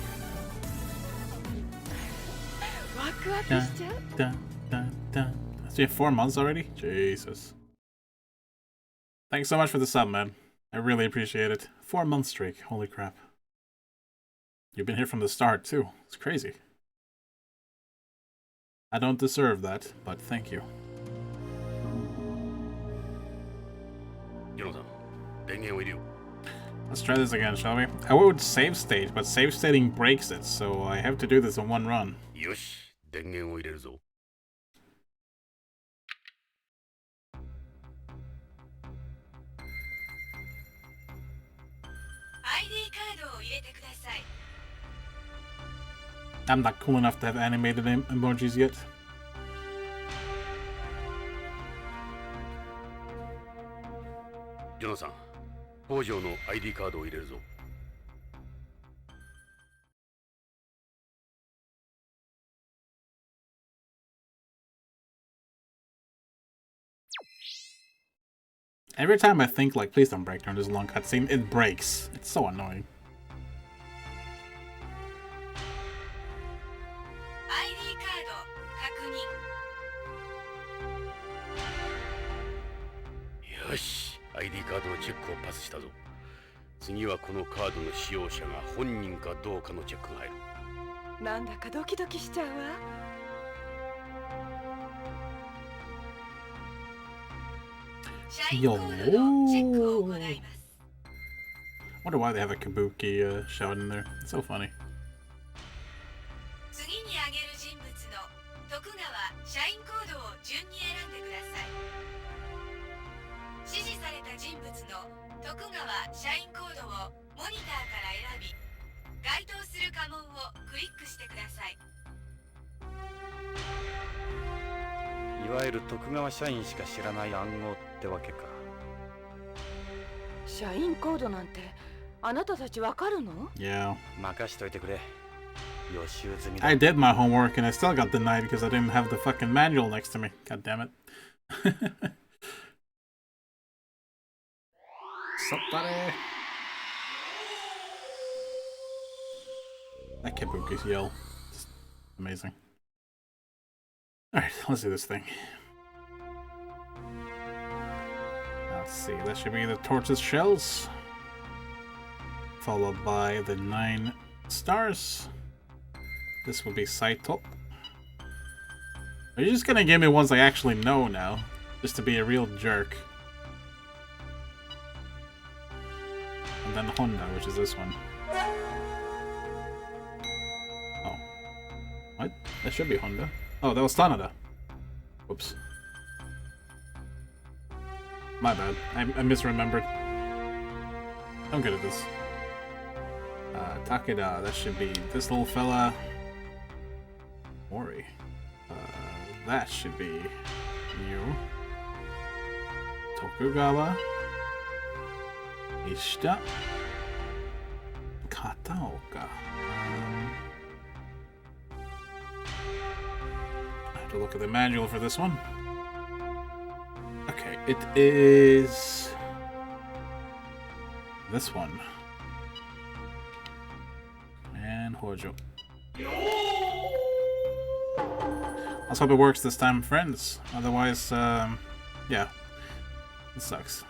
Speaker 4: る。
Speaker 7: ワクワクしちゃう。
Speaker 1: Dun, dun, dun. So you have 4 months already? Jesus. Thanks so much for the sub, man. I really appreciate it. 4-month streak. Holy crap. You've been here from the start, too. It's crazy. I don't deserve that, but thank you.
Speaker 2: ヨノさん、電源を入れよう。
Speaker 1: Let's try this again, shall we? I would save state, but save stating breaks it, so I have to do this in one run.
Speaker 2: よし、電源を入れるぞ。
Speaker 3: ID カードを入れてください。
Speaker 1: I'm not cool enough to have animated emojis yet.
Speaker 2: ヨナさん、北条の ID カードを入れるぞ。
Speaker 1: Every time I think, like, please don't break during this long cutscene, it breaks. It's so annoying.
Speaker 3: ID カード確認。
Speaker 2: よし、ID カードのチェックをパスしたぞ。次はこのカードの使用者が本人かどうかのチェックが入る。
Speaker 7: なんだかドキドキしちゃうわ。
Speaker 3: 社員コードのチェックを行います。
Speaker 1: Wonder why they have a kabuki shout in there. It's so funny.
Speaker 3: 次に挙げる人物の徳川社員コードを順に選んでください。指示された人物の徳川社員コードをモニターから選び、該当する家紋をクリックしてください。
Speaker 4: いわゆる徳川社員しか知らない暗号ってわけか。
Speaker 7: 社員コードなんてあなたたちわかるの？
Speaker 1: Yeah.
Speaker 4: 任しといてくれ。予習済みだ。
Speaker 1: I did my homework and I still got denied because I didn't have the fucking manual next to me. God damn it. Somebody. That kabuki's yell. Just amazing. Alright, let's do this thing. Let's see, that should be the tortoise shells, followed by the 9 stars. This would be Saito. Are you just gonna give me ones I actually know now? Just to be a real jerk. And then Honda, which is this one. Oh. What? That should be Honda. Oh, that was Tanada. Whoops. My bad. I misremembered. I'm good at this. Takeda, that should be this little fella. Mori. That should be you. Tokugawa. Ishita. Kataoka. I have to look at the manual for this one. Okay, it is this one. And Hojo. Let's hope it works this time, friends. Otherwise, yeah, it sucks.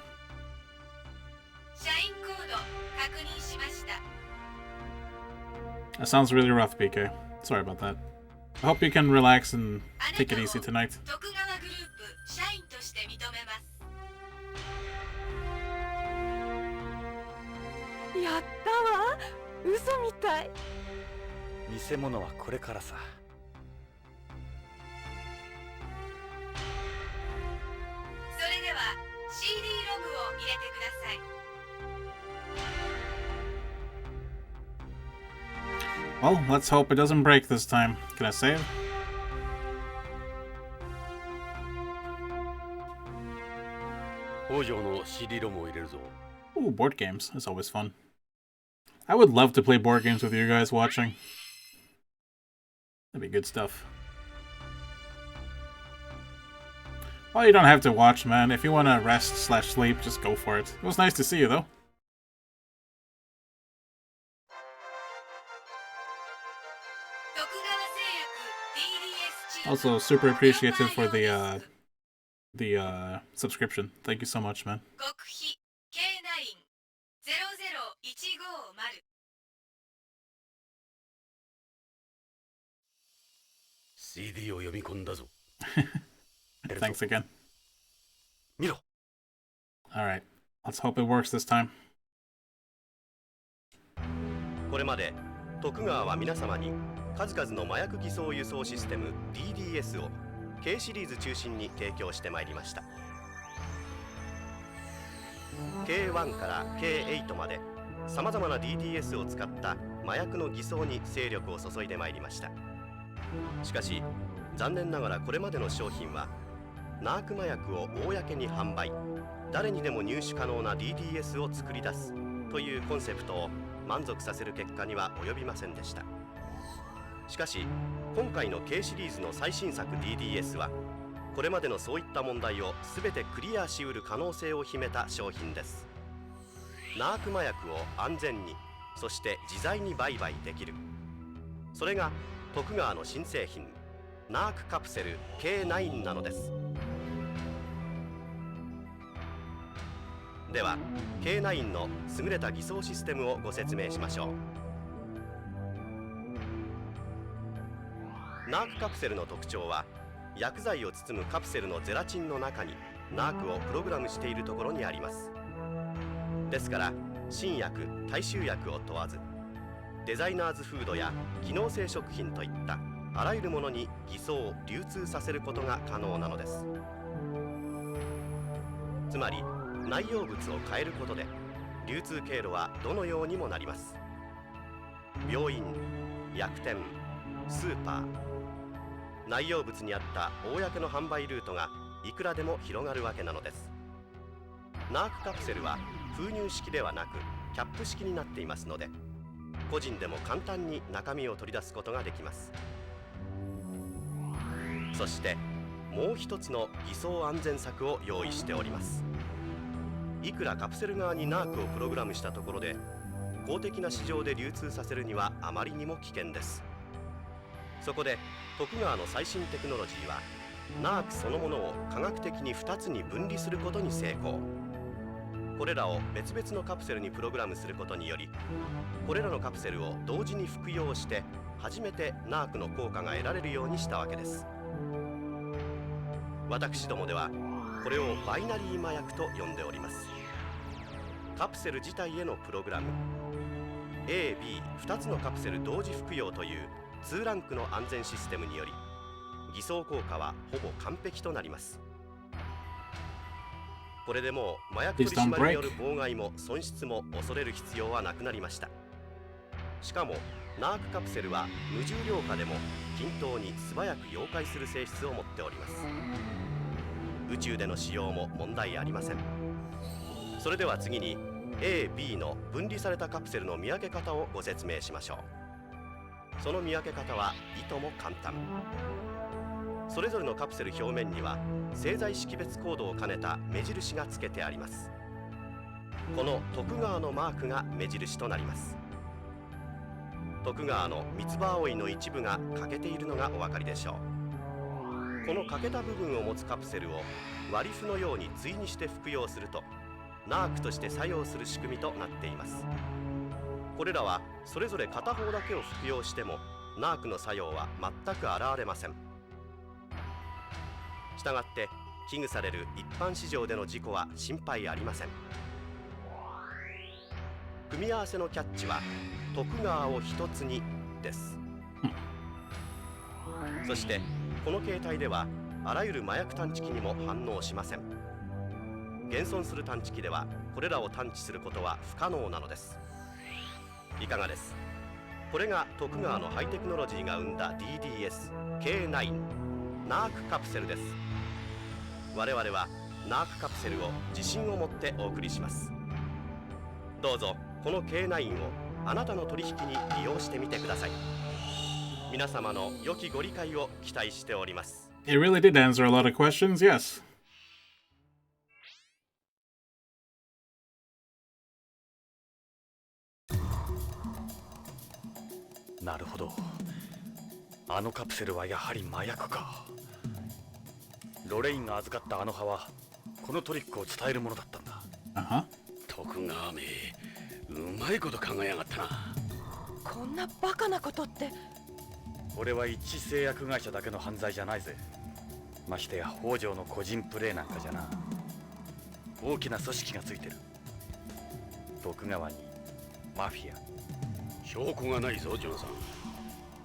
Speaker 1: That sounds really rough, PK. Sorry about that. I hope you can relax and take it easy tonight.
Speaker 7: やったわ。嘘みたい。
Speaker 4: 偽物はこれからさ。
Speaker 3: それでは CD ロムを入れてください。
Speaker 1: Well, let's hope it doesn't break this time. Can I save? Ooh, board games. That's always fun. I would love to play board games with you guys watching. That'd be good stuff. Well, you don't have to watch, man. If you want to rest/sleep, just go for it. It was nice to see you, though. Also, super appreciative for the subscription. Thank you so much, man. Thanks again. Alright, let's hope it works this time.
Speaker 8: これまで徳川は皆様に数々の麻薬偽装輸送システム DDS を K シリーズ中心に提供してまいりました。 K1 から K8 までさまざまな DDS を使った麻薬の偽装に精力を注いでまいりました。しかし残念ながらこれまでの商品はナーク麻薬を公に販売、誰にでも入手可能な DDS を作り出すというコンセプトを満足させる結果には及びませんでした。しかし今回の K シリーズの最新作 DDS はこれまでのそういった問題を全てクリアしうる可能性を秘めた商品です。ナーク麻薬を安全に、そして自在に売買できる、それが徳川の新製品ナークカプセル K9 なのです。では K9 の優れた偽装システムをご説明しましょう。ナークカプセルの特徴は薬剤を包むカプセルのゼラチンの中にナークをプログラムしているところにあります。ですから新薬大衆薬を問わずデザイナーズフードや機能性食品といったあらゆるものに偽装流通させることが可能なのです。つまり内容物を変えることで流通経路はどのようにもなります。病院、薬店、スーパー、内容物にあった公の販売ルートがいくらでも広がるわけなのです。ナークカプセルは封入式ではなくキャップ式になっていますので、個人でも簡単に中身を取り出すことができます。そしてもう一つの偽装安全策を用意しております。いくらカプセル側にナークをプログラムしたところで公的な市場で流通させるにはあまりにも危険です。そこで徳川の最新テクノロジーはナークそのものを科学的に2つに分離することに成功。これらを別々のカプセルにプログラムすることにより、これらのカプセルを同時に服用して初めてナークの効果が得られるようにしたわけです。私どもではこれをバイナリー麻薬と呼んでおります。カプセル自体へのプログラム、 A、B2 つのカプセル同時服用という2ランクの安全システムにより、偽装効果はほぼ完璧となります。これでもう麻薬取り締まりによる妨害も損失も恐れる必要はなくなりました。しかもナークカプセルは無重量化でも均等に素早く溶解する性質を持っております。宇宙での使用も問題ありません。それでは次に A、B の分離されたカプセルの見分け方をご説明しましょう。その見分け方はいとも簡単。それぞれのカプセル表面には製剤識別コードを兼ねた目印がつけてあります。この徳川のマークが目印となります。徳川の三つ葉葵の一部が欠けているのがお分かりでしょう。この欠けた部分を持つカプセルを割り符のように対にして服用するとナークとして作用する仕組みとなっています。これらはそれぞれ片方だけを服用してもナークの作用は全く現れません。したがって危惧される一般市場での事故は心配ありません。組み合わせのキャッチは徳川を一つにです。そしてこの形態ではあらゆる麻薬探知機にも反応しません。現存する探知機ではこれらを探知することは不可能なのです。いかがです？これが徳川のハイテクノロジーが生んだ DDS-K9 ナークカプセルです。我々はナークカプセルを自信を持ってお送りします。どうぞこの K9 をあなたの取引に利用してみてください。皆様の良きご理解を期待しております。
Speaker 1: It really did answer a lot of questions, yes.
Speaker 4: なるほど。あのカプセルはやはり麻薬か。ロレインが預かったあの葉はこのトリックを伝えるものだったんだ。
Speaker 2: 徳川め、うまいこと考えやがったな。
Speaker 7: こんなバカなことって。
Speaker 4: これは一製薬会社だけの犯罪じゃないぜ。ましてや北条の個人プレーなんかじゃな。大きな組織がついてる。徳川にマフィア。
Speaker 2: 証拠がないぞジョンさん。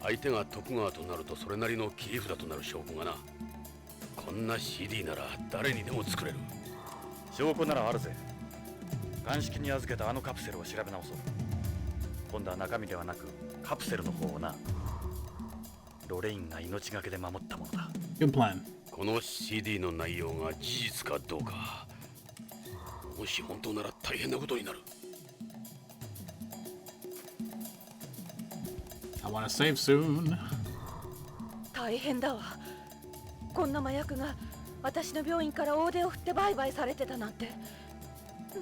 Speaker 2: 相手が徳川となるとそれなりの切り札となる証拠がな。こんな CD なら誰にでも作れる。
Speaker 4: 証拠ならあるぜ。鑑識に預けたあのカプセルを調べ直そう。今度は中身ではなくカプセルの方をな。ロレインが命がけで守ったものだ。
Speaker 1: Good plan.
Speaker 2: この CD の内容が事実かどうか、もし本当なら大変なことになる。
Speaker 1: I wanna save soon.
Speaker 7: 大変だわ。こんな麻薬が私の病院から大手を振って売買されてたなんて。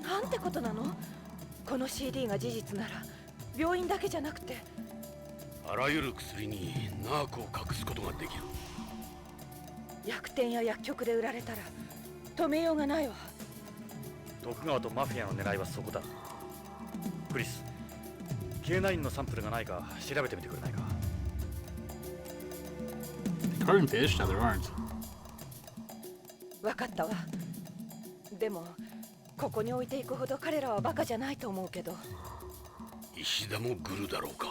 Speaker 7: なんてことなの？この CD が事実なら病院だけじゃなくて
Speaker 2: あらゆる薬にナークを隠すことができる。
Speaker 7: 薬店や薬局で売られたら止めようがないわ。
Speaker 4: 徳川とマフィアの狙いはそこだ。クリス、K9 のサンプルがないか調べてみてくれないか。
Speaker 1: According to Ishta, there aren't.
Speaker 7: わかったわ。でもここに置いていくほど彼らはバカじゃないと思うけど。
Speaker 2: 石田もグルだろうか。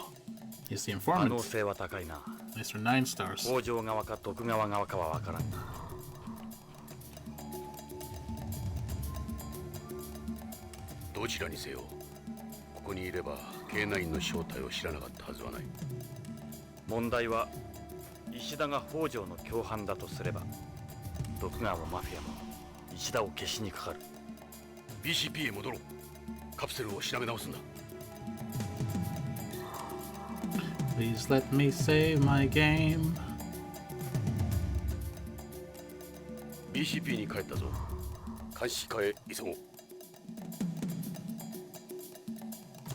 Speaker 1: He's the
Speaker 4: 可能
Speaker 1: informant.
Speaker 4: 性は高いな。
Speaker 1: Mr. 9 stars.
Speaker 4: 北条側か徳川側かはわからんが。
Speaker 2: どちらにせよ、ここにいれば K9 の正体を知らなかったはずはない。
Speaker 4: 問題は石田が北条の共犯だとすれば、徳川もマフィアも石田を消しにかかる。
Speaker 2: BCP へ戻ろう。カプセルを調べ直すんだ。
Speaker 1: Please let me save my game.
Speaker 2: BCP に帰ったぞ。監視課へ急ごう。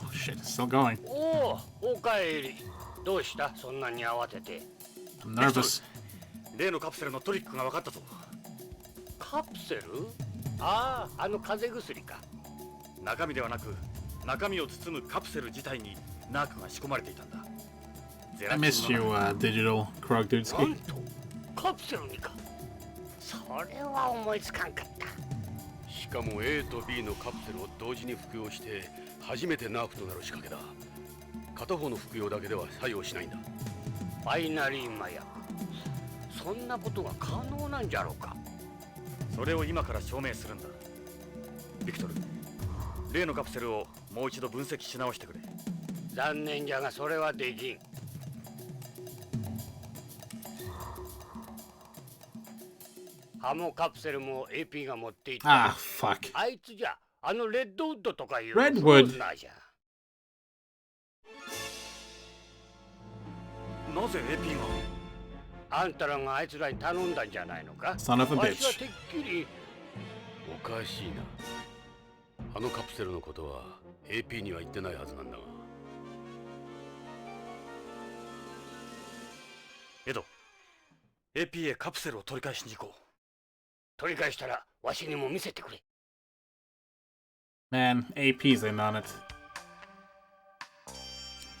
Speaker 1: Oh shit, it's still going.
Speaker 9: おお、おかえり。どうしたそんなに慌てて。
Speaker 1: I'm nervous.
Speaker 4: 例のカプセルのトリックが分かったぞ。
Speaker 9: カプセル？ああ、あの風邪薬か。
Speaker 4: 中身ではなく中身を包むカプセル自体にナークが仕込まれていたんだ。
Speaker 1: I missed you, digital Krog
Speaker 9: な
Speaker 1: Dudeski.
Speaker 9: んとカプセルにか。それは思いつかんかった。
Speaker 2: しかも A と B のカプセルを同時に服用して初めてナークとなる仕掛けだ。片方の服用だけでは作用しないんだ。
Speaker 9: バイナリー麻薬、そんなことが可能なんじゃろうか。
Speaker 4: それを今から証明するんだ。ビクトル、例のカプセルをもう一度分析し直してくれ。
Speaker 9: 残念じゃがそれはできん。ハモカプセルも AP が持っていた。
Speaker 1: Ah, fuck.
Speaker 9: あいつじゃ、あのレッドウッドとかいう
Speaker 1: Redwood
Speaker 9: フローズナーじゃ。
Speaker 4: なぜ AP が？
Speaker 9: あんたらがあいつらに頼んだんじゃないのか。
Speaker 1: Son of a
Speaker 9: わしは
Speaker 1: bitch.
Speaker 9: てっきり。
Speaker 2: おかしいな。あのカプセルのことは AP には言ってないはずなんだが。
Speaker 4: エド、AP へカプセルを取り返しに行こう。
Speaker 9: 取り返したらわしにも見せてくれ。
Speaker 1: Man, AP's in on it.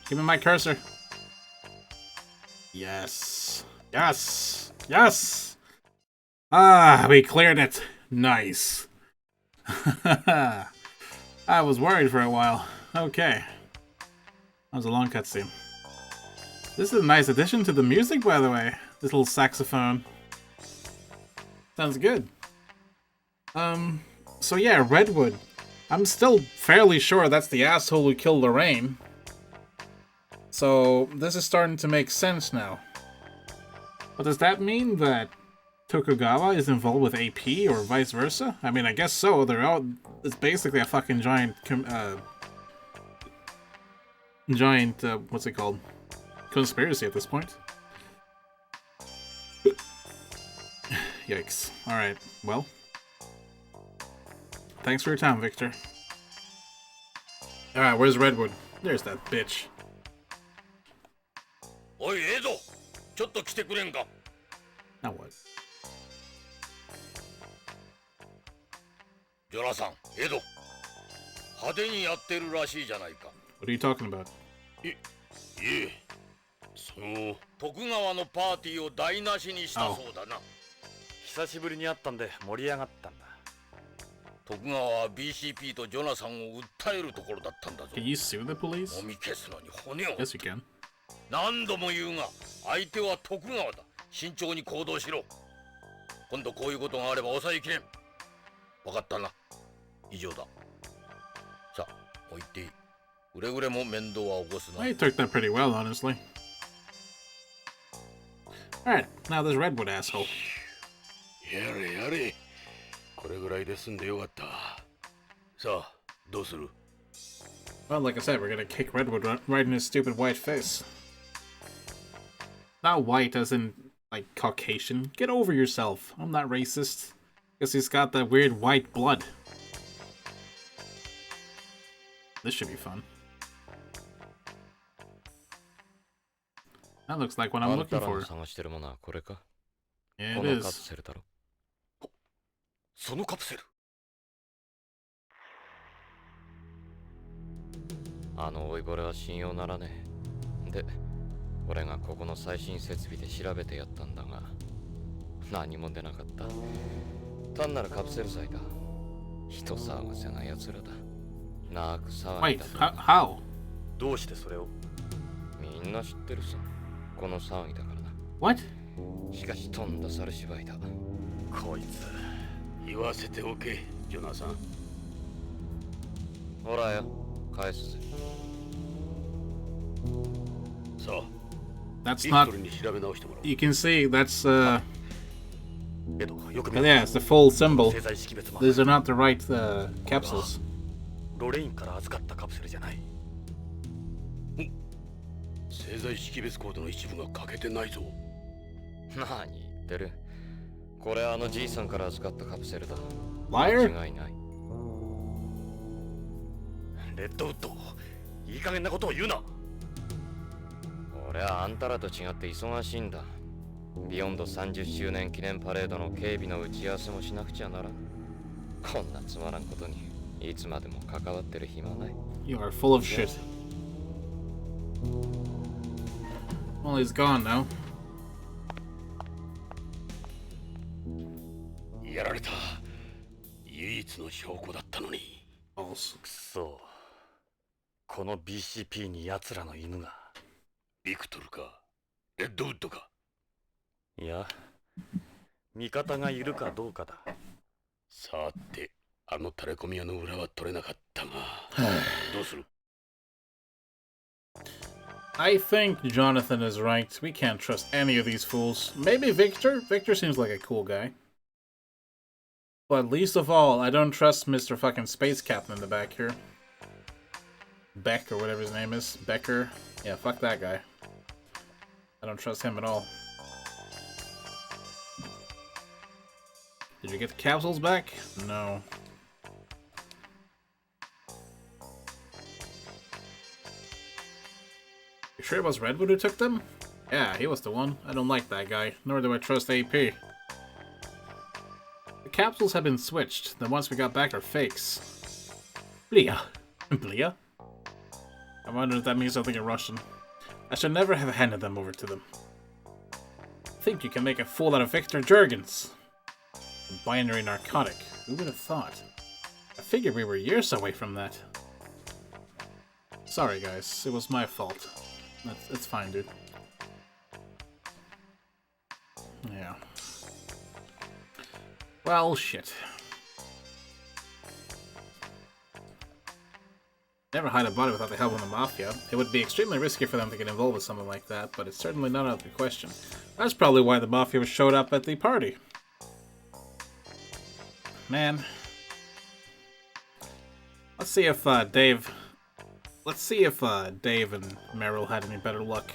Speaker 1: Give me my cursor. Yes. Yes. Yes. Ah, we cleared it. Nice. I was worried for a while. Okay. That was a long cutscene. This is a nice addition to the music, by the way. This little saxophone. Sounds good. So yeah, Redwood. I'm still fairly sure that's the asshole who killed Lorraine. So this is starting to make sense now. But does that mean that Tokugawa is involved with AP or vice versa? I mean, I guess so. They're all. It's basically a fucking giant. What's it called? Conspiracy at this point. Yikes. Alright, well. Thanks for your time, Victor. Alright, where's Redwood? There's that bitch.
Speaker 5: おいエド、ちょっと来てくれんか。
Speaker 1: Now what?
Speaker 5: ジョナサン、エド、派手にやってるらしいじゃないか。
Speaker 1: What are you talking about?
Speaker 5: いえ、その徳川のパーティーを台無しにしたそうだな。
Speaker 4: 久しぶりに会ったんで盛り上がったんだ。
Speaker 5: 徳川は BCP とジョナサンを訴えるところだったんだぞ。
Speaker 1: Can you sue the police?
Speaker 5: もみ消すのに骨を。
Speaker 1: Yes, you can.
Speaker 5: 何度も言うが、相手は徳川だ。慎重に行動しろ。今度こういうことがあれば抑えきれん。分かったな。以上だ。さあ、もう行っていい。くれぐれも面倒は起こすな。
Speaker 1: Well, you took that pretty well, honestly. Alright, now this Redwood asshole.
Speaker 2: やれやれ。これぐらいで済んでよかった。さあ、どうする？
Speaker 1: Well, like I said, we're gonna kick Redwood right in his stupid white face. Not white as in, like, Caucasian. Get over yourself. I'm not racist. Guess he's got that weird white blood. This should be fun. That looks like what I'm looking for.
Speaker 6: 探してるものはこれか。
Speaker 1: Yeah,
Speaker 6: こ
Speaker 1: it
Speaker 6: のカプ
Speaker 1: is.
Speaker 6: セルだろ。
Speaker 4: そのカプセル。
Speaker 6: あの老いぼれは信用ならねえ。で、俺がここの最新設備で調べてやったんだが、何も出なかった。単なるカプセル剤だ。人騒がせな奴らだ。なく騒ぎ
Speaker 1: Wait,
Speaker 6: だと。
Speaker 1: how?
Speaker 4: どうしてそれを？
Speaker 6: みんな知ってるさ。この騒ぎだからな。
Speaker 1: What?
Speaker 6: しかしとんだ猿芝居だ。
Speaker 4: こいつ。
Speaker 2: 言わせておけ、ジョナサン。
Speaker 6: ほらよ、返すぜ。
Speaker 2: さあ、
Speaker 1: That's
Speaker 2: ビク
Speaker 1: not.
Speaker 2: トルに調べ直してもらおう。
Speaker 1: You can see that's,
Speaker 4: エド、よく見ろ。
Speaker 1: yeah, it's the full symbol.
Speaker 4: 製剤識別マー
Speaker 1: These
Speaker 4: ク。
Speaker 1: are not the right capsules.
Speaker 4: ロレインから預かったカプセルじゃない。
Speaker 2: 製剤識別コードの一部が欠けてないぞ。
Speaker 6: 何言ってる。これあのじいさんから預かったカプセルだ。
Speaker 1: Liar?
Speaker 6: 間違いない。
Speaker 4: レッドウッド、いい加減なことを言うな。
Speaker 6: 俺はあんたらと違って忙しいんだ。ビヨンド30周年記念パレードの警備の打ち合わせもしなくちゃならん。こんなつまらんことにいつまでも関わってる暇ない。
Speaker 1: You are full of shit. Well, he's gone now.
Speaker 2: やられた。唯一の証拠だったのに。
Speaker 1: Balls.
Speaker 4: くそ。この BCP に奴らの犬が。
Speaker 2: ビクトルかレッドウッドか。
Speaker 4: いや、味方がいるかどうかだ。
Speaker 2: さて、あのタレコミ屋の裏は取れなかったがどうする？
Speaker 1: I think Jonathan is right. We can't trust any of these fools. Maybe Victor? Victor seems like a cool guy. But least of all, I don't trust Mr. fucking Space Captain in the back here. Beck, or whatever his name is. Becker. Yeah, fuck that guy. I don't trust him at all. Did you get the capsules back? No. You sure it was Redwood who took them? Yeah, he was the one. I don't like that guy, nor do I trust AP. The capsules have been switched. The ones we got back are fakes. Blia. Blia? I wonder if that means something in Russian. I should never have handed them over to them. Think you can make a fool out of Victor Jurgens. A binary narcotic. Who would have thought? I figured we were years away from that. Sorry guys, it was my fault. It's fine, dude. Yeah. Well, shit. Never hide a body without the help of the Mafia. It would be extremely risky for them to get involved with something like that, but it's certainly not out of the question. That's probably why the Mafia showed up at the party. Man. Let's see if Dave... Let's see if Dave and Meryl had any better luck.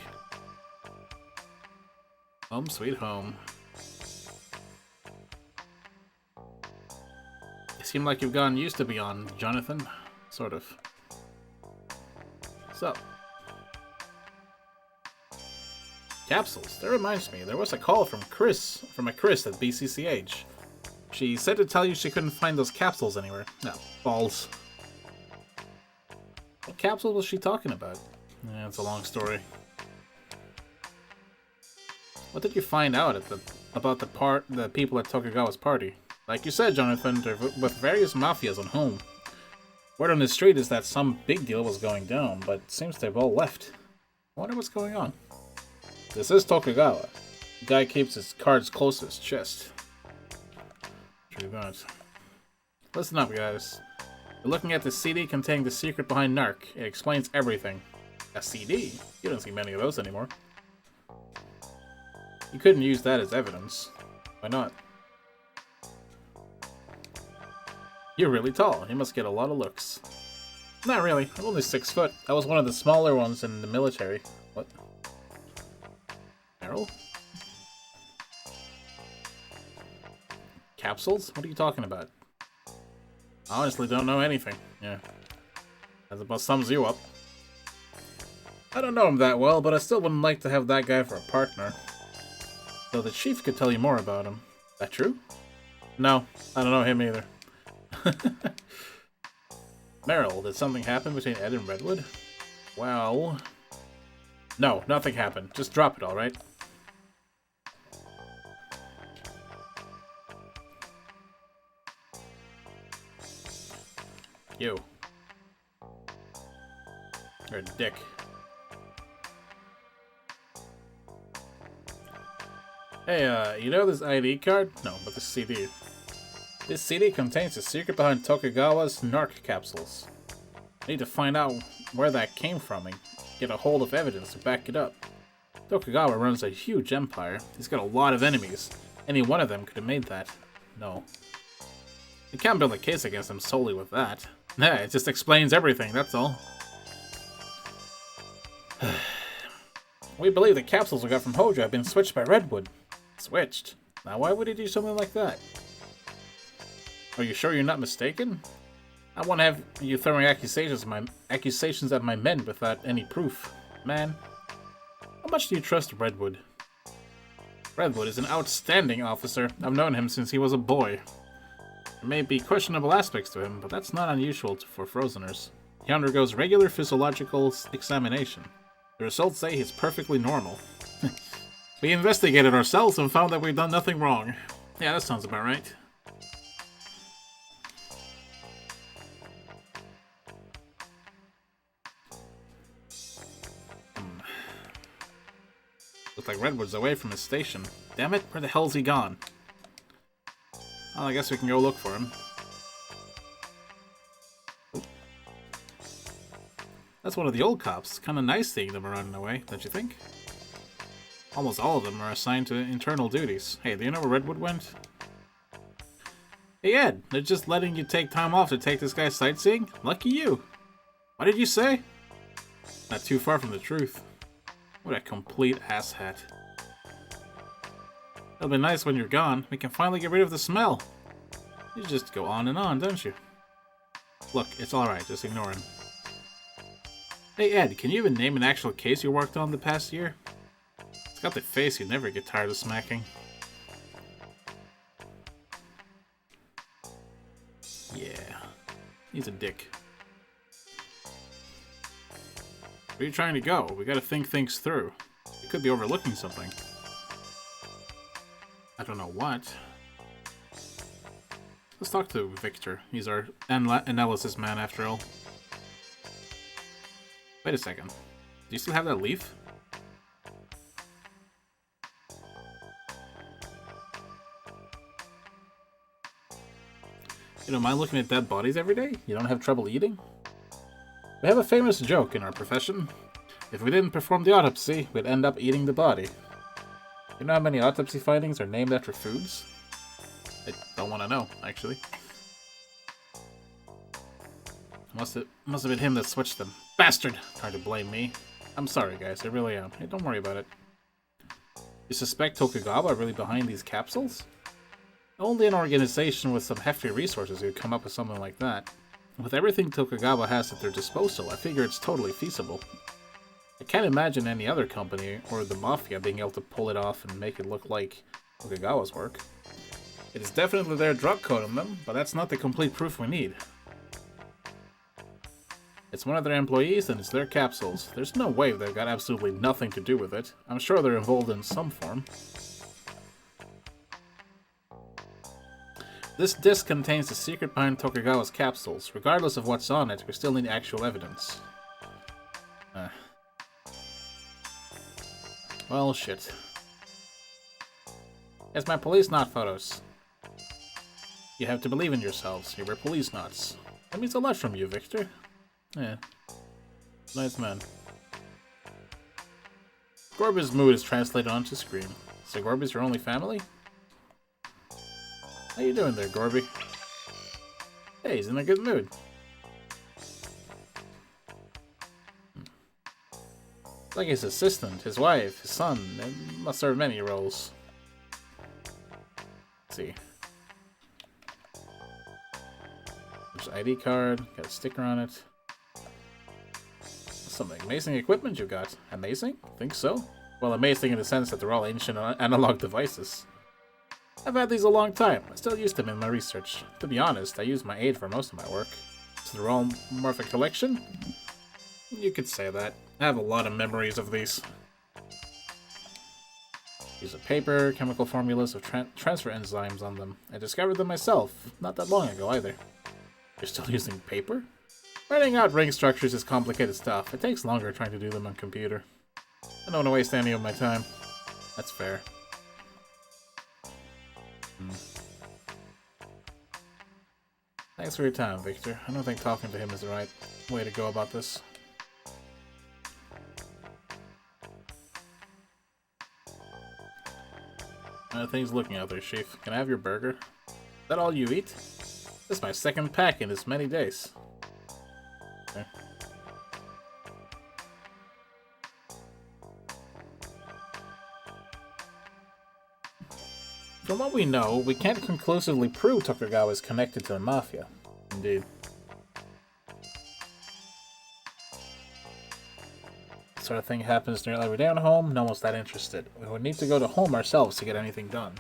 Speaker 1: Home sweet home. You seem like you've gotten used to be on, Jonathan. Sort of. So. Capsules. That reminds me, there was a call from a Chris at BCCH. She said to tell you she couldn't find those capsules anywhere. No, balls. What capsule was she talking about? Yeah, it's a long story. What did you find out about the people at Tokugawa's party? Like you said, Jonathan, they're with various mafias on home. Word on the street is that some big deal was going down, but it seems they've all left. I wonder what's going on. This is Tokugawa. The guy keeps his cards close to his chest. True that. Listen up, guys. You're looking at the CD containing the secret behind Narc. It explains everything. A CD? You don't see many of those anymore. You couldn't use that as evidence. Why not? You're really tall. You must get a lot of looks. Not really. I'm only 6 foot. I was one of the smaller ones in the military. What? Meryl? Capsules? What are you talking about? I honestly don't know anything. Yeah. That about sums you up. I don't know him that well, but I still wouldn't like to have that guy for a partner. Though the chief could tell you more about him. That true? No, I don't know him either. Meryl, did something happen between Ed and Redwood? Well... No, nothing happened. Just drop it, alright? You. You're a dick. Hey, you know this ID card? No, but this CD. This CD contains the secret behind Tokugawa's Narc capsules. I need to find out where that came from and get a hold of evidence to back it up. Tokugawa runs a huge empire. He's got a lot of enemies. Any one of them could have made that. No. You can't build a case against him solely with that. Nah, it just explains everything, that's all. We believe the capsules we got from Hojo have been switched by Redwood. Switched? Now why would he do something like that? Are you sure you're not mistaken? I won't have you throwing accusations at my men without any proof. Man, how much do you trust Redwood? Redwood is an outstanding officer. I've known him since he was a boy. There may be questionable aspects to him, but that's not unusual for Frozeners. He undergoes regular physiological examination. The results say he's perfectly normal. We investigated ourselves and found that we've done nothing wrong. Yeah, that sounds about right. Looks like Redwood's away from his station. Damn it, where the hell's he gone? Well, I guess we can go look for him. That's one of the old cops. Kinda nice seeing them running away, don't you think? Almost all of them are assigned to internal duties. Hey, do you know where Redwood went? Hey Ed, they're just letting you take time off to take this guy sightseeing? Lucky you! What did you say? Not too far from the truth. What a complete asshat. It'll be nice when you're gone. We can finally get rid of the smell. You just go on and on, don't you? Look, it's alright, just ignore him. Hey Ed, can you even name an actual case you worked on the past year? It's got the face you never get tired of smacking. Yeah, he's a dick. Where are you trying to go? We gotta think things through. We could be overlooking something. I don't know what. Let's talk to Victor. He's our analysis man after all. Wait a second. Do you still have that leaf? You don't mind looking at dead bodies every day? You don't have trouble eating? We have a famous joke in our profession. If we didn't perform the autopsy, we'd end up eating the body. You know how many autopsy findings are named after foods? I don't want to know, actually. Must have been him that switched them. Bastard! Trying to blame me. I'm sorry, guys. I really am. Hey, don't worry about it. You suspect Tokugawa are really behind these capsules? Only an organization with some hefty resources would come up with something like that. With everything Tokugawa has at their disposal, I figure it's totally feasible. I can't imagine any other company or the Mafia being able to pull it off and make it look like Tokugawa's work. It is definitely their drug code on them, but that's not the complete proof we need. It's one of their employees and it's their capsules. There's no way they've got absolutely nothing to do with it. I'm sure they're involved in some form. This disc contains the secret behind Tokugawa's capsules. Regardless of what's on it, we still need actual evidence. Well, shit. It's my Policenaut photos. You have to believe in yourselves. You were Policenauts. That means a lot from you, Victor. Yeah. Nice man. Gorby's mood is translated onto screen. So Gorby's your only family? How you doing there, Gorby? Hey, he's in a good mood. Like his assistant, his wife, his son, they must serve many roles. Let's see. There's an ID card, got a sticker on it. Some amazing equipment you got. Amazing? Think so? Well, amazing in the sense that they're all ancient analog devices. I've had these a long time. I still use them in my research. To be honest, I use my aid for most of my work. It's the Realm Morphic Collection? You could say that. I have a lot of memories of these. Use of paper, chemical formulas of transfer enzymes on them. I discovered them myself, not that long ago either. You're still using paper? Writing out ring structures is complicated stuff. It takes longer trying to do them on computer. I don't want to waste any of my time. That's fair. Thanks for your time, Victor. I don't think talking to him is the right way to go about this. Things looking out there, Chief. Can I have your burger? Is that all you eat? This is my second pack in as many days. Okay. From what we know, we can't conclusively prove Tokugawa is connected to the Mafia. Indeed. This sort of thing happens nearly every day on home, no one's that interested. We would need to go to home ourselves to get anything done.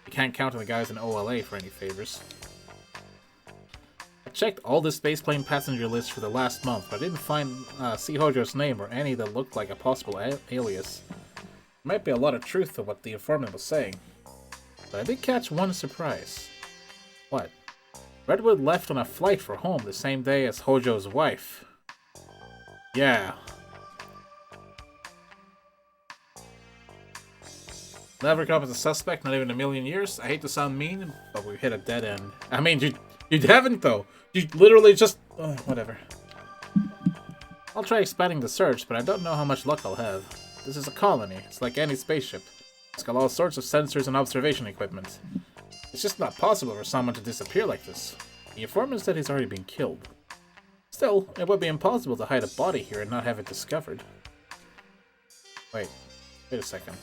Speaker 1: We can't count on the guys in OLA for any favors. checked all the spaceplane passenger lists for the last month, but I didn't see Hojo's name or any that looked like a possible alias. There might be a lot of truth to what the informant was saying. But I did catch one surprise. What? Redwood left on a flight for home the same day as Hojo's wife. Yeah. Never come as a suspect, not even a million years. I hate to sound mean, but we've hit a dead end. I mean, you haven't though. You literally just... whatever. I'll try expanding the search, but I don't know how much luck I'll have. This is a colony. It's like any spaceship. It's got all sorts of sensors and observation equipment. It's just not possible for someone to disappear like this. The informant said he's already been killed. Still, it would be impossible to hide a body here and not have it discovered. Wait a second.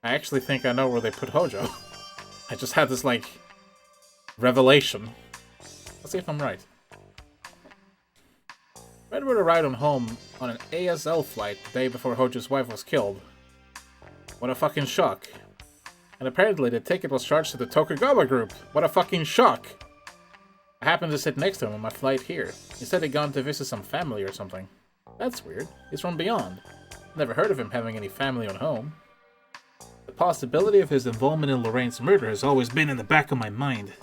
Speaker 1: I actually think I know where they put Hojo. I just had this, like, revelation. Let's see if I'm right. Redwood arrived home on an ASL flight the day before Hojo's wife was killed. What a fucking shock. And apparently the ticket was charged to the Tokugawa group. What a fucking shock. I happened to sit next to him on my flight here. He said he'd gone to visit some family or something. That's weird. He's from beyond. Never heard of him having any family on home. The possibility of his involvement in Lorraine's murder has always been in the back of my mind.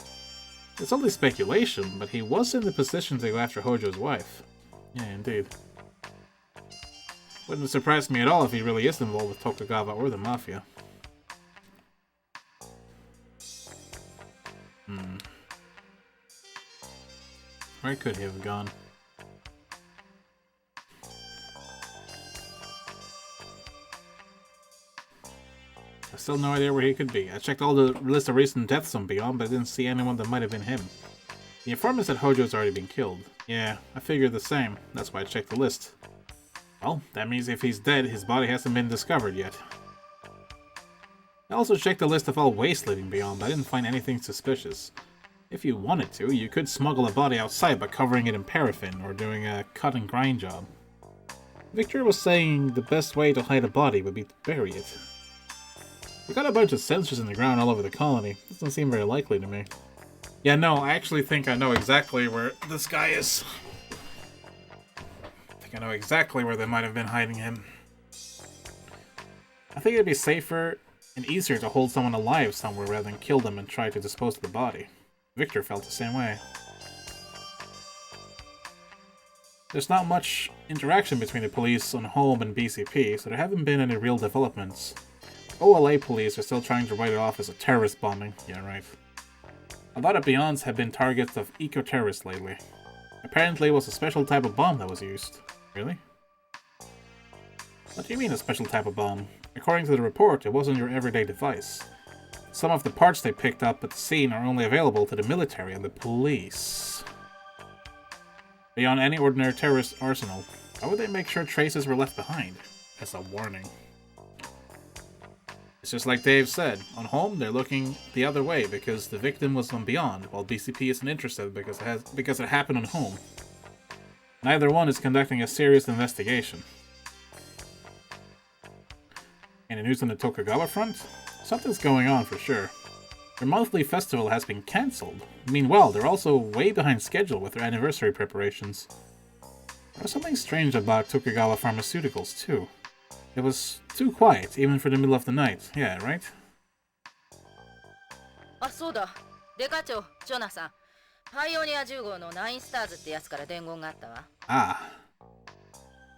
Speaker 1: It's only speculation, but he was in the position to go after Hojo's wife. Yeah, indeed. Wouldn't surprise me at all if he really is involved with Tokugawa or the Mafia. Where could he have gone? I still no idea where he could be. I checked all the list of recent deaths on Beyond, but I didn't see anyone that might have been him. The informant said Hojo's already been killed. Yeah, I figured the same. That's why I checked the list. Well, that means if he's dead, his body hasn't been discovered yet. I also checked the list of all waste living Beyond, but I didn't find anything suspicious. If you wanted to, you could smuggle a body outside by covering it in paraffin or doing a cut and grind job. Victor was saying the best way to hide a body would be to bury it. We got a bunch of sensors in the ground all over the colony. Doesn't seem very likely to me. Yeah, no, I actually think I know exactly where this guy is. I think I know exactly where they might have been hiding him. I think it'd be safer and easier to hold someone alive somewhere rather than kill them and try to dispose of the body. Victor felt the same way. There's not much interaction between the police on home and BCP, so there haven't been any real developments. OLA police are still trying to write it off as a terrorist bombing. Yeah, right. A lot of Beyonds have been targets of eco-terrorists lately. Apparently it was a special type of bomb that was used. Really? What do you mean a special type of bomb? According to the report, it wasn't your everyday device. Some of the parts they picked up at the scene are only available to the military and the police. Beyond any ordinary terrorist arsenal, why would they make sure traces were left behind? As a warning. It's just like Dave said, on home they're looking the other way because the victim was on Beyond, while BCP isn't interested because it happened on home. Neither one is conducting a serious investigation. Any news on the Tokugawa front? Something's going on for sure. Their monthly festival has been cancelled. Meanwhile, they're also way behind schedule with their anniversary preparations. There was something strange about Tokugawa Pharmaceuticals too. It was too quiet, even for the middle of the night. Yeah, right?
Speaker 3: あ、そうだ。デカ長、ジョナサン。パイオニア10号の9スターズってやつから伝言があったわ。
Speaker 1: Ah.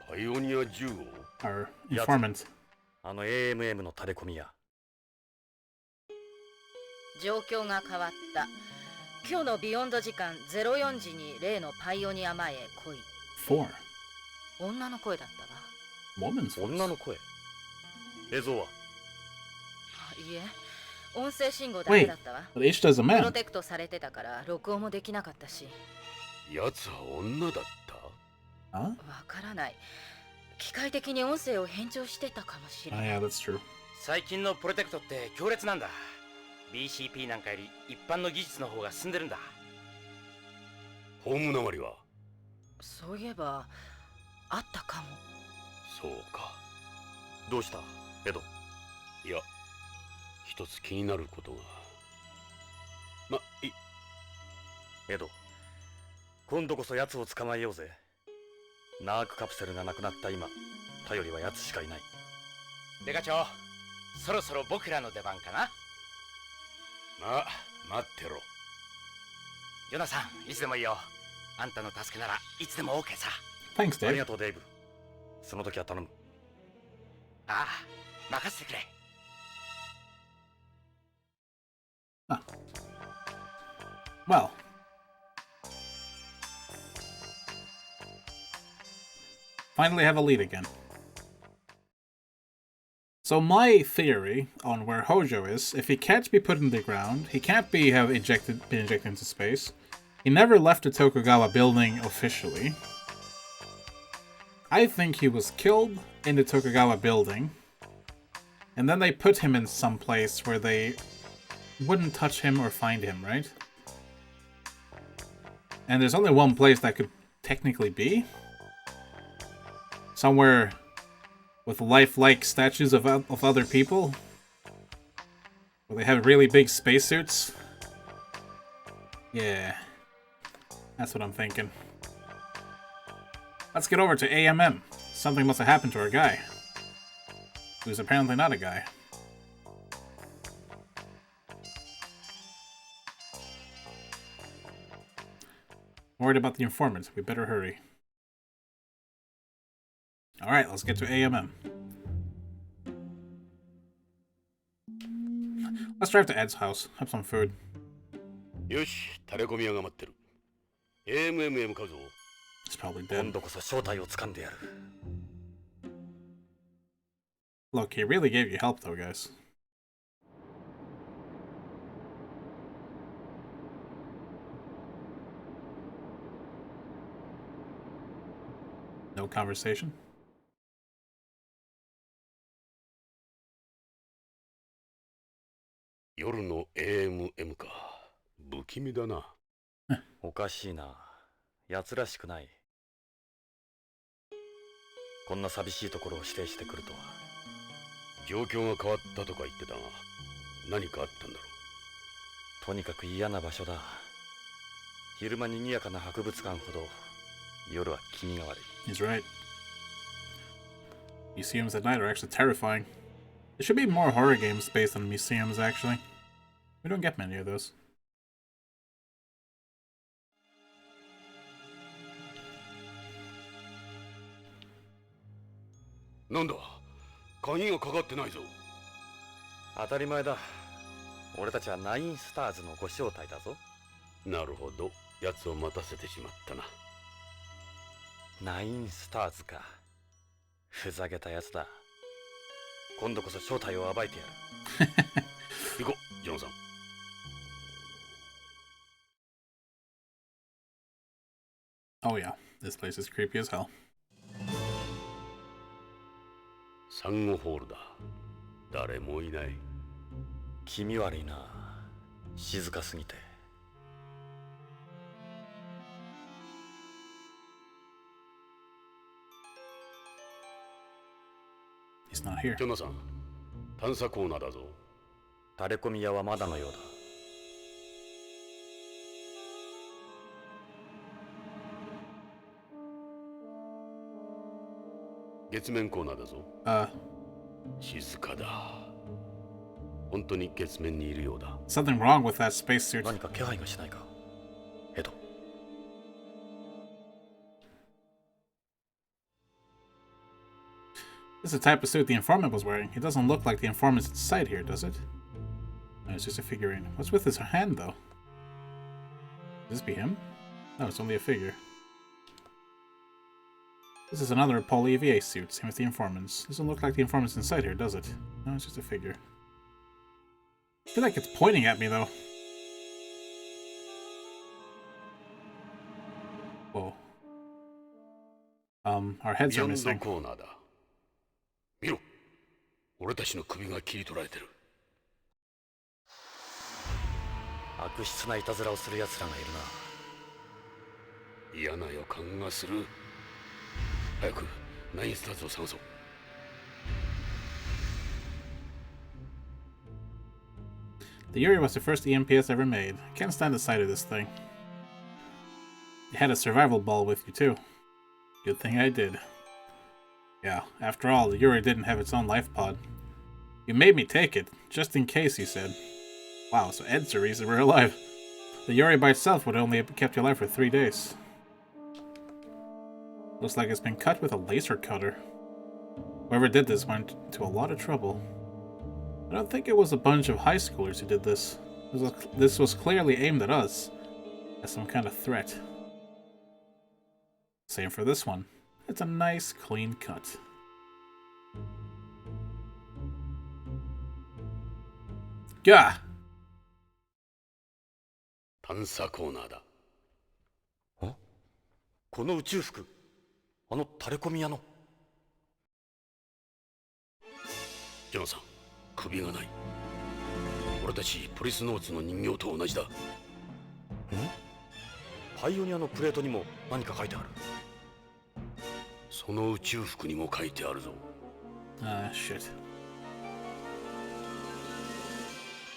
Speaker 2: パイオニア10号
Speaker 1: Our informant.
Speaker 4: あの AMM のタレコミや。
Speaker 3: 状況が変わった。今日のビヨンド時間04時に例のパイオニア前へ来い。
Speaker 1: 4.
Speaker 3: 女の声だったわ。
Speaker 1: Woman's voice.
Speaker 4: 女の声。映像は
Speaker 3: いえ、音声信号だけだったわ。
Speaker 1: But each does a
Speaker 3: プ
Speaker 1: man.
Speaker 3: ロテクトされてたから録音もできなかったし。
Speaker 2: やつは女だった
Speaker 1: Huh?
Speaker 3: わからない。機械的に音声を変調してたかもしれ
Speaker 1: Oh
Speaker 3: ない。
Speaker 1: yeah, that's true.
Speaker 10: 最近のプロテクトって強烈なんだ。BCP なんかより一般の技術の方が進んでるんだ。
Speaker 2: ホームなまりは
Speaker 3: そういえばあったかも。
Speaker 2: そうか。
Speaker 4: どうしたエド。
Speaker 2: いや、一つ気になることが。
Speaker 4: エド、今度こそ奴を捕まえようぜ。ナークカプセルがなくなった今、頼りは奴しかいない。
Speaker 10: デカ長、そろそろ僕らの出番かな。
Speaker 5: まあ待ってろ。
Speaker 10: ヨナさん、いつでもいいよ。あんたの助けならいつでも OK さ。
Speaker 1: Thanks,
Speaker 4: あり
Speaker 1: Dave.
Speaker 4: がとうデイブ。その時は頼む。
Speaker 10: ああ、任せてくれ。
Speaker 1: Well. Finally have a lead again. So my theory on where Hojo is, if he can't be put in the ground, he can't be been injected into space. He never left the Tokugawa building officially. I think he was killed in the Tokugawa building, and then they put him in some place where they wouldn't touch him or find him, right? And there's only one place that could technically be. Somewhere with lifelike statues of other people. Where they have really big spacesuits. Yeah. That's what I'm thinking. Let's get over to AMM. Something must have happened to our guy. Who's apparently not a guy. Worried about the informant. We better hurry. Alright, let's get to AMM. Let's drive to Ed's house. Have some food.
Speaker 2: よし、タレコミ屋が待ってる。AMM へ向かうぞ。
Speaker 1: He's probably
Speaker 4: 今
Speaker 1: dead.
Speaker 4: 度こそ正体を掴んでやる。
Speaker 1: Look, he really gave you help though, guys. No conversation?
Speaker 2: 夜の AMM か。不気味だな。
Speaker 4: おかしいな。奴らしくない。こんな寂しいところを指定してくるとは。
Speaker 2: 状況が変わったとか言ってたが、何かあったんだろ
Speaker 4: とにかく嫌な場所だ。昼間賑やかな博物館ほど、夜は気味が悪い。
Speaker 1: He's right. Museums at night are actually terrifying. There should be more horror games based on museums, actually. We don't get many of those.
Speaker 2: う。なんだ、鍵がかかってないぞ。
Speaker 4: 当たり前だ。俺たちはナインスターズのご招待だぞ。
Speaker 2: なるほど、奴を待たせてしまったな。
Speaker 4: ナインスターズか。ふざけたやつだ。今度こそ正体を暴いてやる。
Speaker 2: 行こう、ジョンさん。
Speaker 1: Oh yeah, this place is creepy as hell.
Speaker 2: サンゴホールだ。誰もいない。
Speaker 4: 気味悪いな。静かすぎて。
Speaker 1: He's not here.
Speaker 2: ジョナさん、探査コーナーだぞ。
Speaker 4: タレコミ屋はまだのようだ。
Speaker 2: 月面コーナーだぞ。静かだ。本当に月面にいるようだ。
Speaker 1: Something wrong with that spacesuit.
Speaker 4: 何か気配がしないか、エド。
Speaker 1: This is the type of suit the informant was wearing. It doesn't look like the informant's inside here, does it? No, it's just a figurine. What's with his hand, though? Could this be him? No, it's only a figure. This is another Paul EVA suit, same with the informants. Doesn't look like the informant's inside here, does it? No, it's just a figure. I feel like it's pointing at me, though. Whoa. Our heads are
Speaker 2: ビヨンド
Speaker 1: missing.
Speaker 2: コーナーだ。見ろ、俺たちの首が切り取られてる。
Speaker 4: 悪質ないたずらをする奴らがいるな。
Speaker 2: 嫌な予感がする。早くナインスターズを探そう。
Speaker 1: The Yuri was the first EMPS ever made. I can't stand the sight of this thing. You had a survival ball with you, too. Good thing I did. Yeah, after all, the Yuri didn't have its own life pod. You made me take it, just in case, he said. Wow, so Ed's the reason we're alive. The Yuri by itself would only have kept you alive for 3 days. Looks like it's been cut with a laser cutter. Whoever did this went to a lot of trouble. I don't think it was a bunch of high schoolers who did this. This was clearly aimed at us, as some kind of threat. Same for this one. It's a nice, clean cut. Gah!
Speaker 2: 探査コーナーだ。
Speaker 4: この宇宙服、あのタレコミ屋の。
Speaker 2: ジョナさん、首がない。俺たちポリスノーツの人形と同じだ。
Speaker 4: パイオニアのプレートにも何か書いてある。
Speaker 2: その宇宙服にも書いてあるぞ。
Speaker 1: shit.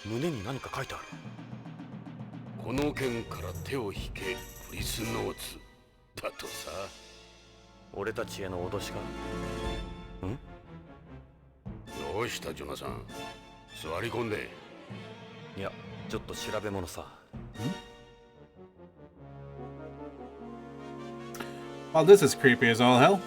Speaker 4: 胸に何か書いてある。
Speaker 2: この件から手を引け、ポリスノーツだとさ。
Speaker 4: 俺たちへの脅しか。
Speaker 2: どうしたジョナサン、座り込んで。
Speaker 4: いや、ちょっと調べ物さ。
Speaker 1: Well, this is creepy as all hell.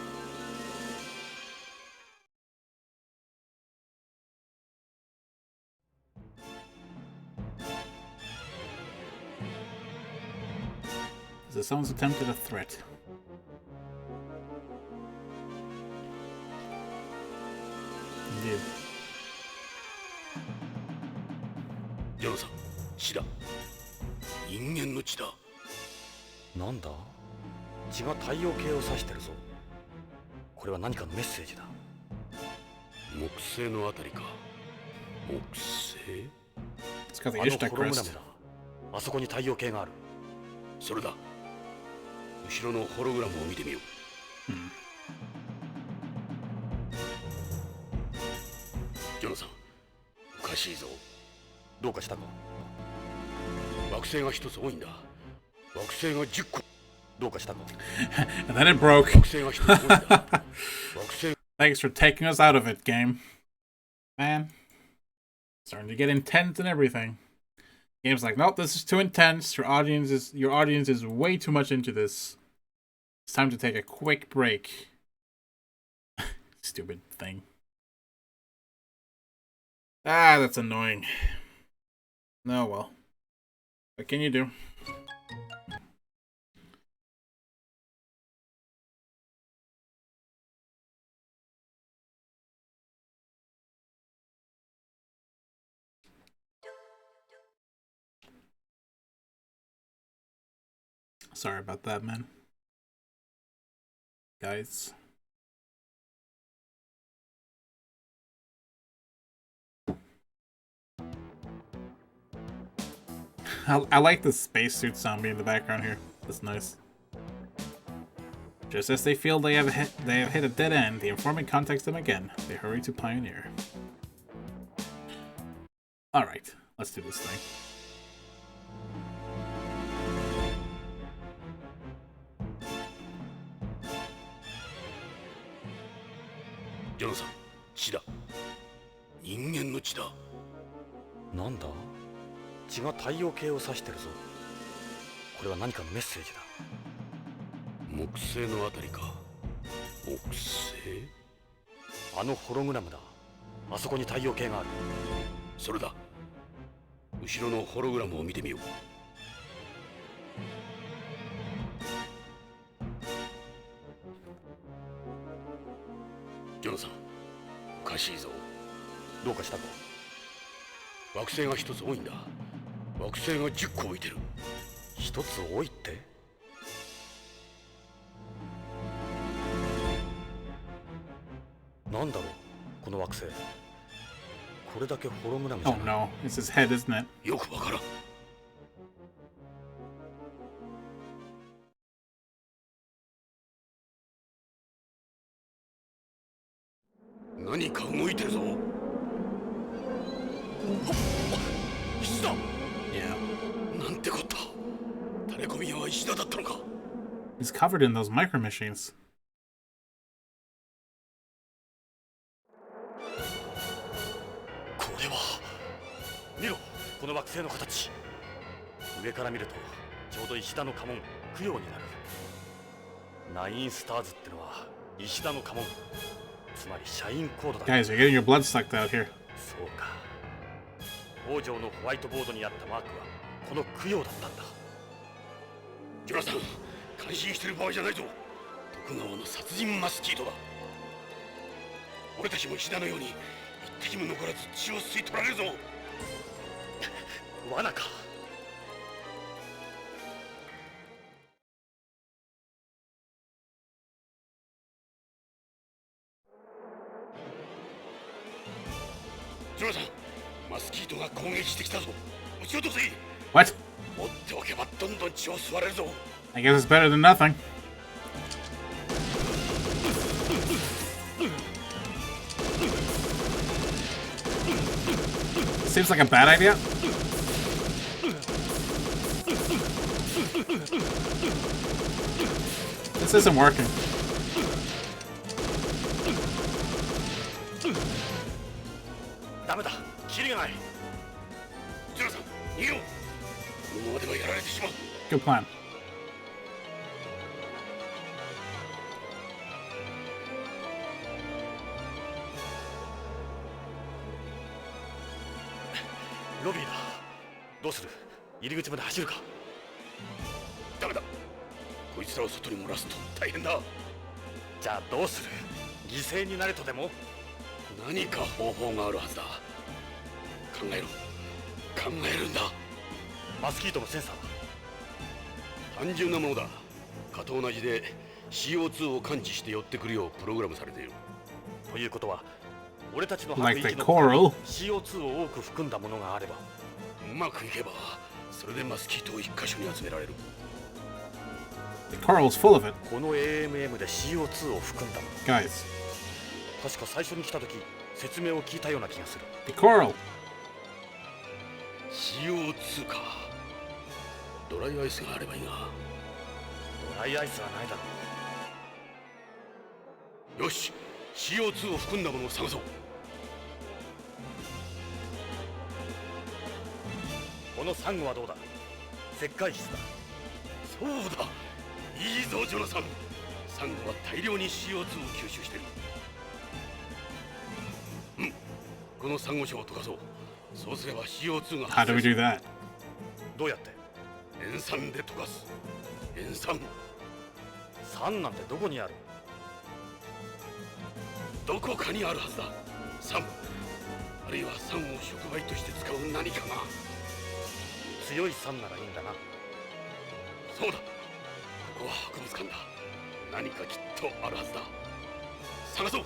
Speaker 1: This sounds attempted a threat. Indeed.
Speaker 2: ジョナサン、血だ。人間の血だ。
Speaker 4: なんだ？血が太陽系を指してるぞ。これは何かのメッセージだ。
Speaker 2: 木星のあたりか。木星？
Speaker 1: It's got the
Speaker 4: あの
Speaker 1: Ishtar
Speaker 4: ホログラ
Speaker 1: crest.
Speaker 4: ムだ。あそこに太陽系がある。
Speaker 2: それだ。後ろのホログラムを見てみよう。ジョナサン、おかしいぞ。
Speaker 4: どうかしたか？
Speaker 2: 惑星が一つ多いんだ。惑星が10個。
Speaker 4: どうかしたか？
Speaker 1: And then it broke.
Speaker 2: 惑星が一つ多いんだ。惑星。
Speaker 1: Thanks for taking us out of it, game. Man. Starting to get intense and everything. Game's like, nope, this is too intense. Your audience is way too much into this. It's time to take a quick break. Stupid thing. Ah, that's annoying. Oh well. What can you do? Sorry about that, man. Guys. I like the spacesuit zombie in the background here. That's nice. Just as they feel they have hit a dead end, the informant contacts them again. They hurry to Pioneer. Alright, let's do this thing.
Speaker 2: Jonas-san, 血だ。人間の血だ。
Speaker 4: なんだ？血が太陽系を指してるぞ。これは何かのメッセージだ。
Speaker 2: 木星のあたりか。木星？
Speaker 4: あのホログラムだ。あそこに太陽系がある。
Speaker 2: それだ。後ろのホログラムを見てみよう。ジョナサン、おかしいぞ。
Speaker 4: どうかしたか？
Speaker 2: 惑星が一つ多いんだ。惑星が10個置いてる。
Speaker 4: 一つ多いって？なんだろう、この惑星。これだけホログラムじゃ
Speaker 1: Oh
Speaker 4: ない。
Speaker 1: no, it's his head, isn't it?
Speaker 2: よくわからん。何か動いてるぞ。石だ。
Speaker 1: Yeah.
Speaker 2: なんてこった。タレコミ屋は石田だったのか。
Speaker 1: He's covered in those micro machines.
Speaker 4: これは見ろ、この惑星の形。上から見るとちょうど石田の家紋供養になる。ナインスターズってのは石田の家紋、つまり社員コードだ。
Speaker 1: Guys, you're getting your blood sucked out here.
Speaker 4: そうか。王城のホワイトボードにあったマークはこの供養だったんだ。
Speaker 5: ジョナサン、感心してる場合じゃないぞ。徳川の殺人マスキートだ。俺たちも石田のように一滴も残らず血を吸い取られるぞ。
Speaker 4: 罠か。
Speaker 5: ジョナサン、マスキートが攻撃してきたぞ。撃ち落とせ。
Speaker 1: What?
Speaker 5: 追っておけばどんどん血を吸われるぞ。
Speaker 1: I guess it's better than nothing. Seems like a bad idea. This isn't working.
Speaker 4: ダメだ、キリがない。
Speaker 5: ジョナサン、逃げよう。このままではやられてしまう。
Speaker 1: Good plan.
Speaker 4: ロビーだ。どうする？入り口まで走るか。
Speaker 5: ダメだ。こいつらを外に漏らすと大変だ。
Speaker 4: じゃあどうする？犠牲になれとでも？
Speaker 5: 何か方法があるはずだ。考えろ。考えるんだ。
Speaker 4: マスキートのセンサーは？
Speaker 5: 単純なものだ。蚊と同じで CO2 を感知して寄ってくるようプログラムされている。
Speaker 4: ということは、俺たちの
Speaker 1: Like
Speaker 4: 吐く
Speaker 1: the
Speaker 4: 息の
Speaker 1: coral.
Speaker 4: CO2 を多く含んだものがあれば。
Speaker 5: うまくいけばそれでマスキートを一箇所に集められる。
Speaker 1: The coral's full of it.
Speaker 4: この AMM で CO2 を含んだもの。
Speaker 1: Guys,
Speaker 4: 確か最初に来た時説明を聞いたような気がする。
Speaker 1: the coral.
Speaker 5: CO2 か。ドライアイスがあればいいが。
Speaker 4: ドライアイスはないだろ
Speaker 5: よし、 CO2 を含んだものを探そう。
Speaker 4: う。このサンゴはどうだ？石灰質だ。
Speaker 5: そうだ、いいぞジョナサン。サンゴは大量に CO2 を吸収してる。うん、このサンゴ礁を溶かそう。そうすれば CO2 が
Speaker 1: How do we do that?
Speaker 4: どうやって？
Speaker 5: 塩酸で溶かす。塩酸。
Speaker 4: 酸なんてどこにある？
Speaker 5: どこかにあるはずだ。酸、あるいは酸を触媒として使う何かが。
Speaker 4: 強い酸ならいいんだな。
Speaker 5: そうだ、ここは博物館だ。何かきっとあるはずだ。探そう。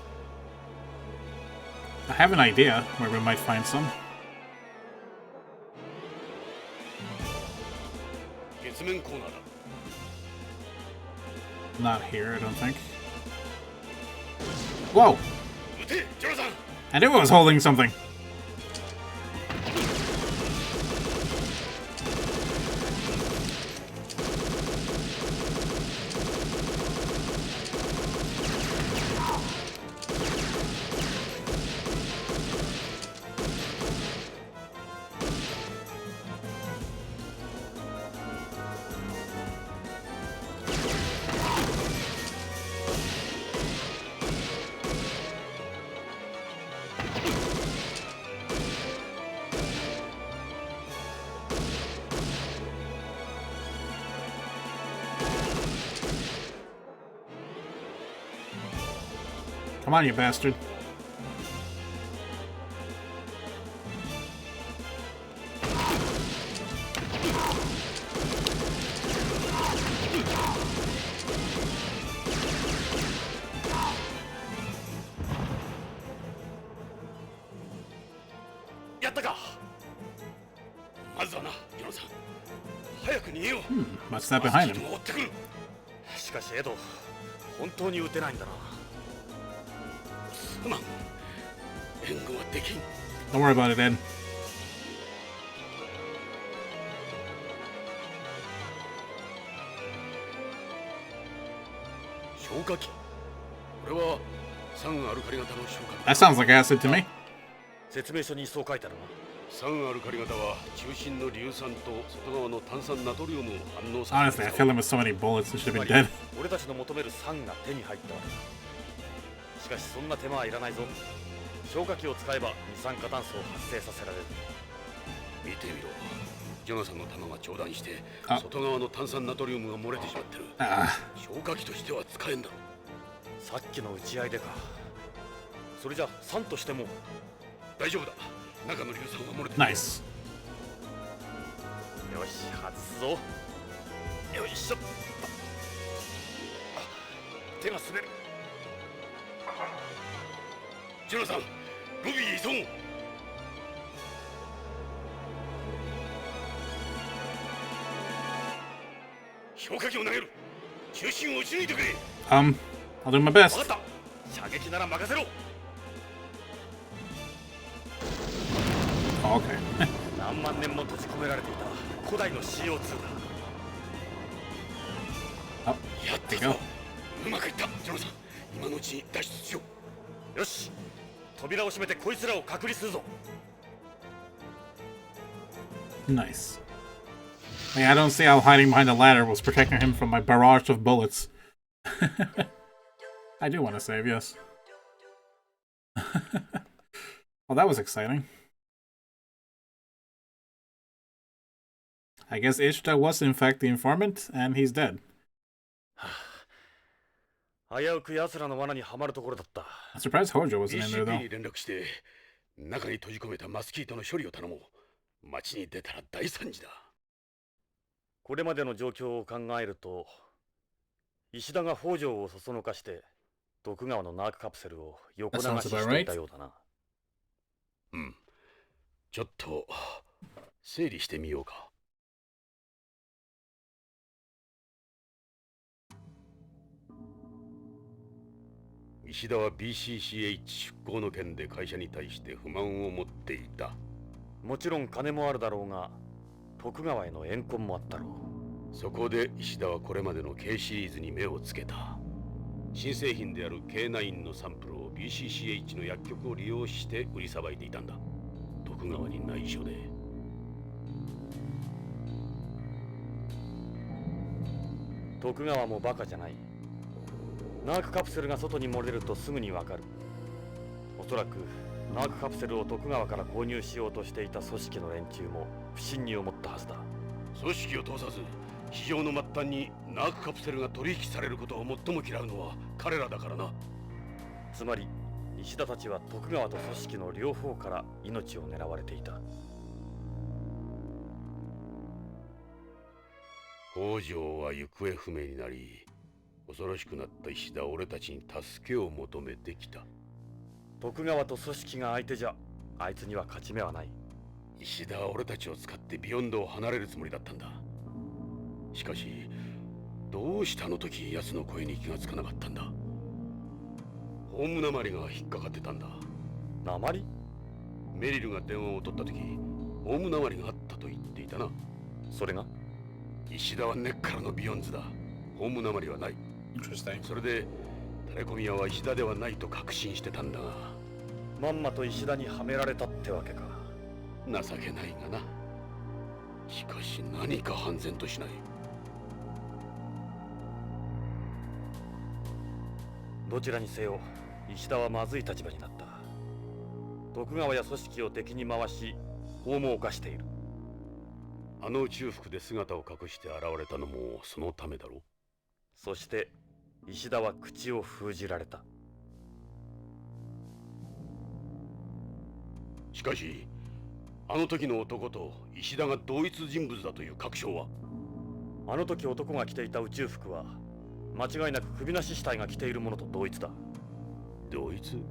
Speaker 1: I have an idea where we might find some.
Speaker 5: 月面コーナーだ。
Speaker 1: Not here, I don't think. Whoa!
Speaker 5: 撃て、ジョナサン。
Speaker 1: I knew I was holding something. Come on, you bastard. What's that behind him?
Speaker 4: しかしエド、本当に撃てないんだな。
Speaker 5: すまん。援護はできん。
Speaker 1: Don't worry about it, Ed.
Speaker 2: 火器。これは酸アルカリ型の消火器。
Speaker 1: That sounds like acid to me.
Speaker 4: 説明書にそう書いてあるな。
Speaker 2: 酸アルカリ型は中心の硫酸と外側の炭酸ナトリウムを反応させ
Speaker 1: Honestly, I killed him with so many bullets. He should have been dead.
Speaker 4: 俺たちの求める酸が手に入ったわけだ。しかしそんな手間はいらないぞ。消火器を使えば二酸化炭素を発生させられる。
Speaker 2: 見てみろ。ジョナサンの弾が長弾して
Speaker 1: あ
Speaker 2: 外側の炭酸ナトリウムが漏れてしまってる。 消火器としては使えんだろ。
Speaker 4: さっきの打ち合いでか。それじゃ酸としても
Speaker 2: 大丈夫だ。中の硫酸が漏れてる。
Speaker 1: Nice.
Speaker 4: よし外すぞ。よいしょ。あ、手が滑る。
Speaker 2: ジョナサン、ロビーへ急ごう。消火器を投げる。中心を撃ち抜いてくれ。
Speaker 1: I'll do my best.
Speaker 4: 分かった。射撃なら任せろ。
Speaker 1: Oh, okay.
Speaker 4: 何万年も閉じ込められていた古代の CO2 だ。
Speaker 1: Oh,
Speaker 2: やっ
Speaker 1: there
Speaker 2: た
Speaker 1: you
Speaker 2: ぞ。
Speaker 1: go.
Speaker 2: うまくいった。ジョナサン、今のうちに脱出しよう。
Speaker 4: よし、扉を閉めてこいつらを隔離するぞ。
Speaker 1: Nice. I don't see how hiding behind the ladder was protecting him from my barrage of bullets. I do want to save, yes. Well, that was exciting. I guess Ishta was in fact the informant, and he's dead.
Speaker 4: 危うく奴らの罠にはまるところだった。
Speaker 1: I'm surprised Hojo wasn't in there,
Speaker 2: BCP
Speaker 1: though.
Speaker 2: に連絡して中に閉じ込めたマスキートの処理を頼もう。街に出たら大惨事だ。
Speaker 4: これまでの状況を考えると、石田が北条をそそのかして徳川のナークカプセルを横流ししていたようだな。
Speaker 2: うん。ちょっと整理してみようか。石田は BCCH 出向の件で会社に対して不満を持っていた。
Speaker 4: もちろん金もあるだろうが、徳川への怨恨もあったろう。
Speaker 2: そこで石田はこれまでの K シリーズに目をつけた。新製品である K9 のサンプルを BCCH の薬局を利用して売りさばいていたんだ。徳川に内緒で。
Speaker 4: 徳川もバカじゃない。ナークカプセルが外に漏れるとすぐにわかる。おそらくナークカプセルを徳川から購入しようとしていた組織の連中も不審に思ったはずだ。
Speaker 2: 組織を通さず市場の末端にナークカプセルが取引されることを最も嫌うのは彼らだからな。
Speaker 4: つまり石田たちは徳川と組織の両方から命を狙われていた。
Speaker 2: 北条は行方不明になり、恐ろしくなった石田は俺たちに助けを求めてきた。
Speaker 4: 徳川と組織が相手じゃあいつには勝ち目はない。
Speaker 2: 石田は俺たちを使ってビヨンドを離れるつもりだったんだ。しかしどうしてあの時奴の声に気がつかなかったんだ。ホームナマリが引っかかってたんだ。
Speaker 4: ナマリ？
Speaker 2: メリルが電話を取った時、ホームナマリがあったと言っていたな。
Speaker 4: それが？
Speaker 2: 石田は根っからのビヨンズだ。ホームナマリはない。それでタレコミ屋は石田ではないと確信してたんだが、
Speaker 4: まんまと石田にはめられたってわけか。
Speaker 2: 情けないがな。しかし何か判然としない。
Speaker 4: どちらにせよ石田はまずい立場になった。徳川や組織を敵に回し法も犯している。
Speaker 2: あの宇宙服で姿を隠して現れたのもそのためだろう。
Speaker 4: そして石田は口を封じられた。
Speaker 2: しかしあの時の男と石田が同一人物だという確証は？
Speaker 4: あの時男が着ていた宇宙服は間違いなく首なし死体が着ているものと同一だ。
Speaker 2: 同一？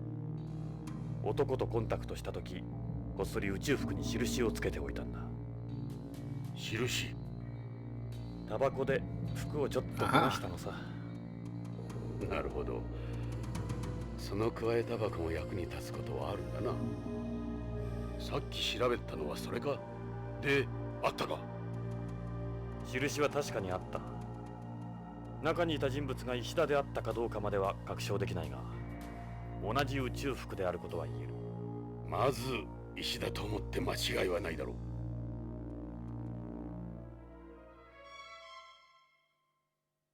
Speaker 4: 男とコンタクトした時こっそり宇宙服に印をつけておいたんだ。
Speaker 2: 印？
Speaker 4: タバコで服をちょっと焦がしたのさ。
Speaker 2: なるほど。その加えタバコも役に立つことはあるんだな。さっき調べたのはそれか？で、あったか？
Speaker 4: 印は確かにあった。中にいた人物が石田であったかどうかまでは確証できないが、同じ宇宙服であることは言える。
Speaker 2: まず石だと思って間違いはないだろう。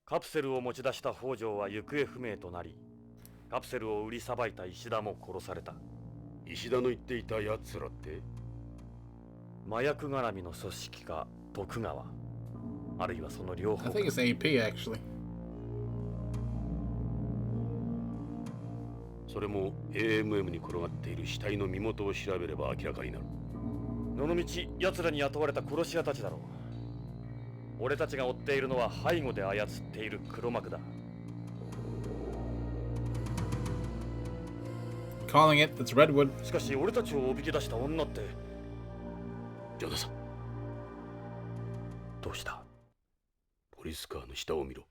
Speaker 4: カプセルを持ち出した北条は行方不明となり、カプセルを売りさばいた石田も殺された。
Speaker 2: 石田の言っていた奴らって？
Speaker 4: 麻薬絡みの組織か徳川、あるいはその両方
Speaker 1: I think it's AP actually.
Speaker 2: それも AMM に転がっている死体の身元を調べれば明らかになる。
Speaker 4: どのみち奴らに雇われた殺し屋たちだろう。俺たちが追っているのは背後で操っている黒幕だ。
Speaker 1: Calling it, it's Redwood.
Speaker 4: しかし俺たちをおびき出した女って。
Speaker 2: ジョナサン、
Speaker 4: どうした？
Speaker 2: ポリスカーの下を見ろ。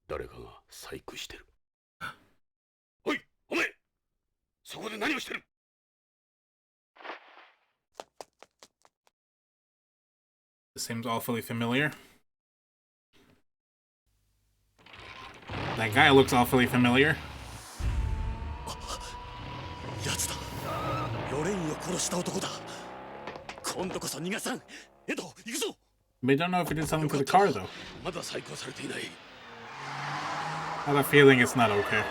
Speaker 2: 誰かが細工してる。おい、お前、そこで何をしてる
Speaker 1: This seems awfully familiar. That guy looks awfully familiar.
Speaker 4: 奴だ。ロレインを殺した男だ。今度こそ逃がさん。エド、行くぞ。
Speaker 1: But I don't know if he did something to the car though.
Speaker 2: まだ細工されていない。
Speaker 1: I have a feeling it's not okay.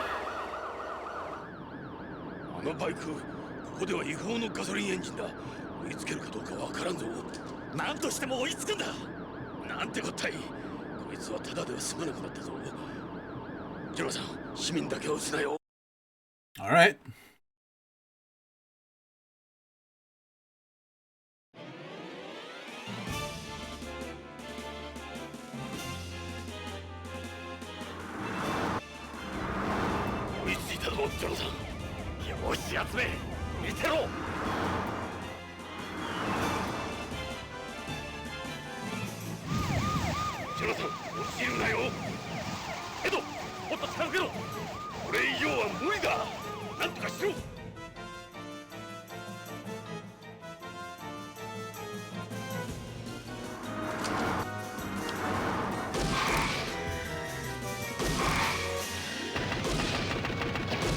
Speaker 2: あのバイク、ここでは違法のガソリンエンジンだ。追いつけるかどうかわからんぞ。
Speaker 4: 何としても追いつくんだ。
Speaker 2: なんてこったい。こいつはただでは済まなくなったぞ。ジョナサン、市民だけは撃つなよ。
Speaker 1: All right.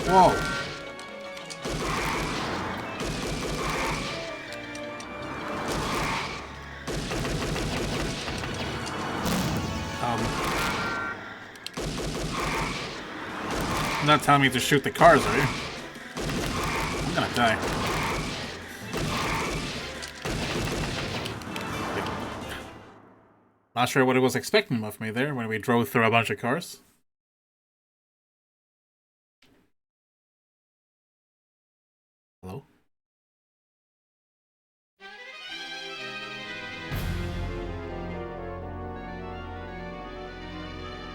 Speaker 1: Whoa. You're not telling me to shoot the cars, are you? I'm gonna die. Not sure what it was expecting of me there when we drove through a bunch of cars. Hello?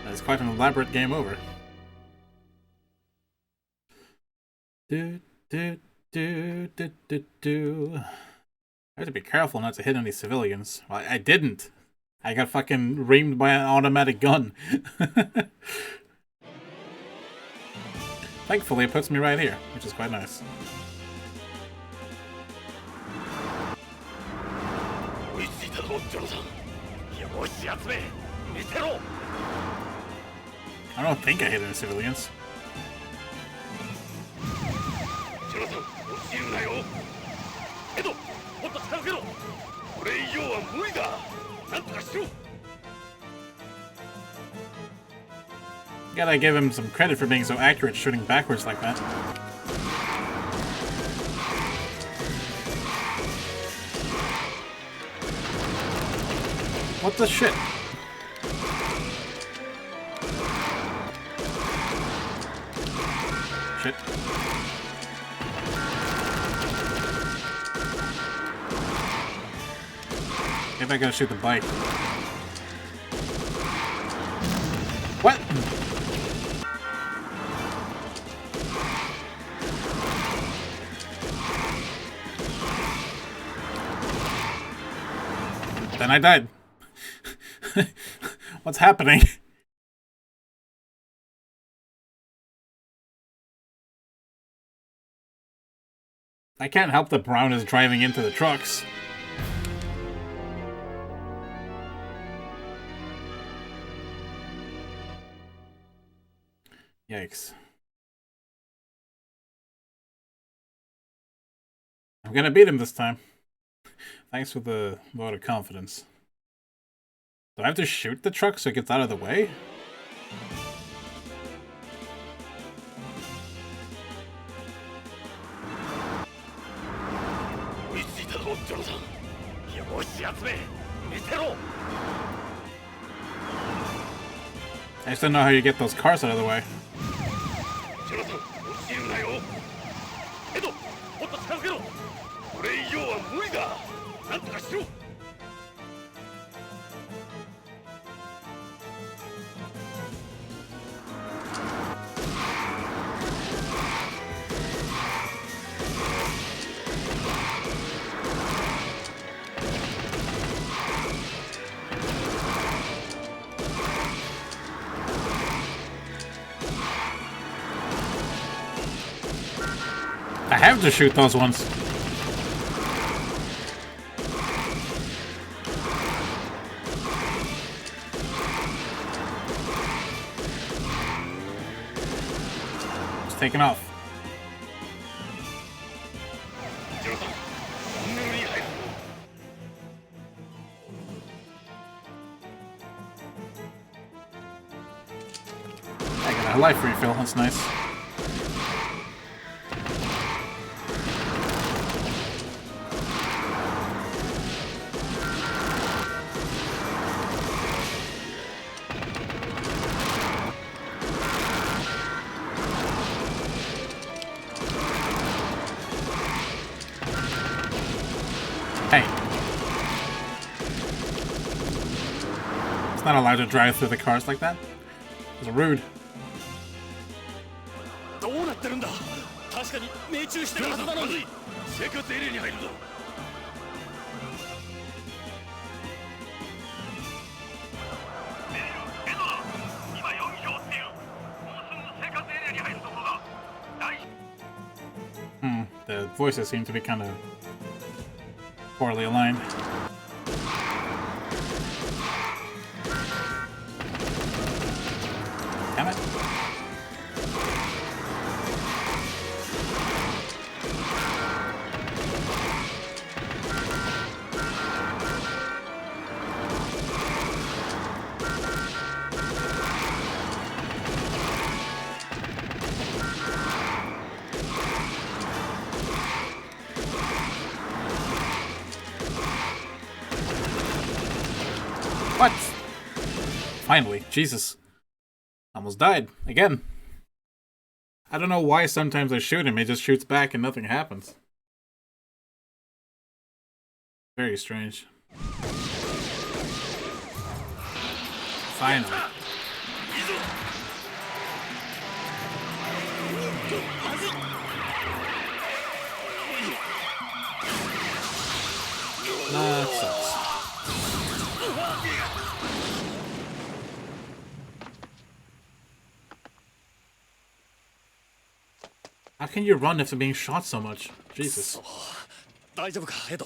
Speaker 1: That's quite an elaborate game over. Do. I have to be careful not to hit any civilians. Well, I didn't. I got fucking reamed by an automatic gun. Thankfully, it puts me right here, which is quite nice. I don't think I hit any civilians. Gotta give him some credit for being so accurate shooting backwards like that. What the shit? Shit. Maybe I gotta shoot the bike. What? Then I died. What's happening? I can't help that Brown is driving into the trucks. Yikes. I'm gonna beat him this time. Thanks for the vote of confidence. Do I have to shoot the truck so it gets out of the way? I just don't know how you get those cars out of the way. I have to shoot those ones. It's taken off. I got a life refill, that's nice. Hey. It's not allowed to drive through the cars like that. It's rude. The voices seem to be kind of poorly aligned. Damn it. What? Finally, Jesus. Almost died. Again. I don't know why sometimes I shoot him, he just shoots back and nothing happens. Very strange. Finally. That sucks. How can you run after being shot so much? Jesus.
Speaker 4: 大丈夫かエド。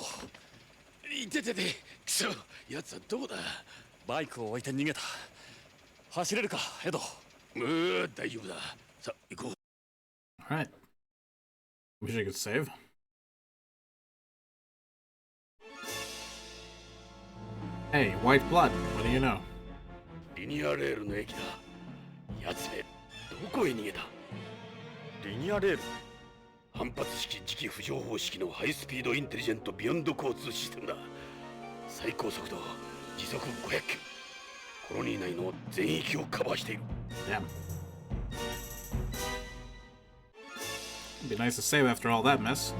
Speaker 4: いててて、くそ、奴はどこだ。バイクを置いて逃げた。走れるかエド。大丈夫だ。さあ行こう。
Speaker 1: Alright. Wish I could save. Hey, white blood. What do you know?
Speaker 2: リニアレールの駅だ。奴め、どこへ逃げた？
Speaker 4: リニアレール。
Speaker 2: 反発式磁気浮上方式のハイスピードインテリジェントビヨンド交通システムだ。最高速度時速500キロ。コロニー内の全域をカバーしている。
Speaker 1: Damn. It'd be nice to save after all that mess.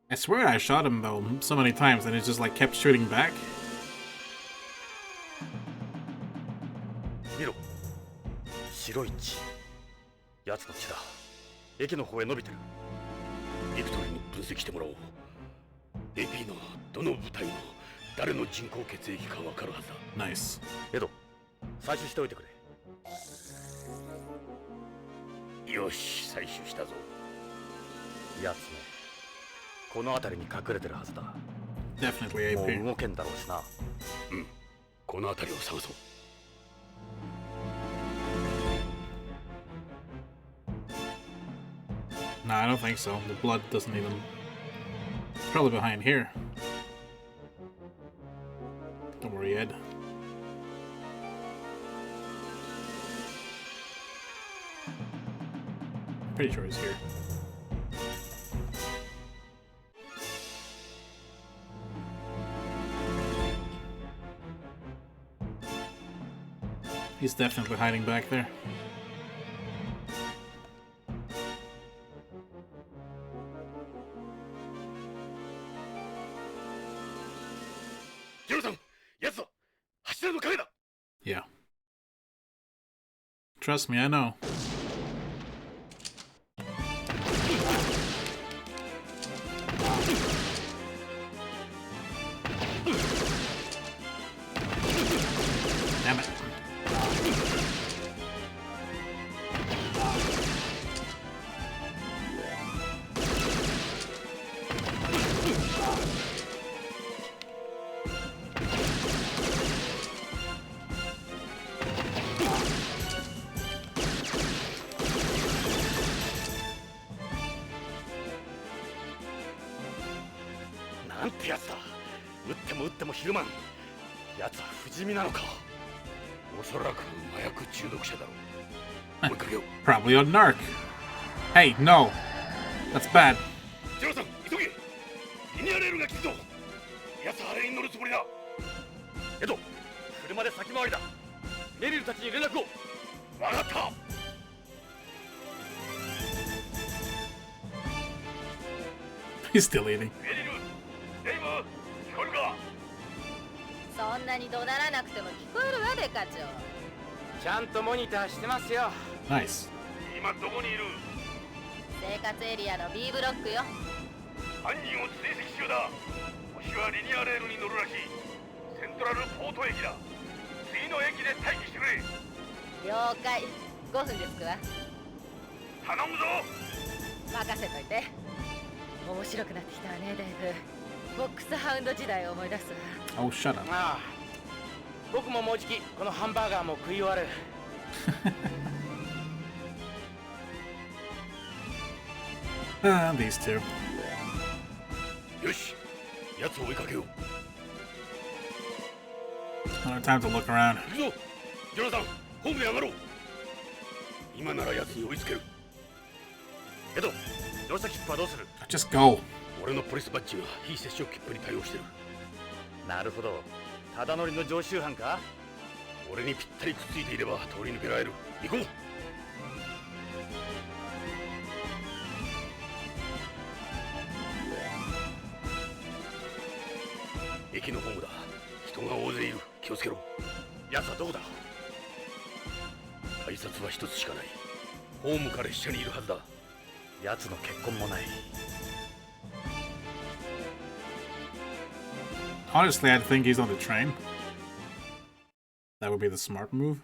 Speaker 1: I swear I shot him though so many times and it just like kept shooting back.
Speaker 4: 見ろ。白い血。奴の血だ。駅の方へ伸びてる。
Speaker 2: ビクトリーに分析してもらおう。AP のどの部隊の誰の人工血液かわかるはずだ。
Speaker 1: Nice.
Speaker 4: エド、採取しておいてくれ。
Speaker 2: よし、採取したぞ。
Speaker 4: 奴め、この辺りに隠れてるはずだ。
Speaker 1: Definitely
Speaker 4: もう
Speaker 1: AP.
Speaker 4: 動けんだろうしな。
Speaker 2: うん。この辺りを探そう。
Speaker 1: No, I don't think so. The blood doesn't even... It's probably behind here. Don't worry, Ed. Pretty sure he's here. He's definitely hiding back there. Yeah. Trust me, I know. Damn it. Probably a narc. Hey, no. That's bad. He's still eating.
Speaker 3: そんなに怒鳴らなくても聞こえるわで課長。
Speaker 10: ちゃんとモニターしてますよ。
Speaker 1: Nice.
Speaker 5: 今どこにいる？
Speaker 3: 生活エリアの B ブロックよ。
Speaker 5: 犯人を追跡中だ。星はリニアレールに乗るらしい。セントラルポート駅だ。次の駅で待機してくれ。
Speaker 3: 了解。5分で着くわ。
Speaker 5: 頼むぞ。
Speaker 3: 任せといて。面白くなってきたわね、デイブ。ボックスハウンド時代を思い出すわ。
Speaker 1: Oh, shut up.
Speaker 10: ああ、僕ももうじきこのハンバーガーも食い終わる。
Speaker 1: These two.
Speaker 2: よし、奴を追いかけよう。
Speaker 1: Another time to look around.
Speaker 2: 行くぞ、ジョナサン、ホームで上がろう。今なら奴に追いつける。
Speaker 4: エド、乗車切符はどうする？
Speaker 1: Just go.
Speaker 2: 俺のポリスバッジが非接触切符に対応してる。
Speaker 4: なるほど。ただ乗りの常習犯か？
Speaker 2: 俺にぴったりくっついていれば通り抜けられる。行こう。駅のホームだ。人が大勢いる。気をつけろ。
Speaker 4: 奴はどこだ？
Speaker 2: 改札は一つしかない。ホームから列車にいるはずだ。
Speaker 4: 奴の結婚もない。
Speaker 1: Honestly, I think he's on the train. That would be the smart move.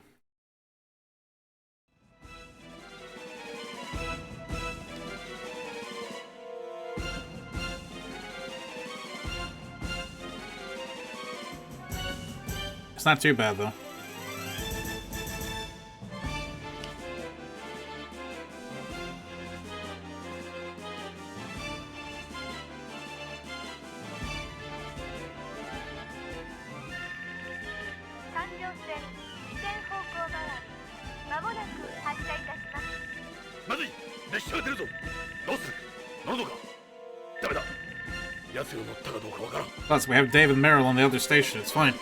Speaker 1: It's not too bad, though. Plus, we have Dave and Meryl on the other station. It's fine.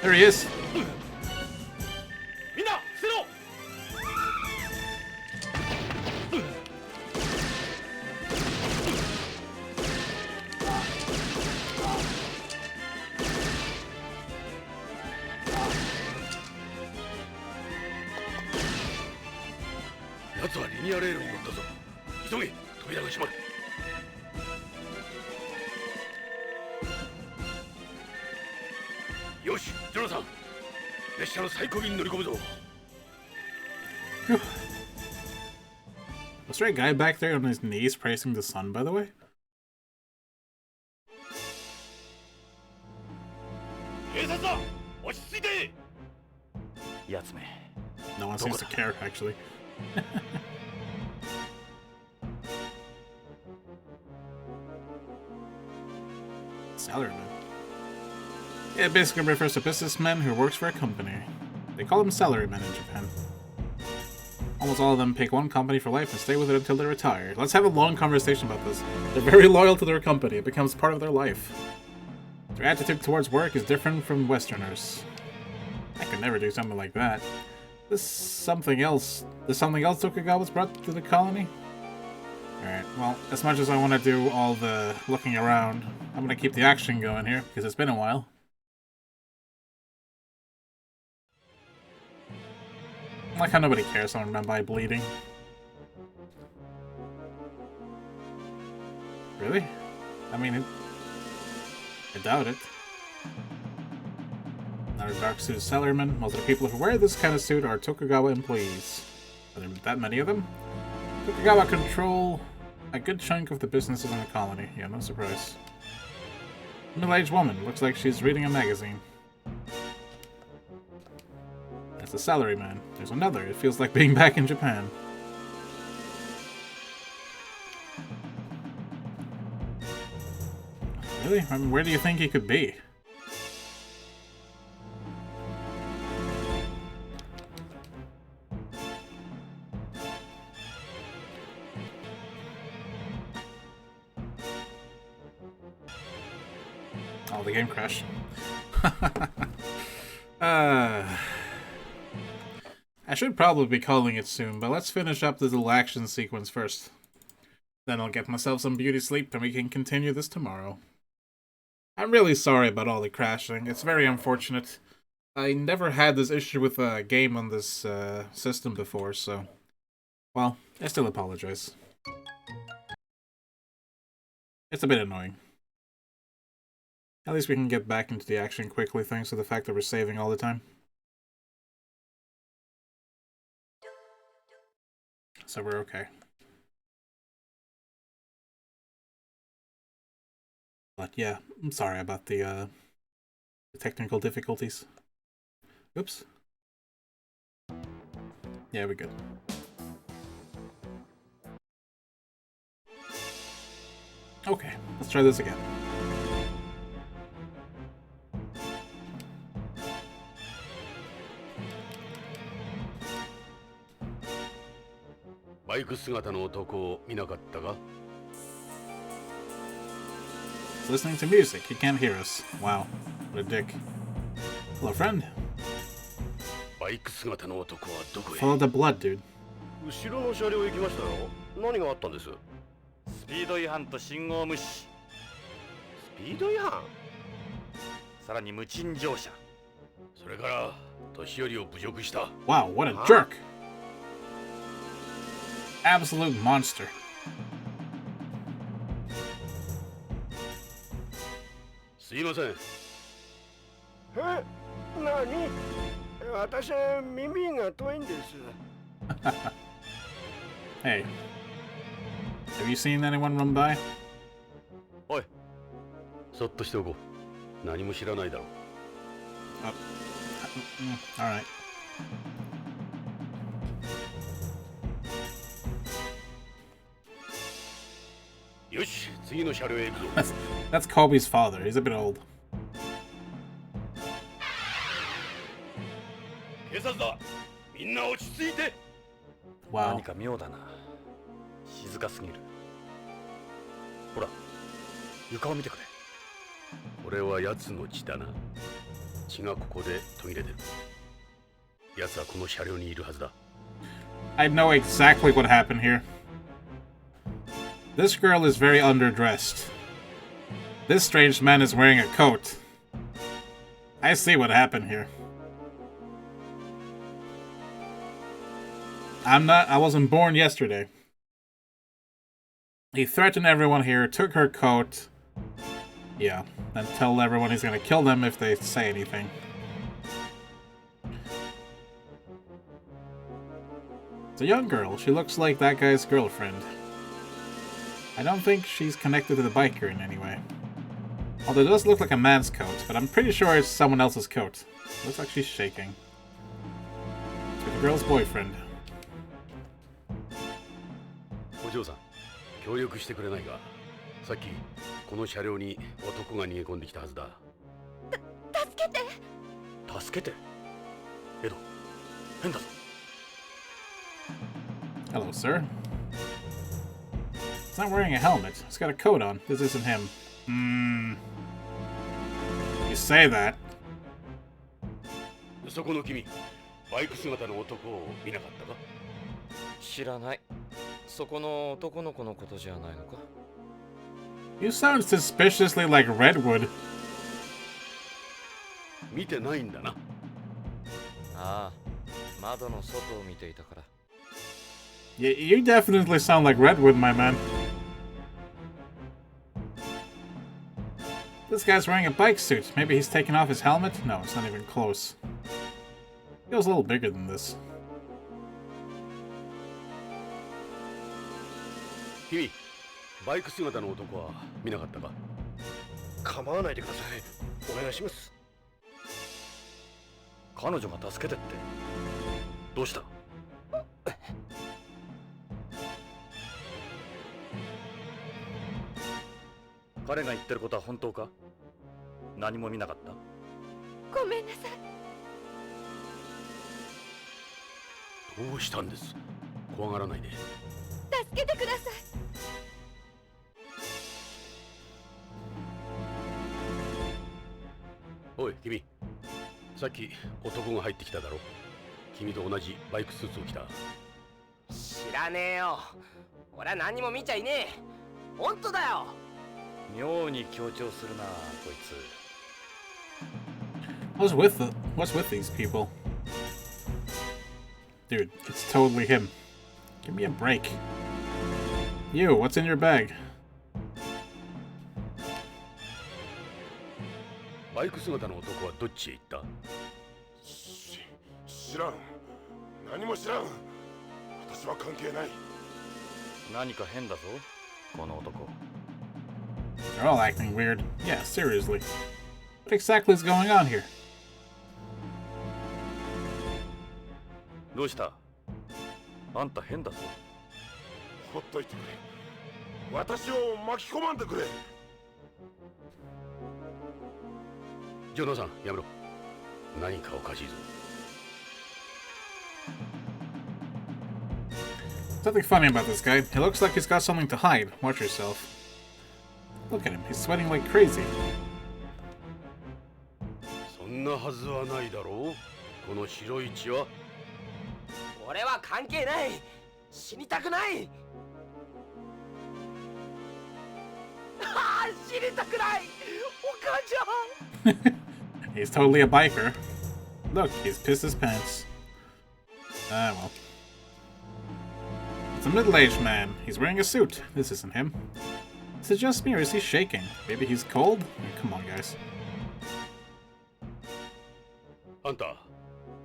Speaker 1: There he is.
Speaker 2: ニアレールに乗ったぞ。急げ、扉が閉まる。よし、ジョナサン、列車の最後尾に乗り込むぞ。
Speaker 1: Was there a guy back there on his knees praising the sun, by the way?
Speaker 2: 警察だ、落ち着いて。
Speaker 4: やつめ、
Speaker 1: No one seems to care, actually. Salaryman. Yeah, it basically refers to businessmen who works for a company. They call them salarymen in Japan. Almost all of them pick one company for life and stay with it until they retire. Let's have a long conversation about this. They're very loyal to their company. It becomes part of their life. Their attitude towards work is different from Westerners. I could never do something like that. There's something else Tokugawa's brought to the colony? Alright, well, as much as I want to do all the looking around, I'm going to keep the action going here, because it's been a while. I like how nobody cares when I'm by bleeding. Really? I mean, I doubt it. Another dark suit salaryman. Most of the people who wear this kind of suit are Tokugawa employees. Are there that many of them? Tokugawa control a good chunk of the businesses in the colony. Yeah, no surprise. Middle-aged woman. Looks like she's reading a magazine. That's a salaryman. There's another. It feels like being back in Japan. Really? I mean, where do you think he could be? Oh, the game crashed. I should probably be calling it soon, but let's finish up this little action sequence first. Then I'll get myself some beauty sleep and we can continue this tomorrow. I'm really sorry about all the crashing. It's very unfortunate. I never had this issue with a game on this system before, so... Well, I still apologize. It's a bit annoying. At least we can get back into the action quickly thanks to the fact that we're saving all the time. So we're okay. But yeah, I'm sorry about the technical difficulties. Oops. Yeah, we're good. Okay, let's try this again. Listening to music, he can't hear us. Wow, what a dick. Hello, friend. Follow the blood, dude.
Speaker 8: 後ろの車両行きましたよ。何があったんです？
Speaker 4: スピード違反と信号無視、
Speaker 8: スピード違反？
Speaker 4: さらに無賃乗車、
Speaker 2: それから年寄りを侮辱した。
Speaker 1: Wow, what a jerk! Absolute monster.
Speaker 2: すいません。
Speaker 9: え、何？私耳が遠いんです。
Speaker 1: Hey, have you seen anyone run by?
Speaker 2: おい、そっとしておこう。何も知らないだろう。
Speaker 1: All right.
Speaker 2: Yosh, 次の車両へ行くぞ。
Speaker 1: That's Kobe's father. He's a bit old.
Speaker 2: 警察だ。みんな落ち着いて。
Speaker 1: Wow.
Speaker 4: 何か妙だな。静かすぎる。ほら、床を見てくれ。
Speaker 2: これは奴の血だな。血がここで途切れてる。奴はこの車両にいるはずだ。
Speaker 1: I know exactly what happened here. This girl is very underdressed. This strange man is wearing a coat. I see what happened here. I wasn't born yesterday. He threatened everyone here, took her coat. Yeah, and tell everyone he's gonna kill them if they say anything. It's a young girl. She looks like that guy's girlfriend. I don't think she's connected to the biker in any way. Although it does look like a man's coat, but I'm pretty sure it's someone else's coat. Looks like she's shaking. It's with the girl's boyfriend.
Speaker 2: お嬢さん、協力してくれないか。さっきこの車両に男が逃げ込んできたはずだ。
Speaker 3: 助けて。
Speaker 4: 助けて。エド、変だぞ。
Speaker 1: Hello, sir. He's not wearing a helmet. He's got a coat on. This isn't him. You say that.
Speaker 2: そこの君、バイク姿の男を見なかったか？
Speaker 6: 知らない。そこの男の子のことじゃないのか？
Speaker 1: You sound suspiciously like Redwood.
Speaker 2: 見てないんだな。
Speaker 6: ああ、窓の外を見ていたから。
Speaker 1: You definitely sound like Redwood, my man. This guy's wearing a bike suit. Maybe he's taken off his helmet? No, it's not even close. Feels a little bigger than this.
Speaker 2: 君、バイク姿の男は見なかったか？
Speaker 8: 構わないでください。お願いします。
Speaker 4: 彼女が助けてって。どうした？彼が言ってることは本当か？何も見なかった？
Speaker 3: ごめんなさい。
Speaker 2: どうしたんです？怖がらないで。
Speaker 3: 助けてください。
Speaker 2: おい、君。さっき男が入ってきただろ。君と同じバイクスーツを着た。
Speaker 10: 知らねえよ。俺は何も見ちゃいねえ。本当だよ。
Speaker 4: 妙に強調するな、こいつ。
Speaker 1: What's with these people? Dude, it's totally him. Give me a break. You, what's in your bag?
Speaker 2: バイク姿の男はどっちへ行った？
Speaker 5: 知らん。何も知らん。私は関係ない。
Speaker 4: 何か変だぞ、この男。
Speaker 1: They're all acting weird. Yeah, seriously. What exactly is going on here?
Speaker 4: どうした？あんた変だぞ。
Speaker 5: ほっといてくれ。私を巻き込まんでくれ。
Speaker 2: ジョナさん、やめろ。何かおかしいぞ。
Speaker 1: Something funny about this guy. He looks like he's got something to hide. Watch yourself. Look at him. He's sweating like crazy.
Speaker 2: そんなはずはないだろう。この白い血は。
Speaker 10: 俺は関係ない。死にたくない。死にたくない。お母ちゃん。
Speaker 1: He's totally a biker. Look, he's pissed his pants. Ah, well. It's a middle-aged man. He's wearing a suit. This isn't him. Is it just me or is he shaking? Maybe he's cold? Come on, guys.
Speaker 2: あんた、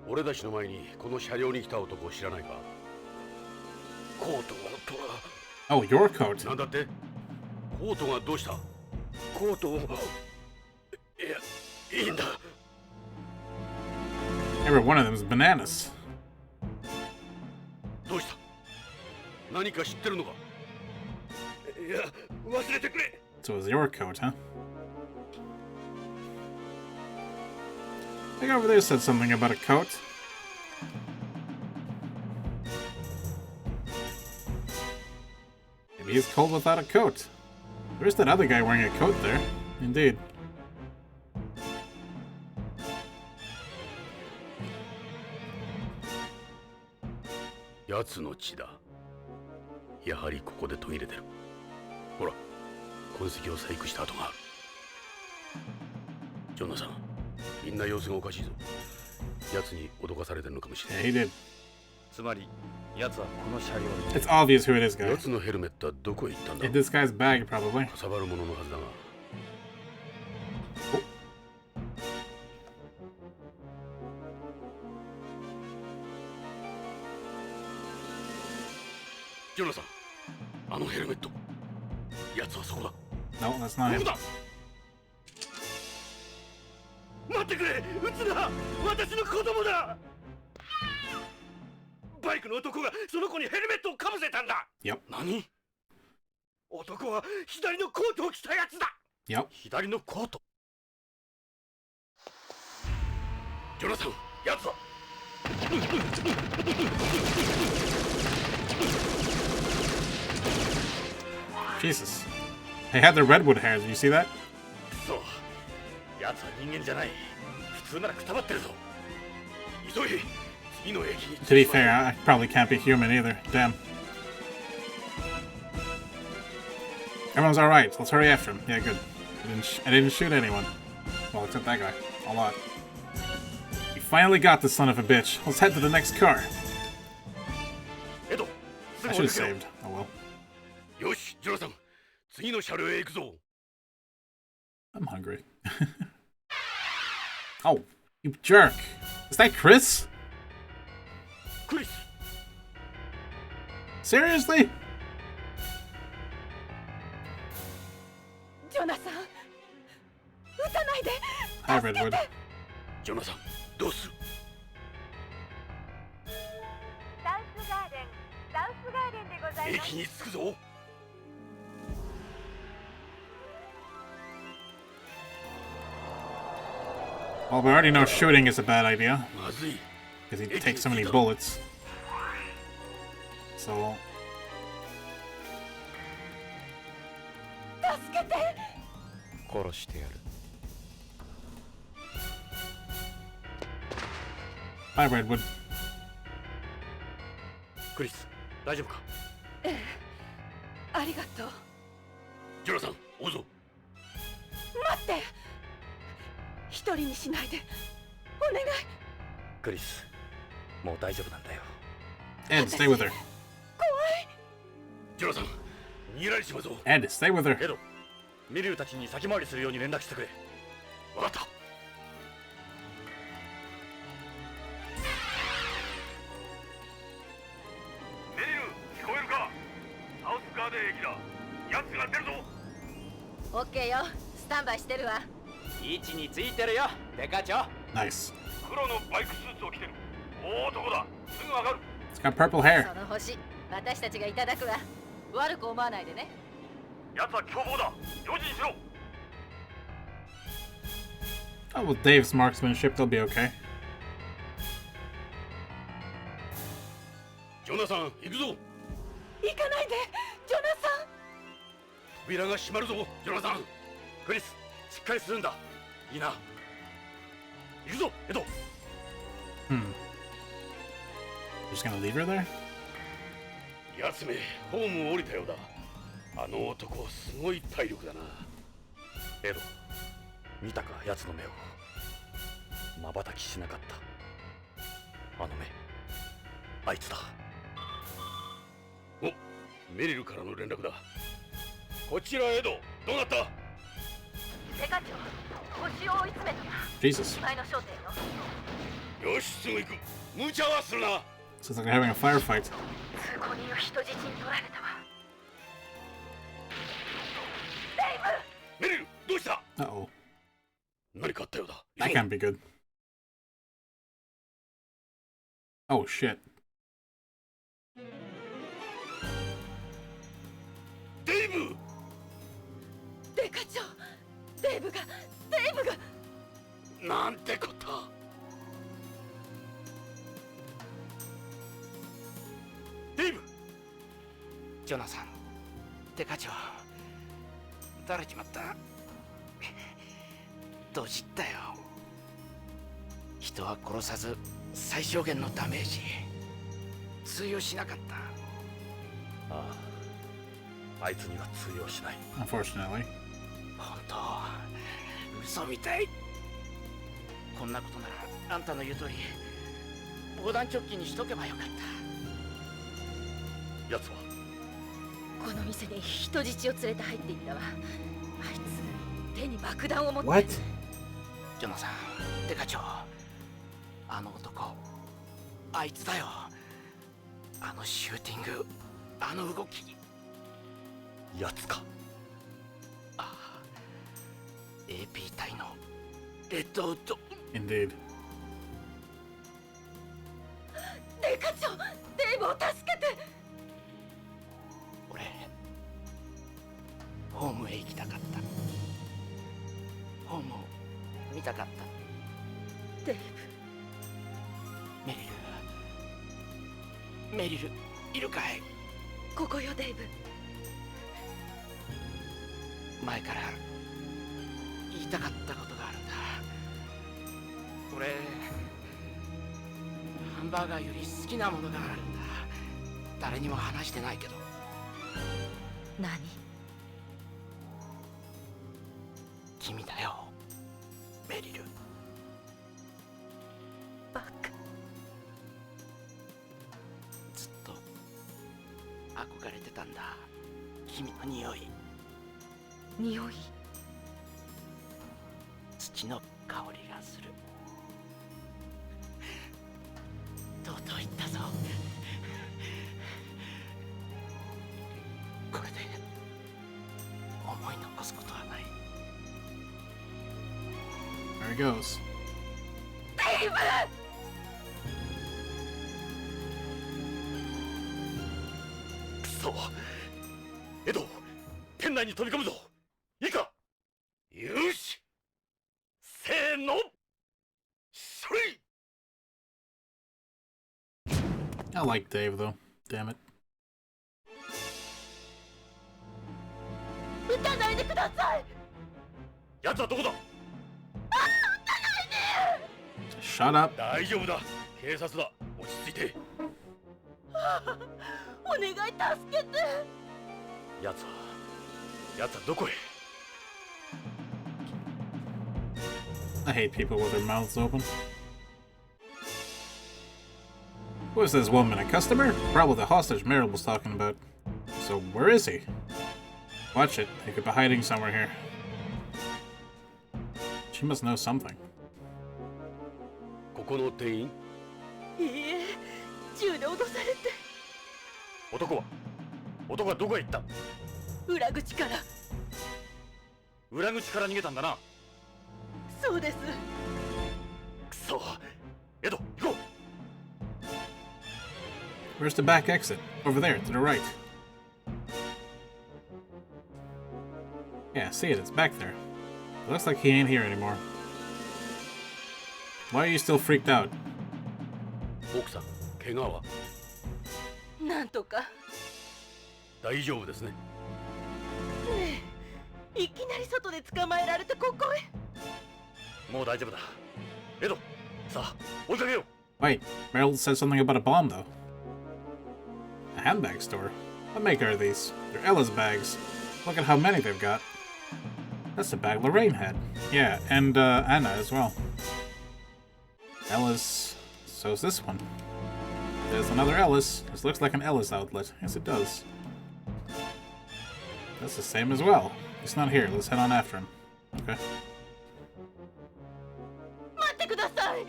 Speaker 2: 俺たちの前にこの車両に来た男を知らないか？
Speaker 5: コートがトラ。
Speaker 1: Oh, your coat.
Speaker 2: なんだって？コートがどうした？
Speaker 5: コートを。いや、いいんだ。
Speaker 1: Every one of them is bananas.
Speaker 2: どうした？何か知ってるのか？
Speaker 5: いや、忘れてくれ。
Speaker 1: So it's your coat, huh? I think over there said something about a coat. Maybe he's cold without a coat. There's that other guy wearing a coat there. Indeed.
Speaker 2: 奴の血だ。やはりここで途切れてる。ほら、痕跡を細工した跡がある。ジョナさん、みんな様子がおかしいぞ。奴に脅かされてるのかもしれない。
Speaker 1: Yeah, he did.
Speaker 4: つまり奴はこの車両に
Speaker 1: It's obvious who it is, guys.
Speaker 2: 奴のヘルメットはどこへ行ったんだ
Speaker 1: In this guy's bag, probably.
Speaker 2: かさばるもののはずだがジョナサン、あのヘルメット、奴はそこだ。
Speaker 1: No, that's not
Speaker 2: ど
Speaker 1: him.
Speaker 2: こだ。待ってくれ、撃つな、私の子供だ。バイクの男がその子にヘルメットをかぶせたんだ。
Speaker 1: Yep.
Speaker 2: 何？男は左のコートを着たやつだ。
Speaker 1: Yep.
Speaker 2: 左のコート。ジョナサン、やつは。
Speaker 1: Jesus. They had the redwood hair. Did you see that?
Speaker 2: そう、やつは人間じゃない。普通ならくたばってるぞ。急いで、次の駅に。
Speaker 1: To be fair, I probably can't be human either. Damn. Everyone's alright. Let's hurry after him. Yeah, good. I didn't shoot anyone. Well, except that guy. A lot. We finally got this son of a bitch. Let's head to the next car.
Speaker 2: エド、
Speaker 1: I should have saved. Oh well.
Speaker 2: よし、ジョナサン、次の車両へ行くぞ。
Speaker 1: I'm hungry. Oh, you jerk. Is that Chris?
Speaker 2: クリス、
Speaker 1: Seriously?
Speaker 7: ジョナサン、撃たないで。
Speaker 1: Hi, Redwood.
Speaker 2: ジョナサン、どうする？
Speaker 11: サウスガーデンでございます。
Speaker 2: 駅に着くぞ。
Speaker 1: Well, we already know shooting is a bad idea.
Speaker 2: まずい。
Speaker 1: Because he takes so many bullets. So...
Speaker 7: 助けて。
Speaker 6: 殺してやる。
Speaker 1: Bye, Redwood.
Speaker 2: クリス、大丈夫か？
Speaker 7: ええ、ありがとう。
Speaker 2: ジョナサン、追うぞ。
Speaker 7: 待って。一人にしないで。お願い。
Speaker 4: クリス、もう大丈夫なんだよ。
Speaker 1: Ed, stay with her.
Speaker 2: ジョナサン、逃げられちまうぞ。
Speaker 1: Ed, stay with her.
Speaker 4: エド、ミリュウたちに先回りするように連絡してくれ。
Speaker 2: わかった。メリル、聞こえるか？サウスガーデン駅だ。奴が出るぞ。
Speaker 3: オッケーよ。スタンバイしてるわ。
Speaker 10: 位置についてるよ、デカ長。
Speaker 1: Nice.
Speaker 2: 黒のバイクスーツを着てる。大男だ。すぐわかる。
Speaker 1: It's got purple hair.
Speaker 3: その星、私たちがいただくわ。悪く思わないでね。
Speaker 2: 奴は凶暴だ。用心しろ。
Speaker 1: Oh, with Dave's marksmanship, they'll be okay.
Speaker 2: ジョナサン、行くぞ。
Speaker 7: 行かないで。ジョナサン。
Speaker 2: 扉が閉まるぞ、ジョナサン。
Speaker 4: クリス、しっかりするんだ。いいな。行くぞ、エド。
Speaker 1: Hmm. Just gonna leave her there?
Speaker 2: 奴め、ホームを降りたようだ。あの男、すごい体力だな。
Speaker 4: エド、見たか、奴の目を。瞬きしなかった。あの目、あいつだ。
Speaker 2: お、メリルからの連絡だ。こちらエド、どうなった？
Speaker 11: デカ長、星を追い詰めた。
Speaker 1: Jesus.
Speaker 11: 前の焦点よ。
Speaker 2: よし、すぐ行く。無茶はするな。
Speaker 1: Sounds like they're having a firefight.
Speaker 11: 通行人を人質に取られたわ。デイブ！
Speaker 2: メリル、どうした？
Speaker 1: Uh-oh.
Speaker 2: 何かあったようだ。
Speaker 1: That can't be good. Oh, shit.
Speaker 2: デイブ！
Speaker 7: デカ長、デイブが。
Speaker 2: なんてこった。デイブ！
Speaker 10: ジョナサン、デカ長、撃たれちまった。ドジったよ。人は殺さず最小限のダメージ。通用しなかった。
Speaker 4: ああ、あいつには通用しない。
Speaker 1: Unfortunately.
Speaker 10: 本当、嘘みたい。こんなことならあんたの言う通り防弾チョッキにしとけばよかった。
Speaker 2: 奴は
Speaker 3: この店に人質を連れて入っていったわ。あいつ手に爆弾を持って。
Speaker 1: What?
Speaker 10: ジョナサン、デカ長、あの男、あいつだよ。あのシューティング、あの動き。
Speaker 4: 奴か。
Speaker 10: ああ、AP 隊のレッドウッド。
Speaker 1: Indeed.
Speaker 3: デカ長、デイブを助けて。
Speaker 10: 俺、ホームへ行きたかった。ホームを見たかった。
Speaker 3: デイ
Speaker 10: メリル、メリル、いるかい？
Speaker 3: ブ、ここよデイブ。
Speaker 10: 前から言いたかったことがあるんだ。俺、ハンバーガーより好きなものがあるんだ。誰にも話してないけど。
Speaker 3: 何？
Speaker 10: 君だよ、メリル。
Speaker 3: バカ。
Speaker 10: ずっと憧れてたんだ。君の匂い、
Speaker 3: 匂い。
Speaker 10: 土の香りがする。とうとう言ったぞ。これで思い残すことはない。
Speaker 1: There he goes.
Speaker 3: デイブ。
Speaker 2: くそ。エド、店内に飛び込むぞ。いいか。よし。せーの。それ。
Speaker 1: I like Dave though. Damn it.
Speaker 3: 撃たないでください。
Speaker 2: 奴はどこだ。
Speaker 1: Shut up.
Speaker 2: 大丈夫だ。警察だ。落ち着いて。
Speaker 3: お願い助けて。
Speaker 2: 奴はどこへ。
Speaker 1: I hate people with their mouths open. Who is this woman? A customer? Probably the hostage Meryl was talking about. So where is he? Watch it. He could be hiding somewhere here. She must know something.
Speaker 2: ここの店員。
Speaker 3: いいえ、銃で脅されて。
Speaker 2: 男はどこへ行った。
Speaker 3: 裏口から。
Speaker 4: 裏口から逃げたんだな。
Speaker 3: そうです。
Speaker 2: くそ。エド、行こう。
Speaker 1: Where's the back exit? Over there, to the right. Yeah, see it, it's back there. It looks like he ain't here anymore. Why are you still freaked out?
Speaker 2: 奥さん、怪我は
Speaker 3: なんとか。
Speaker 2: 大丈夫ですね。
Speaker 3: ねえ、いきなり外で捕まえられてここへ。
Speaker 4: もう大丈夫だ。
Speaker 2: エド、さあ、追いかけよう。
Speaker 1: Wait, Meryl said something about a bomb, though. A handbag store? What make are these? They're Ella's bags. Look at how many they've got. That's the bag Lorraine had. Yeah, and Anna as well. Ella's. So's this one. There's another Ellis. This looks like an Ellis outlet. Yes, it does. That's the same as well. He's not here. Let's head on after him. Okay.
Speaker 3: 待ってください。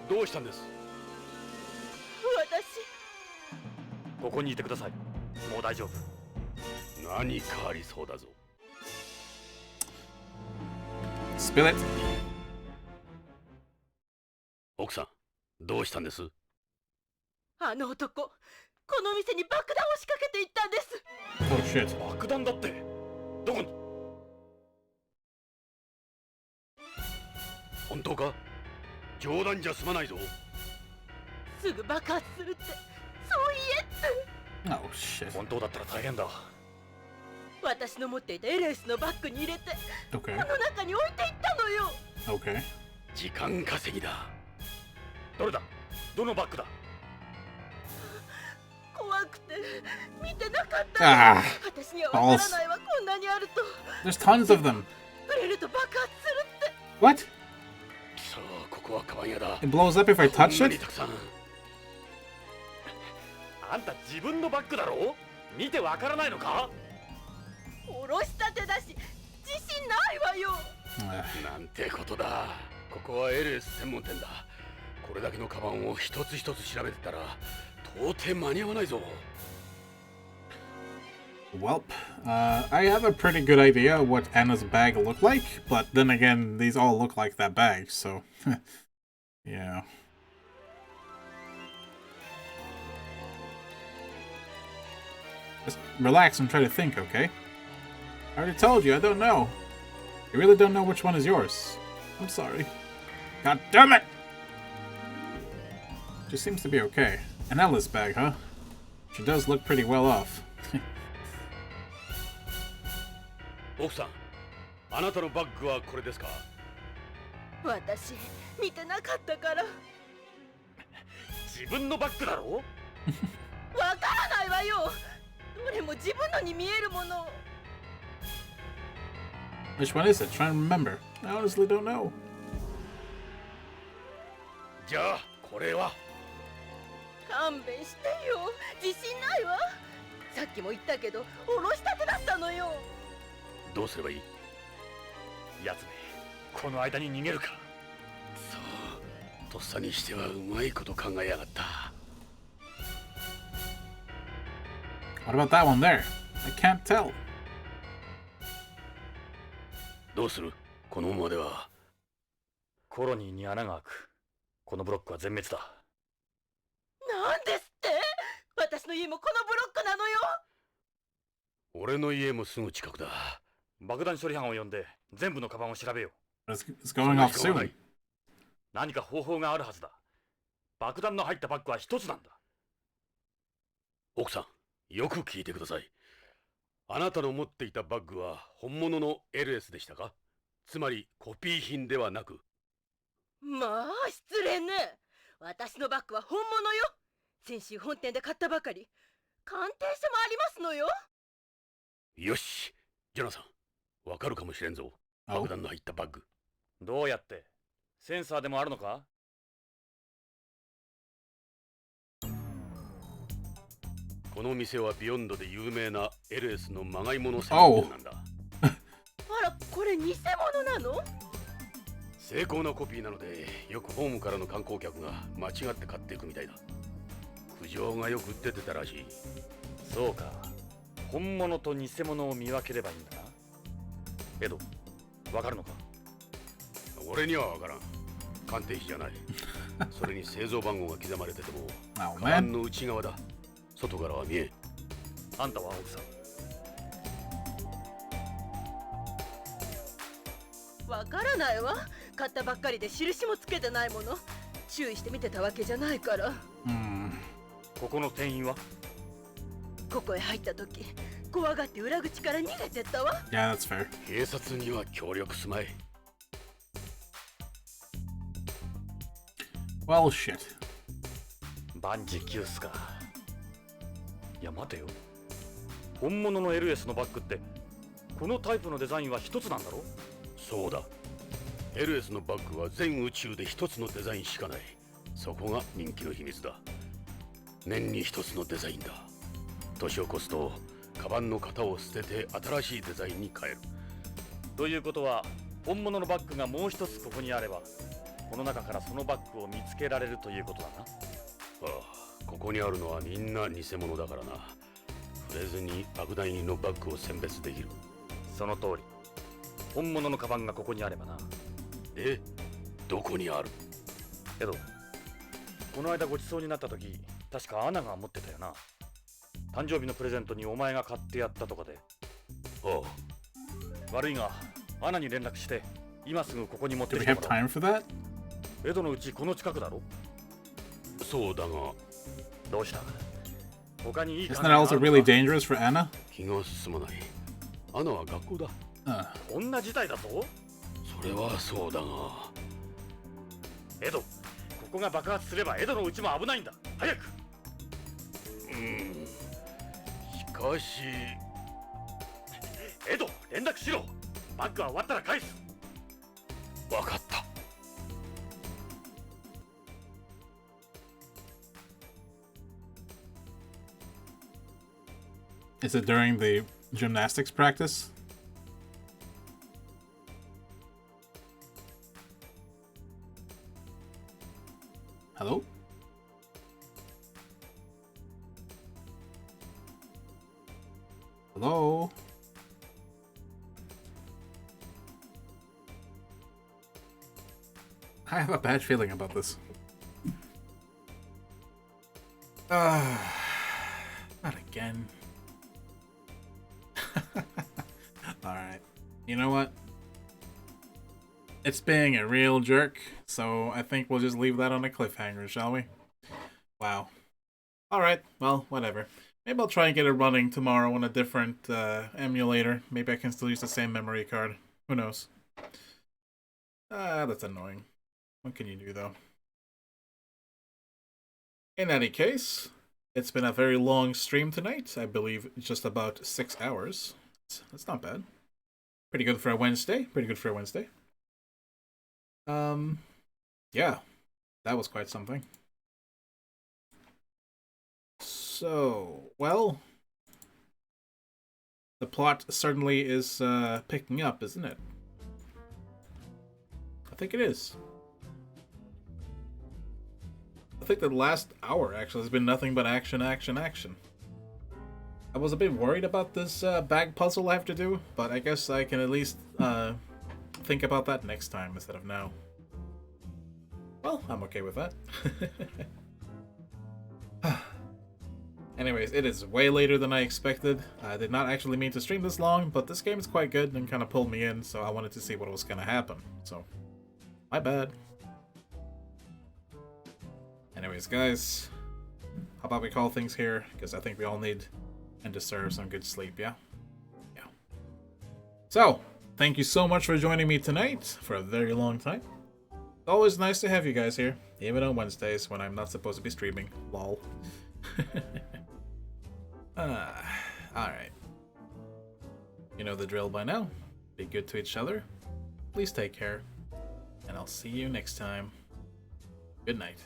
Speaker 2: どうしたんです。
Speaker 3: 私。
Speaker 4: ここにいてください。もう大丈夫。
Speaker 2: 何かありそうだぞ。
Speaker 1: Spill it.
Speaker 2: 奥さん、どうしたんです。
Speaker 3: あの男、この店に爆弾を仕掛けていったんです。
Speaker 1: Oh shit.
Speaker 2: 爆弾だって。どこに。本当か。冗談じゃ済まないぞ。
Speaker 3: すぐ爆発するって、そう言えって。
Speaker 1: Oh shit.
Speaker 4: 本当だったら大変だ。
Speaker 3: 私の持っていたエレスのバッグに入れて、
Speaker 1: Okay.
Speaker 3: この中に置いていったのよ。
Speaker 1: Okay.
Speaker 2: 時間稼ぎだ。
Speaker 4: どれだ。どのバッグだ。
Speaker 3: 怖くて見てなかったの。
Speaker 1: Ah,
Speaker 3: 私にはわからないわ、こんなにあると。
Speaker 1: there's tons of them.
Speaker 3: 触れると爆発するって。
Speaker 1: What?
Speaker 2: さあ、ここはカバン屋だ。
Speaker 1: It blows up if I touch
Speaker 2: こんなに
Speaker 1: it?
Speaker 2: たくさん。
Speaker 4: あんた自分のバッグだろ？見てわからないのか？
Speaker 7: おろしたてだし自信ないわよ。
Speaker 2: なんてことだ。ここは LS 専門店だ。これだけのカバンを一つ一つ調べてたら到底間に合わないぞ。
Speaker 1: Welp, I have a pretty good idea what Anna's bag looked like, but then again, these all look like that bag, so yeah. Just relax and try to think, okay? I already told you, I don't know. You really don't know which one is yours. I'm sorry. God damn it! She seems to be okay. An Ella's bag, huh? She does look pretty well off.
Speaker 2: 奥さん、あなたのバッグはこれですか？
Speaker 7: 私見てなかったから。
Speaker 4: 自分のバッグだろ？
Speaker 7: わからないわよ。どれも自分のに見えるもの。
Speaker 1: Which one is it? Try and remember. I honestly don't know.
Speaker 2: じゃあこれは？
Speaker 7: 勘弁してよ。自信ないわ。さっきも言ったけど、おろしたてだったのよ。
Speaker 2: どうすればいい？
Speaker 4: やつめ、この間に逃げるか。
Speaker 2: そう、とっさにしてはうまいこと考えやがった。
Speaker 1: What about that one there? I can't tell.
Speaker 2: どうする？このままでは。
Speaker 4: コロニーに穴が開く。このブロックは全滅だ。
Speaker 7: なんですって？私の家もこのブロックなのよ。
Speaker 2: 俺の家もすぐ近くだ。
Speaker 4: 爆弾処理班を呼んで全部のカバンを調べよう。
Speaker 1: It's going off soon.
Speaker 4: 何か方法があるはずだ。爆弾の入ったバッグは一つなんだ。
Speaker 2: 奥さん、よく聞いてください。あなたの持っていたバッグは本物の LS でしたか？つまりコピー品ではなく。
Speaker 7: まあ失礼ね。私のバッグは本物よ。先週本店で買ったばかり。鑑定書もありますのよ。
Speaker 2: よし、ジョナさん、わかるかもしれんぞ。爆弾の入ったバッグ。
Speaker 4: どうやって？センサーでもあるのか？
Speaker 2: この店はビヨンドで有名な LS のまがいもの専門店なんだ。
Speaker 7: あら、これ偽物なの？
Speaker 2: 成功なコピーなので、よくホームからの観光客が間違って買っていくみたいだ。苦情がよく出てたらしい。
Speaker 4: そうか。本物と偽物を見分ければいいんだな。エド、わかるのか？
Speaker 2: 俺にはわからん。鑑定士じゃない。それに製造番号が刻まれてても、カバンの内側だ。外からは見えん。
Speaker 4: あんたは奥さ
Speaker 7: ん。わからないわ。買ったばっかりで印もつけてないもの。注意して見てたわけじゃないから。
Speaker 4: ここの店員は？
Speaker 7: ここへ入った時、怖がって裏口から逃げてったわ。
Speaker 1: Yeah, that's fair.
Speaker 2: 警察には協力すまい。
Speaker 1: Well, shit.
Speaker 4: 万事休すか。いや待てよ。本物の LS のバッグってこのタイプのデザインは一つなんだろ？
Speaker 2: そうだ。LS のバッグは全宇宙で一つのデザインしかない。そこが人気の秘密だ。年に一つのデザインだ。年を越すとカバンの型を捨てて新しいデザインに変える。
Speaker 4: ということは本物のバッグがもう一つここにあれば、この中からそのバッグを見つけられるということだな。
Speaker 2: ああ、ここにあるのはみんな偽物だからな。触れずに爆弾入りのバッグを選別できる。
Speaker 4: その通り。本物のカバンがここにあればな。
Speaker 2: で、どこにある？
Speaker 4: けど、この間ごちそうになった時、確かアナが持ってたよな。誕生日のプレゼントにお前が買ってやったとかで。
Speaker 2: ああ。
Speaker 4: 悪いが、アナに連絡して、今すぐここに持ってきてもらおう。
Speaker 1: Do we have time for that?
Speaker 4: エドのうちこの近くだろ？
Speaker 2: そうだが。
Speaker 4: どうした？他にいい
Speaker 1: Isn't that also really dangerous for Anna?
Speaker 2: 気が進まない。アナは学校だ。
Speaker 4: こんな事態だぞ。
Speaker 2: それはそうだが。
Speaker 4: エド、ここが爆発すればエドのうちも危ないんだ。早く。
Speaker 2: しかし。
Speaker 4: エド、連絡しろ。バッグは終わったら返す。
Speaker 2: わかった。
Speaker 1: Is it during the gymnastics practice? Hello? Hello? I have a bad feeling about this. Not again. Alright. You know what? It's being a real jerk, so I think we'll just leave that on a cliffhanger, shall we? Wow. Alright, well, whatever. Maybe I'll try and get it running tomorrow on a different emulator. Maybe I can still use the same memory card. Who knows? That's annoying. What can you do, though? In any case, it's been a very long stream tonight. I believe just about 6 hours. That's not bad. Pretty good for a Wednesday. Yeah. That was quite something. So, well, the plot certainly is picking up, isn't it? I think it is. I think the last hour actually has been nothing but action, action, action. I was a bit worried about this bag puzzle I have to do, but I guess I can at least think about that next time instead of now. Well, I'm okay with that. Anyways, it is way later than I expected. I did not actually mean to stream this long, but this game is quite good and kind of pulled me in, so I wanted to see what was going to happen. So, my bad. Anyways, guys, how about we call things here? Because I think we all need and deserve some good sleep, yeah? Yeah. So, thank you so much for joining me tonight for a very long time. It's always nice to have you guys here, even on Wednesdays when I'm not supposed to be streaming. Lol. Alright. You know the drill by now. Be good to each other. Please take care. And I'll see you next time. Good night.